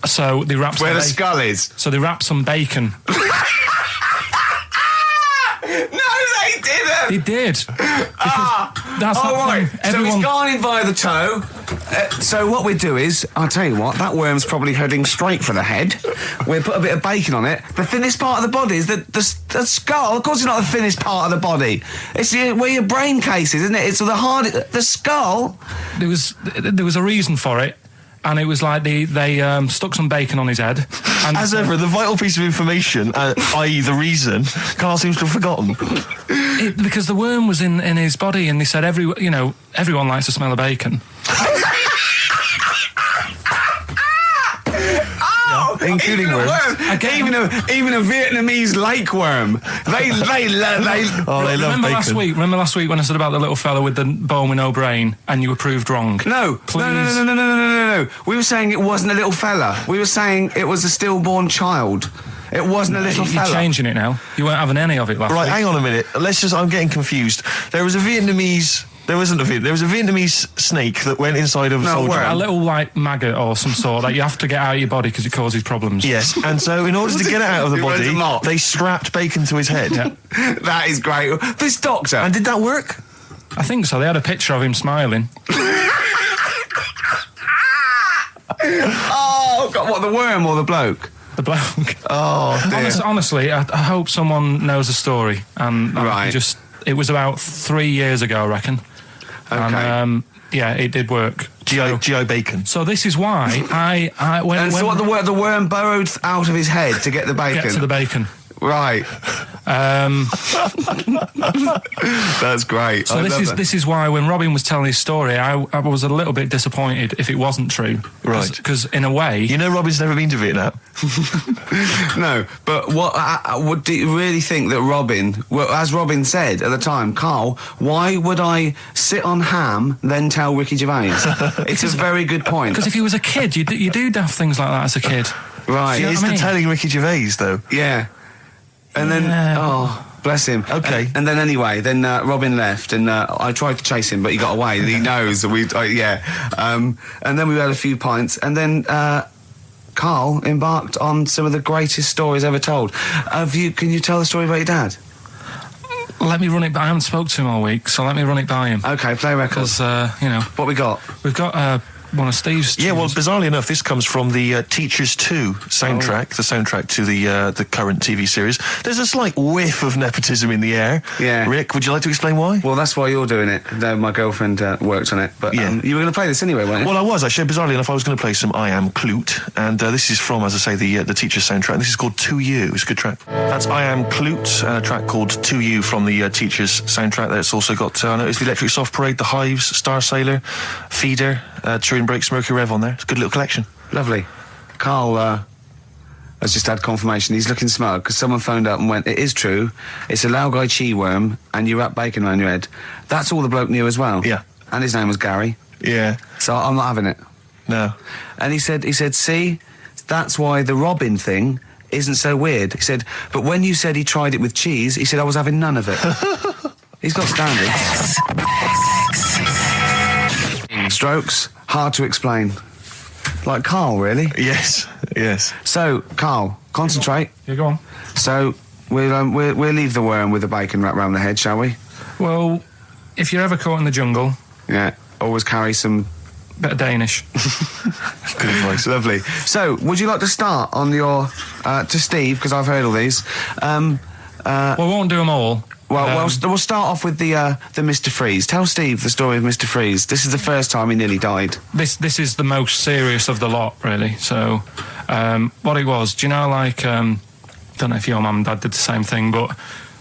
So they wrapped where the skull is. So they wrapped some bacon. No, they didn't. They did. That's right. Everyone... So he's gone in via the toe. So what we do is, I'll tell you what, that worm's probably heading straight for the head. We'll put a bit of bacon on it. The thinnest part of the body is the skull. Of course, it's not the thinnest part of the body. It's where your brain case is, isn't it? It's the skull. There was a reason for it. And it was like they stuck some bacon on his head. And as ever, the vital piece of information, i.e. the reason, Karl seems to have forgotten. Because the worm was in his body, and they said everyone likes the smell of bacon. Including worms. Even a Vietnamese lake worm. They love bacon. Remember last week when I said about the little fella with the bone with no brain, and you were proved wrong? No. Please. No. We were saying it wasn't a little fella. We were saying it was a stillborn child. It wasn't a little fella. You're changing it now. You weren't having any of it last week. Right, hang on a minute. I'm getting confused. There was a Vietnamese snake that went inside of a soldier. A little, like, maggot or some sort that you have to get out of your body because it causes problems. Yes, and so in order to get it out of the body, they strapped bacon to his head. Yeah. That is great. This doctor. And did that work? I think so. They had a picture of him smiling. Oh, God, what, the worm or the bloke? The bloke. Oh, dear. Honestly, I hope someone knows the story. And right. It was about 3 years ago, I reckon. Okay. And, it did work. G.I. Bacon. So this is why the worm burrowed out of his head to get the bacon? Get to the bacon. Right. That's great. So this is why when Robin was telling his story, I was a little bit disappointed if it wasn't true. Right. Because in a way... You know Robin's never been to Vietnam. No, but do you really think that Robin, well, as Robin said at the time, Karl, why would I sit on ham then tell Ricky Gervais? It's a very good point. Because if he was a kid, you do daft things like that as a kid. Right. He is telling Ricky Gervais, though. Yeah. And then, bless him. Okay. And then anyway, Robin left, and I tried to chase him, but he got away. He knows. And then we had a few pints, and then Karl embarked on some of the greatest stories ever told. Can you tell the story about your dad? Let me run it by. I haven't spoke to him all week, so let me run it by him. Okay, play a record. Because, you know... What we got? We've got one of Steve's... Yeah, well, bizarrely enough, this comes from the Teachers 2 soundtrack, the soundtrack to the current TV series. There's a slight whiff of nepotism in the air. Yeah. Rick, would you like to explain why? Well, that's why you're doing it. No, my girlfriend worked on it. But you were going to play this anyway, weren't you? Well, I was, actually. Bizarrely enough, I was going to play some I Am Clute, and this is from, as I say, the Teachers soundtrack. This is called To You. It's a good track. That's I Am Clute, a track called To You from the Teachers soundtrack. That's also got, I noticed, the Electric Soft Parade, the Hives, Star Sailor, Feeder, Turin Breaks, Mercury Rev on there. It's a good little collection. Lovely. Karl has just had confirmation. He's looking smug because someone phoned up and went, it is true, it's a Laogai chi worm and you wrap bacon around your head. That's all the bloke knew as well. Yeah. And his name was Gary. Yeah. So I'm not having it. No. And he said, see, that's why the Robin thing isn't so weird. He said, but when you said he tried it with cheese, he said I was having none of it. He's got standards. Strokes, hard to explain. Like Karl, really? Yes, yes. So, Karl, concentrate. Yeah, go on. So, we'll leave the worm with the bacon wrapped round the head, shall we? Well, if you're ever caught in the jungle... Yeah, always carry some... Bit of Danish. Good advice, lovely. So, would you like to start on your... to Steve, because I've heard all these. Well, we won't do them all. Well, we'll start off with the Mr. Freeze. Tell Steve the story of Mr. Freeze. This is the first time he nearly died. This is the most serious of the lot, really. So, what it was, do you know, like, don't know if your mum and dad did the same thing, but,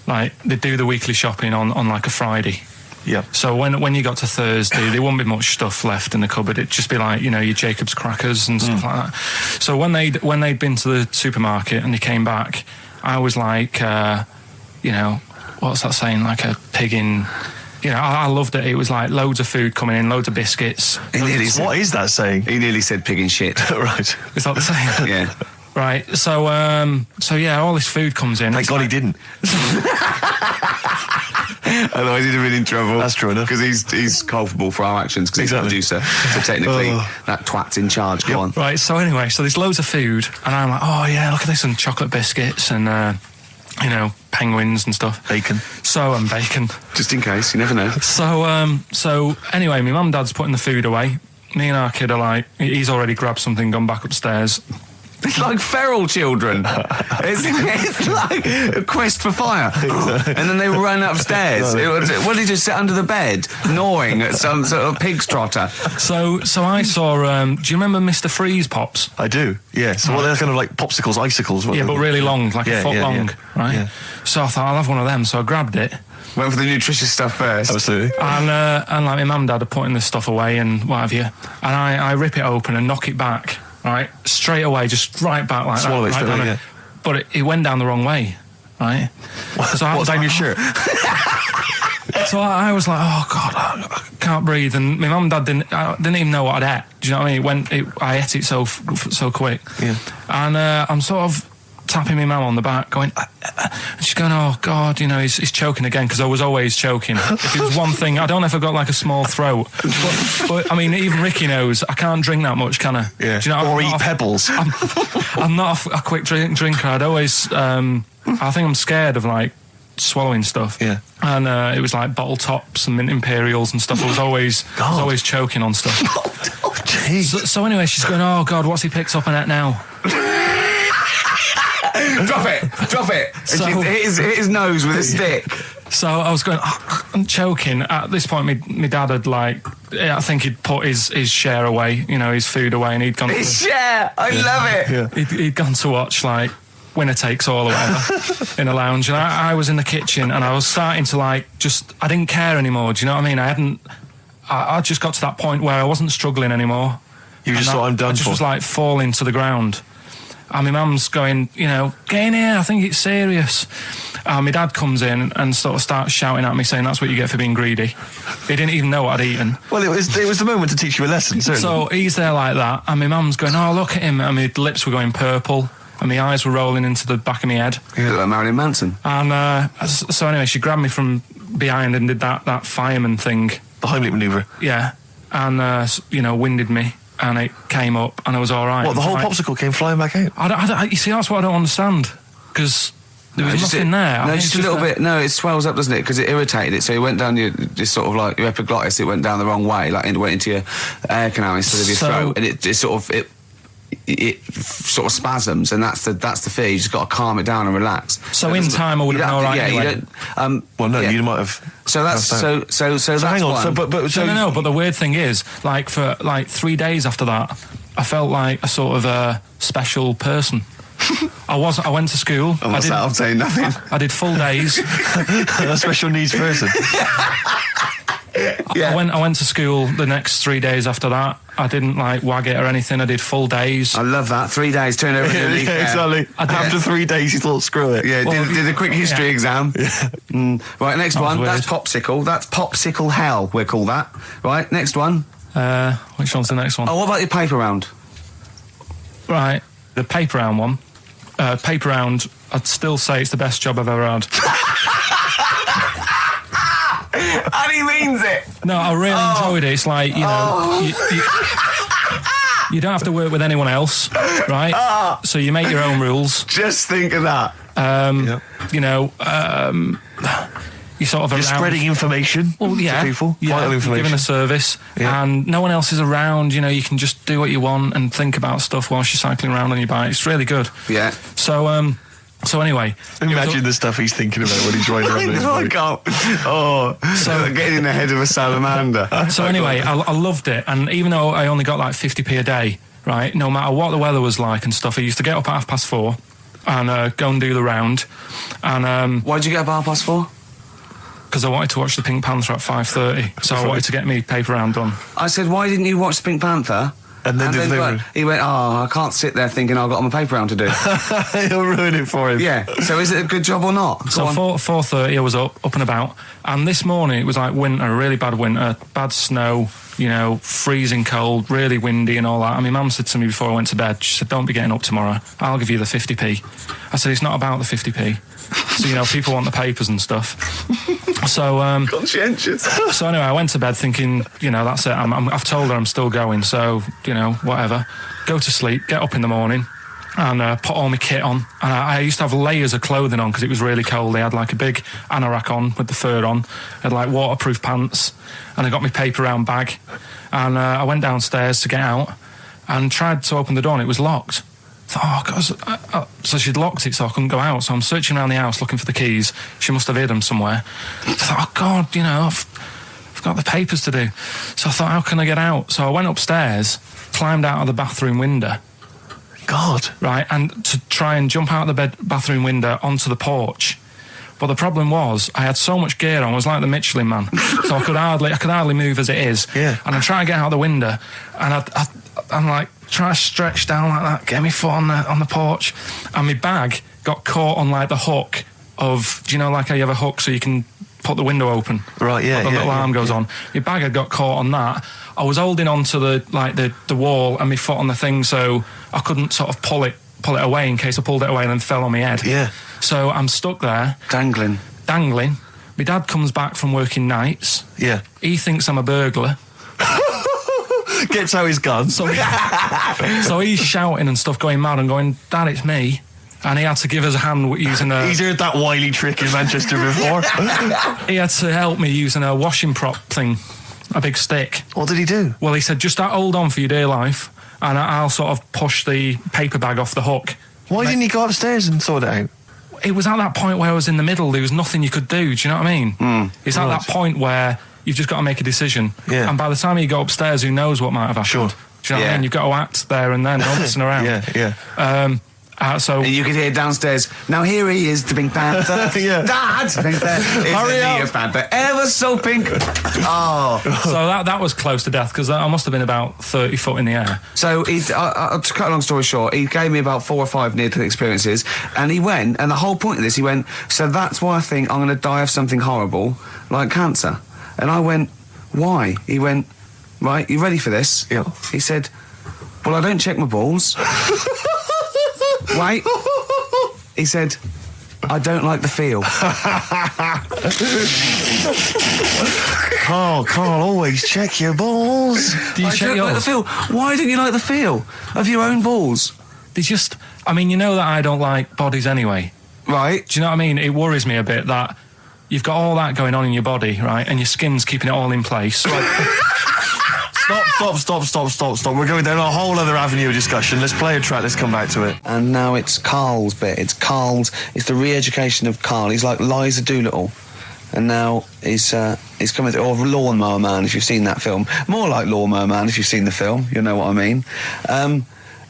like, they do the weekly shopping on like, a Friday. Yeah. So when you got to Thursday, there wouldn't be much stuff left in the cupboard. It'd just be like, you know, your Jacob's crackers and stuff like that. So when they'd been to the supermarket and they came back, I was like, you know... What's that saying? Like a pig in... You know, I loved it. It was like loads of food coming in, loads of biscuits. What is that saying? He nearly said pig in shit. Right. Is that the saying? Yeah. Right. So yeah, all this food comes in. Thank God he didn't. Otherwise he'd have been in trouble. That's true enough. Because he's culpable for our actions because he's the producer. So technically, that twat's in charge. Go on. Right. So anyway, there's loads of food, and I'm like, oh yeah, look at this, and chocolate biscuits, and you know, penguins and stuff. Bacon. And bacon. Just in case, you never know. So anyway, my mum and dad's putting the food away. Me and our kid are like, he's already grabbed something, gone back upstairs. It's like feral children. it's like a quest for fire. And then they ran upstairs. What did he just sit under the bed, gnawing at some sort of pig's trotter? So I saw, do you remember Mr. Freeze Pops? I do, yeah. So they're kind of like popsicles, icicles. Yeah, but really long, like a foot long, right? Yeah. So I thought, I'll have one of them. So I grabbed it. Went for the nutritious stuff first. Absolutely. And like my mum and dad are putting this stuff away and what have you. And I rip it open and knock it back. Right, straight away, just right back like Swallow that. Right, yeah. But it went down the wrong way, right? So what, down your shirt? So I was like, oh God, I can't breathe. And my mum and dad didn't even know what I'd ate. Do you know what I mean? I ate it so quick. Yeah. And I'm sort of tapping my mum on the back, going, and she's going, oh God, you know, he's choking again, because I was always choking. If it was one thing, I don't know if I've got like a small throat, but I mean, even Ricky knows I can't drink that much, can I? Yeah. Do you know, or eat pebbles. I'm not a quick drinker. I'd always, I think I'm scared of like swallowing stuff. Yeah. And it was like bottle tops and mint imperials and stuff. I was always choking on stuff. So anyway, she's going, oh God, what's he picked up on it now? Drop it. So, hit his nose with a stick. So I was going, I'm choking. At this point, my dad had I think he'd put his share away, you know, his food away, and he'd gone. His share, I love it. Yeah. He'd gone to watch like Winner Takes All or whatever in a lounge, and I was in the kitchen, and I was starting to I didn't care anymore. Do you know what I mean? I just got to that point where I wasn't struggling anymore. You just thought, I'm done. I just was like falling to the ground. And my mum's going, you know, get in here, I think it's serious. And my dad comes in and sort of starts shouting at me, saying that's what you get for being greedy. He didn't even know what I'd eaten. Well, it was the moment to teach you a lesson, certainly. So he's there like that, and my mum's going, oh, look at him. And my lips were going purple, and my eyes were rolling into the back of my head. You look like Marilyn Manson. And so anyway, she grabbed me from behind and did that fireman thing. The Heimlich manoeuvre. Yeah. And, you know, winded me. and it came up, and I was all right. What, the whole popsicle came flying back out? You see, that's what I don't understand, because there was nothing there. No, just a little bit. No, it swells up, doesn't it? Because it irritated it. So it went down your, just sort of like your epiglottis. It went down the wrong way, like it went into your air canal instead of your throat, and it sort of spasms, and that's the fear. You just got to calm it down and relax. So in time, I would have been all right. Yeah, anyway. you don't. You might have. So that's so that's hang on. one. But But the weird thing is, like for like 3 days after that, I felt like a sort of special person. I went to school. I'm saying nothing. I did full days. A special needs person. Yeah. I went to school the next 3 days after that. I didn't like wag it or anything. I did full days. I love that. 3 days, turn over to yeah, exactly. After 3 days, you thought, screw it. Yeah, did a quick history exam. Yeah. Right, next one. Weird. That's popsicle. That's popsicle hell, we'll call that. Right, next one. Which one's the next one? Oh, what about your paper round? Right, the paper round one. Paper round, I'd still say it's the best job I've ever had. And he means it. No, I really enjoyed it. It's like, you know, you don't have to work with anyone else, right? So you make your own rules. Just think of that. You know, you sort of you're spreading information to people, vital information. Giving a service, and no one else is around. You know, you can just do what you want and think about stuff whilst you're cycling around on your bike. It's really good. Yeah. So anyway, imagine the stuff he's thinking about when he's riding around his bike. So getting in the head of a salamander. So anyway, I loved it, and even though I only got like 50p a day, right? No matter what the weather was like and stuff, I used to get up at 4:30 and go and do the round. And why'd you get up at 4:30? Because I wanted to watch the Pink Panther at 5:30, so I wanted to get me paper round done. I said, why didn't you watch the Pink Panther? And then he went, I can't sit there thinking I've got my paper round to do. He'll ruin it for him. Yeah. So is it a good job or not? So 4:30 I was up and about, and this morning it was like winter, really bad winter, bad snow, you know, freezing cold, really windy and all that. And my mum said to me before I went to bed, she said, don't be getting up tomorrow, I'll give you the 50p. I said, it's not about the 50p. So, you know, people want the papers and stuff. So, conscientious. So anyway, I went to bed thinking, you know, that's it. I've told her I'm still going, so, you know, whatever. Go to sleep, get up in the morning, and put all my kit on. And I used to have layers of clothing on because it was really cold. They had like a big anorak on with the fur on. I had like waterproof pants, and I got my paper round bag. And I went downstairs to get out and tried to open the door, and it was locked. I thought, God, so she'd locked it so I couldn't go out. So I'm searching around the house looking for the keys. She must have hid them somewhere. I thought, oh God, you know, I've got the papers to do. So I thought, how can I get out? So I went upstairs, climbed out of the bathroom window. God. Right, and to try and jump out of the bathroom window onto the porch. But the problem was, I had so much gear on, I was like the Michelin Man. So I could hardly move as it is. Yeah. And I try to get out the window, and I'm like, try to stretch down like that, get my foot on the porch, and my bag got caught on like the hook of, do you know, like how you have a hook so you can put the window open? Right, yeah. The little arm goes on. My bag had got caught on that. I was holding on to the wall and my foot on the thing, so I couldn't sort of pull it away in case I pulled it away and then fell on my head. Yeah. So I'm stuck there. Dangling. My dad comes back from working nights. Yeah. He thinks I'm a burglar. Gets out his gun. So he's shouting and stuff, going mad and going, Dad, it's me. And he had to give us a hand using a... He's heard that wily trick in Manchester before. He had to help me using a washing prop thing, a big stick. What did he do? Well, he said, just hold on for your dear life, and I'll sort of push the paper bag off the hook. Why didn't he go upstairs and sort it out? It was at that point where I was in the middle. There was nothing you could do. Do you know what I mean? It's at that point where you've just got to make a decision. Yeah. And by the time you go upstairs, who knows what might have happened? Sure. Do you know what I mean? You've got to act there and then, not messing around. Yeah. So and you could hear downstairs, now here he is, the Pink Panther. Yeah. Dad! Hurry up! Panther, ever so pink. Oh. So that was close to death, because I must have been about 30 foot in the air. So to cut a long story short, he gave me about 4 or 5 near-death experiences, and he went, and the whole point of this, he went, so that's why I think I'm going to die of something horrible, like cancer. And I went, why? He went, right, you ready for this? Yeah. He said, well, I don't check my balls. Wait. He said, I don't like the feel. Carl, always check your balls. Do you check don't like the feel. Why don't you like the feel of your own balls? They just... I mean, you know that I don't like bodies anyway. Right. Do you know what I mean? It worries me a bit that you've got all that going on in your body, right, and your skin's keeping it all in place. Right. Stop. We're going down a whole other avenue of discussion. Let's play a track, let's come back to it. And now it's Karl's bit. It's the re-education of Karl. He's like Liza Doolittle. And now he's coming to... Or Lawnmower Man, if you've seen that film. More like Lawnmower Man, if you've seen the film. You know what I mean.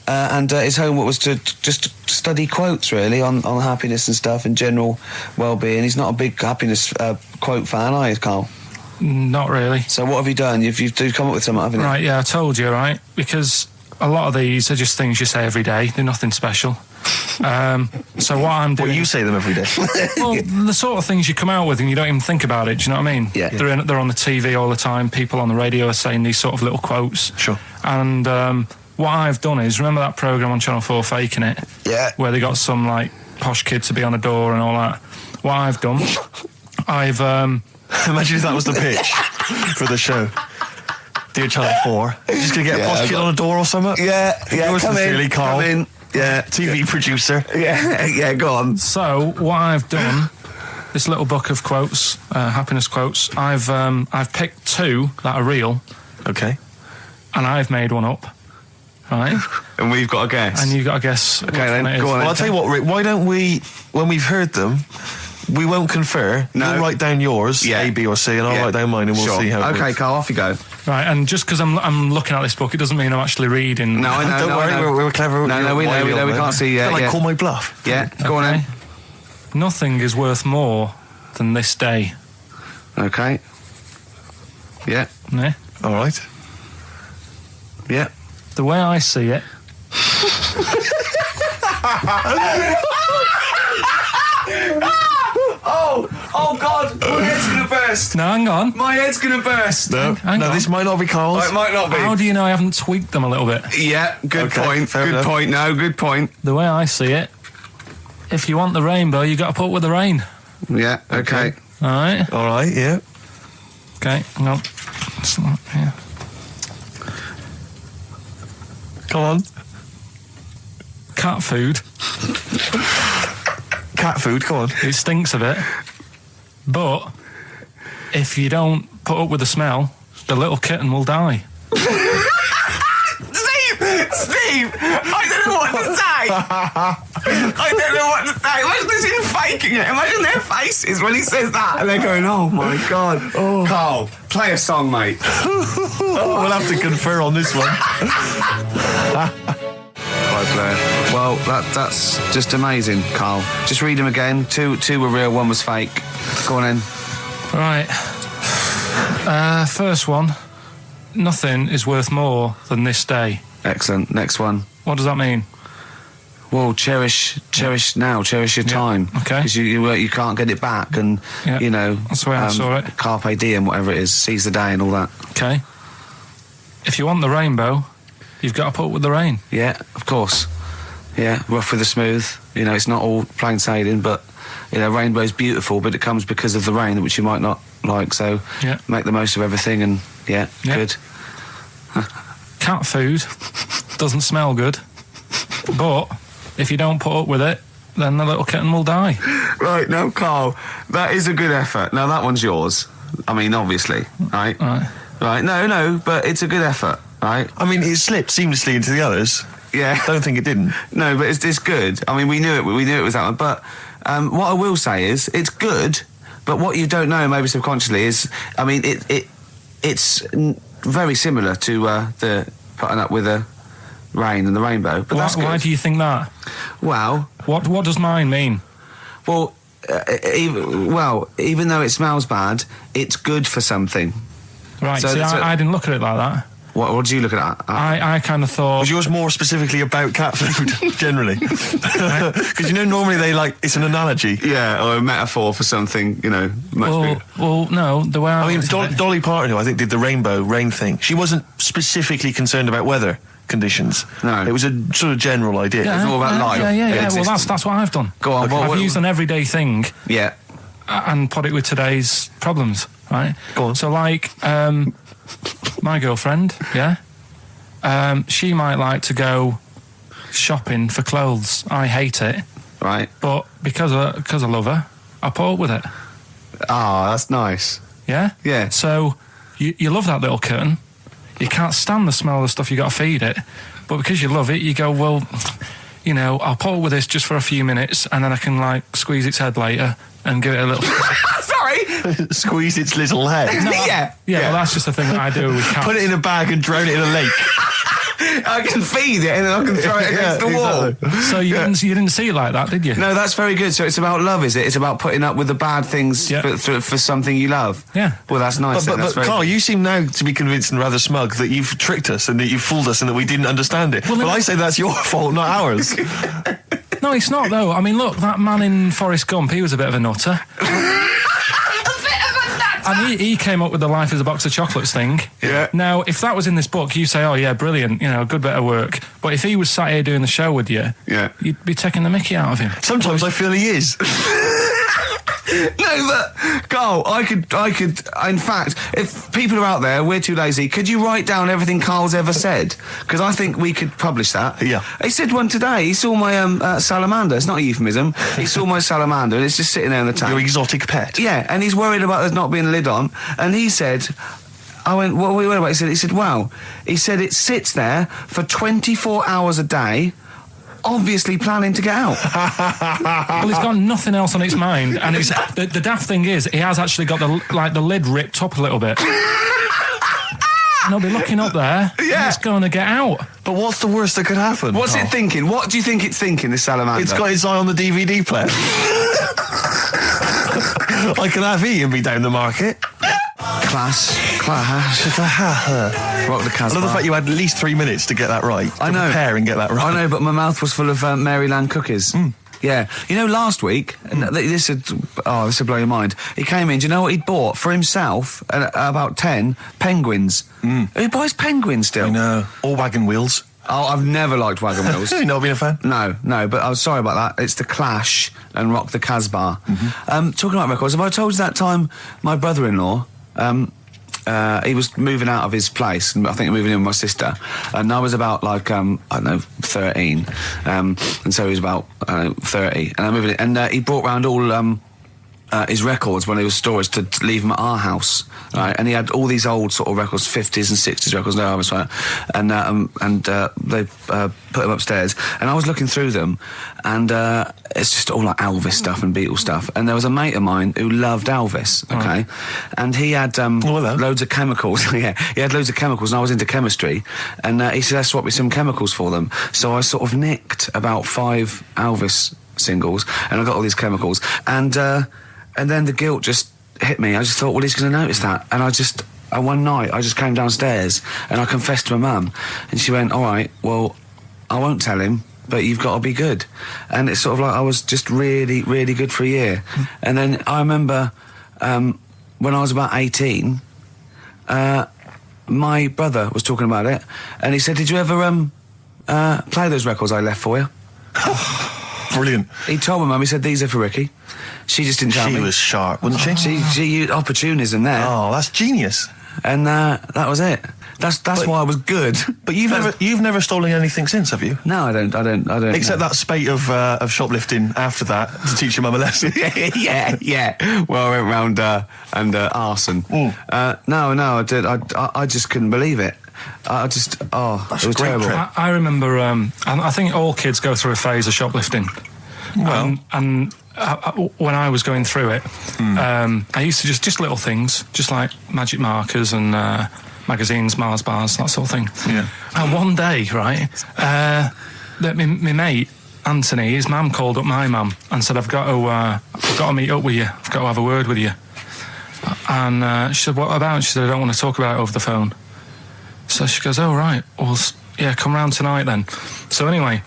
And his homework was to just study quotes, really, on happiness and stuff and general well-being. He's not a big happiness quote fan, are you, Karl? Not really. So what have you done? You've come up with something, haven't you? Right, yeah, I told you, right? Because a lot of these are just things you say every day. They're nothing special. So what I'm doing... Well, you say them every day. Well, the sort of things you come out with and you don't even think about it, do you know what I mean? Yeah. They're on the TV all the time. People on the radio are saying these sort of little quotes. Sure. And what I've done is, remember that programme on Channel 4, Faking It? Yeah. Where they got some, like, posh kid to be on a door and all that. What I've done, I've... Imagine if that was the pitch for the show. Dear Channel 4, you're just going to get a posh kid on a door or something? Yeah, Yours come sincerely, in, Karl. come in. Yeah. TV producer. Yeah, go on. So, what I've done, this little book of quotes, happiness quotes, I've picked two that are real. Okay. And I've made one up. Right? And we've got to guess. And you've got to guess. Okay, then, go on. Well, I'll tell you what, Rick, why don't we, when we've heard them, we won't confer. No. You'll write down yours, A, B or C, and I'll write down mine and we'll see how it Okay, works. Karl, off you go. Right, and just because I'm looking at this book, it doesn't mean I'm actually reading. No, I know. Don't worry, we're clever. No, we know, we can't see yet. Call my bluff. Yeah, go on then. Nothing is worth more than this day. Okay. Yeah. Yeah? All right. Yeah. The way I see it... Oh God, my head's gonna burst. No, hang on. My head's gonna burst. No, Hang on. this might not be Karl's. Oh, it might not be. How do you know I haven't tweaked them a little bit? Yeah, good Okay, point. fair Good enough. point. No, good point. The way I see it, if you want the rainbow, you got to put up with the rain. Yeah, okay. All right? All right, yeah. Okay, hang on. It's not here. Come on. Cat food. Cat food, come on. It stinks a bit. But if you don't put up with the smell, the little kitten will die. Steve, I don't know what to say. I don't know what to say. Imagine this in faking it. Imagine their faces when he says that, and they're going, "Oh my God." Oh. Karl, play a song, mate. We'll have to confer on this one. Right, Blair. Well, that's just amazing, Karl. Just read them again. Two were real, one was fake. Go on in. Right. First one. Nothing is worth more than this day. Excellent. Next one. What does that mean? Well, cherish now, cherish your time. Okay. Because you can't get it back, and you know that's the way I saw it. Carpe diem, whatever it is, seize the day and all that. Okay. If you want the rainbow, you've got to put up with the rain. Yeah, of course. Yeah, rough with the smooth. You know, it's not all plain sailing, but you know, rainbow's beautiful, but it comes because of the rain, which you might not like. So make the most of everything, and good. Cat food doesn't smell good, but if you don't put up with it, then the little kitten will die. Right, now, Karl, that is a good effort. Now, that one's yours. I mean, obviously, right? Right, no, but it's a good effort, right? I mean, it slipped seamlessly into the others. Yeah. Don't think it didn't. No, but it's good. I mean, we knew it was that one. But what I will say is, it's good, but what you don't know, maybe subconsciously, is, I mean, it's very similar to the putting up with the rain and the rainbow. But that's good. Why do you think that? Well... What does mine mean? Well, even though it smells bad, it's good for something. Right, so I didn't look at it like that. What did you look at? I kind of thought... Was yours more specifically about cat food, generally? Because, you know, normally it's an analogy. Yeah, or a metaphor for something, you know, much bigger. Well, no, the way I mean, Dolly Parton, who I think did the rainbow rain thing, she wasn't specifically concerned about weather. conditions. No. It was a sort of general idea. Yeah, It's all about life. Yeah. Well, that's what I've done. Go on. I've used an everyday thing. Yeah. And put it with today's problems, right? Go on. So, like, my girlfriend, she might like to go shopping for clothes. I hate it. Right. But because I love her, I put up with it. Ah, that's nice. Yeah? Yeah. So, you love that little kitten. You can't stand the smell of the stuff you got to feed it. But because you love it, you go, well, you know, I'll put up with this just for a few minutes and then I can, like, squeeze its head later and give it a little... Sorry! Squeeze its little head. No, yeah, well, that's just the thing that I do with cats. Put it in a bag and drown it in a lake. I can feed it and then I can throw it against the wall. Exactly. So you didn't see it like that, did you? No, that's very good. So it's about love, is it? It's about putting up with the bad things for something you love. Yeah. Well, that's nice. But Carl, you seem now to be convinced and rather smug that you've tricked us and that you've fooled us and that we didn't understand it. Well, I say that's your fault, not ours. No, it's not, though. I mean, look, that man in Forrest Gump, he was a bit of a nutter. And he came up with the life as a box of chocolates thing. Yeah. Now, if that was in this book, you say, oh, yeah, brilliant, you know, good bit of work. But if he was sat here doing the show with you, you'd be taking the mickey out of him. Sometimes I feel he is. No, but Carl, I could. In fact, if people are out there, we're too lazy. Could you write down everything Carl's ever said? Because I think we could publish that. Yeah. He said one today. He saw my salamander. It's not a euphemism. He saw my salamander, and it's just sitting there in the tank. Your exotic pet. Yeah, and he's worried about there not being a lid on. And he said, I went, what are we worried about? He said, wow. He said it sits there for 24 hours a day, obviously planning to get out. Well, he's got nothing else on its mind, and it's, the daft thing is, he has actually got the lid ripped up a little bit. And he'll be looking up there, and it's going to get out. But what's the worst that could happen? What's it thinking? What do you think it's thinking, this salamander? It's got its eye on the DVD player. I can have Ian be down the market. Class. Rock the Casbah. I love the fact you had at least 3 minutes to get that right. I know. Prepare and get that right. I know, but my mouth was full of Maryland cookies. Yeah. You know, last week, this would blow your mind. He came in, do you know what he'd bought? For himself, about 10 penguins. Who buys penguins still? I know. Or wagon wheels. Oh, I've never liked wagon wheels. You've not been a fan? No, but I was sorry about that. It's The Clash and Rock the Casbah. Talking about records, have I told you that time my brother-in-law, he was moving out of his place, and I think moving in with my sister, and I was about, like, I don't know, 13, and so he was about, 30, and I moved in, and he brought round all his records when he was storage to leave them at our house, right? And he had all these old sort of records, 50s and 60s records, no, I was right, and they put them upstairs, and I was looking through them, and it's just all like Elvis stuff and Beatles stuff, and there was a mate of mine who loved Elvis, okay, and he had loads of chemicals. He had loads of chemicals, and I was into chemistry, and he said, let's swap me some chemicals for them. So I sort of nicked about 5 Elvis singles, and I got all these chemicals, and then the guilt just hit me. I just thought, well, he's going to notice that. And one night, I just came downstairs and I confessed to my mum. And she went, all right, well, I won't tell him, but you've got to be good. And it's sort of like I was just really, really good for a year. And then I remember when I was about 18, my brother was talking about it. And he said, did you ever play those records I left for you? Brilliant. He told my mum, he said, these are for Ricky. She just didn't tell me. She was sharp, wasn't she? She used opportunism there. Oh, that's genius. And that was it. That's why I was good. But you've never stolen anything since, have you? No, I don't. Except that spate of shoplifting after that to teach your mum a lesson. yeah. Well, I went round and arson. No, I did. I just couldn't believe it. It was terrible. I remember. I think all kids go through a phase of shoplifting. Well, and when I was going through it, I used to just little things, just like magic markers and magazines, Mars bars, that sort of thing. Yeah. And one day, right, my mate Anthony, his mum called up my mum and said, I've got to meet up with you. I've got to have a word with you. And she said, what about? She said, I don't want to talk about it over the phone. So she goes, oh, right, well, yeah, come round tonight then. So anyway,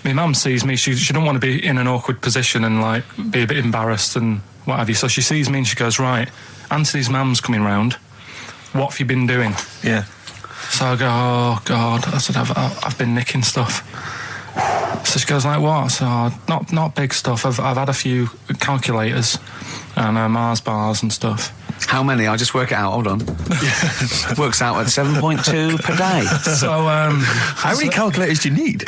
my mum sees me, she don't want to be in an awkward position and, like, be a bit embarrassed and what have you. So she sees me and she goes, right, Anthony's mum's coming round. What have you been doing? Yeah. So I go, oh God. I said, I've been nicking stuff. So she goes like, what? So not big stuff. I've had a few calculators and Mars bars and stuff. How many? I'll just work it out. Hold on. Works out at 7.2 per day. So, how many calculators do you need?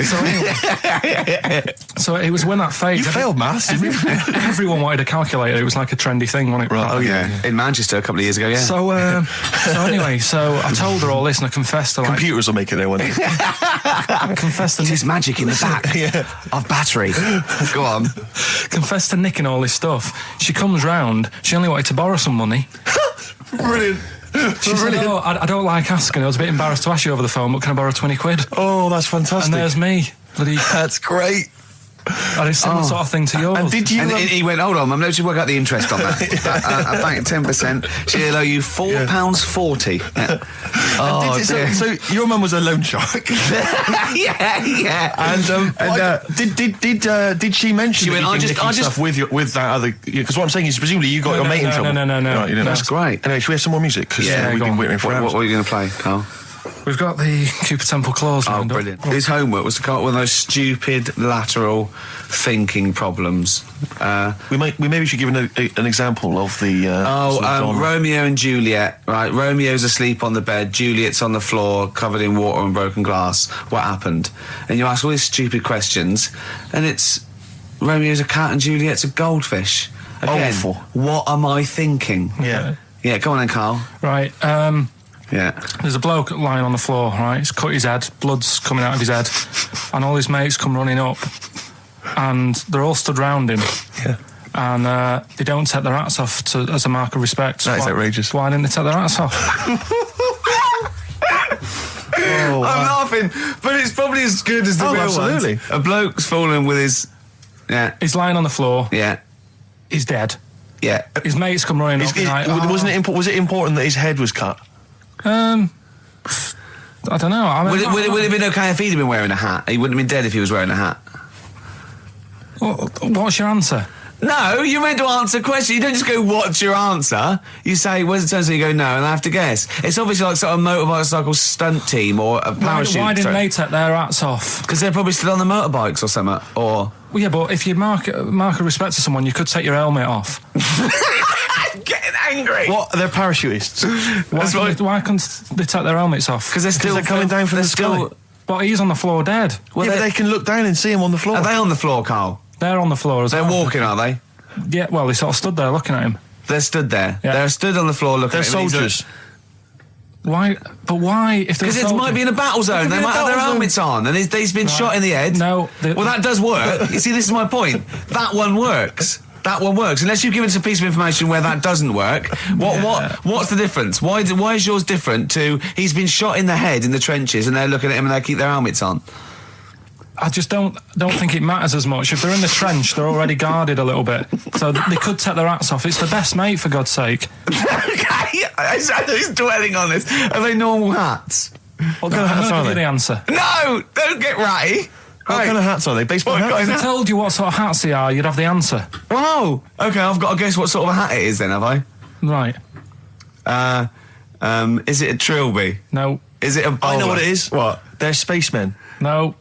So it was when that phase. You failed maths. Everyone wanted a calculator. It was like a trendy thing, wasn't it? Right. Oh yeah. In Manchester a couple of years ago. Yeah. So anyway, so I told her all this and I confessed to computers will make it there one day. Confessed to there's magic in the back of battery. Go on. Confessed to nicking all this stuff. She comes round. She only wanted to borrow some money. Brilliant. She said, oh, I don't like asking. I was a bit embarrassed to ask you over the phone, but can I borrow 20 quid? Oh, that's fantastic. And there's me. That's great. And it's similar sort of thing to yours. And did you? And he went, hold on, I'm going to work out the interest on that. I bank 10%. She'll owe you £4.40. Yeah. Oh, so your mum was a loan shark. yeah. And did she mention? She went, I just stuff with that other? Because what I'm saying is, presumably you got your mate in trouble. No. Right, that's great. Anyway, should we have some more music? Because we've been waiting for hours. What are you going to play, Carl? We've got the Cooper Temple Clause. Oh, brilliant. His homework was to come up with those stupid lateral thinking problems. We maybe should give an example of the... Romeo and Juliet, right? Romeo's asleep on the bed, Juliet's on the floor, covered in water and broken glass. What happened? And you ask all these stupid questions, and it's... Romeo's a cat and Juliet's a goldfish. Again, awful. What am I thinking? Yeah. Yeah, go on then, Carl. Right, yeah. There's a bloke lying on the floor, right? He's cut his head, blood's coming out of his head, and all his mates come running up, and they're all stood round him. Yeah. And they don't take their hats off as a mark of respect. That is outrageous. Why didn't they take their hats off? I'm laughing, but it's probably as good as the real absolutely. ones. A bloke's fallen with his... Yeah. He's lying on the floor. Yeah. He's dead. Yeah. His mates come running up. Was it important that his head was cut? I don't know. I mean, would it have been okay if he'd have been wearing a hat? He wouldn't have been dead if he was wearing a hat. What's your answer? No, you're meant to answer questions. You don't just go, what's your answer? You say, where's the turn? So you go, no, and I have to guess. It's obviously like sort of motorcycle stunt team or a parachute. Why didn't they take their hats off? Because they're probably still on the motorbikes or something, or... Well, yeah, but if you mark a respect to someone, you could take your helmet off. I'm getting angry. What? They're parachutists. Why can't they take their helmets off? Because they're coming down from the sky. But he's on the floor dead. Well, yeah, but they can look down and see him on the floor. Are they on the floor, Carl? They're on the floor as well. They're walking, are they? Yeah, well, they sort of stood there looking at him. They're stood there. Yeah. They're stood on the floor looking at him. They're soldiers. Why? But why? Because it might be in a battle zone. They might have their helmets on, and he's been shot in the head. No. Well, that does work. You see, this is my point. That one works. That one works. Unless you've given us a piece of information where that doesn't work. What's the difference? Why is yours different to he's been shot in the head in the trenches and they're looking at him and they keep their helmets on? I just don't think it matters as much. If they're in the trench, they're already guarded a little bit. So they could take their hats off. It's the best mate, for God's sake. Okay, he's dwelling on this. Are they normal hats? What kind of hats are they? The answer. No, don't get ratty. What kind of hats are they? Baseball hats? If I told you what sort of hats they are, you'd have the answer. Wow. Okay, I've got to guess what sort of a hat it is then, have I? Right. Is it a trilby? No. Is it a bowler? I know what it is. What? They're spacemen. No.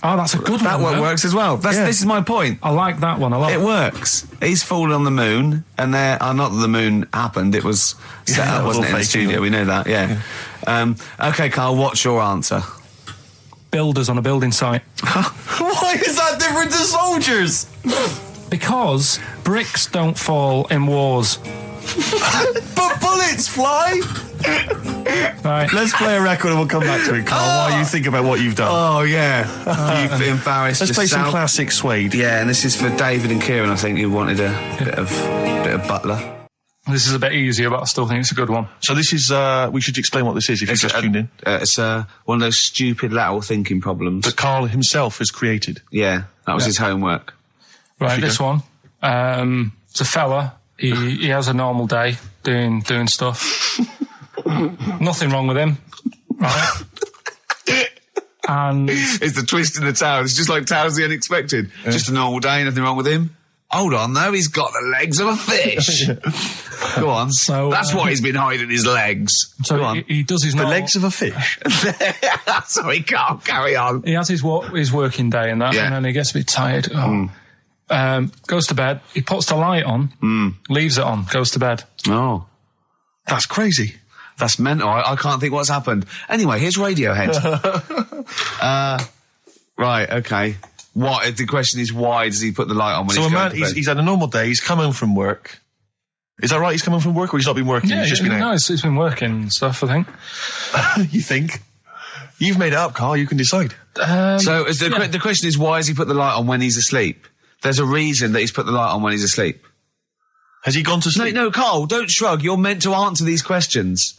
Oh, that's a good one. That one works as well. This is my point. I like that one a lot. It works. He's fallen on the moon, and not that the moon happened. It was set up, wasn't it, in the studio? We know that, yeah. Okay, Carl, what's your answer? Builders on a building site. Why is that different to soldiers? Because bricks don't fall in wars. But bullets fly! Right. Let's play a record and we'll come back to it, Carl, while you think about what you've done. Oh, yeah. You've embarrassed yourself. Let's play some classic Suede. Yeah, and this is for David and Kieran. I think you wanted a bit of Butler. This is a bit easier, but I still think it's a good one. So this is, we should explain what this is if you've just tuned in. It's one of those stupid lateral thinking problems. That Carl himself has created. Yeah, that was his homework. Right, this one. It's a fella. He has a normal day doing stuff. Nothing wrong with him. Right. And it's the twist in the tale. It's just like Tales the Unexpected. Yeah. Just a normal day, nothing wrong with him. Hold on, though, he's got the legs of a fish. Go on. So, that's why he's been hiding his legs. So Go on. He does his... The legs of a fish? Sorry, Carl, carry on. He has his working day and that, and then he gets a bit tired. Goes to bed. He puts the light on, leaves it on, goes to bed. Oh. That's crazy. That's mental. I can't think what's happened. Anyway, here's Radiohead. Right, okay. The question is, why does he put the light on when he's going to bed? He's had a normal day, he's come home from work. Is that right? He's come home from work, or he's not been working? Yeah, he's just been out? No, he's been working and stuff, I think. You think? You've made it up, Carl, you can decide. The question is, why has he put the light on when he's asleep? There's a reason that he's put the light on when he's asleep. Has he gone to sleep? No, Carl, don't shrug. You're meant to answer these questions.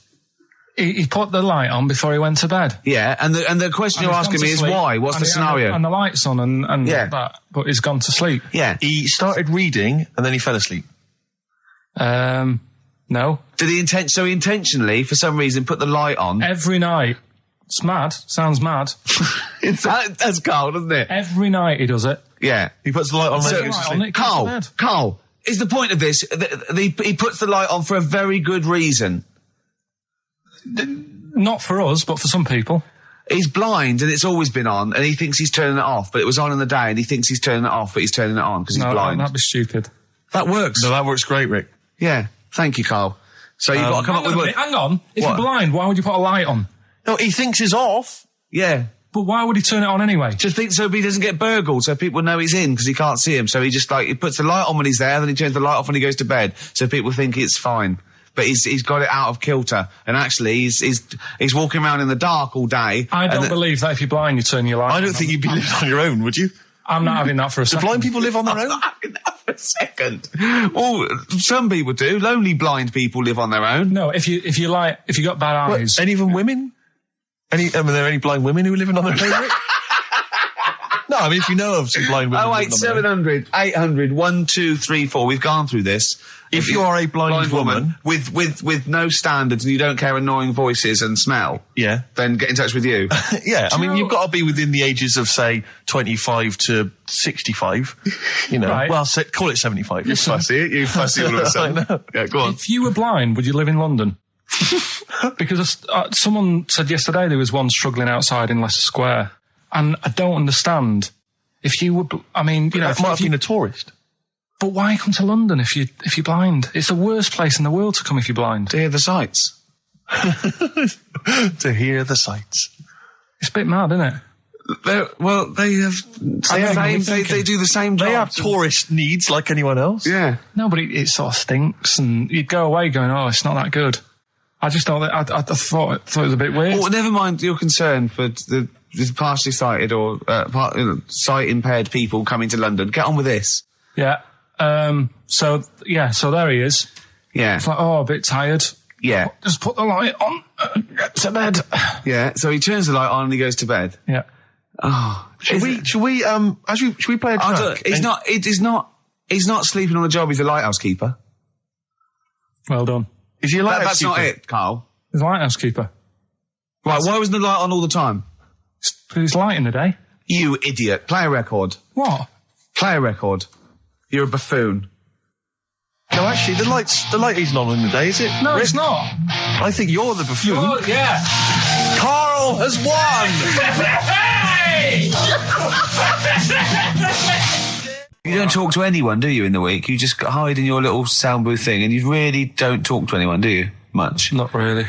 He put the light on before he went to bed. Yeah, and the question you're asking me is why? What's the scenario? And the light's on and that, but he's gone to sleep. Yeah. He started reading and then he fell asleep. No. Did he intentionally, for some reason, put the light on? Every night. It's mad. Sounds mad. That's Carl, doesn't it? Every night he does it. Yeah. He puts the light on. Carl, is the point of this, he puts the light on for a very good reason. Not for us, but for some people. He's blind and it's always been on and he thinks he's turning it off, but it was on in the day and he thinks he's turning it off, but he's turning it on because he's blind. No, that'd be stupid. That works. No, that works great, Rick. Yeah. Thank you, Carl. So you've got to come up with... Hang on. If you're blind, why would you put a light on? No, he thinks it's off. Yeah. But why would he turn it on anyway? Just think so he doesn't get burgled, so people know he's in because he can't see him. So he just he puts the light on when he's there, then he turns the light off when he goes to bed, so people think it's fine. But he's got it out of kilter, and actually he's walking around in the dark all day. I don't believe that if you're blind, you turn your light on. I don't think you'd be living on your own, would you? I'm not having that for a second. Do blind people live on their own? I'm not having that for a second. Well, some people do. Lonely blind people live on their own. No, if you got bad eyes. Any even women? Are there any blind women who are living on their own, Rick? No, I mean, if you know of some blind women. 08700 800 1234. We've gone through this. If you are a blind woman with no standards and you don't care annoying voices and smell, then get in touch with you. Yeah, I mean, you've got to be within the ages of, say, 25 to 65. You know, right. Well, call it 75. You fussy all of a sudden. Yeah, go on. If you were blind, would you live in London? Because someone said yesterday there was one struggling outside in Leicester Square. And I don't understand. If you would, I mean, you know, might have been a tourist. But why come to London if you're blind? It's the worst place in the world to come if you're blind. To hear the sights. To hear the sights. It's a bit mad, isn't it? They do the same job. They have tourist needs like anyone else. Yeah. No, but it sort of stinks, and you'd go away going, "Oh, it's not that good." I just thought I thought it was a bit weird. Well, never mind your concern for the partially sighted or sight impaired people coming to London. Get on with this. Yeah. So there he is. Yeah. It's like, a bit tired. Yeah. Just put the light on. Get to bed. Yeah. So he turns the light on and he goes to bed. Yeah. Oh. Should we play a track? He's not sleeping on the job. He's a lighthouse keeper. Well done. Is he a lighthouse keeper? That's not it, Carl. He's a lighthouse keeper. Right, why wasn't the light on all the time? It's light in the day. You idiot. Play a record. What? Play a record. You're a buffoon. No, actually, the light isn't on in the day, is it? No, it's not. I think you're the buffoon. Yeah. Carl has won! You don't talk to anyone, do you, in the week? You just hide in your little sound booth thing and you really don't talk to anyone, do you? Much? Not really.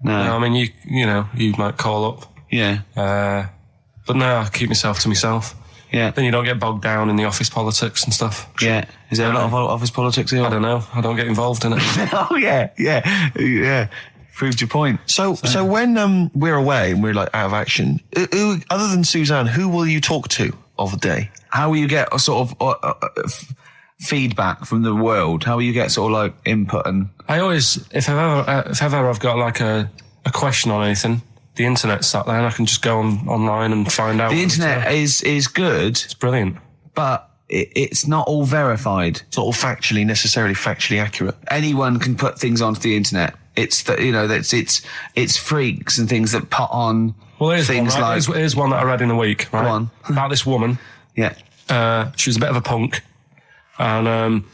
No. I mean, you might call up. Yeah. But no, I keep myself to myself. Yeah. Then you don't get bogged down in the office politics and stuff. Yeah. Is there a lot of office politics here? I don't know. I don't get involved in it. Oh, yeah. Proved your point. So when we're away and we're like out of action, who, other than Suzanne, who will you talk to of the day? How will you get a sort of feedback from the world? How will you get sort of like input? And I always, if ever I've got like a question on anything, the internet's sat there and I can just go online and find out. The internet is good. It's brilliant. But it's not all verified. It's not all necessarily factually accurate. Anyone can put things onto the internet. It's it's freaks and things that put on things one, right? like... Here's one that I read in a week, right? Go on. About this woman. Yeah. She was a bit of a punk. and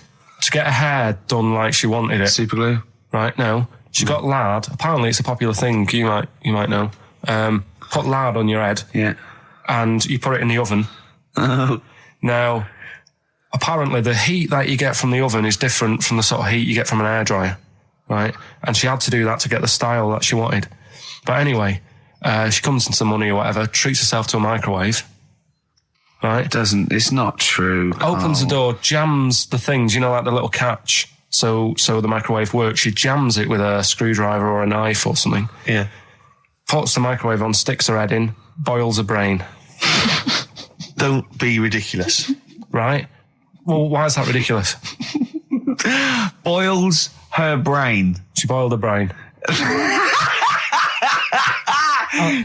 to get her hair done like she wanted it. Super glue. Right, no. She got lard. Apparently it's a popular thing, you might know. Put lard on your head. Yeah. And you put it in the oven. Oh. Now, apparently the heat that you get from the oven is different from the sort of heat you get from an hairdryer, right? And she had to do that to get the style that she wanted. But anyway, she comes into the money or whatever, treats herself to a microwave, right? It's not true. Opens the door, jams the things, like the little catch, so the microwave works. She jams it with a screwdriver or a knife or something. Yeah. Puts the microwave on, sticks her head in, boils her brain. Don't be ridiculous. Right? Well, why is that ridiculous? Boils her brain. She boiled her brain.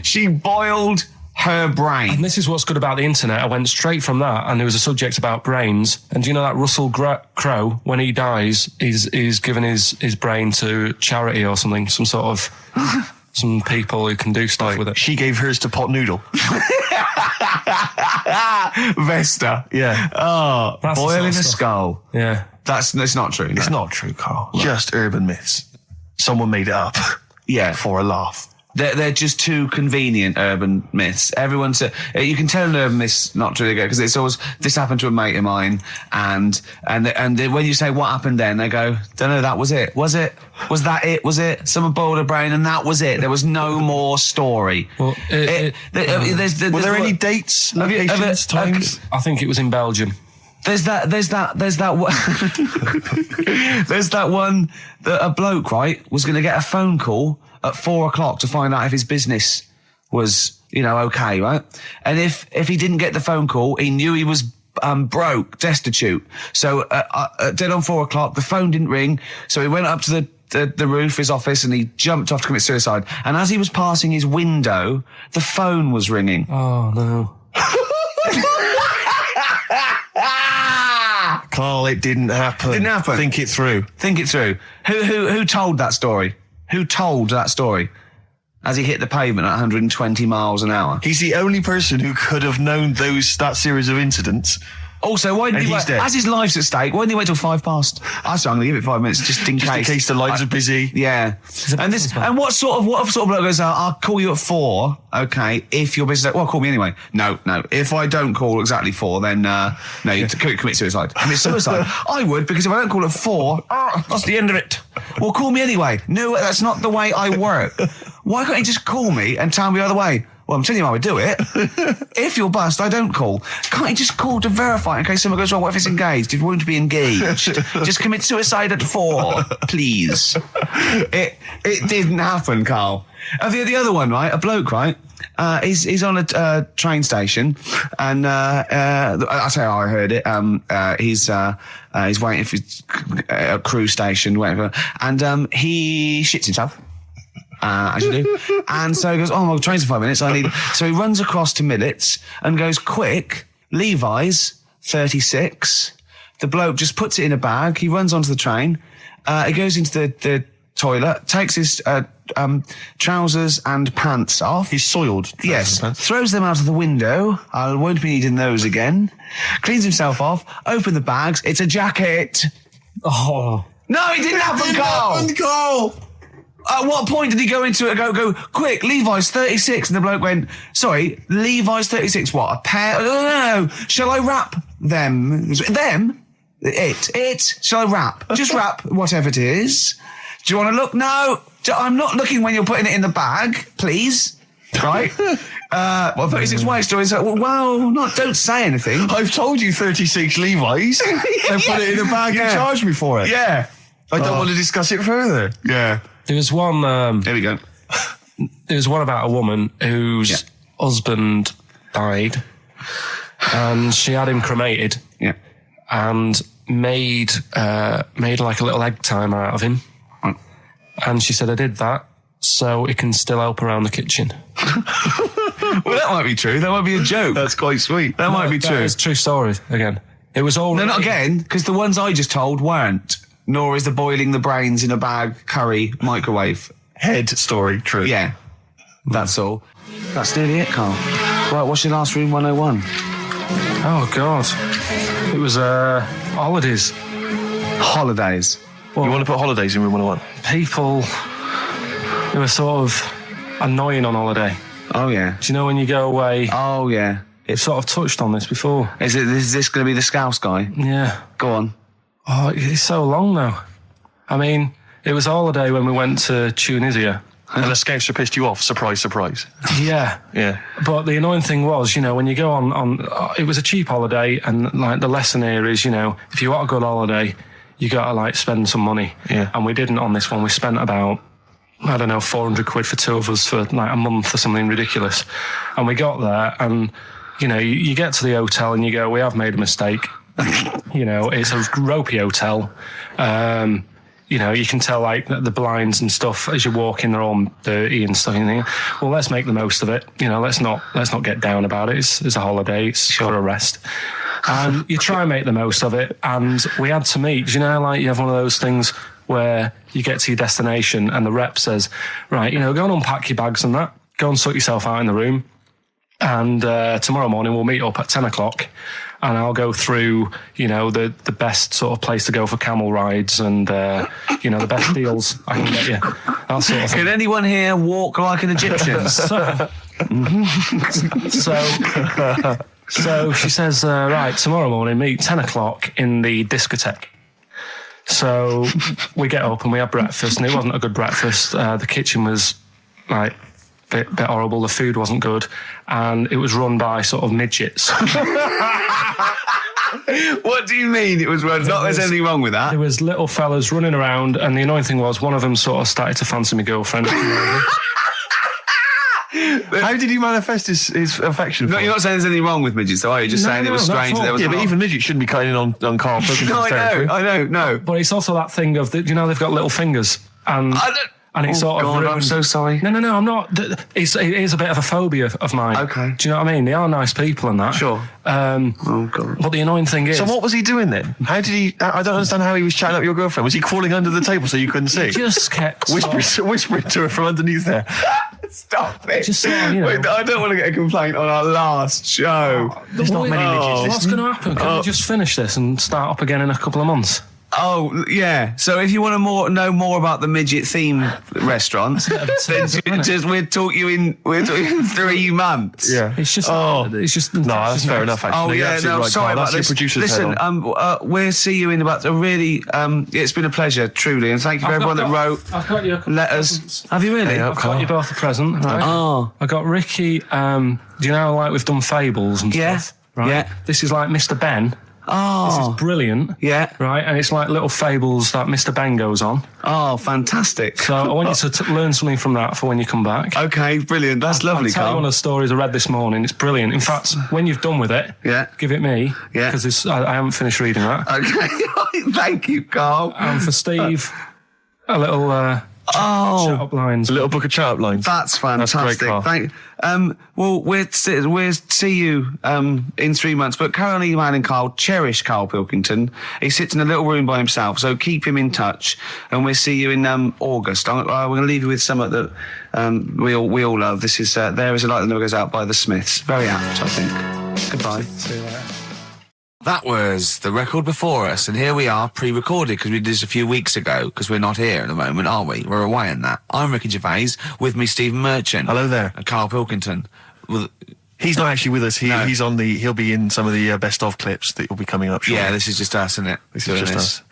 She boiled her brain. And this is what's good about the internet. I went straight from that, and there was a subject about brains. And do you know that Russell Crowe, when he dies, he's given his brain to charity or something, some sort of... some people who can do stuff with it. She gave hers to Pot Noodle. Vesta. Yeah. Oh, that's boiling a skull. Yeah. It's not true. It's not true, Carl. Just urban myths. Someone made it up. Yeah. For a laugh. They're just too convenient urban myths. Everyone said you can tell an urban myth's not true because it's always this happened to a mate of mine, and when you say what happened then, they go, don't know, that was it. Was it? Was that it? Was it? Someone boiled a brain and that was it. There was no more story. Well, were there any dates, locations, times? I think it was in Belgium. There's that one that a bloke, right, was going to get a phone call at 4:00 to find out if his business was, okay, right? And if he didn't get the phone call, he knew he was broke, destitute. So dead on 4:00, the phone didn't ring. So he went up to the roof of his office and he jumped off to commit suicide. And as he was passing his window, the phone was ringing. Oh no. Carl, it didn't happen. Didn't happen. Think it through. Who told that story? Who told that story? As he hit the pavement at 120 miles an hour. He's the only person who could have known that series of incidents. Also, why didn't he wait? As his life's at stake, why didn't he wait till 5 past? I said I'm going to give it 5 minutes just in case. In case the lines are busy. Yeah. And what sort of bloke goes, I'll call you at 4, okay, if you're busy. Well, call me anyway. No. If I don't call exactly 4, then, you commit suicide. Commit suicide. I would, because if I don't call at 4, that's the end of it. Well, call me anyway. No, that's not the way I work. Why can't you just call me and tell me the other way? Well, I'm telling you how I do it. If you're bust, I don't call. Can't you just call to verify in case something goes wrong? What if it's engaged? If you want to be engaged, just commit suicide at 4, please. It didn't happen, Carl. The other one, right? A bloke, right? He's on a train station, and that's how I heard it. He's waiting for a crew station, waiting for, and he shits himself. As you do. And so he goes, my train's in 5 minutes. So he runs across to Midget's and goes, quick, Levi's 36. The bloke just puts it in a bag. He runs onto the train. He goes into the toilet, takes his trousers and pants off. He's soiled. Yes. Throws them out of the window. I won't be needing those again. Cleans himself off. Open the bags. It's a jacket. Oh. No, it didn't happen, Carl. At what point did he go into it and go, quick, Levi's 36? And the bloke went, sorry, Levi's 36, what, a pair? No. Shall I wrap them? Them? It. Shall I wrap? Just wrap whatever it is. Do you want to look? No. I'm not looking when you're putting it in the bag, please. Right? 36 white stories. Don't say anything. I've told you 36 Levi's. They put it in a bag and charged me for it. Yeah. I don't want to discuss it further. Yeah. There was one... There we go. There was one about a woman whose husband died, and she had him cremated. Yeah. And made like a little egg timer out of him. Right. And she said, I did that so it can still help around the kitchen. Well, that might be true. That might be a joke. That's quite sweet. That might be true. It's true story, again. It was all... No, not again, because the ones I just told weren't. Nor is the boiling the brains in a bag curry microwave head story true. Yeah, that's all. That's nearly it, Carl. Right, what's your last room 101? Oh, God. It was holidays. Holidays. Well, you want to put holidays in room 101? People who are sort of annoying on holiday. Oh, yeah. Do you know when you go away? Oh, yeah. It's sort of touched on this before. Is this going to be the Scouse guy? Yeah. Go on. Oh, it's so long though. I mean, it was a holiday when we went to Tunisia. And the Scouser pissed you off. Surprise, surprise. Yeah. Yeah. But the annoying thing was, when you go on it was a cheap holiday, and like the lesson here is, if you want a good holiday, you gotta like spend some money. Yeah. And we didn't on this one. We spent about, I don't know, 400 quid for two of us for like a month or something ridiculous. And we got there, and you get to the hotel and you go, we have made a mistake. It's a ropey hotel. You can tell like the blinds and stuff as you walk in, they're all dirty and stuff. And you think, well, let's make the most of it. Let's not get down about it. It's a holiday. It's for a rest. And you try and make the most of it. And we had to meet. Like you have one of those things where you get to your destination and the rep says, right, go and unpack your bags and that. Go and sort yourself out in the room. And tomorrow morning we'll meet up at 10 o'clock. And I'll go through, the best sort of place to go for camel rides and, the best deals I can get you. That sort of thing. Can anyone here walk like an Egyptian? So she says, right, tomorrow morning, meet 10 o'clock in the discotheque. So we get up and we have breakfast, and it wasn't a good breakfast. The kitchen was, like, bit horrible. The food wasn't good, and it was run by sort of midgets. What do you mean it was run? Not there's anything wrong with that. There was little fellas running around, and the annoying thing was one of them sort of started to fancy my girlfriend. How did he manifest his affection for? No, you're not saying there's anything wrong with midgets, though, are you? Just saying it was strange that there was. Yeah, but even midgets shouldn't be cutting in on Karl Pilkington's territory. I know. But it's also that thing of, they've got little fingers, and it's sort of ruined. I'm so sorry. No, I'm not. It is a bit of a phobia of mine. Okay. Do you know what I mean? They are nice people and that. Sure. Oh, God. But the annoying thing is... So what was he doing then? How did he... I don't understand how he was chatting up your girlfriend. Was he crawling under the table so you couldn't see? He just kept... Whispering to her from underneath there. Stop it. Just sort of, Wait, I don't want to get a complaint on our last show. There's not many midgets. What's going to happen? Can we just finish this and start up again in a couple of months? Oh, yeah. So if you want to know more about the midget theme restaurant, then we'll talk you in 3 months. Yeah. It's just... No, that's fair enough, actually. Oh, yeah, no, sorry about this. Listen, we'll see you in about a really... it's been a pleasure, truly, and thank you for everyone that wrote letters. Have you really? I've got you both a present, right? Oh. I got Ricky, do you know, like we've done fables and stuff? Right? Yeah. This is like Mr. Ben. Oh. This is brilliant. Yeah. Right, and it's like little fables that Mr. Ben goes on. Oh, fantastic. So I want you to learn something from that for when you come back. Okay, brilliant. That's lovely, I'll tell you Karl. one of the stories I read this morning. It's brilliant. In fact, when you've done with it, give it me. Yeah. Because I haven't finished reading that. Okay. Thank you, Karl. And for Steve, a little... chat-up lines. A little book of chat-up lines. That's fantastic. That's great, Thank. Well, we'll see you in 3 months. But carry on emailing Karl. Cherish Karl Pilkington. He sits in a little room by himself, so keep him in touch. And we'll see you in August. We're going to leave you with something that we all love. This is There Is a Light That Never Goes Out by the Smiths. Very apt, I think. Goodbye. See you later. That was the record before us, and here we are, pre-recorded, because we did this a few weeks ago, because we're not here at the moment, are we? We're away in that. I'm Ricky Gervais, with me Stephen Merchant. Hello there. And Karl Pilkington. He's not actually with us. He'll be in some of the best of clips that will be coming up shortly. Yeah, this is just us, isn't it? This is just us.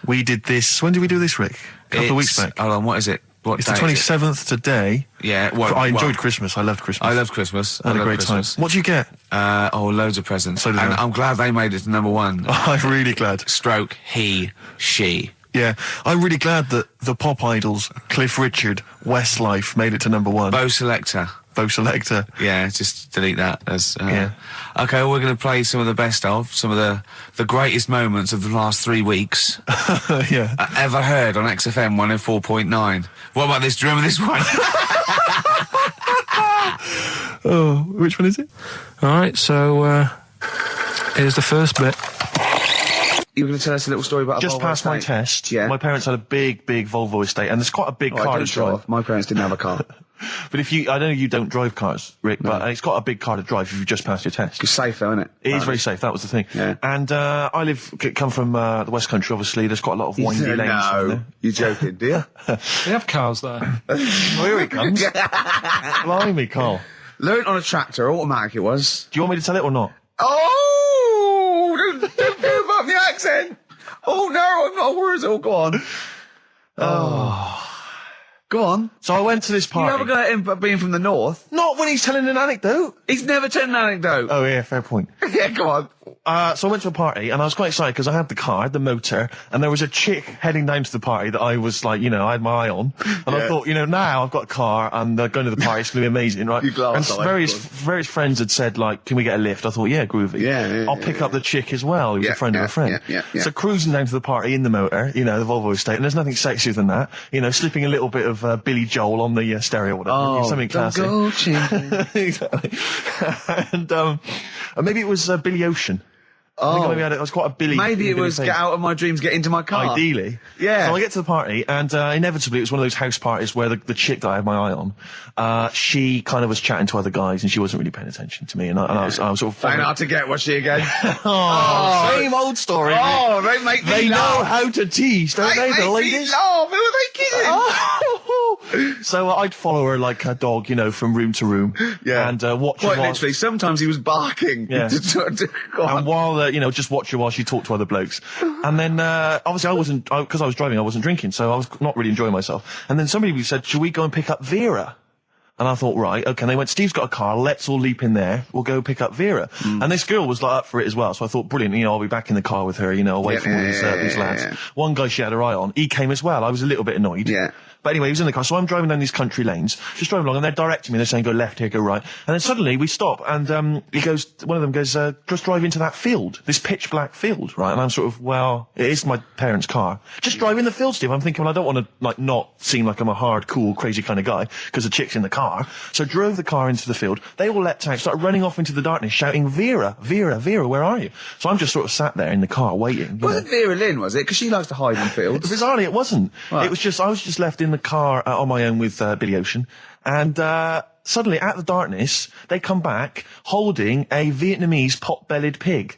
We did this, when did we do this, Rick? A couple of weeks back. Hold on, what is it? It's the 27th today. Yeah. I enjoyed Christmas. I loved Christmas. I loved Christmas. I had a great time. What did you get? Loads of presents. So did I. I'm glad they made it to number one. I'm really glad. Stroke, he, she. Yeah. I'm really glad that the pop idols, Cliff Richard, Westlife, made it to number one. Bo Selector. Yeah, just delete that. Yeah. Okay, well, we're going to play some of the best of, some of the greatest moments of the last 3 weeks. Yeah. Ever heard on XFM 104.9. What about this? Do you remember this one? Oh, which one is it? All right, so here's the first bit. You were going to tell us a little story about Just a Volvo past my estate? test, Yeah. My parents had a big Volvo estate, and there's quite a big car to drive. My parents didn't have a car. But I know you don't drive cars, Rick, but it's got a big car to drive if you've just passed your test. It's safe, though, isn't it? It is very safe. That was the thing. Yeah. And come from the West Country. Obviously, there's quite a lot of windy lanes. No, you're joking, do you? They have cars there. Well, here he comes. Blimey, Carl. Learned on a tractor, automatic it was. Do you want me to tell it or not? Oh, don't give up the accent. Oh no, I'm not a Wurzel. Go on. Go on. So I went to this party. You never got him being from the north. Not when he's telling an anecdote. He's never telling an anecdote. Oh yeah, fair point. Yeah, go on. So I went to a party and I was quite excited because I had the car, the motor, and there was a chick heading down to the party that I was like, I had my eye on. And I thought, now I've got a car and going to the party, it's going to be amazing, right? And various friends had said, like, can we get a lift? I thought, yeah, groovy. Yeah, I'll pick up the chick as well, who's a friend of a friend. Yeah. So cruising down to the party in the motor, the Volvo estate, and there's nothing sexier than that. Slipping a little bit of Billy Joel on the stereo or whatever. Something classic. Exactly. And maybe it was Billy Ocean. I think maybe it was quite a Billy. Maybe it was Get Out of My Dreams, Get Into My Car. Ideally. Yeah. So I get to the party, and inevitably it was one of those house parties where the chick that I had my eye on, she kind of was chatting to other guys, and she wasn't really paying attention to me, and I was sort of... Saying hard to get, was she again? Same old story. Oh, they make me They laugh. know how to tease, don't they, the ladies? They make me laugh. Who are they kidding? So I'd follow her like a dog, from room to room. Yeah. And watch her Quite while... literally, sometimes he was barking. Yeah. And while, just watch her while she talked to other blokes. And then, obviously because I was driving, I wasn't drinking, so I was not really enjoying myself. And then somebody said, should we go and pick up Vera? And I thought, right, okay. And they went, Steve's got a car, let's all leap in there, we'll go pick up Vera. And this girl was like up for it as well, so I thought, brilliant, I'll be back in the car with her, away from all these lads. Yeah. One guy she had her eye on, he came as well, I was a little bit annoyed. Yeah. But anyway, he was in the car, so I'm driving down these country lanes, just driving along, and they're directing me, they're saying, go left here, go right. And then suddenly we stop, and one of them goes, just drive into that field, this pitch black field, right? And I'm sort of, well, it is my parents' car. Just drive in the field, Steve. I'm thinking, well, I don't want to, not seem like I'm a hard, cool, crazy kind of guy, because the chick's in the car. So drove the car into the field. They all leapt out, started running off into the darkness, shouting, Vera, Vera, Vera, where are you? So I'm just sort of sat there in the car waiting. Wasn't Vera Lynn, was it? Because she likes to hide in fields. Bizarrely, it wasn't. Right. It was I was just left in the car on my own with Billy Ocean, and suddenly, at the darkness, they come back holding a Vietnamese pot-bellied pig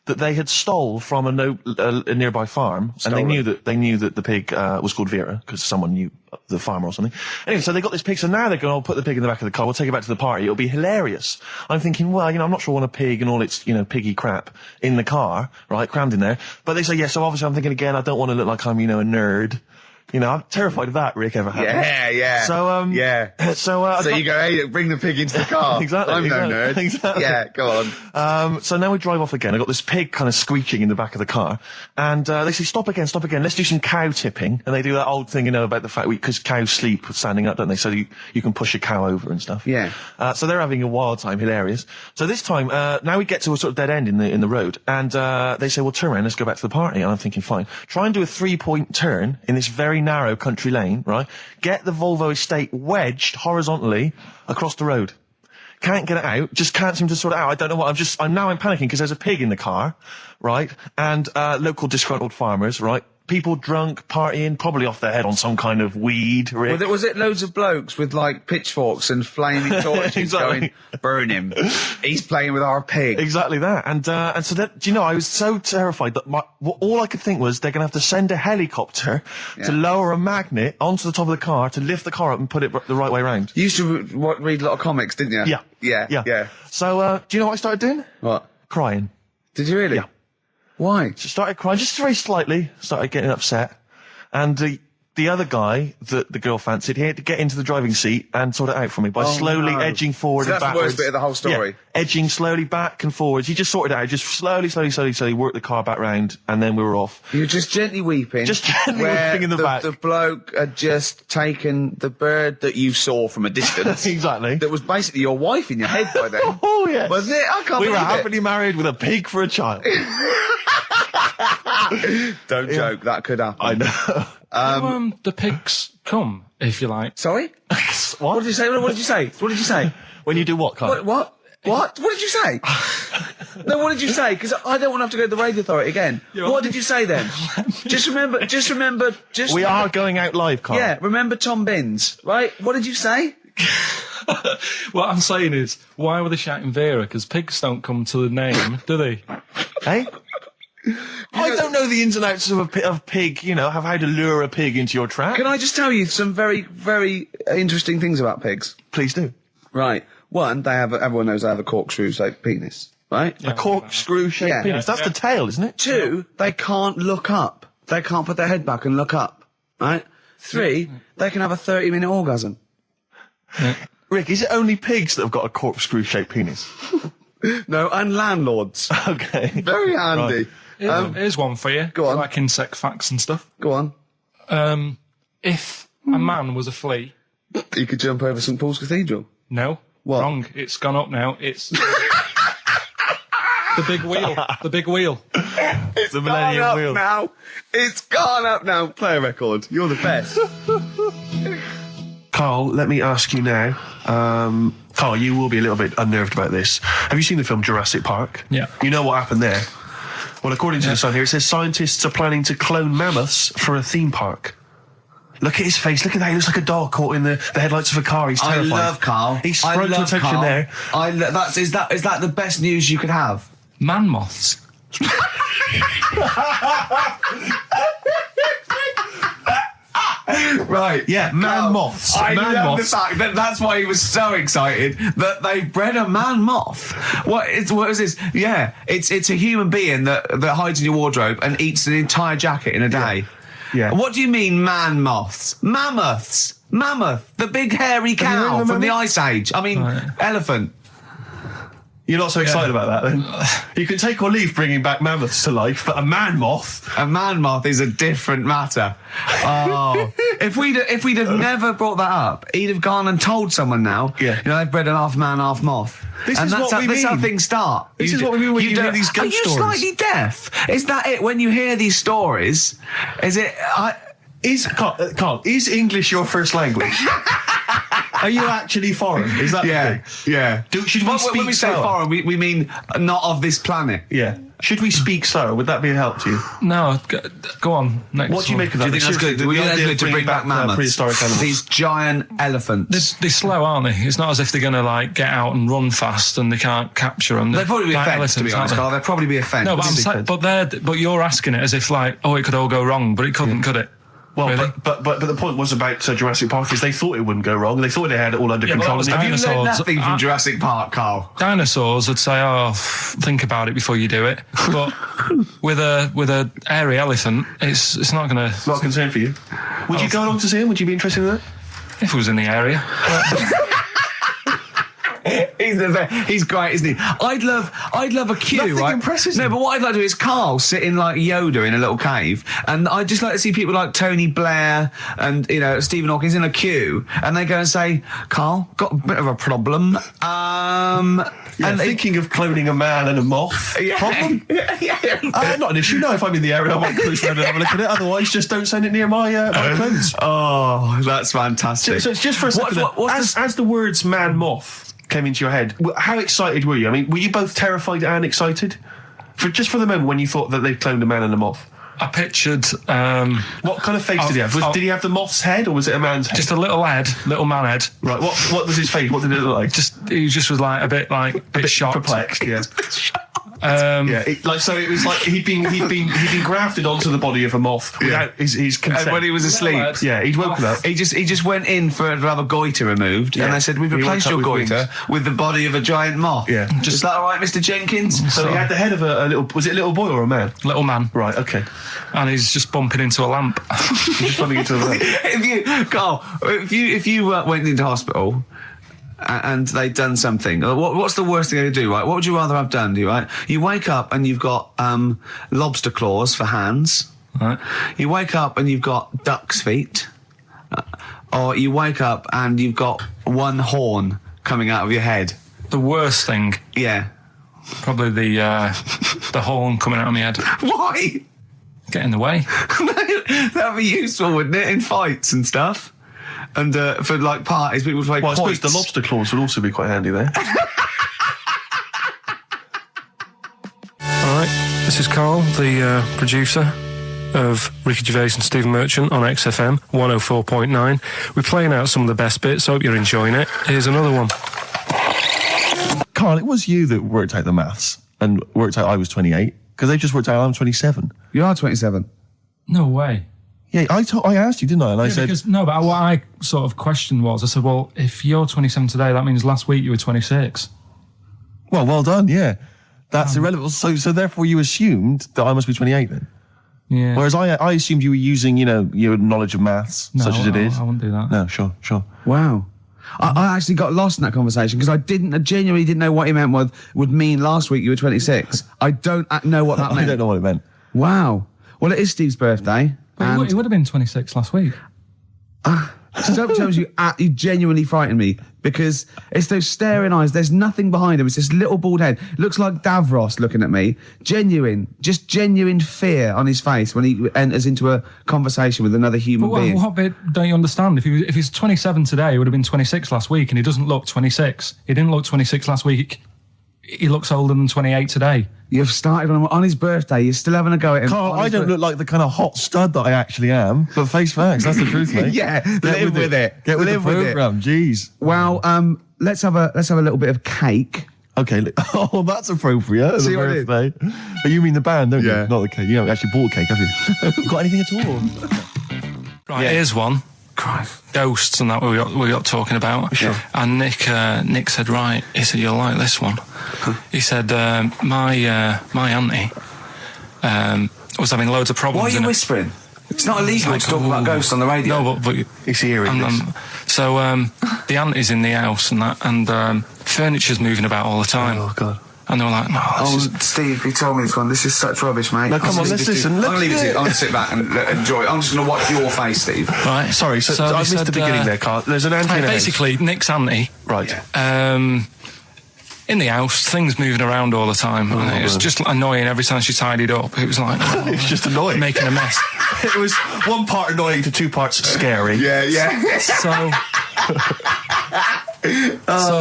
that they had stole from a nearby farm, and they knew that the pig was called Vera because someone knew the farmer or something. Anyway, so they got this pig, so now they're going, I'll put the pig in the back of the car, we'll take it back to the party, it'll be hilarious. I'm thinking, well, I'm not sure I want a pig and all its, piggy crap in the car, right, crammed in there. But they say, yeah, so obviously I'm thinking again, I don't want to look like I'm, a nerd. I'm terrified of that, Rick, ever happened. Yeah. So, So you go, hey, bring the pig into the car. Exactly. I'm no nerd. Exactly. Yeah, go on. So now we drive off again. I got this pig kind of screeching in the back of the car. And, they say, stop again. Let's do some cow tipping. And they do that old thing, about the fact because cows sleep standing up, don't they? So you can push a cow over and stuff. Yeah. So they're having a wild time, hilarious. So this time, now we get to a sort of dead end in the road. And, they say, well, turn around, let's go back to the party. And I'm thinking, fine. Try and do a 3-point turn in this very narrow country lane, right? Get the Volvo estate wedged horizontally across the road. Can't get it out, just can't seem to sort it out. I don't know what, I'm panicking because there's a pig in the car, right? And, local disgruntled farmers, right? People drunk, partying, probably off their head on some kind of weed. Rick. Well, was it loads of blokes with, pitchforks and flaming torches Exactly. going, burn him. He's playing with our pig. Exactly that. And so that, I was so terrified that all I could think was they're going to have to send a helicopter to lower a magnet onto the top of the car to lift the car up and put it the right way around. You used to read a lot of comics, didn't you? Yeah. So, do you know what I started doing? What? Crying. Did you really? Yeah. Why? Just started crying, just very slightly, started getting upset. And the other guy that the girl fancied, he had to get into the driving seat and sort it out for me by slowly edging forward and backwards. That's the worst bit of the whole story. Yeah, edging slowly back and forwards. He just sorted it out, just slowly worked the car back round, and then we were off. You were just gently weeping. Just gently weeping in the back. The bloke had just taken the bird that you saw from a distance. Exactly. That was basically your wife in your head by then. Oh, yeah. Wasn't it? I can't believe We were it. happily married with a pig for a child. Don't joke, that could happen. I know. The pigs come, if you like. Sorry? What did you say? What did you say? When you do what, Carl? What? What did you say? No, what did you say? Because I don't want to have to go to the radio authority again. What did you say then? Just remember. We are going out live, Carl. Yeah, remember Tom Binns, right? What did you say? What I'm saying is, why were they shouting Vera? Because pigs don't come to the name, do they? Hey? I don't know the ins and outs of pig, how to lure a pig into your trap. Can I just tell you some very, very interesting things about pigs? Please do. Right. One, everyone knows they have a corkscrew-shaped penis, right? A corkscrew-shaped penis. That's the tail, isn't it? 2, they can't look up. They can't put their head back and look up, right? 3, they can have a 30-minute orgasm. Yeah. Rick, is it only pigs that have got a corkscrew-shaped penis? No, and landlords. Okay. Very handy. Right. Here's one for you. Go on. Like insect facts and stuff. Go on. If a man was a flea... You could jump over St Paul's Cathedral. No. What? Wrong. It's gone up now. It's... the big wheel. The big wheel. It's the Millennium Wheel. Now. It's gone up now. Play a record. You're the best. Carl, let me ask you now. Carl, you will be a little bit unnerved about this. Have you seen the film Jurassic Park? Yeah. You know what happened there? Well, according to the Sun here, it says scientists are planning to clone mammoths for a theme park. Look at his face. Look at that. He looks like a dog caught in the headlights of a car. He's terrified. I love Carl. He's sprung to attention Carl. there. Is that the best news you could have? Man moths. Right. Yeah, man moths. I man love moths. the fact that that's why he was so excited that they bred a man moth. What is this? Yeah, it's a human being that hides in your wardrobe and eats an entire jacket in a day. Yeah. What do you mean, man moths? Mammoths. Mammoth, the big hairy cow from the Ice Age. I mean, elephant. You're not so excited about that, then? You can take or leave bringing back mammoths to life, but a man moth... A man moth is a different matter. Oh. if we'd have never brought that up, he'd have gone and told someone now, they've bred an half man, half moth. This is how things start. This is what we mean when you hear these ghost stories. Are you slightly deaf? Is that it? When you hear these stories, is it... Carl, is English your first language? Are you actually foreign? Is that the thing? Yeah. Should we speak when we say sour? foreign, we mean not of this planet. Yeah. Should we speak sour? Would that be a help to you? No, go on. Next what do you make of that? Do you think that's good? Do you think that's good to bring back mammoths? Prehistoric animals. These giant elephants. They're slow, aren't they? It's not as if they're going to get out and run fast and they can't capture them. They'd probably be a fence, to be honest, Carl. They'd probably be a fence. No, but you're asking it as if it could all go wrong, but it couldn't, could it? Well, really? but the point was about Jurassic Park is they thought it wouldn't go wrong. They thought they had it all under control. Have you learned nothing from Jurassic Park, Carl? Dinosaurs would say, think about it before you do it. But with a hairy elephant, it's not going to... Not a concern for you. Would you go along to see him? Would you be interested in that? If it was in the area. He's great, isn't he? I'd love a queue, Nothing right? impresses No, him. but what I'd like to do is Carl sitting like Yoda in a little cave, and I'd just like to see people like Tony Blair and Stephen Hawkins in a queue, and they go and say, "Carl, got a bit of a problem." And thinking of cloning a man and a moth. Problem? Not an issue. No, if I'm in the area, I might cruise around and have a look at it. Otherwise, just don't send it near my clothes. Oh, that's fantastic. So it's just for a second. As the words man moth came into your head, how excited were you? I mean, were you both terrified and excited? For the moment when you thought that they'd cloned a man and a moth? I pictured... what kind of face did he have? Did he have the moth's head or was it a man's head? Just a little man head. Right, what was his face? What did it look like? He just was a bit shocked. Perplexed, yeah. So it was like he'd been grafted onto the body of a moth without his consent. And when he was asleep, he'd woken up. He just went in to have a goiter removed, and they said, "We've replaced your goiter with the body of a giant moth." Yeah, is that all right, Mr. Jenkins? So he had the head of a little. Was it a little boy or a man? Little man. Right. Okay. And he's just bumping into a lamp. He's just bumping into a lamp. If you went into hospital and they'd done something, what's the worst thing they could do, right? What would you rather have done, right? You wake up and you've got lobster claws for hands. Right. You wake up and you've got duck's feet. Or you wake up and you've got one horn coming out of your head. The worst thing? Yeah. Probably the horn coming out of my head. Why? Get in the way. That'd be useful, wouldn't it? In fights and stuff. And for parties, people would play quoits. I suppose the lobster claws would also be quite handy there. Alright, this is Carl, the producer. of Ricky Gervais and Stephen Merchant on XFM 104.9. We're playing out some of the best bits. Hope you're enjoying it. Here's another one. Carl, it was you that worked out the maths and worked out I was 28, because they just worked out I'm 27. You are 27. No way. Yeah, I asked you, didn't I? And I said... But what I sort of questioned was, I said, well, if you're 27 today, that means last week you were 26. Well done, yeah. That's irrelevant. So therefore you assumed that I must be 28 then? Yeah. Whereas I assumed you were using, your knowledge of maths, such as it is. I wouldn't do that. No, sure. Wow. I actually got lost in that conversation because I genuinely didn't know what he meant would mean last week you were 26. I don't know what that meant. I don't know what it meant. Wow. Well, it is Steve's birthday. But he would have been 26 last week. Sometimes you genuinely frighten me because it's those staring eyes. There's nothing behind him. It's this little bald head. Looks like Davros looking at me. Genuine fear on his face when he enters into a conversation with another human being. What bit don't you understand? If he's 27 today, he would have been 26 last week, and he doesn't look 26. He didn't look 26 last week. He looks older than 28 today. You've started on his birthday. You're still having a go at him. Carl, I don't look like the kind of hot stud that I actually am, but face facts, that's the truth, mate. Yeah, live with it. Get with the programme, jeez. Well, let's have a little bit of cake. Okay, that's appropriate. See the birthday. But you mean the band, don't you? Not the cake. You haven't actually bought cake, have you? Got anything at all? Right, here's one. Christ. Ghosts and that we got talking about. Sure. And Nick said, right, he said, you'll like this one. He said, my auntie was having loads of problems. Why are you whispering? It's not illegal to talk about ghosts on the radio. No, but it's hearing this. So the auntie's in the house and that, and furniture's moving about all the time. Oh, God. And they were like, Steve, he told me this one. This is such rubbish, mate. No, come on, let's listen. I'm going to leave it to you. I'm going to sit back and enjoy it. I'm just going to watch your face, Steve. Right. Sorry, so I missed the beginning there, Carl. There's an auntie in the house. Basically, Nick's auntie. Right. In the house, things moving around all the time. And it was just annoying every time she tidied up. It was like... it was just annoying. Making a mess. It was one part annoying to two parts scary. Yeah. So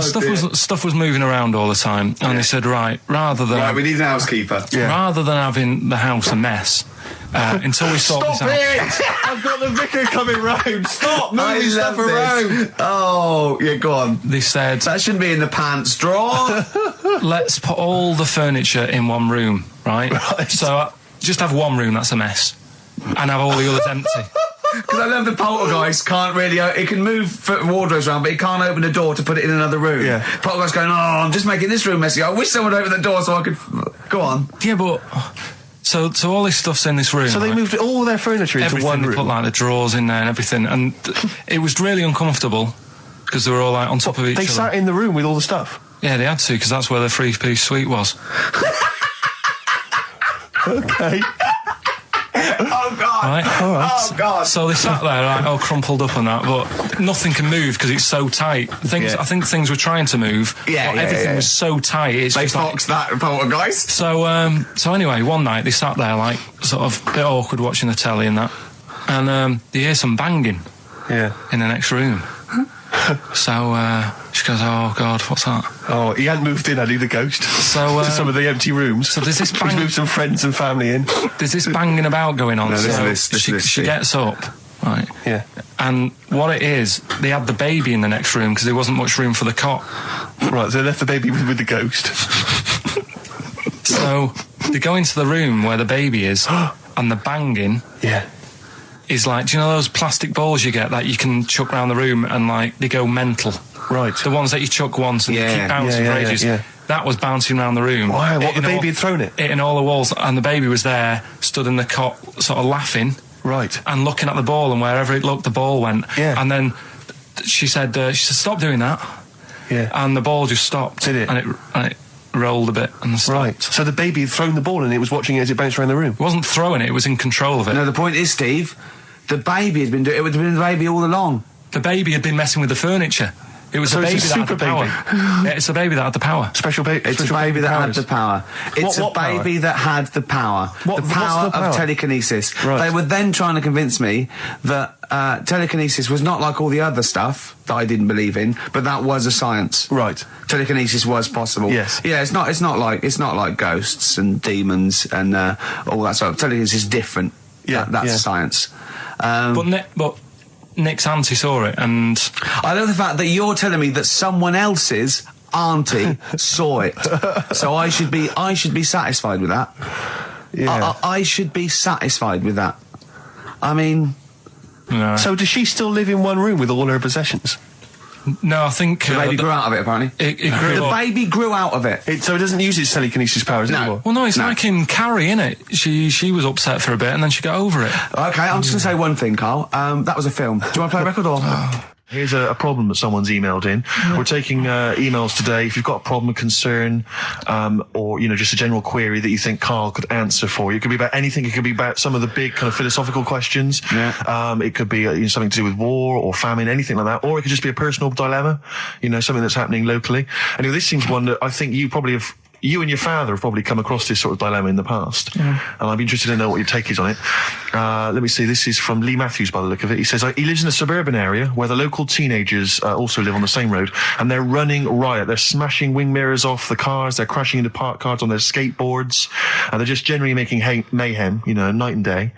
stuff was moving around all the time, and they said, right, we need an housekeeper. Rather than having the house a mess, until we sort this out. Stop it! I've got the vicar coming round. Stop moving stuff around. Oh, yeah, go on. They said that shouldn't be in the pants drawer. Let's put all the furniture in one room, right? So just have one room that's a mess, and have all the others empty. Because I love the poltergeist can't really... It can move wardrobes around, but it can't open a door to put it in another room. Yeah. Poltergeist going, I'm just making this room messy. I wish someone would open the door so I could... Go on. Yeah, but... So all this stuff's in this room. So they moved all their furniture into one room? They put, like, the drawers in there and everything. And it was really uncomfortable, because they were all, like, on top of each other. They sat in the room with all the stuff? Yeah, they had to, because that's where the three-piece suite was. Okay. Oh, God. Right? All right. Oh, God. So they sat there, like, all crumpled up and that, but nothing can move because it's so tight. I think things were trying to move, but everything was so tight. It's they just foxed that poltergeist. So anyway, one night they sat there, like, sort of a bit awkward watching the telly and that, and they hear some banging in the next room. So she goes, oh, God, what's that? Oh, he hadn't moved in, had he, the ghost? So to some of the empty rooms. So there's this He's moved some friends and family in. There's this banging about going on. She gets up, right? Yeah. And what it is, they had the baby in the next room because there wasn't much room for the cot. Right, so they left the baby with the ghost. So they go into the room where the baby is, and the banging... Yeah. Is like, do you know those plastic balls you get that you can chuck around the room and, like, they go mental? Right. The ones that you chuck once and they keep bouncing for ages. Yeah. That was bouncing around the room. Wow, the baby had thrown it? Hitting all the walls, and the baby was there, stood in the cot, sort of laughing. Right. And looking at the ball, and wherever it looked, the ball went. Yeah. And then she said, stop doing that. Yeah. And the ball just stopped. Did it? And it rolled a bit and stopped. Right. So the baby had thrown the ball and it was watching it as it bounced around the room? It wasn't throwing it, it was in control of it. No, the point is, Steve... The baby had been doing it. It would have been the baby all along. The baby had been messing with the furniture. It was the baby that had the power. Yeah, it's a baby that had the power. Special baby. It's a baby that had the power. It's a baby that had the power. The power of telekinesis. Right. They were then trying to convince me that telekinesis was not like all the other stuff that I didn't believe in, but that was a science. Right. Telekinesis was possible. Yes. Yeah. It's not like ghosts and demons and all that sort of. Telekinesis is different. That's science. But Nick's auntie saw it, and I love the fact that you're telling me that someone else's auntie saw it, so I should be satisfied with that. Yeah. I should be satisfied with that. I mean, no. So does she still live in one room with all her possessions? No, I think the baby grew out of it. Apparently, the baby grew out of it. So it doesn't use its telekinesis powers anymore. Well, no, it's like in Carrie, innit? She was upset for a bit, and then she got over it. Okay, I'm just gonna say one thing, Carl. That was a film. Do you want to play a record or? Here's a problem that someone's emailed in. We're taking emails today. If you've got a problem, a concern, or, just a general query that you think Karl could answer for you. It could be about anything. It could be about some of the big kind of philosophical questions. Yeah. It could be something to do with war or famine, anything like that. Or it could just be a personal dilemma, something that's happening locally. Anyway, this seems one that I think you and your father have probably come across this sort of dilemma in the past. Yeah. And I'd be interested to know what your take is on it. Let me see. This is from Lee Matthews by the look of it. He says, he lives in a suburban area where the local teenagers also live on the same road, and they're running riot. They're smashing wing mirrors off the cars. They're crashing into parked cars on their skateboards. And they're just generally making mayhem, night and day.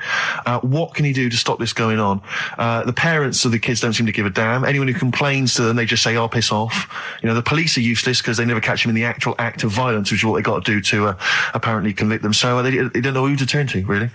What can he do to stop this going on? The parents of the kids don't seem to give a damn. Anyone who complains to them, they just say, oh, piss off. The police are useless because they never catch them in the actual act of violence, which is what they got to do to apparently convict them. So they don't know who to turn to, really.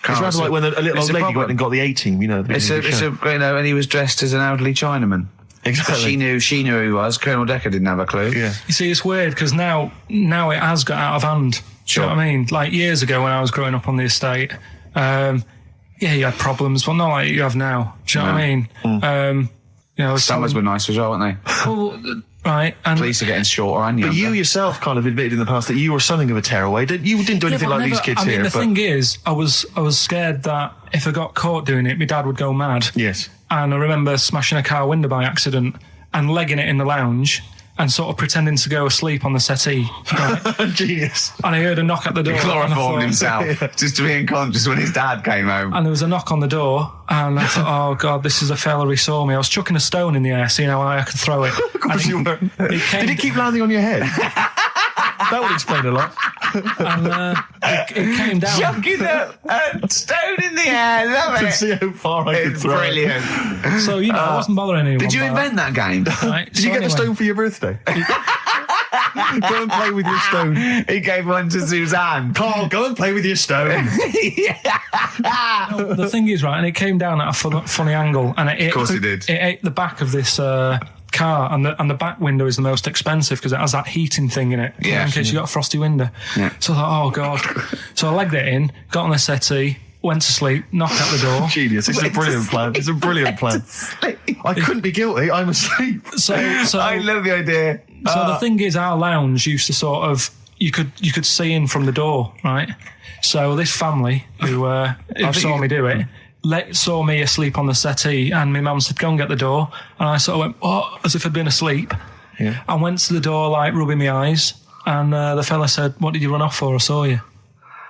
It's rather like when a little old lady went and got the A-team, and he was dressed as an elderly Chinaman. Exactly. She knew who he was. Colonel Decker didn't have a clue. Yeah. You see, it's weird because now it has got out of hand. Sure. Do you know what I mean? Like years ago when I was growing up on the estate, you had problems, but not like you have now. Do you know what I mean? Summers were nice as well, weren't they? Well, right. And police are getting shorter and younger. But you yourself kind of admitted in the past that you were something of a tearaway. You didn't do anything like these kids here. The thing is, I was scared that if I got caught doing it, my dad would go mad. Yes. And I remember smashing a car window by accident and legging it in the lounge and sort of pretending to go asleep on the settee. Right? Genius. And I heard a knock at the door. He chloroformed himself just to be unconscious when his dad came home. And there was a knock on the door, and I thought, oh God, this is a fella who saw me. I was chucking a stone in the air, seeing how high I could throw it. Of course you were. Did it keep landing on your head? That would explain a lot. And it came down. Chucking a stone in the air, love it. To see how far I could throw brilliant. it. So, I wasn't bothering anyone. Did you invent that game? Right, Did you get the stone for your birthday? Go and play with your stone. He gave one to Suzanne. Karl, go and play with your stone. No, the thing is, right, and it came down at a funny angle, and of course it did. It ate the back of this car, and the back window is the most expensive because it has that heating thing in it. Yeah. In case you got a frosty window. Yeah. So I thought, oh God. So I legged it in, got on the settee, went to sleep, knocked at the door. Genius. It's a brilliant plan. It's a brilliant plan. I couldn't be guilty. I'm asleep. So I love the idea. So the thing is, our lounge used to sort of, you could see in from the door, right? So this family who saw me do it, saw me asleep on the settee, and my mum said, go and get the door. And I sort of went, oh, as if I'd been asleep. Yeah. I went to the door, like, rubbing my eyes, and the fella said, what did you run off for? I saw you.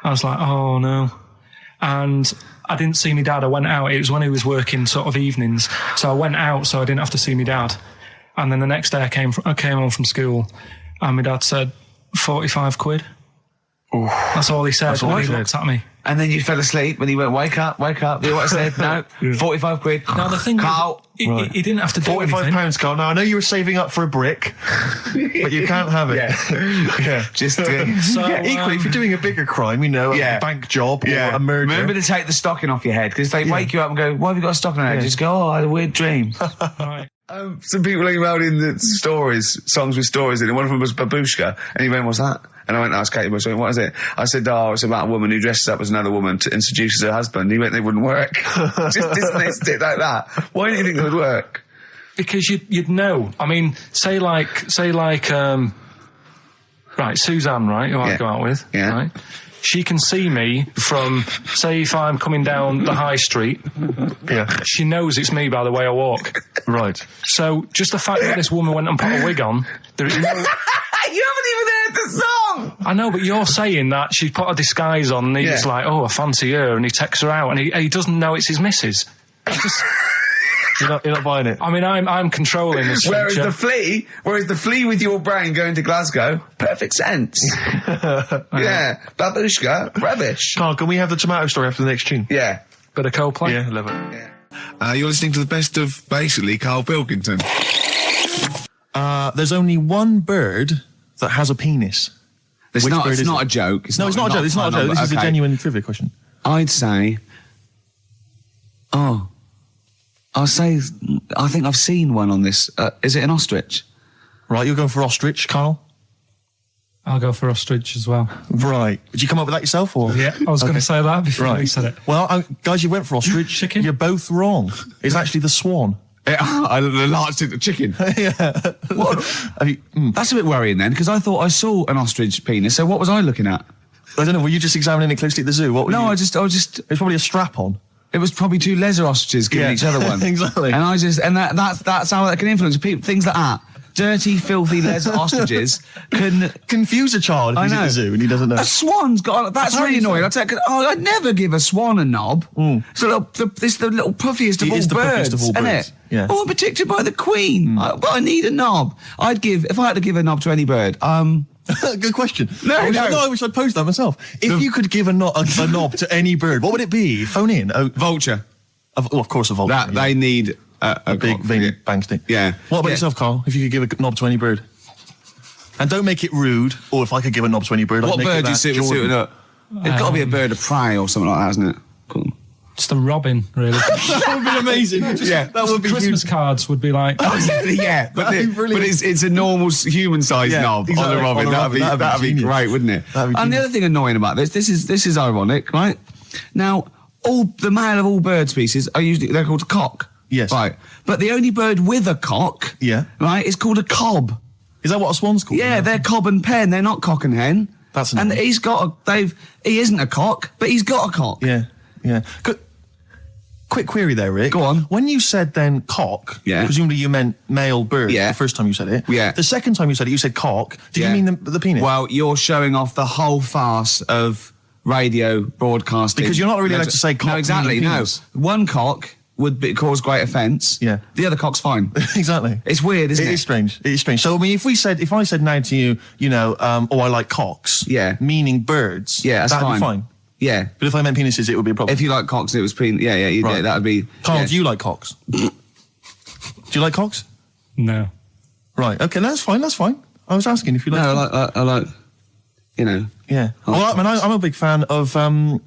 I was like, oh, no. And I didn't see my dad. I went out. It was when he was working sort of evenings. So I went out so I didn't have to see my dad. And then the next day I came home from school, and my dad said, 45 quid. Ooh. That's all he said. He looked at me. And then you fell asleep when he went, wake up. You know what I said? No, 45 quid. Now the thing Karl. He didn't have to do anything. £45, Karl. Now I know you were saving up for a brick, but you can't have it. Yeah. Just equally, if you're doing a bigger crime, a bank job or a murder. Remember to take the stocking off your head, because if they wake you up and go, why have you got a stocking on your head? Just go, oh, I had a weird dream. Right. Some people emailed in the songs with stories in it. One of them was Babushka, and he went, what's that? And I went to ask Katie Bush, what is it? I said, it's about a woman who dresses up as another woman and seduces her husband. He went, they wouldn't work. Just dismissed it like that. Why do you think it would work? Because you'd know. I mean, say like, right, Suzanne, right, who I go out with, right? She can see me from, say, if I'm coming down the high street. Yeah. She knows it's me by the way I walk. Right. So just the fact that this woman went and put a wig on, there is no... You haven't even heard the song! I know, but you're saying that she put a disguise on, and he's like, oh, I fancy her, and he takes her out, and he doesn't know it's his missus. You're not buying it. I mean, I'm controlling this. Whereas the flea with your brain going to Glasgow, perfect sense. Yeah, babushka, rubbish. Carl, can we have the tomato story after the next tune? Yeah. Bit of Coldplay. Yeah, love it. Yeah. You're listening to the best of, basically, Karl Pilkington. There's only one bird that has a penis. It's not a joke. It's not a joke. This is a genuine trivia question. I'd say... I think I've seen one on this. Is it an ostrich? Right, you're going for ostrich, Carl? I'll go for ostrich as well. Right. Did you come up with that yourself, or? Yeah, I was going to say that before you said it. Well, guys, you went for ostrich. Chicken? You're both wrong. It's actually the swan. The large chicken. Yeah. That's a bit worrying then, because I thought I saw an ostrich penis, so what was I looking at? I don't know, were you just examining it closely at the zoo? I just... It's probably a strap-on. It was probably two lesser ostriches giving each other one. Exactly. And that's how that can influence people. Things like that. Dirty, filthy lesser ostriches can confuse a child if he's at the zoo and he doesn't know. A swan's got... That's really annoying. I'd never give a swan a knob. So it's the little puffiest of all birds, isn't it? Yeah. Oh, I'm protected by the queen. But I need a knob. If I had to give a knob to any bird, Good question. I wish I'd posed that myself. If you could give a knob to any bird, what would it be? Phone in. Vulture. Of course, a vulture. They need a big veiny bang stick. Yeah. What about yourself, Carl? If you could give a knob to any bird, and don't make it rude. Or if I could give a knob to any bird, what bird do you suit up? It's got to be a bird of prey or something like that, hasn't it? Cool. Just a robin, really. That would be amazing. That would be Christmas cards would be like. Yeah, but it's a normal human-sized knob on a robin. That'd be great, wouldn't it? And the other thing annoying about this is ironic, right? Now, the male of all bird species they're called a cock. Yes. Right. But the only bird with a cock, right, is called a cob. Is that what a swan's called? Yeah, they're cob and pen. They're not cock and hen. That's and he isn't a cock, but he's got a cock. Yeah. Yeah. Quick query there, Rick. Go on. When you said then cock, presumably you meant male bird the first time you said it. Yeah. The second time you said it, you said cock. Did you mean the penis? Well, you're showing off the whole farce of radio broadcasting. Because you're not really allowed to say cock. No, exactly, no. One cock would cause great offence. Yeah. The other cock's fine. Exactly. It's weird, isn't it? It is strange. It is strange. So, I mean, if I said now to you, I like cocks. Yeah. Meaning birds. Yeah, that's that'd be fine. Yeah. But if I meant penises, it would be a problem. If you like cocks and it was that would be... Carl, do you like cocks? Do you like cocks? No. Right, okay, that's fine. I was asking if you like cocks. No, I like, Yeah. Well, I'm a big fan of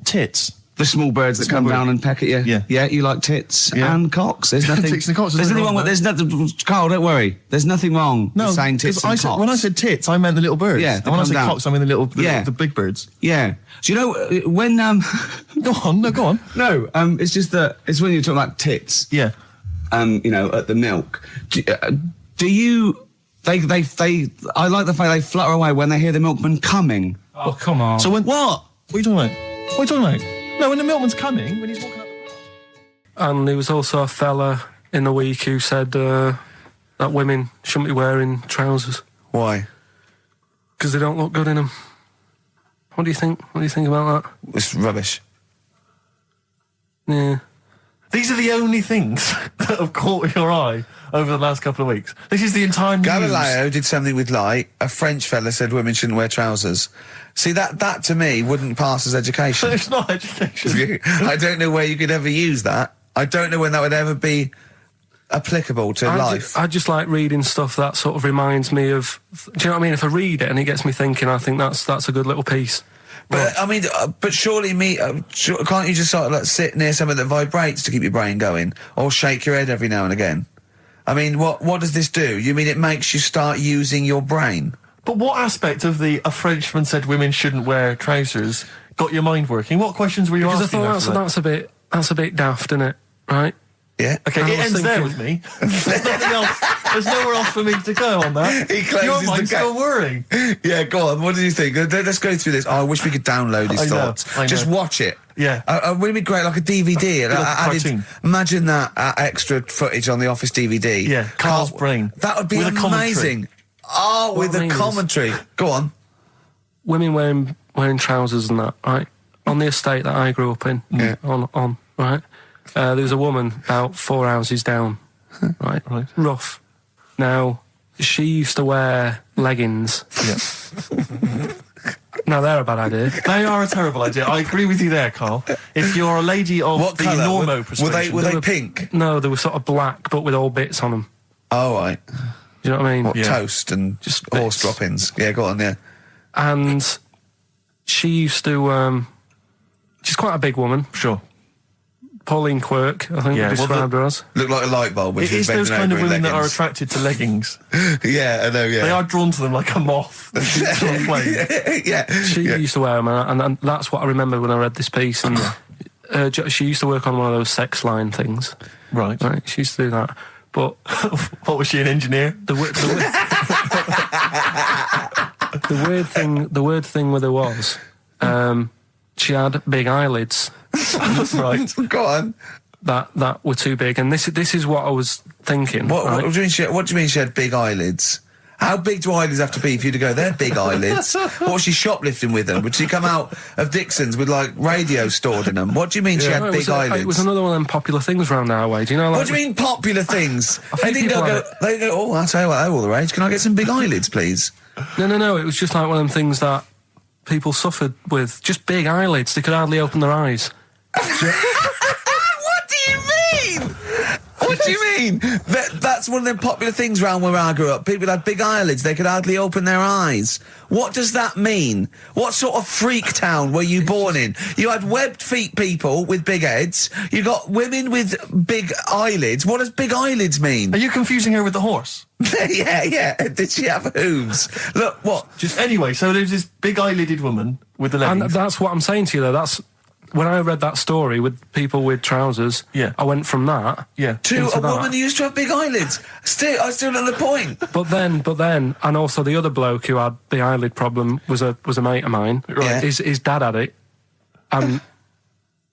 tits. The small birds that come down and peck at you. Yeah. Yeah, you like tits and cocks. There's nothing... Tits and cocks. There's nothing wrong with... There's nothing... Carl, don't worry. There's nothing wrong with saying tits and cocks. When I said tits, I meant the little birds. Yeah, and when I said cocks, I mean the big birds. Yeah. Do you know when... Go on. No, it's just that... It's when you're talking about tits. Yeah. At the milk. Do you... I like the fact they flutter away when they hear the milkman coming. Oh, come on. So when... What are you talking about? No, when the milkman's coming, when he's walking up... And there was also a fella in the week who said that women shouldn't be wearing trousers. Why? Because they don't look good in them. What do you think? What do you think about that? It's rubbish. Yeah. These are the only things that have caught your eye over the last couple of weeks. This is the entire news. Galileo did something with light. A French fella said women shouldn't wear trousers. See, that to me wouldn't pass as education. It's not education. I don't know where you could ever use that. I don't know when that would ever be applicable to life. I just like reading stuff that sort of reminds me of... Do you know what I mean? If I read it and it gets me thinking, I think that's a good little piece. But, I mean, surely can't you just sort of sit near something that vibrates to keep your brain going? Or shake your head every now and again? I mean, what does this do? You mean it makes you start using your brain? But what aspect of a Frenchman said women shouldn't wear trousers got your mind working? What questions were you asking? Because I thought that's a bit daft, isn't it? Right? Yeah. Okay, it ends there with me. There's nothing else. There's nowhere else for me to go on that. He closes your mind's still worrying. Yeah, go on. What do you think? Let's go through this. Oh, I wish we could download his thoughts. I know. Just watch it. Yeah. Wouldn't it be great, like a DVD? Imagine that extra footage on the Office DVD. Yeah, Carl's brain. That would be amazing. Oh, with the commentary. Go on. Women wearing trousers and that, right? On the estate that I grew up in, on, right? There was a woman about 4 houses down. Right. Rough. Now, she used to wear leggings. Yeah. Now, they're a bad idea. They are a terrible idea. I agree with you there, Carl. If you're a lady of what the colour? normo persuasion... Were they pink? No, they were sort of black, but with all bits on them. Oh, right. Do you know what I mean? What, toast and just horse droppings? Yeah, go on, yeah. And she used to... she's quite a big woman. Sure. Pauline Quirk, I think we described her as. Looked like a light bulb. It is those kind of women that are attracted to leggings. Yeah, I know, yeah. They are drawn to them like a moth. Yeah. She used to wear them, and that's what I remember when I read this piece. And she used to work on one of those sex line things. Right. She used to do that. But what, was she, an engineer? The weird thing with her was, she had big eyelids. Right. Go on. That were too big, and this is what I was thinking. What do you mean she had big eyelids? How big do eyelids have to be for you to go, they're big eyelids? What was she shoplifting with them? Would she come out of Dixon's with, like, radio stored in them? What do you mean she had big eyelids? It was another one of them popular things around our way. Do you know, like... What do you mean popular things? They go, oh, I'll tell you what, they're all the rage. Can I get some big eyelids, please? No. It was just like one of them things that people suffered with. Just big eyelids. They could hardly open their eyes. What do you mean? What do you mean? That's one of them popular things around where I grew up. People had big eyelids. They could hardly open their eyes. What does that mean? What sort of freak town were you born in? You had webbed feet people with big heads. You got women with big eyelids. What does big eyelids mean? Are you confusing her with the horse? Yeah. Did she have hooves? Look, what? Anyway, so there's this big eyelided woman with the leggings. And that's what I'm saying to you, though. That's... When I read that story with people with trousers, I went from that to a woman who used to have big eyelids. I still not the point. But then, and also the other bloke who had the eyelid problem was a mate of mine. Right. His dad had it, and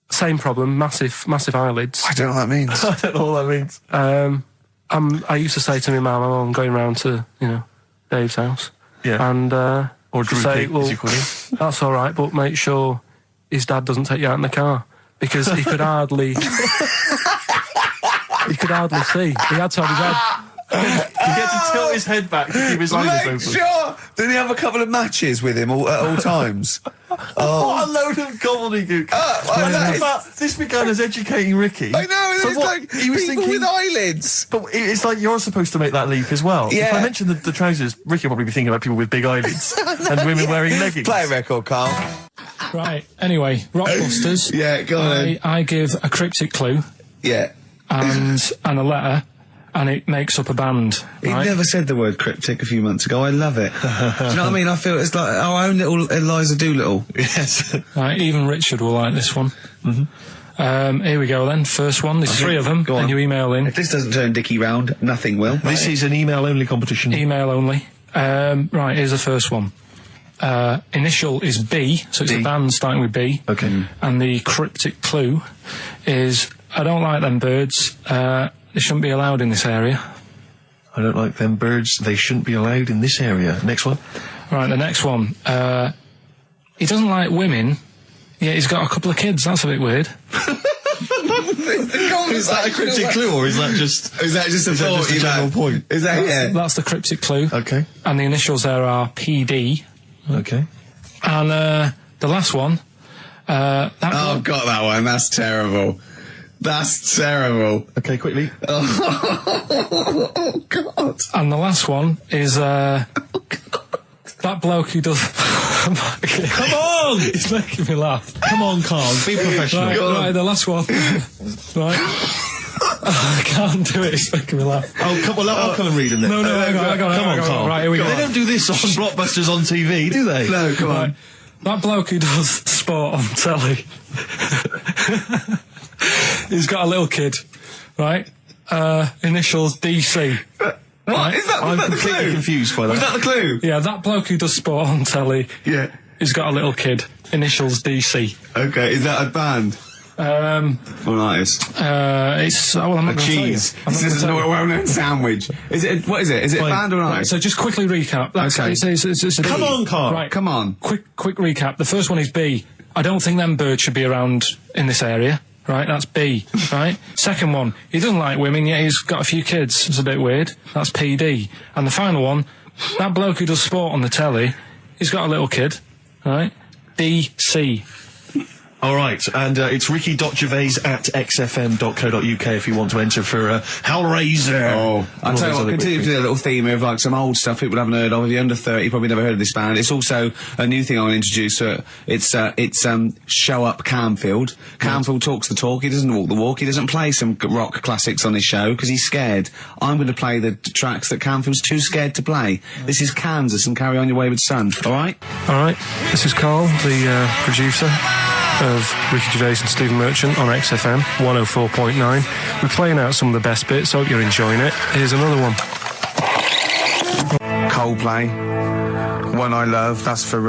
same problem, massive eyelids. I don't know what that means. I don't know what that means. I used to say to my mum, I'm going round to Dave's house, or and Drew say, King, as you call him. That's all right, but make sure his dad doesn't take you out in the car, because he could hardly... he could hardly see. He had to have his head... He had to tilt his head back to keep his eyelids open. Sure! Did he have a couple of matches with him at all times? What a load of gobbledygook. This began as educating Ricky. I know, so it's like he was people thinking, with eyelids. But it's like you're supposed to make that leap as well. Yeah. If I mentioned the trousers, Ricky will probably be thinking about people with big eyelids and women wearing leggings. Play a record, Carl. Right, anyway, Rockbusters. Yeah, go on. I give a cryptic clue. Yeah. And a letter, and it makes up a band. He never said the word cryptic a few months ago. I love it. Do you know what I mean? I feel it's like our own little Eliza Doolittle. Yes. Right, even Richard will like this one. Here we go then. First one. There's three of them, and you email in. If this doesn't turn Dickie round, nothing will. This is an email-only competition. Email only. Right, here's the first one. Initial is B, so it's a band starting with B. Okay. And the cryptic clue is, I don't like them birds, they shouldn't be allowed in this area. I don't like them birds, they shouldn't be allowed in this area. Next one. Right, the next one. He doesn't like women, yet he's got a couple of kids, that's a bit weird. Is that a cryptic clue, or is that just a general point? Is that That's the cryptic clue. Okay. And the initials there are PD. Okay. And the last one. I've got that one. That's terrible. That's terrible. Okay, quickly. Oh, God. And the last one is that bloke who does... Come on! He's making me laugh. Come on, Carl, be professional. Right, the last one. Right. I can't do it, it's making me laugh. Oh, come on, I'll come and read them then. No, hang on, Come on, Carl. Right, here we go. They don't do this on Blockbusters on TV, do they? No, come on. That bloke who does sport on telly. He's got a little kid, right? Initials DC. What? Right? Is that I'm the completely clue? confused by that. Was that the clue? Yeah, that bloke who does sport on telly. Yeah. He's got a little kid. Initials DC. Okay, is that a band? Or an artist? It's I'm not cheese. This is a well-known sandwich. Is it? What is it? Is it a band or an artist? So just quickly recap. Okay. It's a Come on, Carl. Right, come on. Quick recap. The first one is B. I don't think them birds should be around in this area. Right, that's B, right? Second one, he doesn't like women, yet he's got a few kids. It's a bit weird. That's PD. And the final one, that bloke who does sport on the telly, he's got a little kid, right? DC. All right, and it's ricky.gervais@xfm.co.uk if you want to enter for Hellraiser. Oh, I'll tell you what, continue to do a little theme of like some old stuff people haven't heard of. If you're under 30, you probably never heard of this band. It's also a new thing I want to introduce. It's Show Up Camfield. Camfield talks the talk, he doesn't walk the walk, he doesn't play some rock classics on his show because he's scared. I'm going to play the tracks that Camfield's too scared to play. This is Kansas and Carry On Your Wayward Son, alright? Alright, this is Carl, the producer of Ricky Gervais and Stephen Merchant on XFM 104.9. We're playing out some of the best bits. Hope you're enjoying it. Here's another one. Coldplay, One I Love. That's for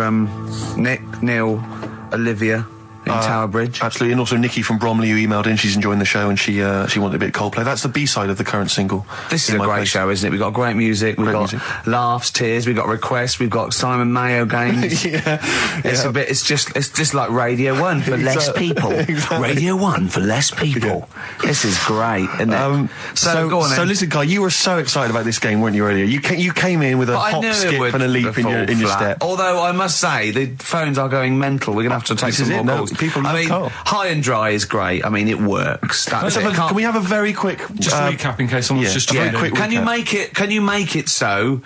Nick, Neil, Olivia in Tower Bridge. Absolutely, and also Nikki from Bromley who emailed in. She's enjoying the show and she wanted a bit of Coldplay. That's the B-side of the current single. This is a great show, isn't it? We've got great music, we've got laughs, tears, we've got requests, we've got Simon Mayo games. It's just like Radio 1 for less people. Exactly. Radio 1 for less people. This is great, isn't it? So go on then. So listen, Guy, you were so excited about this game, weren't you, earlier? You came in with a hop, skip and a leap in your step. Although I must say, the phones are going mental. We're going to have to take some more calls. High and Dry is great. I mean, it works. Can we have a very quick recap in case someone's just Can you make it so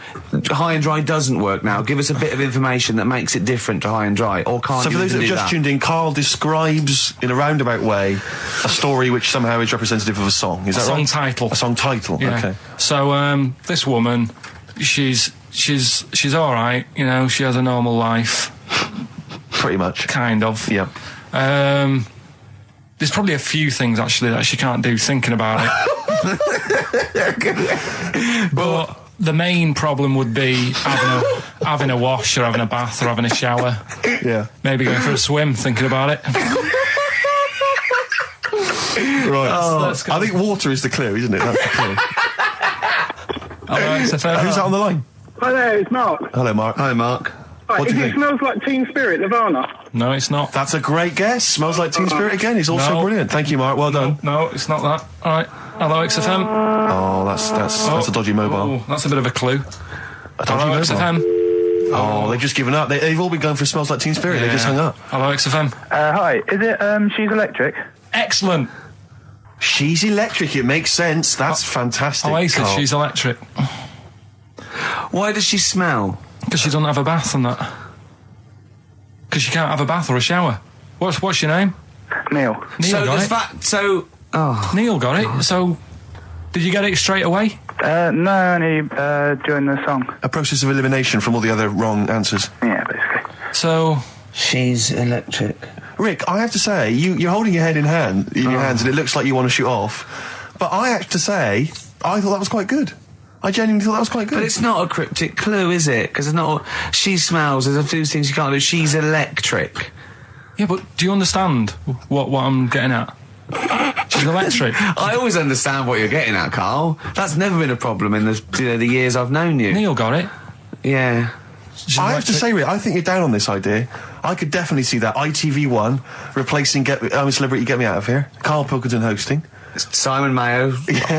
High and Dry doesn't work now? Give us a bit of information that makes it different to High and Dry, or can't you? So for those that have just tuned in, Carl describes in a roundabout way a story which somehow is representative of a song. Is that right? A song title. Yeah. Okay. So this woman, she's all right. You know, she has a normal life. Pretty much. Kind of. Yeah. There's probably a few things actually that she can't do thinking about it. But the main problem would be having a wash or having a bath or having a shower. Yeah. Maybe going for a swim thinking about it. Right. I think water is the clue, isn't it? That's the clue. Alright, who's that on the line? Hi there, it's Mark. Hello, Mark. Hi, Mark. Right, What do you it think? Smells Like Teen Spirit, Nirvana. No, it's not. That's a great guess. Smells Like Teen Spirit again. He's also brilliant. Thank you, Mark. Well done. No, it's not that. Alright. Hello, XFM. Oh, that's a dodgy mobile. Oh, that's a bit of a clue. A dodgy mobile. XFM. Oh, they've just given up. They've all been going for Smells Like Teen Spirit. They just hung up. Hello, XFM. Hi, is it She's Electric? Excellent. She's Electric. It makes sense. That's fantastic. Oasis, She's Electric. Why does she smell? Because she doesn't have a bath and that. Because she can't have a bath or a shower. What's your name? Neil. Neil got it. Neil got it. So, did you get it straight away? No, only during the song. A process of elimination from all the other wrong answers. Yeah, basically. So, She's Electric. Rick, I have to say, you're holding your head in your hands, and it looks like you want to shoot off. But I have to say, I thought that was quite good. I genuinely thought that was quite good. But it's not a cryptic clue, is it? Because it's not. She smells. There's a few things you can't do. She's electric. yeah, but do you understand what I'm getting at? She's electric. I always understand what you're getting at, Carl. That's never been a problem in the years I've known you. Neil got it. Yeah. I have to say, Rick, I think you're down on this idea. I could definitely see that. ITV1 replacing Celebrity Get Me Out of Here. Karl Pilkington hosting. Simon Mayo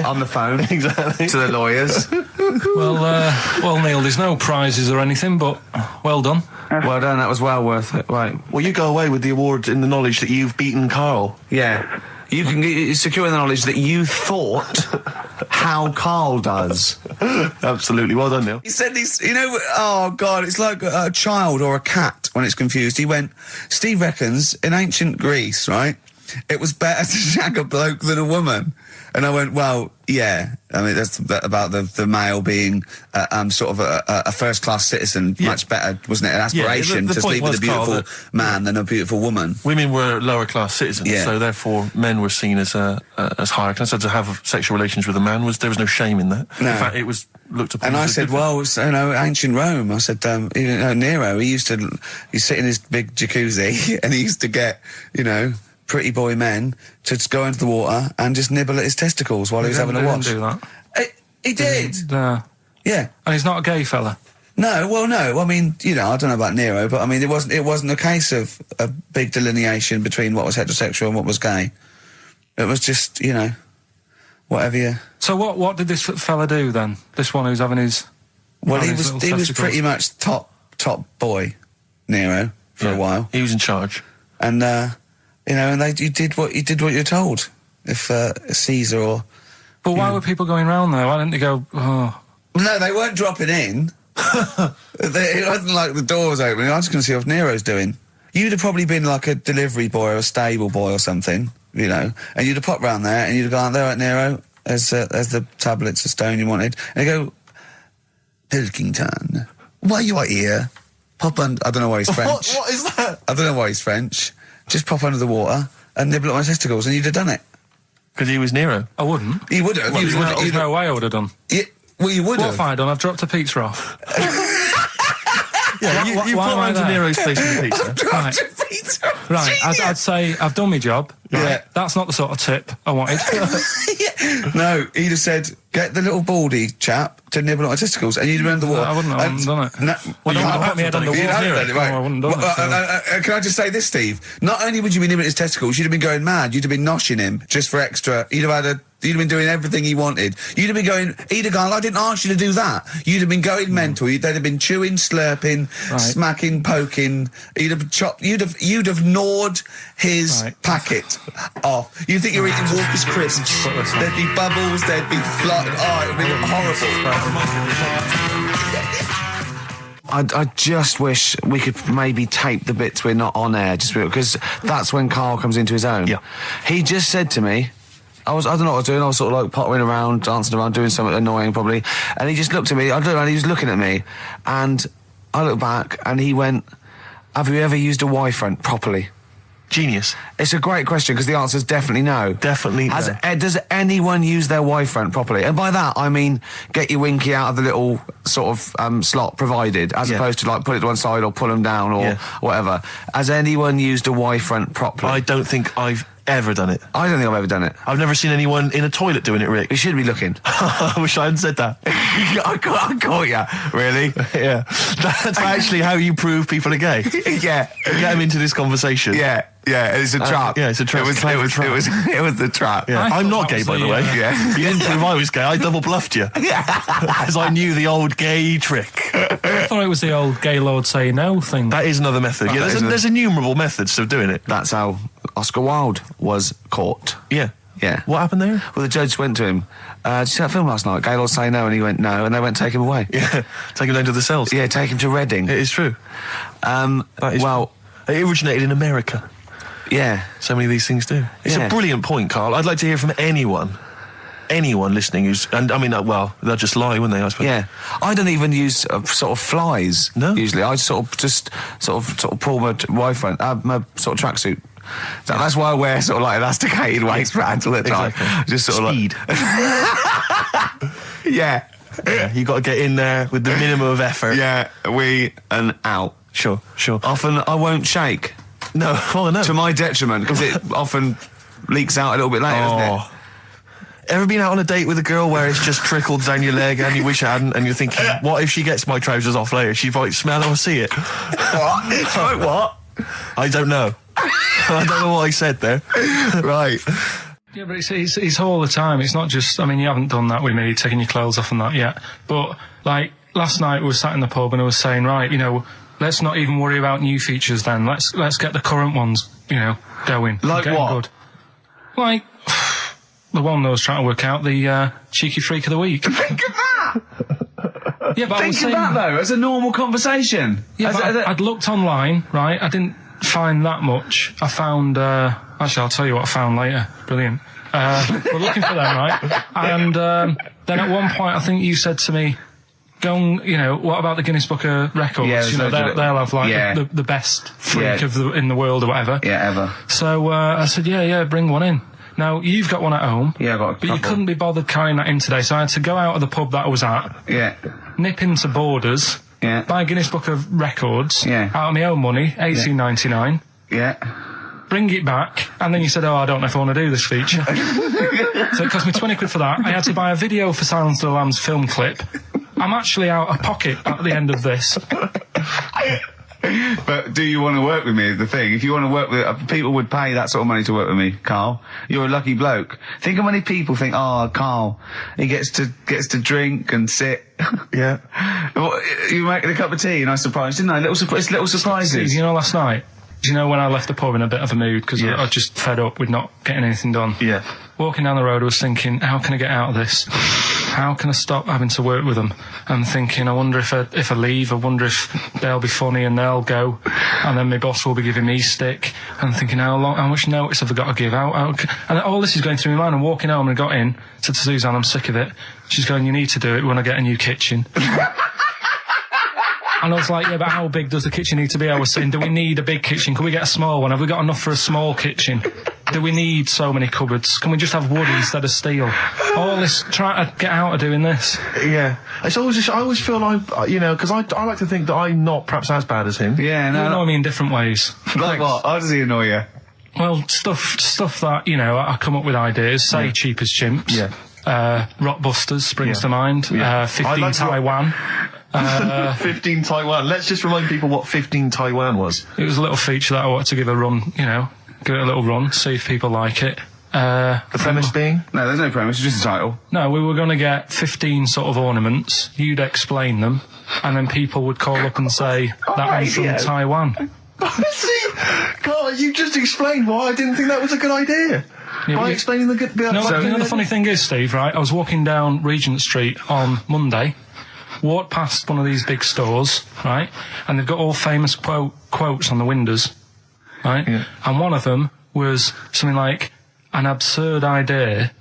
on the phone. Exactly. To the lawyers. Well, Neil, there's no prizes or anything, but well done. Well done, that was well worth it. Right. Well, you go away with the award in the knowledge that you've beaten Carl. Yeah. You can secure the knowledge that you thought how Carl does. Absolutely. Well done, Neil. He said this, oh God, it's like a child or a cat when it's confused. He went, Steve reckons in ancient Greece, right, it was better to shag a bloke than a woman. And I went, well, yeah. I mean, that's about the male being sort of a first-class citizen, much better, wasn't it? An aspiration to sleep with a beautiful man than a beautiful woman. Women were lower-class citizens, so therefore men were seen as higher class. So to have sexual relations with a man, there was no shame in that. No. In fact, it was looked upon. And I said, well, ancient Rome. I said, Nero, he sit in his big jacuzzi and he used to get, pretty boy men to go into the water and just nibble at his testicles while he was having a wash. He didn't do that. He did. Yeah. And he's not a gay fella. No. I mean, I don't know about Nero, but I mean, it wasn't a case of a big delineation between what was heterosexual and what was gay. It was just, you know, whatever you... So what did this fella do then? This one who's having his... Well, he was pretty much top boy, Nero, for a while. He was in charge. And, you know, and you did what you're told. If Caesar or... But why were people going round there? Why didn't they go, oh... No, they weren't dropping in. It wasn't like the door was opening. I was just going to see what Nero's doing. You'd have probably been like a delivery boy or a stable boy or something, you know, and you'd have popped round there and you'd have gone, there, right, Nero, there's the tablets of stone you wanted. And you go, Pilkington, why you are here? Pop under... I don't know why he's French. What is that? I don't know why he's French. Just pop under the water and nibble at my testicles and you'd have done it. Because he was Nero. I wouldn't. You would have. There's no way I would have done. Yeah, well, you would have. What have I done? I've dropped a pizza off. Yeah, you put around to Nero's place with pizza. Right, I'd say I've done my job. Right? Yeah. That's not the sort of tip I wanted. No, he'd have said, get the little baldy chap to nibble at my testicles, and you'd have been under the water. I wouldn't have done it. No, Well, you don't put me head under water. Right. I wouldn't have done it. Can I just say this, Steve? Not only would you be nibbling at his testicles, you'd have been going mad. You'd have been noshing him just for extra. You'd have been doing everything he wanted. You'd have been going, he'd have gone, I didn't ask you to do that. You'd have been going mental. They'd have been chewing, slurping, smacking, poking. You'd have chopped, you'd have gnawed his packet off. You'd think you were eating Walker's crisps. There'd be bubbles, there'd be fly. Oh, it would be horrible. I just wish we could maybe tape the bits we're not on air, just because that's when Karl comes into his own. Yeah. He just said to me, I don't know what I was doing, I was sort of like pottering around, dancing around, doing something annoying probably, and he just looked at me, I looked around, he was looking at me, and I looked back, and he went, have you ever used a Y-front properly? Genius. It's a great question, because the answer is definitely no. Definitely no. Does anyone use their Y-front properly? And by that, I mean, get your winky out of the little sort of slot provided, as opposed to like put it to one side or pull them down or whatever. Has anyone used a Y-front properly? I don't think I've ever done it. I don't think I've ever done it. I've never seen anyone in a toilet doing it, Rick. You should be looking. I wish I hadn't said that. I caught you. Really? Yeah. That's actually how you prove people are gay. Yeah. Get them into this conversation. Yeah. Yeah, it's a trap. Yeah, it's a trap. It was the trap. Yeah. I'm not gay, by the way. Yeah. You didn't prove I was gay. I double bluffed you. As I knew the old gay trick. I thought it was the old gay lord say no thing. That is another method. Yeah, there's innumerable methods of doing it. That's how Oscar Wilde was caught. Yeah. Yeah. What happened there? Well, the judge went to him. Did you see that film last night? Gay Lord Say No, and he went no, and they went take him away. Yeah. Take him down to the cells. Yeah, take him to Reading. It is true. Well, it originated in America. Yeah. So many of these things do. It's a brilliant point, Karl. I'd like to hear from anyone listening who's... And, I mean, well, they'll just lie, wouldn't they, I suppose? Yeah. I don't even use sort of flies, usually. I sort of pull my Y-front, my sort of tracksuit. So that's why I wear sort of like elasticated waistbands all the time. Exactly. Just sort of Speed. Yeah. Yeah, you got to get in there with the minimum of effort. Yeah, and out. Sure. Often I won't shake. No, no. To my detriment, because it often leaks out a little bit later, doesn't it? Ever been out on a date with a girl where it's just trickled down your leg and you wish it hadn't, and you're thinking, what if she gets my trousers off later? She might smell or see it. What? What? I don't know. I don't know what I said there. Right. Yeah, but it's all the time. It's not just, I mean, you haven't done that with me, taking your clothes off and that yet. But, like, last night we were sat in the pub and I was saying, right, you know, let's not even worry about new features then. Let's get the current ones, you know, going. Like what? Good. Like, the one I was trying to work out, the cheeky freak of the week. Think of that! Yeah, but Think of that, though, as a normal conversation. Yeah, I'd looked online, right? I didn't find that much. I found... actually, I'll tell you what I found later. Brilliant. We're looking for them, right? And then at one point, I think you said to me, go and, you know, what about the Guinness Book of Records? Yeah, you know, they'll have, like, the best freak in the world or whatever. Yeah, ever. So I said, yeah, bring one in. Now, you've got one at home. Yeah, I've got a couple. But you couldn't be bothered carrying that in today, so I had to go out of the pub that I was at. Yeah. Nip into Borders. Yeah. Buy a Guinness Book of Records. Yeah. Out of my own money, $18.99. Yeah. Bring it back, and then you said, I don't know if I want to do this feature. So it cost me 20 quid for that. I had to buy a video for Silence of the Lambs film clip. I'm actually out of pocket at the end of this. But do you want to work with me is the thing. If you want to work with... people would pay that sort of money to work with me, Carl. You're a lucky bloke. Think how many people think, oh, Carl, he gets to drink and sit. Yeah. Well, you making a cup of tea and I surprised, didn't I? Little surprises. Steve, you know, last night, do you know when I left the pub in a bit of a mood because I was just fed up with not getting anything done? Yeah. Walking down the road, I was thinking, how can I get out of this? How can I stop having to work with them? And thinking, I wonder if I leave, I wonder if they'll be funny and they'll go, and then my boss will be giving me stick. And thinking, how much notice have I got to give out? And all this is going through my mind. I'm walking home and I got in, said to Suzanne, I'm sick of it. She's going, you need to do it when I get a new kitchen. And I was like, yeah, but how big does the kitchen need to be? I was saying, do we need a big kitchen? Can we get a small one? Have we got enough for a small kitchen? Do we need so many cupboards? Can we just have wood instead of steel? All this, trying to get out of doing this. Yeah. I always feel like, you know, because I like to think that I'm not perhaps as bad as him. Yeah, no. You annoy me in different ways. Like what? How does he annoy you? Well, stuff that, you know, I come up with ideas, say Cheap as Chimps. Yeah. Rockbusters springs to mind. Yeah. 15 Taiwan. 15 Taiwan. Let's just remind people what 15 Taiwan was. It was a little feature that I wanted to give a run, you know, give it a little run, see if people like it. The premise being? No, there's no premise, it's just a title. No, we were going to get 15 sort of ornaments, you'd explain them, and then people would call up and say, that one's from Taiwan. See, God, you just explained why I didn't think that was a good idea. Yeah, by explaining the good... No, you know the funny thing is, Steve, right, I was walking down Regent Street on Monday, walked past one of these big stores, right, and they've got all famous quotes on the windows, right, and one of them was something like, an absurd idea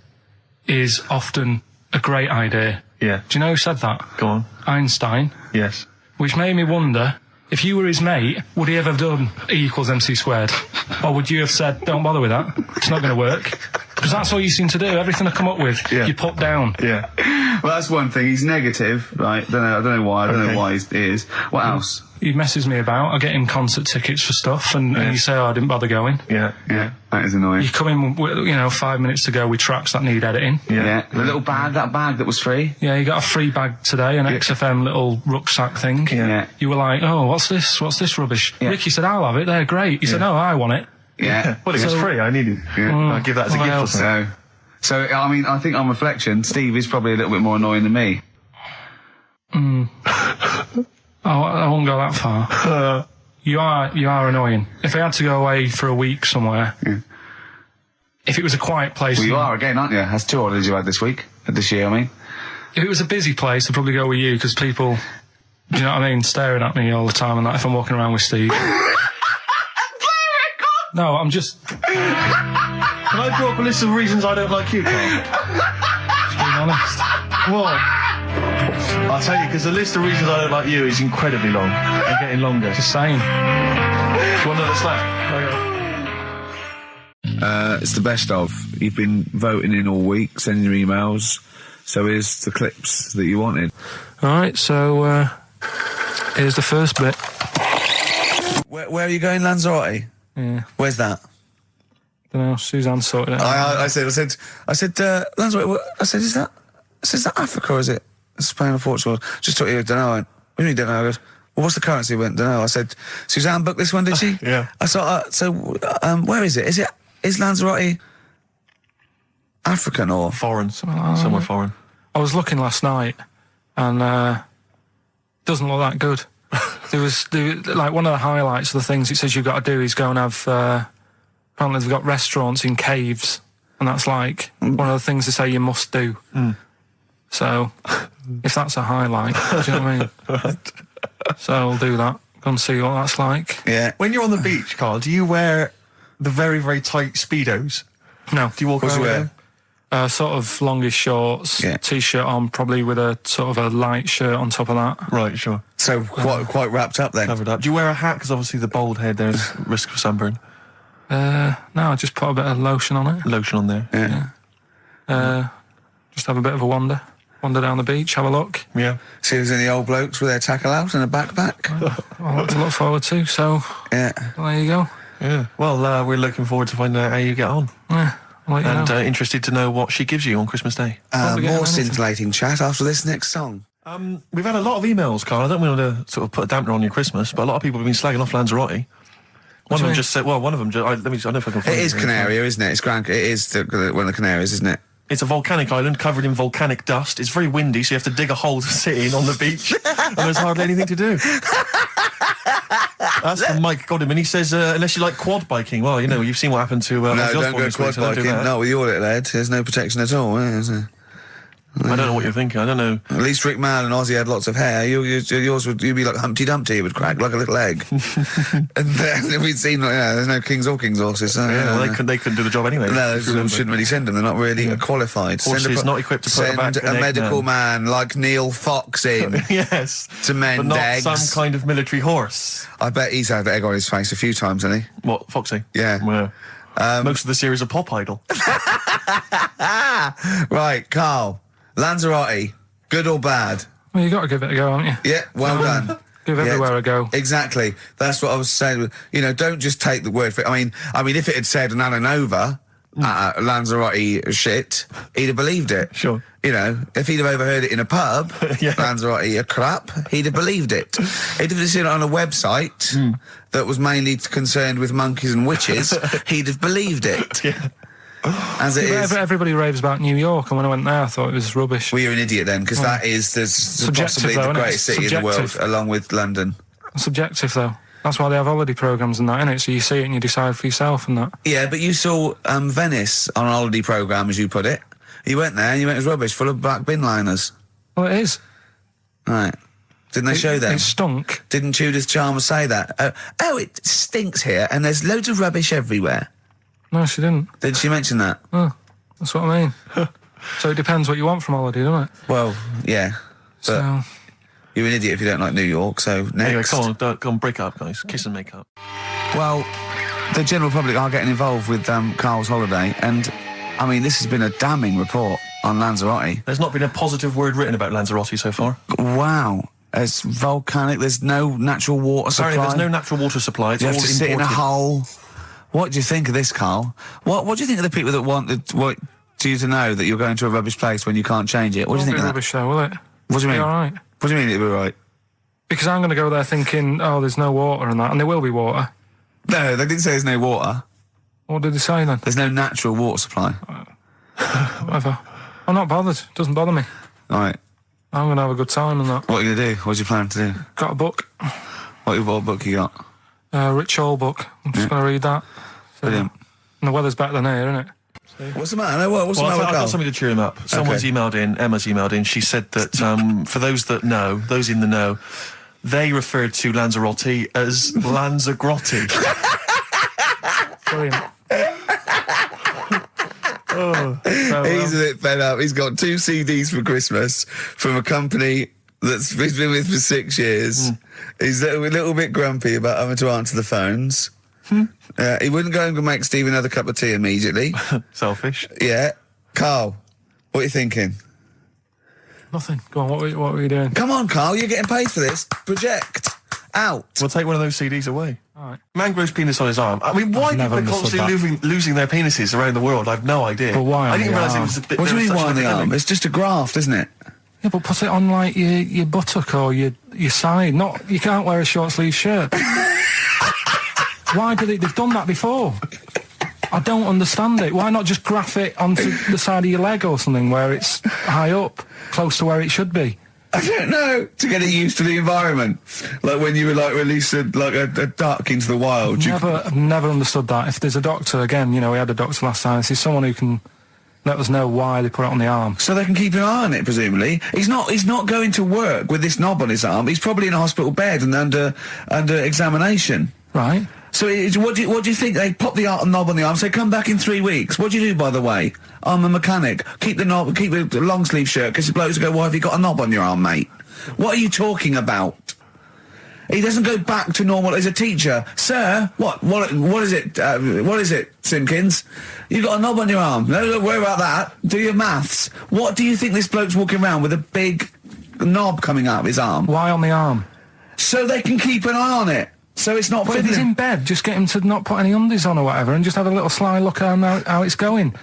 is often a great idea. Yeah. Do you know who said that? Go on. Einstein. Yes. Which made me wonder, if you were his mate, would he ever have done E equals MC squared? Or would you have said, don't bother with that, it's not going to work? Because that's all you seem to do, everything I come up with, you put down. Yeah. Well, that's one thing, he's negative, right? I don't know why he is. What else? He messes me about, I get him concert tickets for stuff, and you say, oh, I didn't bother going. Yeah. That is annoying. You come in, you know, 5 minutes to go with tracks that need editing. Yeah. The little bag, that bag that was free. Yeah, you got a free bag today, an XFM little rucksack thing. Yeah. You were like, oh, what's this rubbish? Yeah. Ricky said, I'll have it, they're great. He said, no, I want it. Yeah. Well, it was free, I needed it. I'll give that as a gift or something. So, I mean, I think on reflection, Steve is probably a little bit more annoying than me. I won't go that far. You are annoying. If I had to go away for a week somewhere, if it was a quiet place... Well, you are again, aren't you? That's 2 holidays you had this year, I mean. If it was a busy place, I'd probably go with you, because people, do you know what I mean, staring at me all the time and that if I'm walking around with Steve. No, I'm just... Can I draw up a list of reasons I don't like you, Carl? Just being honest. What? I'll tell you, because the list of reasons I don't like you is incredibly long and getting longer. Just saying. Do you want another slap? It's the best of. You've been voting in all week, sending your emails. So here's the clips that you wanted. Alright, so, here's the first bit. Where are you going, Lanzarote? Yeah. Where's that? Don't know, Suzanne sorted it out. I said, Lanzarote, is that Africa or is it Spain or Portugal? Just took you, don't know. What do you mean, don't know? I goes, well, what's the currency? Went, don't know. I said, Suzanne booked this one, did she? Yeah. I thought, where is it? Is Lanzarote African or foreign? Somewhere foreign. I was looking last night, and doesn't look that good. There was like one of the highlights of the things it says you've got to do is go and have. Apparently, they've got restaurants in caves, and that's like one of the things they say you must do. So, if that's a highlight, do you know what I mean? Right. So I'll do that. Go and see what that's like. Yeah. When you're on the beach, Carl, do you wear the very, very tight Speedos? No. Do you walk around with them? Sort of longish shorts, t-shirt on, probably with a sort of a light shirt on top of that. Right, sure. So quite wrapped up then. Covered up. Do you wear a hat? Because obviously the bald head, there's risk of sunburn. No, I just put a bit of lotion on it. Lotion on there. Yeah. Just have a bit of a wander down the beach, have a look. Yeah. See if there's any old blokes with their tackle out and a backpack. A lot to look forward to, so yeah. Well, there you go. Yeah. Well, we're looking forward to finding out how you get on. Yeah. And interested to know what she gives you on Christmas Day. More scintillating chat after this next song. We've had a lot of emails, Carl. I don't want to sort of put a dampener on your Christmas, but a lot of people have been slagging off Lanzarote. One of them just said, I don't know if I can find it. It is Canaria, isn't it? It is one of the Canaries, isn't it? It's a volcanic island covered in volcanic dust. It's very windy, so you have to dig a hole to sit in on the beach, and there's hardly anything to do. That's from Mike Godham, and he says, unless you like quad biking, well, you've seen what happened to... no, don't go quad biking. Not with your little head. There's no protection at all, is there? I don't know what you're thinking. I don't know. At least Rick Mann and Ozzy had lots of hair. Yours you'd be like Humpty Dumpty. It would crack like a little egg. And then we'd seen, there's no kings or kings horses. So, they couldn't do the job anyway. No, shouldn't really send them. They're not really qualified. Horses not equipped to put back a medical man like Neil Fox in. Yes. To mend eggs. Some kind of military horse. I bet he's had egg on his face a few times, hasn't he? What, Foxy? Yeah. Well, most of the series are Pop Idol. Right, Carl. Lanzarote, good or bad? Well, you got to give it a go, haven't you? Yeah, well done. Give everywhere a go. Exactly. That's what I was saying. Don't just take the word for it. I mean, if it had said Nananova, Lanzarote shit, he'd have believed it. Sure. If he'd have overheard it in a pub, Lanzarote a crap, he'd have believed it. He'd have seen it on a website that was mainly concerned with monkeys and witches, he'd have believed it. Yeah. As it is. Everybody raves about New York, and when I went there, I thought it was rubbish. Well, you're an idiot then, because that is possibly the greatest city in the world, along with London. Subjective, though. That's why they have holiday programmes and that, innit? So you see it and you decide for yourself and that. Yeah, but you saw Venice on a holiday programme, as you put it. You went there and you went, it was rubbish, full of black bin liners. Well, it is. Right. Didn't they show them? It stunk. Didn't Judith Chalmers say that? It stinks here and there's loads of rubbish everywhere. No, she didn't. Did she mention that? Oh, that's what I mean. So it depends what you want from holiday, doesn't it? Well, yeah. But you're an idiot if you don't like New York, so next. Anyway, come on, break up, guys. Kiss and make up. Well, the general public are getting involved with Carl's holiday, and, this has been a damning report on Lanzarote. There's not been a positive word written about Lanzarote so far. Wow. It's volcanic, there's no natural water supply. Apparently there's no natural water supply. It's you all have to sit in a hole. What do you think of this, Carl? What do you think of the people that want you to know that you're going to a rubbish place when you can't change it? What do you think of that? Rubbish though, will it? What do you mean? All right. What do you mean it'll be right? Because I'm going to go there thinking, there's no water and that, and there will be water. No, they didn't say there's no water. What did they say then? There's no natural water supply. Whatever. I'm not bothered. It doesn't bother me. All right. I'm going to have a good time and that. What are you going to do? What do you plan to do? Got a book. What book you got? Rich Hall book. I'm just going to read that. Brilliant. And the weather's better than here, isn't it? What's the matter? What's the matter with Carl? I've got something to cheer him up. Someone's emailed in, Emma's emailed in, she said that for those in the know, they referred to Lanzarote as Lanzagrotte. Brilliant. He's a bit fed up. He's got 2 CDs for Christmas from a company that's he's been with for 6 years. He's a little bit grumpy about having to answer the phones. He wouldn't go and make Steve another cup of tea immediately. Selfish. Yeah. Carl, what are you thinking? Nothing. Go on, what were you doing? Come on, Carl, you're getting paid for this. Project. Out. We'll take one of those CDs away. All right. Man grows penis on his arm. Why people are constantly losing their penises around the world? I've no idea. But why? I didn't realise it was a bit. What do you mean why on the arm? It's just a graft, isn't it? Yeah, but put it on like your buttock or your side. You can't wear a short sleeve shirt. Why do they've done that before? I don't understand it. Why not just graph it onto the side of your leg or something where it's high up, close to where it should be? I don't know. To get it used to the environment. Like when you were released a duck into the wild. I've never understood that. If there's a doctor, again, we had a doctor last time, if there's someone who can let us know why they put it on the arm. So they can keep an eye on it, presumably. He's not going to work with this knob on his arm. He's probably in a hospital bed and under examination. Right. So what do you think? They pop the knob on the arm, say, come back in 3 weeks. What do you do, by the way? I'm a mechanic. Keep the long sleeve shirt, because the blokes go, why have you got a knob on your arm, mate? What are you talking about? He doesn't go back to normal as a teacher. Sir, what is it? What is it, Simpkins? You got a knob on your arm. No, don't worry about that. Do your maths. What do you think this bloke's walking around with a big knob coming out of his arm? Why on the arm? So they can keep an eye on it. So it's not... But if he's in bed, just get him to not put any undies on or whatever and just have a little sly look at how it's going.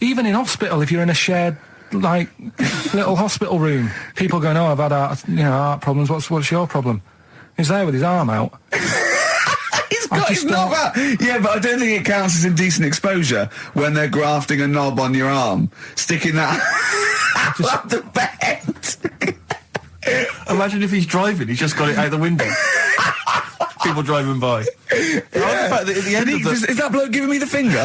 Even in hospital, if you're in a shared like little hospital room. People going, "Oh, I've had heart problems. What's your problem?" He's there with his arm out. He's got his knob out. Yeah, but I don't think it counts as indecent exposure when they're grafting a knob on your arm, sticking that up the bed. Imagine if he's driving, he's just got it out the window. People driving by. Yeah. The fact that at the end is that bloke giving me the finger?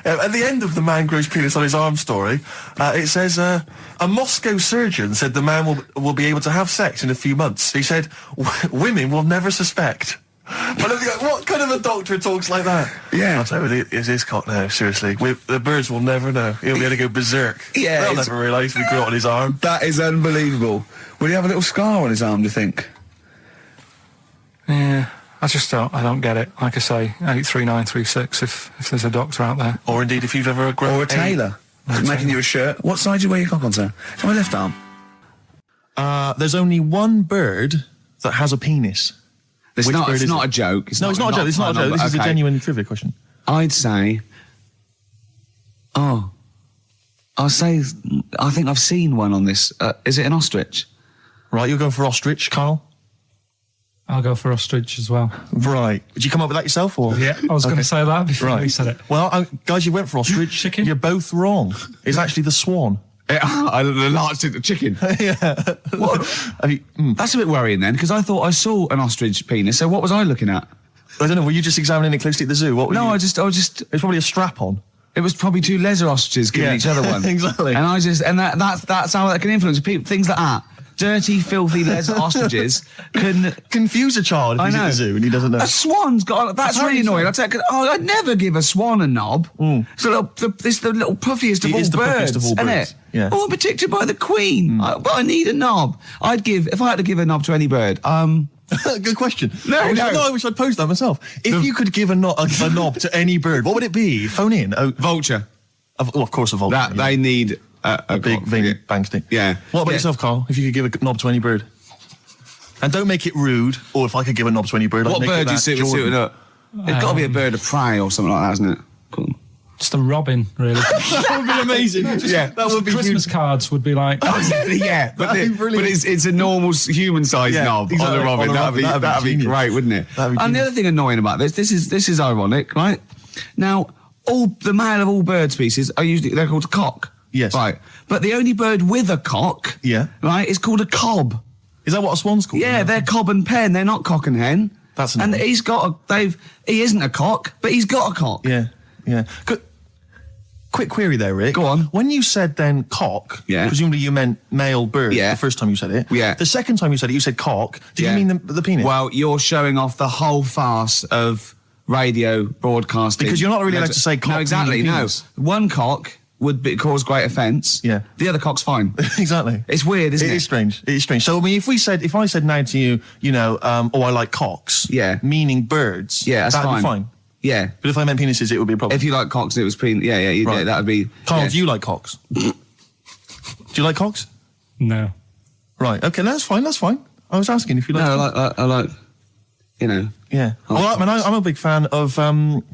At the end of the man grows penis on his arm story, it says, a Moscow surgeon said the man will be able to have sex in a few months. He said, women will never suspect. But what kind of a doctor talks like that? Yeah. I'll tell you, it's his cock now, seriously. The birds will never know. He'll be able to go berserk. Yeah. They'll never realise we grew it on his arm. That is unbelievable. Will he have a little scar on his arm, do you think? Yeah. I don't get it. Like I say, 83936 if there's a doctor out there. Or indeed if you've ever grown... Or a tailor. Making you a shirt. What side do you wear your cock on, sir? It's on my left arm. There's only one bird that has a penis. It's not a joke. It's not a joke. This is a genuine trivia question. I'd say... I think I've seen one on this. Is it an ostrich? Right, you're going for ostrich, Carl? I'll go for ostrich as well. Right. Did you come up with that yourself, or...? Yeah, I was going to say that before you said it. Well, guys, you went for ostrich. Chicken? You're both wrong. It's actually the swan. The large chicken. Yeah. What? That's a bit worrying then, because I thought I saw an ostrich penis, so what was I looking at? I don't know, were you just examining it closely at the zoo? What were you... I just... It's probably a strap-on. It was probably two leather ostriches giving each other one. Exactly. And that's how that can influence people. Things like that. Dirty, filthy leather ostriches can confuse a child if he's at the zoo and he doesn't know. A swan's got... That's really annoying. I'd never give a swan a knob. It's the little puffiest of all birds, isn't it? Yeah. Oh, I'm protected by the queen. But I need a knob. If I had to give a knob to any bird, Good question. I wish I'd posed that myself. If you could give a knob to any bird, what would it be? Phone in. Vulture. Of course a vulture. They need... a big veiny bang stick. Yeah. What about yourself, Carl? If you could give a knob to any bird? And don't make it rude, or if I could give a knob to any bird, what bird do you suit up? It's got to be a bird of prey or something like that, hasn't it? Cool. Just a robin, really. That would be amazing. That would be Christmas cards would be like... yeah, but it's a normal human-sized knob on a robin. That'd be great, wouldn't it? And the other thing annoying about this is ironic, right? Now, the male of all bird species they're called a cock. Yes. Right. But the only bird with a cock, right, is called a cob. Is that what a swan's called? Yeah, they're cob and pen. They're not cock and hen. That's annoying. And he isn't a cock, but he's got a cock. Yeah. Quick query there, Rick. Go on. When you said then cock, presumably you meant male bird the first time you said it. Yeah. The second time you said it, you said cock. Did you mean the penis? Well, you're showing off the whole farce of radio broadcasting. Because you're not really allowed to say cock. No, exactly, no. Penis. One cock would cause great offence. Yeah. The other cock's fine. Exactly. It's weird, isn't it? It is strange. It is strange. So, I mean, if I said now to you, I like cocks. Yeah. Meaning birds. Yeah, that's that'd be fine. Yeah. But if I meant penises, it would be a problem. If you like cocks and it was right. that would be... Carl, do you like cocks? Do you like cocks? No. Right, okay, that's fine. I was asking if you like cocks. No, I like, Yeah. I'm a big fan of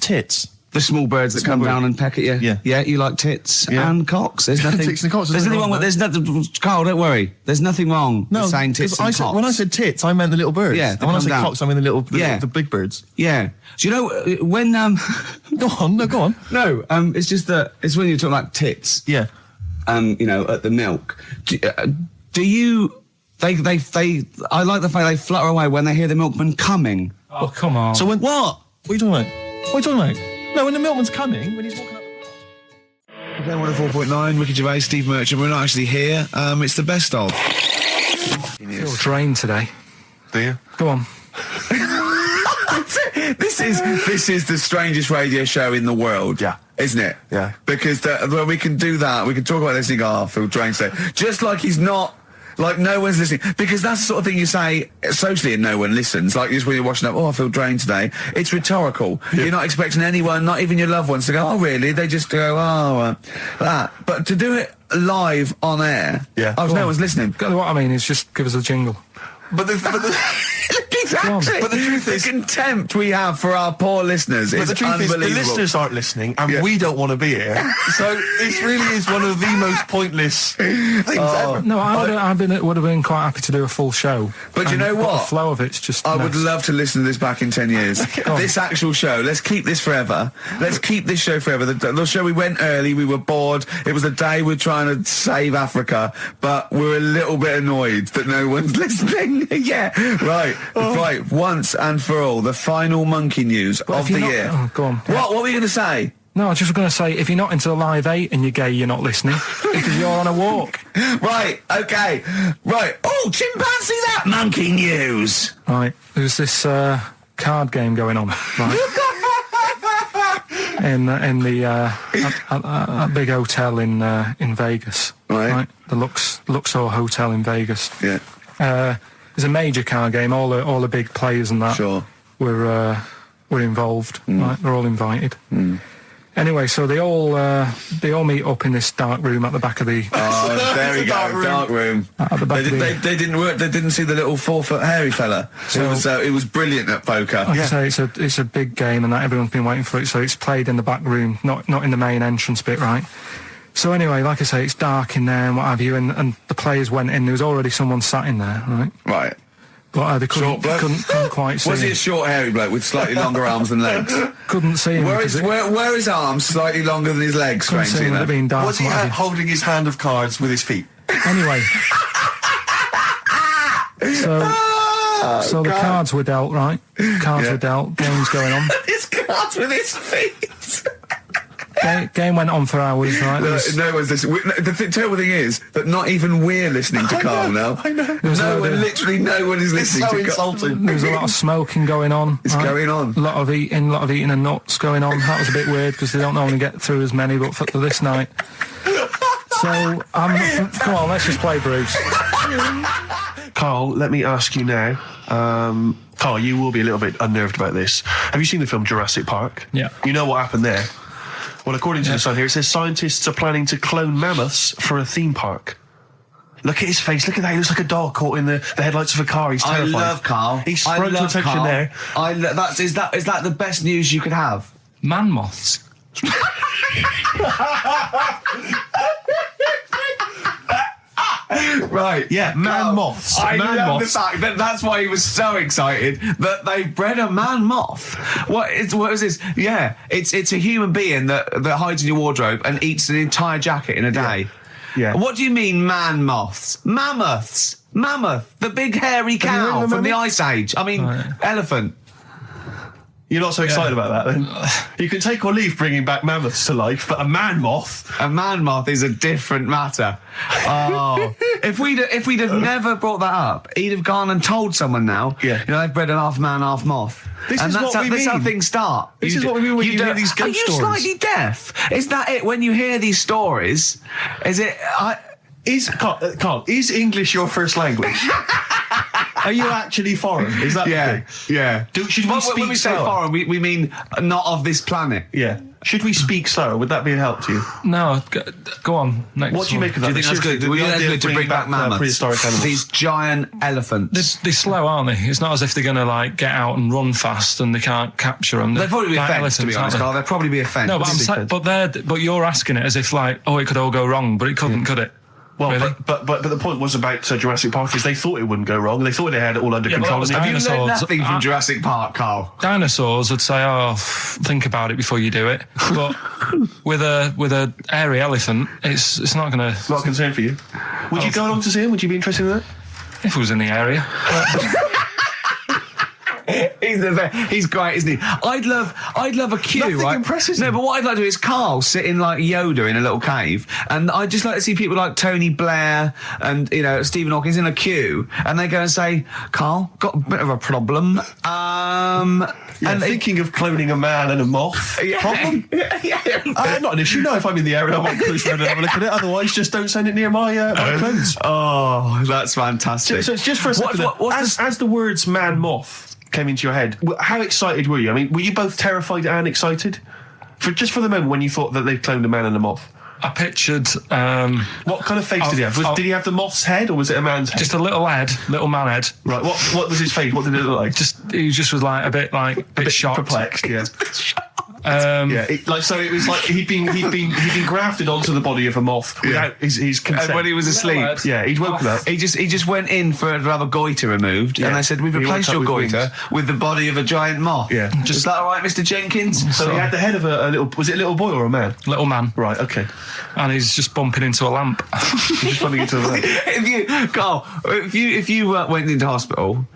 tits. The small birds that come down and peck at you. Yeah. Yeah, you like tits and cocks. There's nothing... Tits and cocks. There's nothing wrong with... There's nothing... Carl, don't worry. There's nothing wrong with saying tits and cocks. When I said tits, I meant the little birds. Yeah, and when I said cocks, I mean the big birds. Yeah. Do you know, when... Go on. No, it's just that... It's when you talk like tits. Yeah. At the milk. Do you... I like the fact they flutter away when they hear the milkman coming. Oh, come on. So when... What are you talking about? No, when the milkman's coming, when he's walking up... Okay, 104.9, Ricky Gervais, Steve Merchant. We're not actually here. It's the best of. I feel drained today. Do you? Go on. This is the strangest radio show in the world. Yeah. Isn't it? Yeah. Because we can do that. We can talk about this and go, I feel drained today. Just like he's not... Like, no one's listening. Because that's the sort of thing you say socially and no one listens. Like, just when you're watching up, I feel drained today. It's rhetorical. Yeah. You're not expecting anyone, not even your loved ones, to go, oh, really? They just go, that. But to do it live on air, no one's listening. What I mean is just give us a jingle. But the Exactly. But the truth is, the contempt we have for our poor listeners is unbelievable. The listeners aren't listening, and we don't want to be here. So this really is one of the most pointless things ever. No, would have been quite happy to do a full show. But you know what? The flow of it's just. I would love to listen to this back in 10 years. This actual show. Let's keep this forever. Let's keep this show forever. The show, we went early. We were bored. It was the day we're trying to save Africa, but we're a little bit annoyed that no one's listening. Yeah, right. Right, once and for all, the final monkey news of the year. Oh, go on. What were you going to say? No, I was just going to say, if you're not into the Live 8 and you're gay, you're not listening, because you're on a walk. Right, okay. Right. Oh, chimpanzee that monkey news. Right, there's this card game going on, right? in the big hotel in Vegas. Right. The Luxor Hotel in Vegas. Yeah. It's a major card game. All the big players and that were involved. Right? They're all invited. Anyway, so they all meet up in this dark room at the back of the. Oh, there we go, dark room. At the back they didn't work. They didn't see the little 4-foot hairy fella. So it was brilliant at poker. Like I say, it's a big game, and that everyone's been waiting for it. So it's played in the back room, not in the main entrance bit, right? So anyway, like I say, it's dark in there and what have you, and the players went in. There was already someone sat in there, right? Right. But they couldn't quite see him. Was he a short, hairy bloke with slightly longer arms than legs? Couldn't see him. Where his arms slightly longer than his legs, strangely enough? Was he holding his hand of cards with his feet? Anyway. So the cards were dealt, right? Cards were dealt, games going on. His cards with his feet! Game went on for hours, right? No one's listening. The terrible thing is that not even we're listening to Karl now. I know. Literally no one is listening to Karl. There was a lot of smoking going on. It's going on. A lot of eating and nuts going on. That was a bit weird because they don't normally get through as many, but for this night. So, come on, let's just play Bruce. Karl, let me ask you now. Karl, you will be a little bit unnerved about this. Have you seen the film Jurassic Park? Yeah. You know what happened there? Well, according to the Sun here, it says scientists are planning to clone mammoths for a theme park. Look at his face. Look at that. He looks like a dog caught in the headlights of a car. He's terrified. I love Karl. He sprung to attention Karl. there. Is that the best news you could have? Man moths. Right. Yeah, man moths. I man love moths. the fact that that's why he was so excited that they bred a man moth. What is this? Yeah, it's a human being that hides in your wardrobe and eats an entire jacket in a day. Yeah. What do you mean, man moths? Mammoths. Mammoth, the big hairy cow from the Ice Age. I mean, elephant. You're not so excited about that, then? You can take or leave bringing back mammoths to life, but a man moth... A man moth is a different matter. Oh. If we'd have never brought that up, he'd have gone and told someone now, they've bred an half man, half moth. That's how things start. This is what we mean when you hear these ghost stories. Are you slightly deaf? Is that it? When you hear these stories, is it... Karl, is English your first language? Are you actually foreign? Is that the thing? Yeah. Should we speak when we say foreign, we mean not of this planet. Yeah. Should we speak slower? Would that be a help to you? No, go on. Next what do you make of that? Do you think that's good? That's good to bring back mammoths? Prehistoric animals. These giant elephants. They're slow, aren't they? It's not as if they're going to get out and run fast and they can't capture them. They'd probably be a fence, to be honest, Karl. They'd probably be a fence. No, but you're asking it as if it could all go wrong, but it couldn't, could it? Well, really? but the point was about Jurassic Park is they thought it wouldn't go wrong. They thought they had it all under control. Have you learned nothing from Jurassic Park, Karl? Dinosaurs would say, think about it before you do it. But with a hairy elephant, it's not going to... Not a concern for you. Would you go along to see him? Would you be interested in that? If it was in the area. He's great, isn't he? I'd love a queue, Nothing right? impresses No, him. but what I'd like to do is Karl sitting like Yoda in a little cave, and I'd just like to see people like Tony Blair and Stephen Hawking in a queue, and they go and say, "Karl, got a bit of a problem." And thinking of cloning a man and a moth. Problem? Not an issue. No, if I'm in the area, I might cruise around and have a look at it. Otherwise, just don't send it near my clones. Oh, that's fantastic. So it's just for a second. As the words "man moth" came into your head, how excited were you? I mean, were you both terrified and excited? For the moment when you thought that they'd cloned a man and a moth? I pictured. What kind of face did he have? Did he have the moth's head, or was it a man's head? Just a little man head. Right. What was his face? What did it look like? He just was like a bit shocked, perplexed. Yeah. It was like he'd been grafted onto the body of a moth without his consent. And when he was asleep, he'd woken up. He just went in to have a goiter removed, and they said, "We've replaced your goiter with the body of a giant moth." Yeah, is that all right, Mr. Jenkins? So he had the head of a little. Was it a little boy or a man? Little man. Right. Okay. And he's just bumping into a lamp. He's just bumping into a lamp. If you went into hospital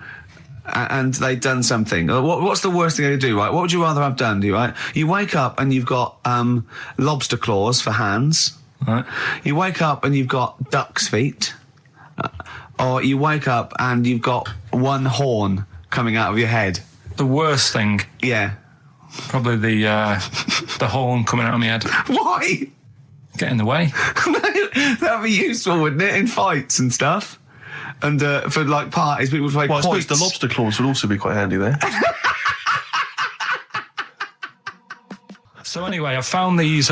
and they'd done something, what's the worst thing they could do, right? What would you rather have done, right? You wake up and you've got lobster claws for hands. Right. You wake up and you've got duck's feet. Or you wake up and you've got one horn coming out of your head. The worst thing? Yeah. Probably the horn coming out of my head. Why? Get in the way. That'd be useful, wouldn't it, in fights and stuff? And for like parties, people would play quoits. I suppose the lobster claws would also be quite handy there. So anyway, I found these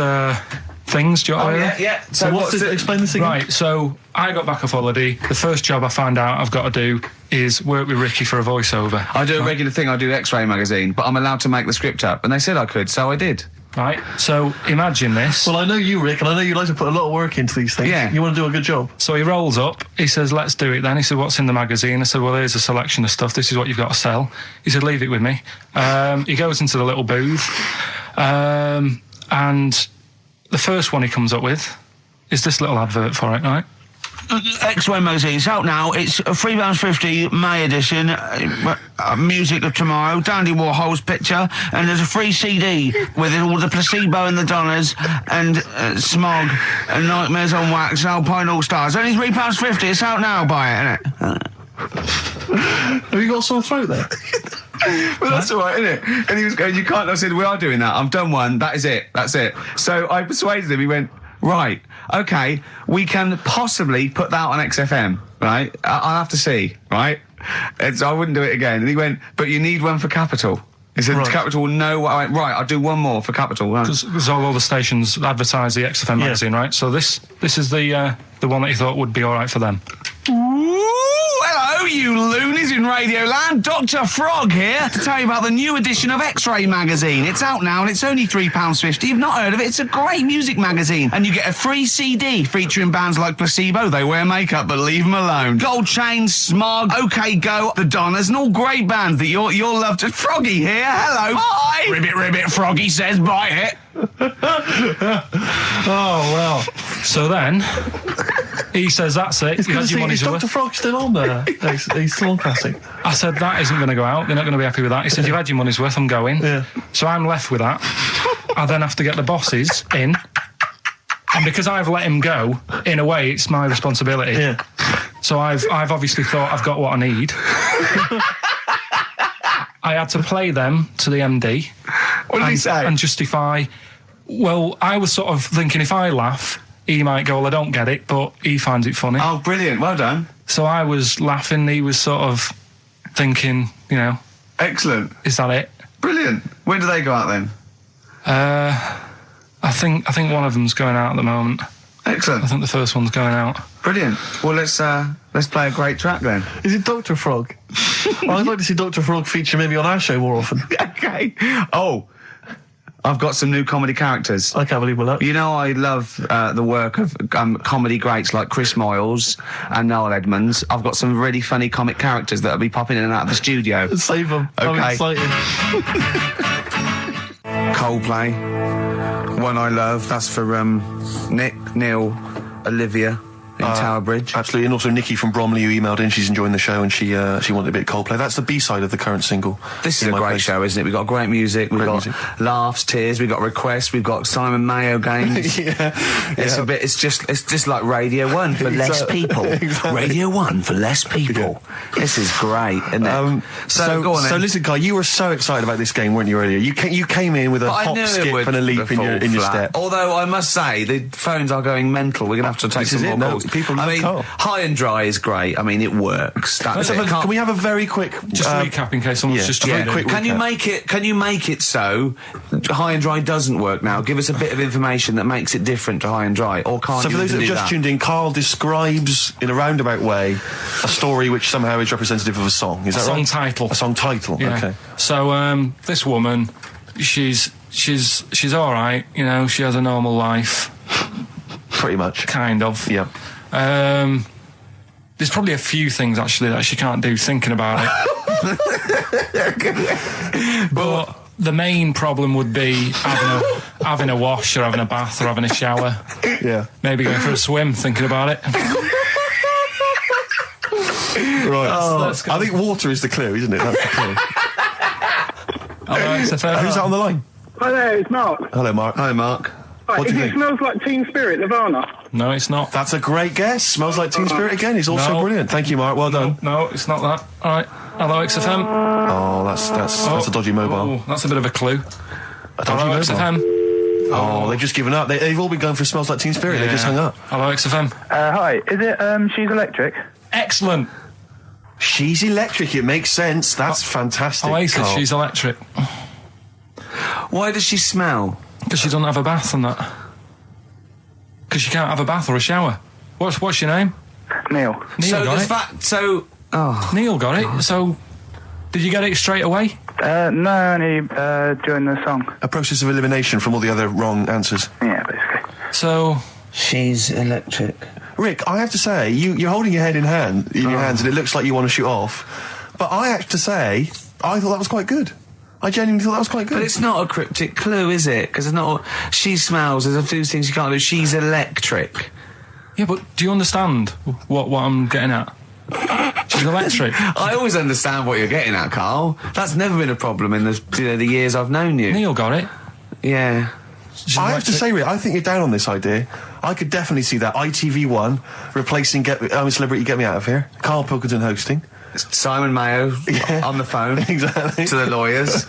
things. Do you know what I mean? Yeah. So explain this again. Right. So I got back off holiday. The first job I found out I've got to do is work with Ricky for a voiceover. I do a regular thing. I do X-Ray magazine, but I'm allowed to make the script up, and they said I could, so I did. Right, so imagine this. Well, I know you, Rick, and I know you like to put a lot of work into these things. Yeah. You want to do a good job. So he rolls up, he says, let's do it then. He said, what's in the magazine? I said, well, here's a selection of stuff. This is what you've got to sell. He said, leave it with me. He goes into the little booth, and the first one he comes up with is this little advert for it, right? X-Ray magazine. It's out now. It's £3.50 May edition. Music of Tomorrow. Dandy Warhol's picture, and there's a free CD with all the Placebo and the Donners and Smog and Nightmares on Wax, Alpine All Stars. Only £3.50. It's out now. Buy it, innit? Have you got a sore throat there? Well, that's all right, isn't it? And he was going, you can't. I said, we are doing that. I've done one. That is it. That's it. So I persuaded him. He went, right, okay, we can possibly put that on XFM, right? I'll have to see, right? So I wouldn't do it again. And he went, but you need one for Capital. He said, right. Capital will know what I went, right, I'll do one more for Capital. Because all the stations advertise the XFM magazine, right? So this is the one that you thought would be all right for them. Hello, you loonies in Radioland. Dr. Frog here to tell you about the new edition of X-Ray magazine. It's out now and it's only £3.50. You've not heard of it? It's a great music magazine. And you get a free CD featuring bands like Placebo, They Wear Makeup But Leave Them Alone, Gold Chain, Smog, OK Go, The Donners, and all great bands that you'll love to... Froggy here, hello. Bye. Ribbit, ribbit, Froggy says bye it. Oh, well. So then, he says, that's it. It's good to see, is Dr. Frog still on there? He's still on Classic. I said, that isn't going to go out. They're not going to be happy with that. He said, you've had your money's worth, I'm going. Yeah. So I'm left with that. I then have to get the bosses in. And because I've let him go, in a way, it's my responsibility. Yeah. So I've obviously thought I've got what I need. I had to play them to the MD. What did he say? And justify... Well, I was sort of thinking if I laugh, he might go, well, I don't get it, but he finds it funny. Oh, brilliant. Well done. So I was laughing, he was sort of thinking, you know... Excellent. Is that it? Brilliant. When do they go out then? I think one of them's going out at the moment. Excellent. I think the first one's going out. Brilliant. Well, let's play a great track then. Is it Dr. Frog? I'd like to see Dr. Frog feature maybe on our show more often. Okay. Oh, I've got some new comedy characters. I can't believe that. You know, I love the work of comedy greats like Chris Moyles and Noel Edmonds. I've got some really funny comic characters that'll be popping in and out of the studio. Save them. Okay. I'm excited. Coldplay, One I Love. That's for Nick, Neil, Olivia in Tower Bridge. Absolutely, and also Nikki from Bromley who emailed in. She's enjoying the show and she wanted a bit of Coldplay. That's the B-side of the current single. This is a great show, isn't it? We've got great music, we've got laughs, tears, we've got requests, we've got Simon Mayo games. It's just like Radio 1 for less people. Exactly. Radio 1 for less people. Yeah. This is great, isn't it? So go on then. So listen, Guy, you were so excited about this game, weren't you, earlier? You came in with a hop, skip and a leap in your step. Although I must say, the phones are going mental. We're going to have to take some more calls. People love Carl. High and Dry is great. I mean, it works. Can we have a very quick... Just recap in case someone's just... Yeah, quick. Can you make it so High and Dry doesn't work now? Give us a bit of information that makes it different to High and Dry, or can't you? So for those that have just tuned in, Carl describes in a roundabout way a story which somehow is representative of a song. Is that right? A song title. Yeah. Okay. So this woman, she's all right. You know, she has a normal life. Pretty much. Kind of. Yeah. There's probably a few things actually that she can't do thinking about it. But the main problem would be having a wash, or having a bath, or having a shower. Yeah. Maybe going for a swim, thinking about it. Right. I think water is the clue, isn't it? That's the clue. Who's that on the line? Hi there, it's Mark. Hello, Mark. Hi, Mark. Right, What do you think? It smells like Teen Spirit, Nirvana. No, it's not. That's a great guess. Smells like Teen Spirit again. He's also brilliant. Thank you, Mark. Well done. No, it's not that. All right. Hello, XFM. Oh, that's a dodgy mobile. Oh, that's a bit of a clue. A dodgy Hello, mobile. XFM. Oh, they've just given up. They've all been going for Smells Like Teen Spirit. They just hung up. Hello, XFM. Hi, is it She's Electric? Excellent. She's Electric. It makes sense. That's fantastic. Oasis, Carl. She's Electric. Why does she smell? Because she doesn't have a bath and that. Because she can't have a bath or a shower. What's your name? Neil. Neil got it. Neil got it. So, did you get it straight away? No, only during the song. A process of elimination from all the other wrong answers. Yeah, basically. So, She's Electric. Rick, I have to say, you're holding your head in your hands, and it looks like you want to shoot off. But I have to say, I thought that was quite good. I genuinely thought that was quite good. But it's not a cryptic clue, is it? Because it's not. She smells. There's a few things you can't do. She's electric. yeah, but do you understand what I'm getting at? She's electric. I always understand what you're getting at, Carl. That's never been a problem in the years I've known you. Neil got it. Yeah. I have to say, Rick, I think you're down on this idea. I could definitely see that ITV1 replacing I'm a Celebrity, Get Me Out of Here. Karl Pilkington hosting. Simon Mayo on the phone. Exactly. To the lawyers.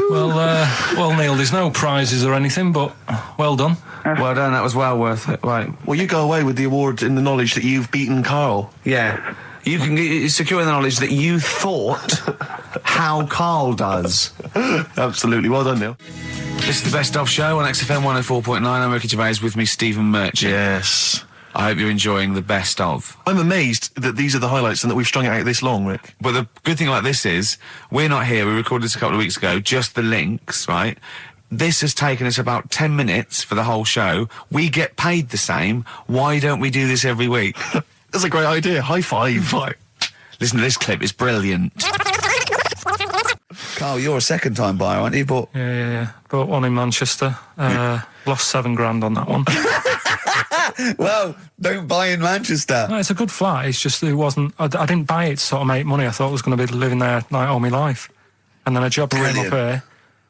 Well, Neil, there's no prizes or anything, but well done. Well done, that was well worth it. Right. Well, you go away with the award in the knowledge that you've beaten Carl. Yeah. You can secure the knowledge that you thought how Carl does. Absolutely. Well done, Neil. This is the Best Of Show on XFM 104.9. I'm Ricky Gervais, with me, Stephen Merchant. Yes. I hope you're enjoying the Best Of. I'm amazed that these are the highlights and that we've strung it out this long, Rick. But the good thing like this is, we're not here, we recorded this a couple of weeks ago, just the links, right? This has taken us about 10 minutes for the whole show. We get paid the same. Why don't we do this every week? That's a great idea. High five. Listen to this clip, it's brilliant. Carl, you're a second-time buyer, aren't you? Yeah. Bought one in Manchester. Lost £7,000 on that one. Well, don't buy in Manchester. No, it's a good flat. It's just it wasn't. I didn't buy it to sort of make money. I thought I was going to be living there like all my life, and then a job came up here,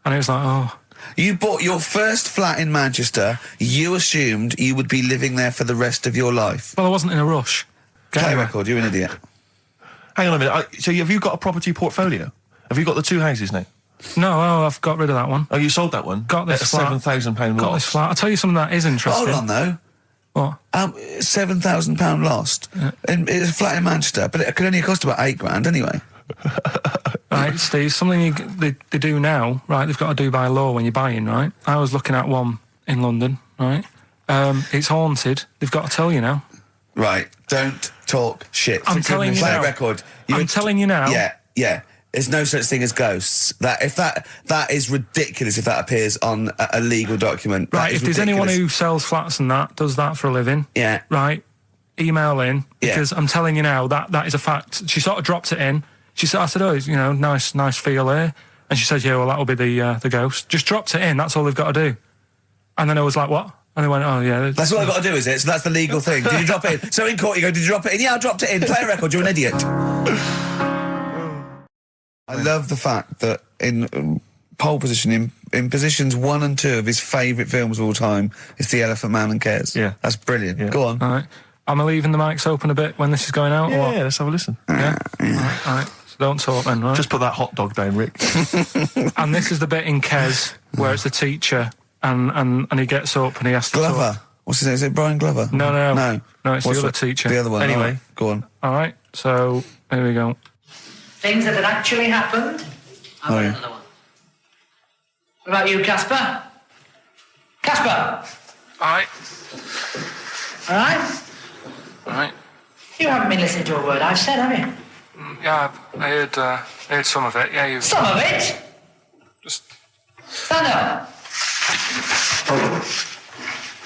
and it was like, oh. You bought your first flat in Manchester. You assumed you would be living there for the rest of your life. Well, I wasn't in a rush. Play record. You're an idiot. Hang on a minute. So have you got a property portfolio? Have you got the two houses now? No, I've got rid of that one. Oh, you sold that one? Got this flat. £7,000 loss. Got this flat. I'll tell you something that is interesting. Hold on, though. What? £7,000 lost. Yeah. And it's a flat in Manchester, but it could only cost about £8,000 anyway. Right, Steve, something they do now, right, they've got to do by law when you're buying, right? I was looking at one in London, right? It's haunted. They've got to tell you now. Right, don't talk shit. I'm telling you now. now. Play a record. I'm telling you now. Yeah. There's no such thing as ghosts. That is ridiculous if that appears on a legal document. Right, if there's anyone who sells flats and that, does that for a living. Yeah. Right, email in, because I'm telling you now, that is a fact. She sort of dropped it in. She said, I said, oh, you know, nice feel here. And she said, yeah, well, that'll be the ghost. Just dropped it in, that's all they've got to do. And then I was like, what? And they went, oh, yeah. That's all I've got to do, is it? So that's the legal thing. Did you drop it in? So in court you go, did you drop it in? Yeah, I dropped it in. Play a record, you're an idiot. I love the fact that in pole position, in positions 1 and 2 of his favourite films of all time, it's The Elephant Man and Cares. Yeah. That's brilliant. Yeah. Go on. All right. Am I leaving the mics open a bit when this is going out? Yeah, or what? let's have a listen. Yeah? All right. So don't talk then, right? Just put that hot dog down, Rick. And this is the bit in Kes where it's the teacher and he gets up and he has to Glover. talk. What's his name? Is it Brian Glover? No, it's What's the other teacher. The other one. Anyway. Right, go on. All right, so here we go. Things that had actually happened. I've got another one. What about you, Casper? Casper! All right. All right? All right. You haven't been listening to a word I've said, have you? Yeah, I heard some of it. Yeah, you. Some of it? Just. Stand up.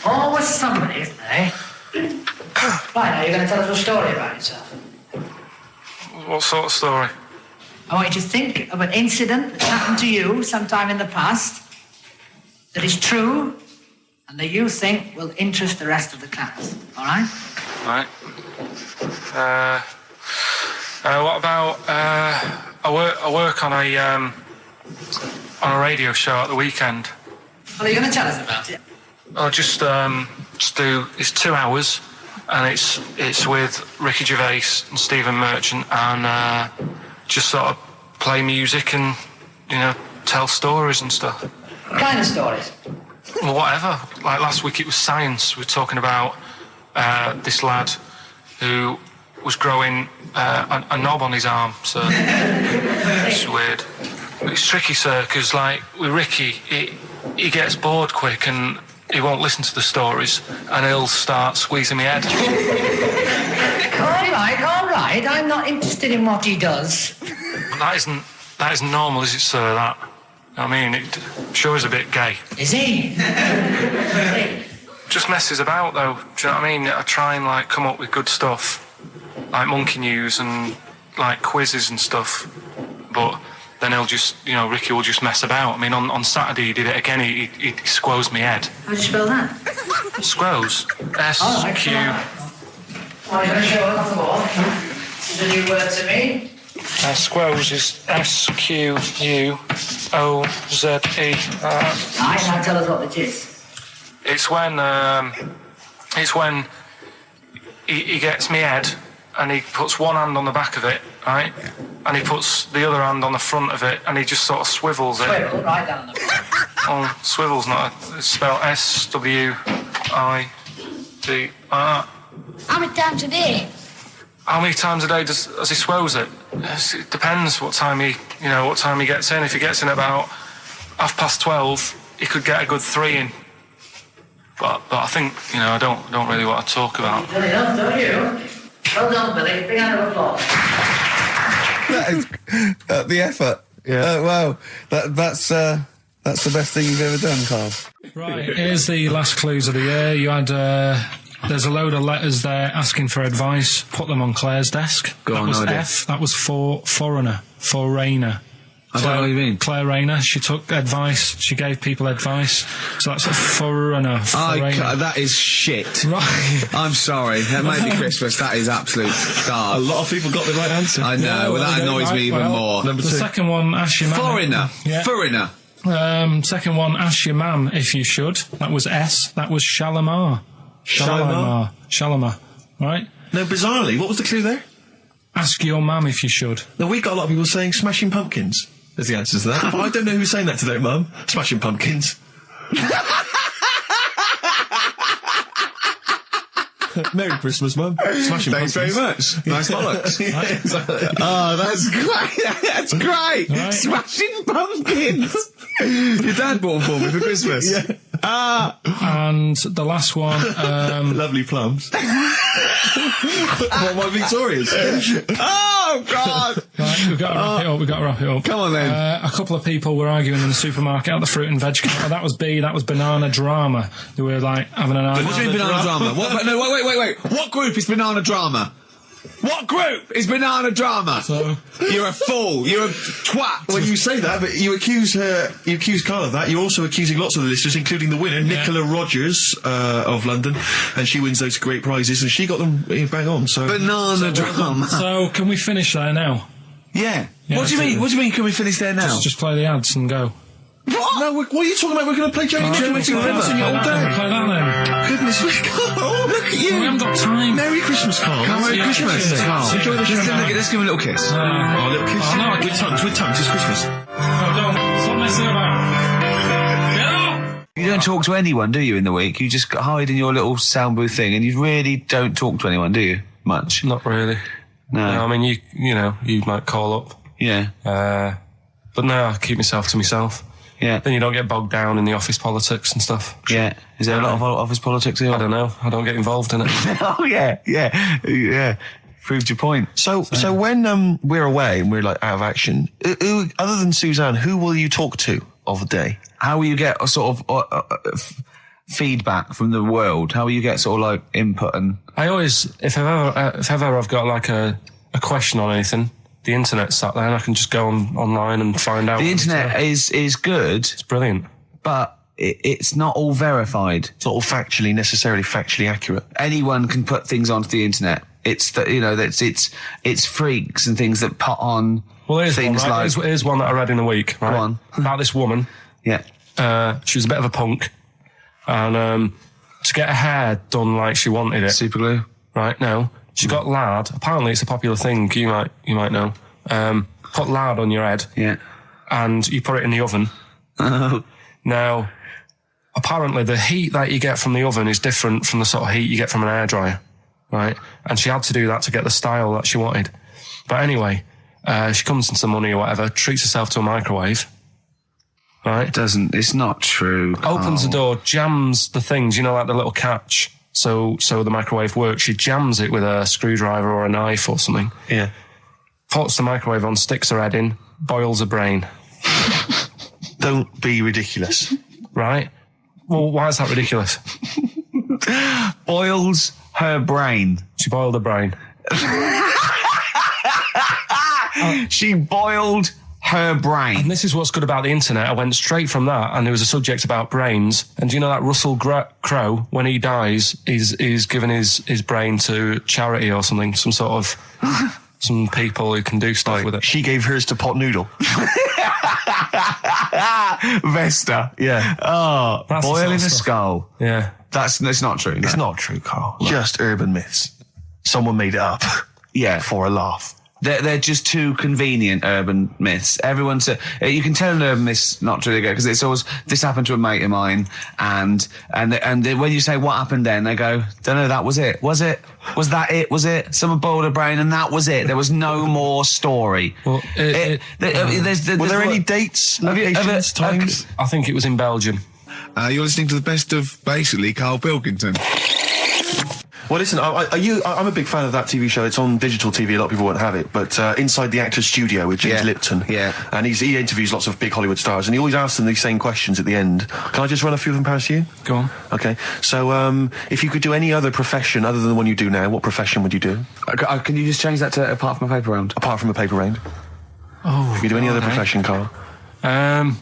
Always somebody, isn't there, eh? Right, now you're going to tell us a story about yourself. What sort of story? I want you to think of an incident that's happened to you sometime in the past that is true and that you think will interest the rest of the class. All right? Right. What about I work on a radio show at the weekend. Well, are you going to tell us about it? I'll just do. It's 2 hours, and it's with Ricky Gervais and Stephen Merchant, and just sort of play music and tell stories and stuff. What kind of stories? Well, whatever. Like last week, it was science. We were talking about this lad who was growing a knob on his arm. So it's weird. It's tricky, sir, because like with Ricky, he gets bored quick and he won't listen to the stories, and he'll start squeezing my head. All right. I'm not interested in what he does. That isn't normal, is it, sir? That. I mean, it sure is a bit gay. Is he? Just messes about, though. Do you know what I mean? I try and like come up with good stuff, like monkey news and like quizzes and stuff, but then he'll just, Ricky will just mess about. I mean, on Saturday he did it again. He squoze me head. How do you spell that? Squoze. S-Q... Oh, you're going to show it off the wall? This is a new word to me. Squoze is S-Q-U-O-Z-E. Now tell us what it is. It's when he gets me head and he puts one hand on the back of it, right? And he puts the other hand on the front of it and he just sort of swivels it. Swivel, right down the front. Oh, swivel's not it's spelled S-W-I-D. How many times a day? How many times a day does he swells it? It depends what time he gets in. If he gets in about 12:30, he could get a good 3 in. But I think I don't really want to talk about. You've done enough, don't you? Well done, Billy. Big round of applause. That is the effort. Yeah. Wow. That's the best thing you've ever done, Carl. Right. Here's the last clues of the year. You had. There's a load of letters there asking for advice. Put them on Claire's desk. Go on, that was idea. F. That was for foreigner. For Rainer. I don't know what you mean. Claire Rayner. She took advice. She gave people advice. So that's a foreigner. That is shit. Right. I'm sorry. That may be Christmas. That is absolute A garbage. lot of people got the right answer. I know. That annoys me even more. Number 2. The second one, ask your mum. Foreigner. Yeah. Foreigner. Second one, ask your mum if you should. That was S. That was Shalimar. Shalimar. Right? No, bizarrely, what was the clue there? Ask your mum if you should. No, we got a lot of people saying Smashing Pumpkins as the answer to that. But I don't know who's saying that today, Mum. Smashing Pumpkins. Merry Christmas, Mum. Smashing Thanks Pumpkins. very much. Nice bollocks. Oh, that's great. That's great. Right. Smashing Pumpkins. Your dad bought them for me for Christmas. Yeah. And the last one, Lovely plums. What, my Victorians? Oh, God. right, we've got to wrap it up. Come on, then. A couple of people were arguing in the supermarket at the fruit and veg counter. That was B, that was banana drama. They were like having an argument. What do you mean banana drama? Wait. What group is banana drama? What group is banana drama? So, you're a fool. You're a twat. When you say that, but you accuse Carl of that. You're also accusing lots of the listeners, including the winner, Nicola Rogers of London, and she wins those great prizes, and she got them bang on. So banana drama. so can we finish there now? Yeah. Yeah, What do you mean? What do you mean? Can we finish there now? Just play the ads and go. What? No, what are you talking about? We're going to play Jodie Chicken Rivers in your all day. Play that then. Goodness me, Carl, look at you. We haven't got time. Merry Christmas, Carl. Merry Christmas, Carl. Enjoy the show. Let's give him a little kiss. Oh, a little kiss. Oh, no, with tongues, it's Christmas. No, don't. Stop messing about. You don't talk to anyone, do you, in the week? You just hide in your little sound booth thing, and you really don't talk to anyone, do you? Much? Not really. No. I mean, you might call up. Yeah. But no, I keep myself to myself. Yeah. Then you don't get bogged down in the office politics and stuff. Yeah. Is there a lot of office politics here? I don't know. I don't get involved in it. Oh, yeah. Proved your point. So when we're away and we're like out of action, who, other than Suzanne, who will you talk to of the day? How will you get a sort of feedback from the world? How will you get sort of like input and? I always, if ever I've got like a question on anything, the internet's sat there and I can just go online and find out. The internet is good. It's brilliant, but it's not all verified. It's not all necessarily factually accurate. Anyone can put things onto the internet. It's it's freaks and things that put on. Well, here's things one, right? like here's one that I read in a week. Right? Go on. About this woman. Yeah. She was a bit of a punk, and to get her hair done like she wanted it. Super glue. Right, no. She got lard. Apparently it's a popular thing, you might know. Put lard on your head. Yeah. And you put it in the oven. Oh. Now, apparently the heat that you get from the oven is different from the sort of heat you get from an hairdryer. Right? And she had to do that to get the style that she wanted. But anyway, she comes into money or whatever, treats herself to a microwave. Right? It's not true. Opens the door, jams the things, like the little catch. So the microwave works. She jams it with a screwdriver or a knife or something. Yeah. Puts the microwave on, sticks her head in, boils her brain. Don't be ridiculous. Right? Well, why is that ridiculous? Boils her brain. She boiled her brain. She boiled her brain. And this is what's good about the internet. I went straight from that, and there was a subject about brains. And do you know that Russell Crowe, when he dies, is giving his brain to charity or something, some sort of some people who can do stuff with it. She gave hers to Pot Noodle. Vesta. Yeah. Oh, That's boiling the a sort of skull. Yeah. It's not true. It's not true, Carl. Just urban myths. Someone made it up. Yeah. For a laugh. They're just too convenient urban myths. Everyone's you can tell an urban myth's not true because it's always this happened to a mate of mine, and when you say what happened then, they go, don't know, that was it. Was it? Was that it? Was it? Someone boiled a brain and that was it. There was no more story. Well, were there any dates, locations, times? I think it was in Belgium. You're listening to the best of basically Karl Pilkington. Well, listen, I'm a big fan of that TV show. It's on digital TV. A lot of people won't have it. But Inside the Actor's Studio with James Lipton. Yeah. And he interviews lots of big Hollywood stars, and he always asks them these same questions at the end. Can I just run a few of them past you? Go on. Okay. So, if you could do any other profession other than the one you do now, what profession would you do? Can you just change that to apart from a paper round? Apart from a paper round. Oh. If you do any other profession, Carl. And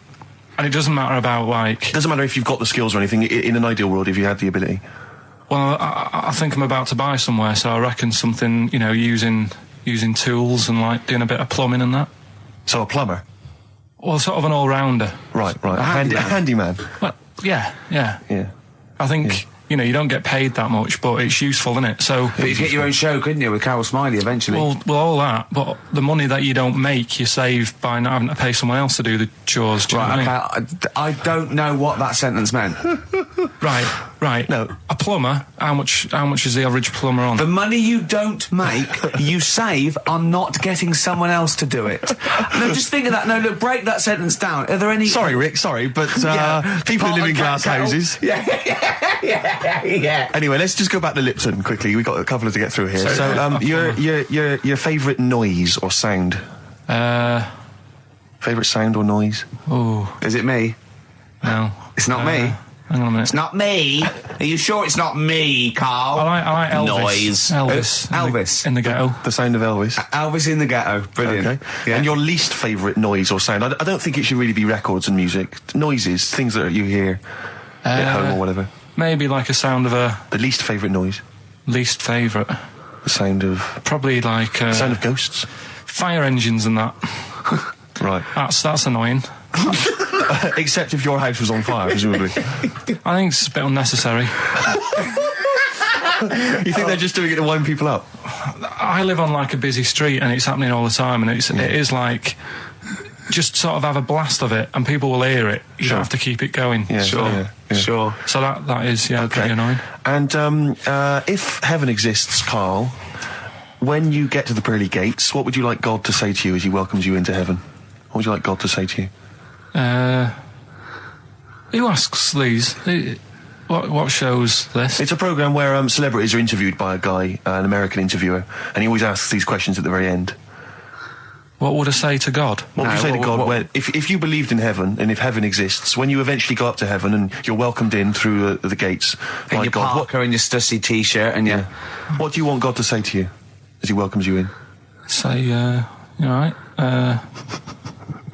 it doesn't matter about It doesn't matter if you've got the skills or anything. In an ideal world, if you had the ability. Well, I think I'm about to buy somewhere, so I reckon something, using tools and like doing a bit of plumbing and that. So a plumber? Well, sort of an all-rounder. Right. A handyman. Well, yeah. I think, you don't get paid that much, but it's useful, isn't it? So. But you get your own show, couldn't you, with Carol Smiley eventually? Well, all that, but the money that you don't make, you save by not having to pay someone else to do the chores. Do you know what I mean? I don't know what that sentence meant. Right. No. A plumber, how much is the average plumber on? The money you don't make, you save on not getting someone else to do it. No, just think of that. No, look, break that sentence down. Are there any... Sorry, Rick, but people who live in glass houses... Yeah. Anyway, let's just go back to Lipton quickly. We've got a couple to get through here. So, your favourite noise or sound? Favourite sound or noise? Oh. Is it me? No. It's not me. Hang on a minute. It's not me. Are you sure it's not me, Carl? I like Elvis. Noise. Elvis. In the ghetto. The sound of Elvis. Elvis in the ghetto. Brilliant. Okay. Yeah. And your least favourite noise or sound? I don't think it should really be records and music. Noises, things that you hear at home or whatever. Maybe like a sound of a... The least favourite noise? Least favourite? The sound of... Probably like... the sound of ghosts? Fire engines and that. Right. That's annoying. Except if your house was on fire, presumably. I think it's a bit unnecessary. You think they're just doing it to wind people up? I live on like a busy street and it's happening all the time, and it is like... just sort of have a blast of it, and people will hear it. You don't have to keep it going. Yeah, Sure. So that is pretty annoying. And if heaven exists, Carl, when you get to the pearly gates, what would you like God to say to you as he welcomes you into heaven? What would you like God to say to you? Who asks these? What show's this? It's a programme where celebrities are interviewed by a guy, an American interviewer, and he always asks these questions at the very end. What would I say to God? What would you say to God if you believed in heaven, and if heaven exists, when you eventually go up to heaven and you're welcomed in through the gates by your God? Parker and your Stussy T-shirt and your... What do you want God to say to you as he welcomes you in? Say, you all right?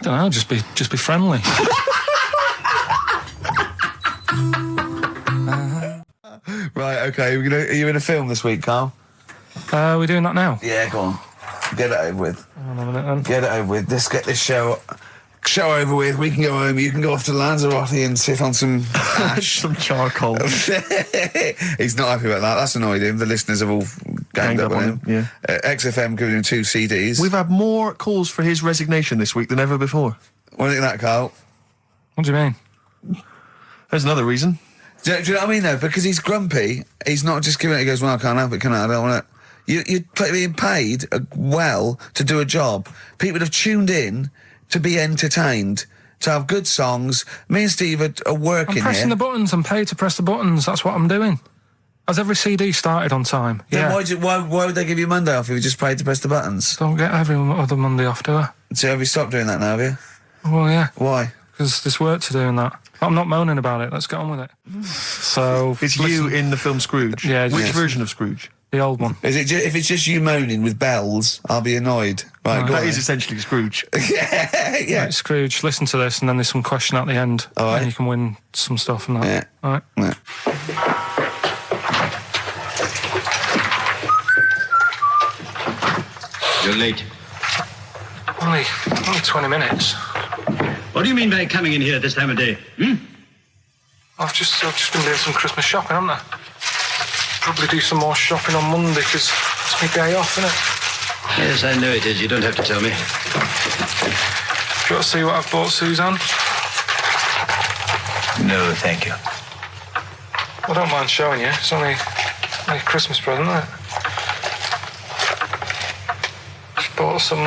Don't know, just be friendly. Right, okay, are you in a film this week, Carl? We're doing that now? Yeah, go on. Get it over with. Hang on a minute, then. Get it over with. Let's get this show over with. We can go home. You can go off to Lanzarote and sit on some ash. Some charcoal. He's not happy about that. That's annoyed him. The listeners have all ganged up on him. Yeah. XFM giving him 2 CDs. We've had more calls for his resignation this week than ever before. What do you think of that, Carl? What do you mean? There's another reason. Do you know what I mean, though? Because he's grumpy. He's not just giving it. He goes, well, I can't help it, can I? I don't want it. You're being paid well to do a job. People have tuned in to be entertained, to have good songs. Me and Steve are working here. I'm pressing the buttons. I'm paid to press the buttons. That's what I'm doing. Has every CD started on time? Then why would they give you Monday off if you just paid to press the buttons? Don't get every other Monday off, do I? So have you stopped doing that now, have you? Well, yeah. Why? Because there's work to do in that. I'm not moaning about it. Let's get on with it. So it's you in the film Scrooge. Yeah. Which version of Scrooge? The old one. Is it? If it's just you moaning with bells, I'll be annoyed. Right, that is essentially Scrooge. yeah. Right, Scrooge, listen to this, and then there's some question at the end, and you can win some stuff and that. Yeah. All right. Yeah. You're late. Only 20 minutes. What do you mean by coming in here at this time of day? I've just been doing some Christmas shopping, haven't I? Probably do some more shopping on Monday because it's my day off, isn't it? Yes, I know it is. You don't have to tell me. Do you want to see what I've bought Suzanne? No, thank you. I don't mind showing you. It's only a Christmas present, isn't it? Just bought some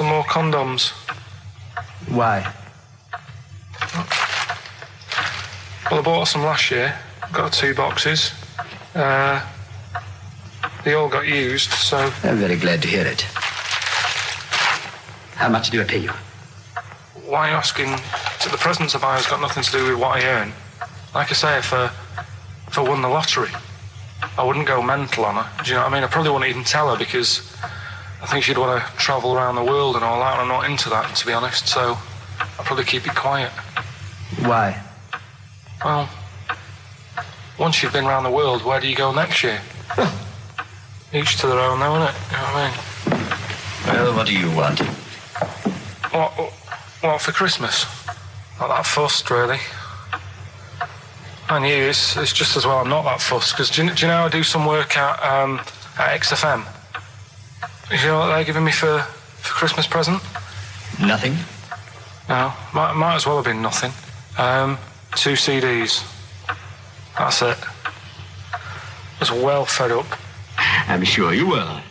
more condoms. Why? Well, I bought some last year. Got 2 boxes. They all got used, so... I'm very glad to hear it. How much do I pay you? Why are you asking? The presents I buy has got nothing to do with what I earn. Like I say, if I won the lottery, I wouldn't go mental on her. Do you know what I mean? I probably wouldn't even tell her because I think she'd want to travel around the world and all that, and I'm not into that, to be honest, so I'd probably keep it quiet. Why? Well, once you've been around the world, where do you go next year? Each to their own, though, innit? You know what I mean? Well, what do you want? What for Christmas? Not that fussed, really. And you, it's just as well I'm not that fussed, because do you know I do some work at XFM? Do you know what they're giving me for Christmas present? Nothing? No, might as well have been nothing. 2 CDs. That's it. I was well fed up. I'm sure you will.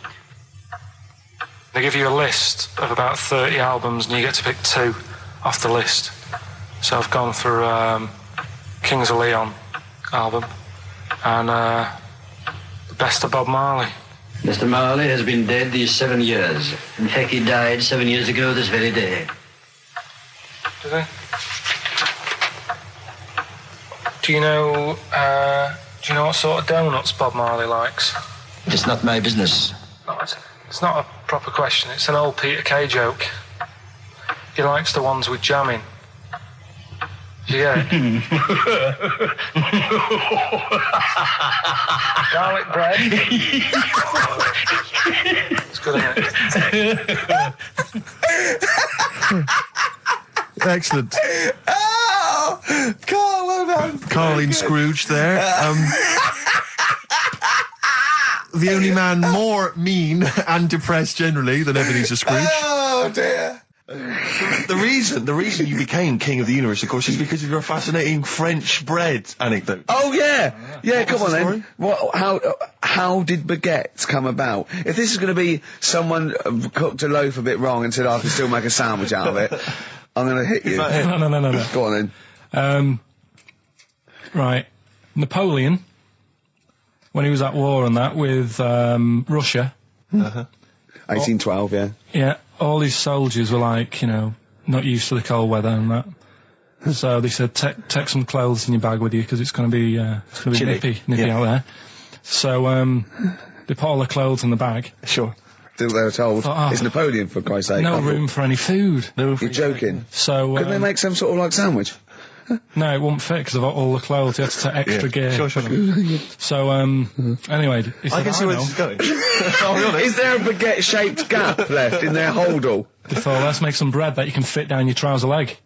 They give you a list of about 30 albums and you get to pick 2 off the list. So I've gone for Kings of Leon album and the best of Bob Marley. Mr. Marley has been dead these 7 years. In fact, he died 7 years ago this very day. Did he? Do you know what sort of donuts Bob Marley likes? It's not my business. No, it's not a proper question. It's an old Peter Kay joke. He likes the ones with jam in. Do you get it? Garlic bread. It's good, isn't it? Excellent. Oh, Carl, well done. Carl in Scrooge there. The only man more mean and depressed generally than Ebenezer Scrooge. Oh, dear. The reason you became king of the universe, of course, is because of your fascinating French bread anecdote. Oh yeah, come on then. How did baguettes come about? If this is going to be someone cooked a loaf a bit wrong and said I can still make a sandwich out of it, I'm going to hit you. No. Go on then. Right, Napoleon, when he was at war and that with Russia. 1812, yeah. Yeah, all his soldiers were like, not used to the cold weather and that. So they said, take some clothes in your bag with you because it's going to be nippy out there. So they put all the clothes in the bag. Sure. They were told, it's Napoleon, for Christ's sake. No room for any food. You're joking. So couldn't they make some sort of like sandwich? No, it wouldn't fit because of all the clothes. You had to take extra gear. Sure. So, anyway, he said, I can see where this is going. Is there a baguette-shaped gap left in their holdall? They thought, let's make some bread that you can fit down your trouser leg.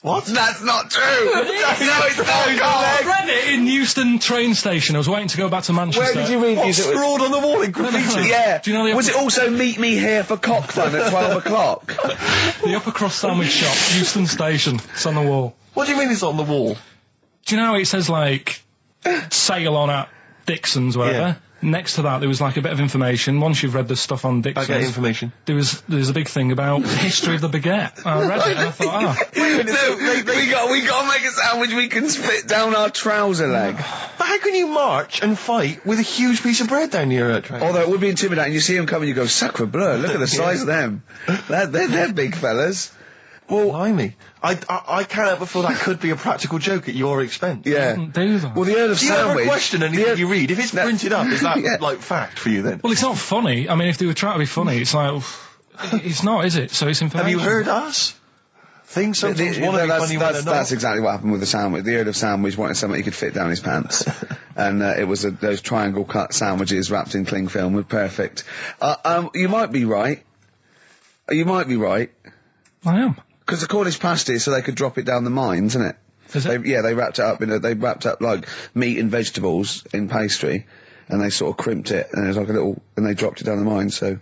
What? That's not true! No, it's not, I read it in Euston train station. I was waiting to go back to Manchester. Where did you read this? Scrawled on the wall in graffiti? Yeah. Do you know was it also meet me here for cock fun at 12 o'clock? The Upper Cross Sandwich Shop, Euston Station. It's on the wall. What do you mean it's on the wall? Do you know how it says, like, sail on at Dixon's, whatever? Yeah. Next to that, there was, like, a bit of information. Once you've read the stuff on Dixon's... I get information. There's a big thing about the history of the baguette. I read it and I thought, we got to make a sandwich we can spit down our trouser leg. But how can you march and fight with a huge piece of bread down your train? Although it would be intimidating. You see them coming, you go, sacre bleu, look at the size of them. They're big fellas. Well, blimey. I can't help but feel that could be a practical joke at your expense. Yeah. Do that. Well, the Earl of Sandwich... Do you ever question anything you read? If it's printed up, is that, like, fact for you then? Well, it's not funny. I mean, if they were trying to be funny, it's like... it's not, is it? So it's information. Have you heard us? Things sometimes want to be funny when they're not. That's exactly what happened with the sandwich. The Earl of Sandwich wanted something he could fit down his pants. And it was those triangle cut sandwiches wrapped in cling film were perfect. You might be right. You might be right. I am. Because the Cornish pasty, so they could drop it down the mines, isn't it? Is it? They wrapped it up they wrapped up like meat and vegetables in pastry, and they sort of crimped it, and it was like and they dropped it down the mine, so,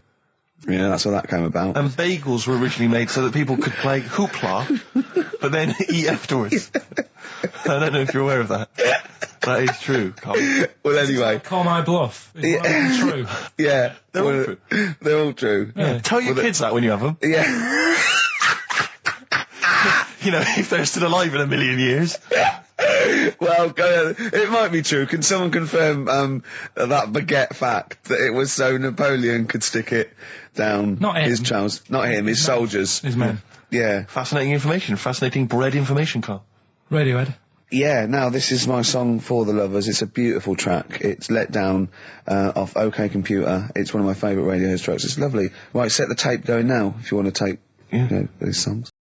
yeah, that's how that came about. And bagels were originally made so that people could play hoopla, but then eat afterwards. I don't know if you're aware of that. That is true, Carl. Well, anyway. Call my bluff. Is that true? Yeah. They're all true. They're all true. Yeah. Tell your kids that when you have them. Yeah. If they're still alive in a million years. Well, go ahead. It might be true. Can someone confirm that baguette fact that it was so Napoleon could stick it down his trousers? Not him, his soldiers. His men. Yeah. Fascinating information. Fascinating bread information, Carl. Radiohead. Yeah, now this is my song for the lovers. It's a beautiful track. It's Let Down off OK Computer. It's one of my favourite Radiohead tracks. It's lovely. Right, set the tape going now if you want to tape these songs.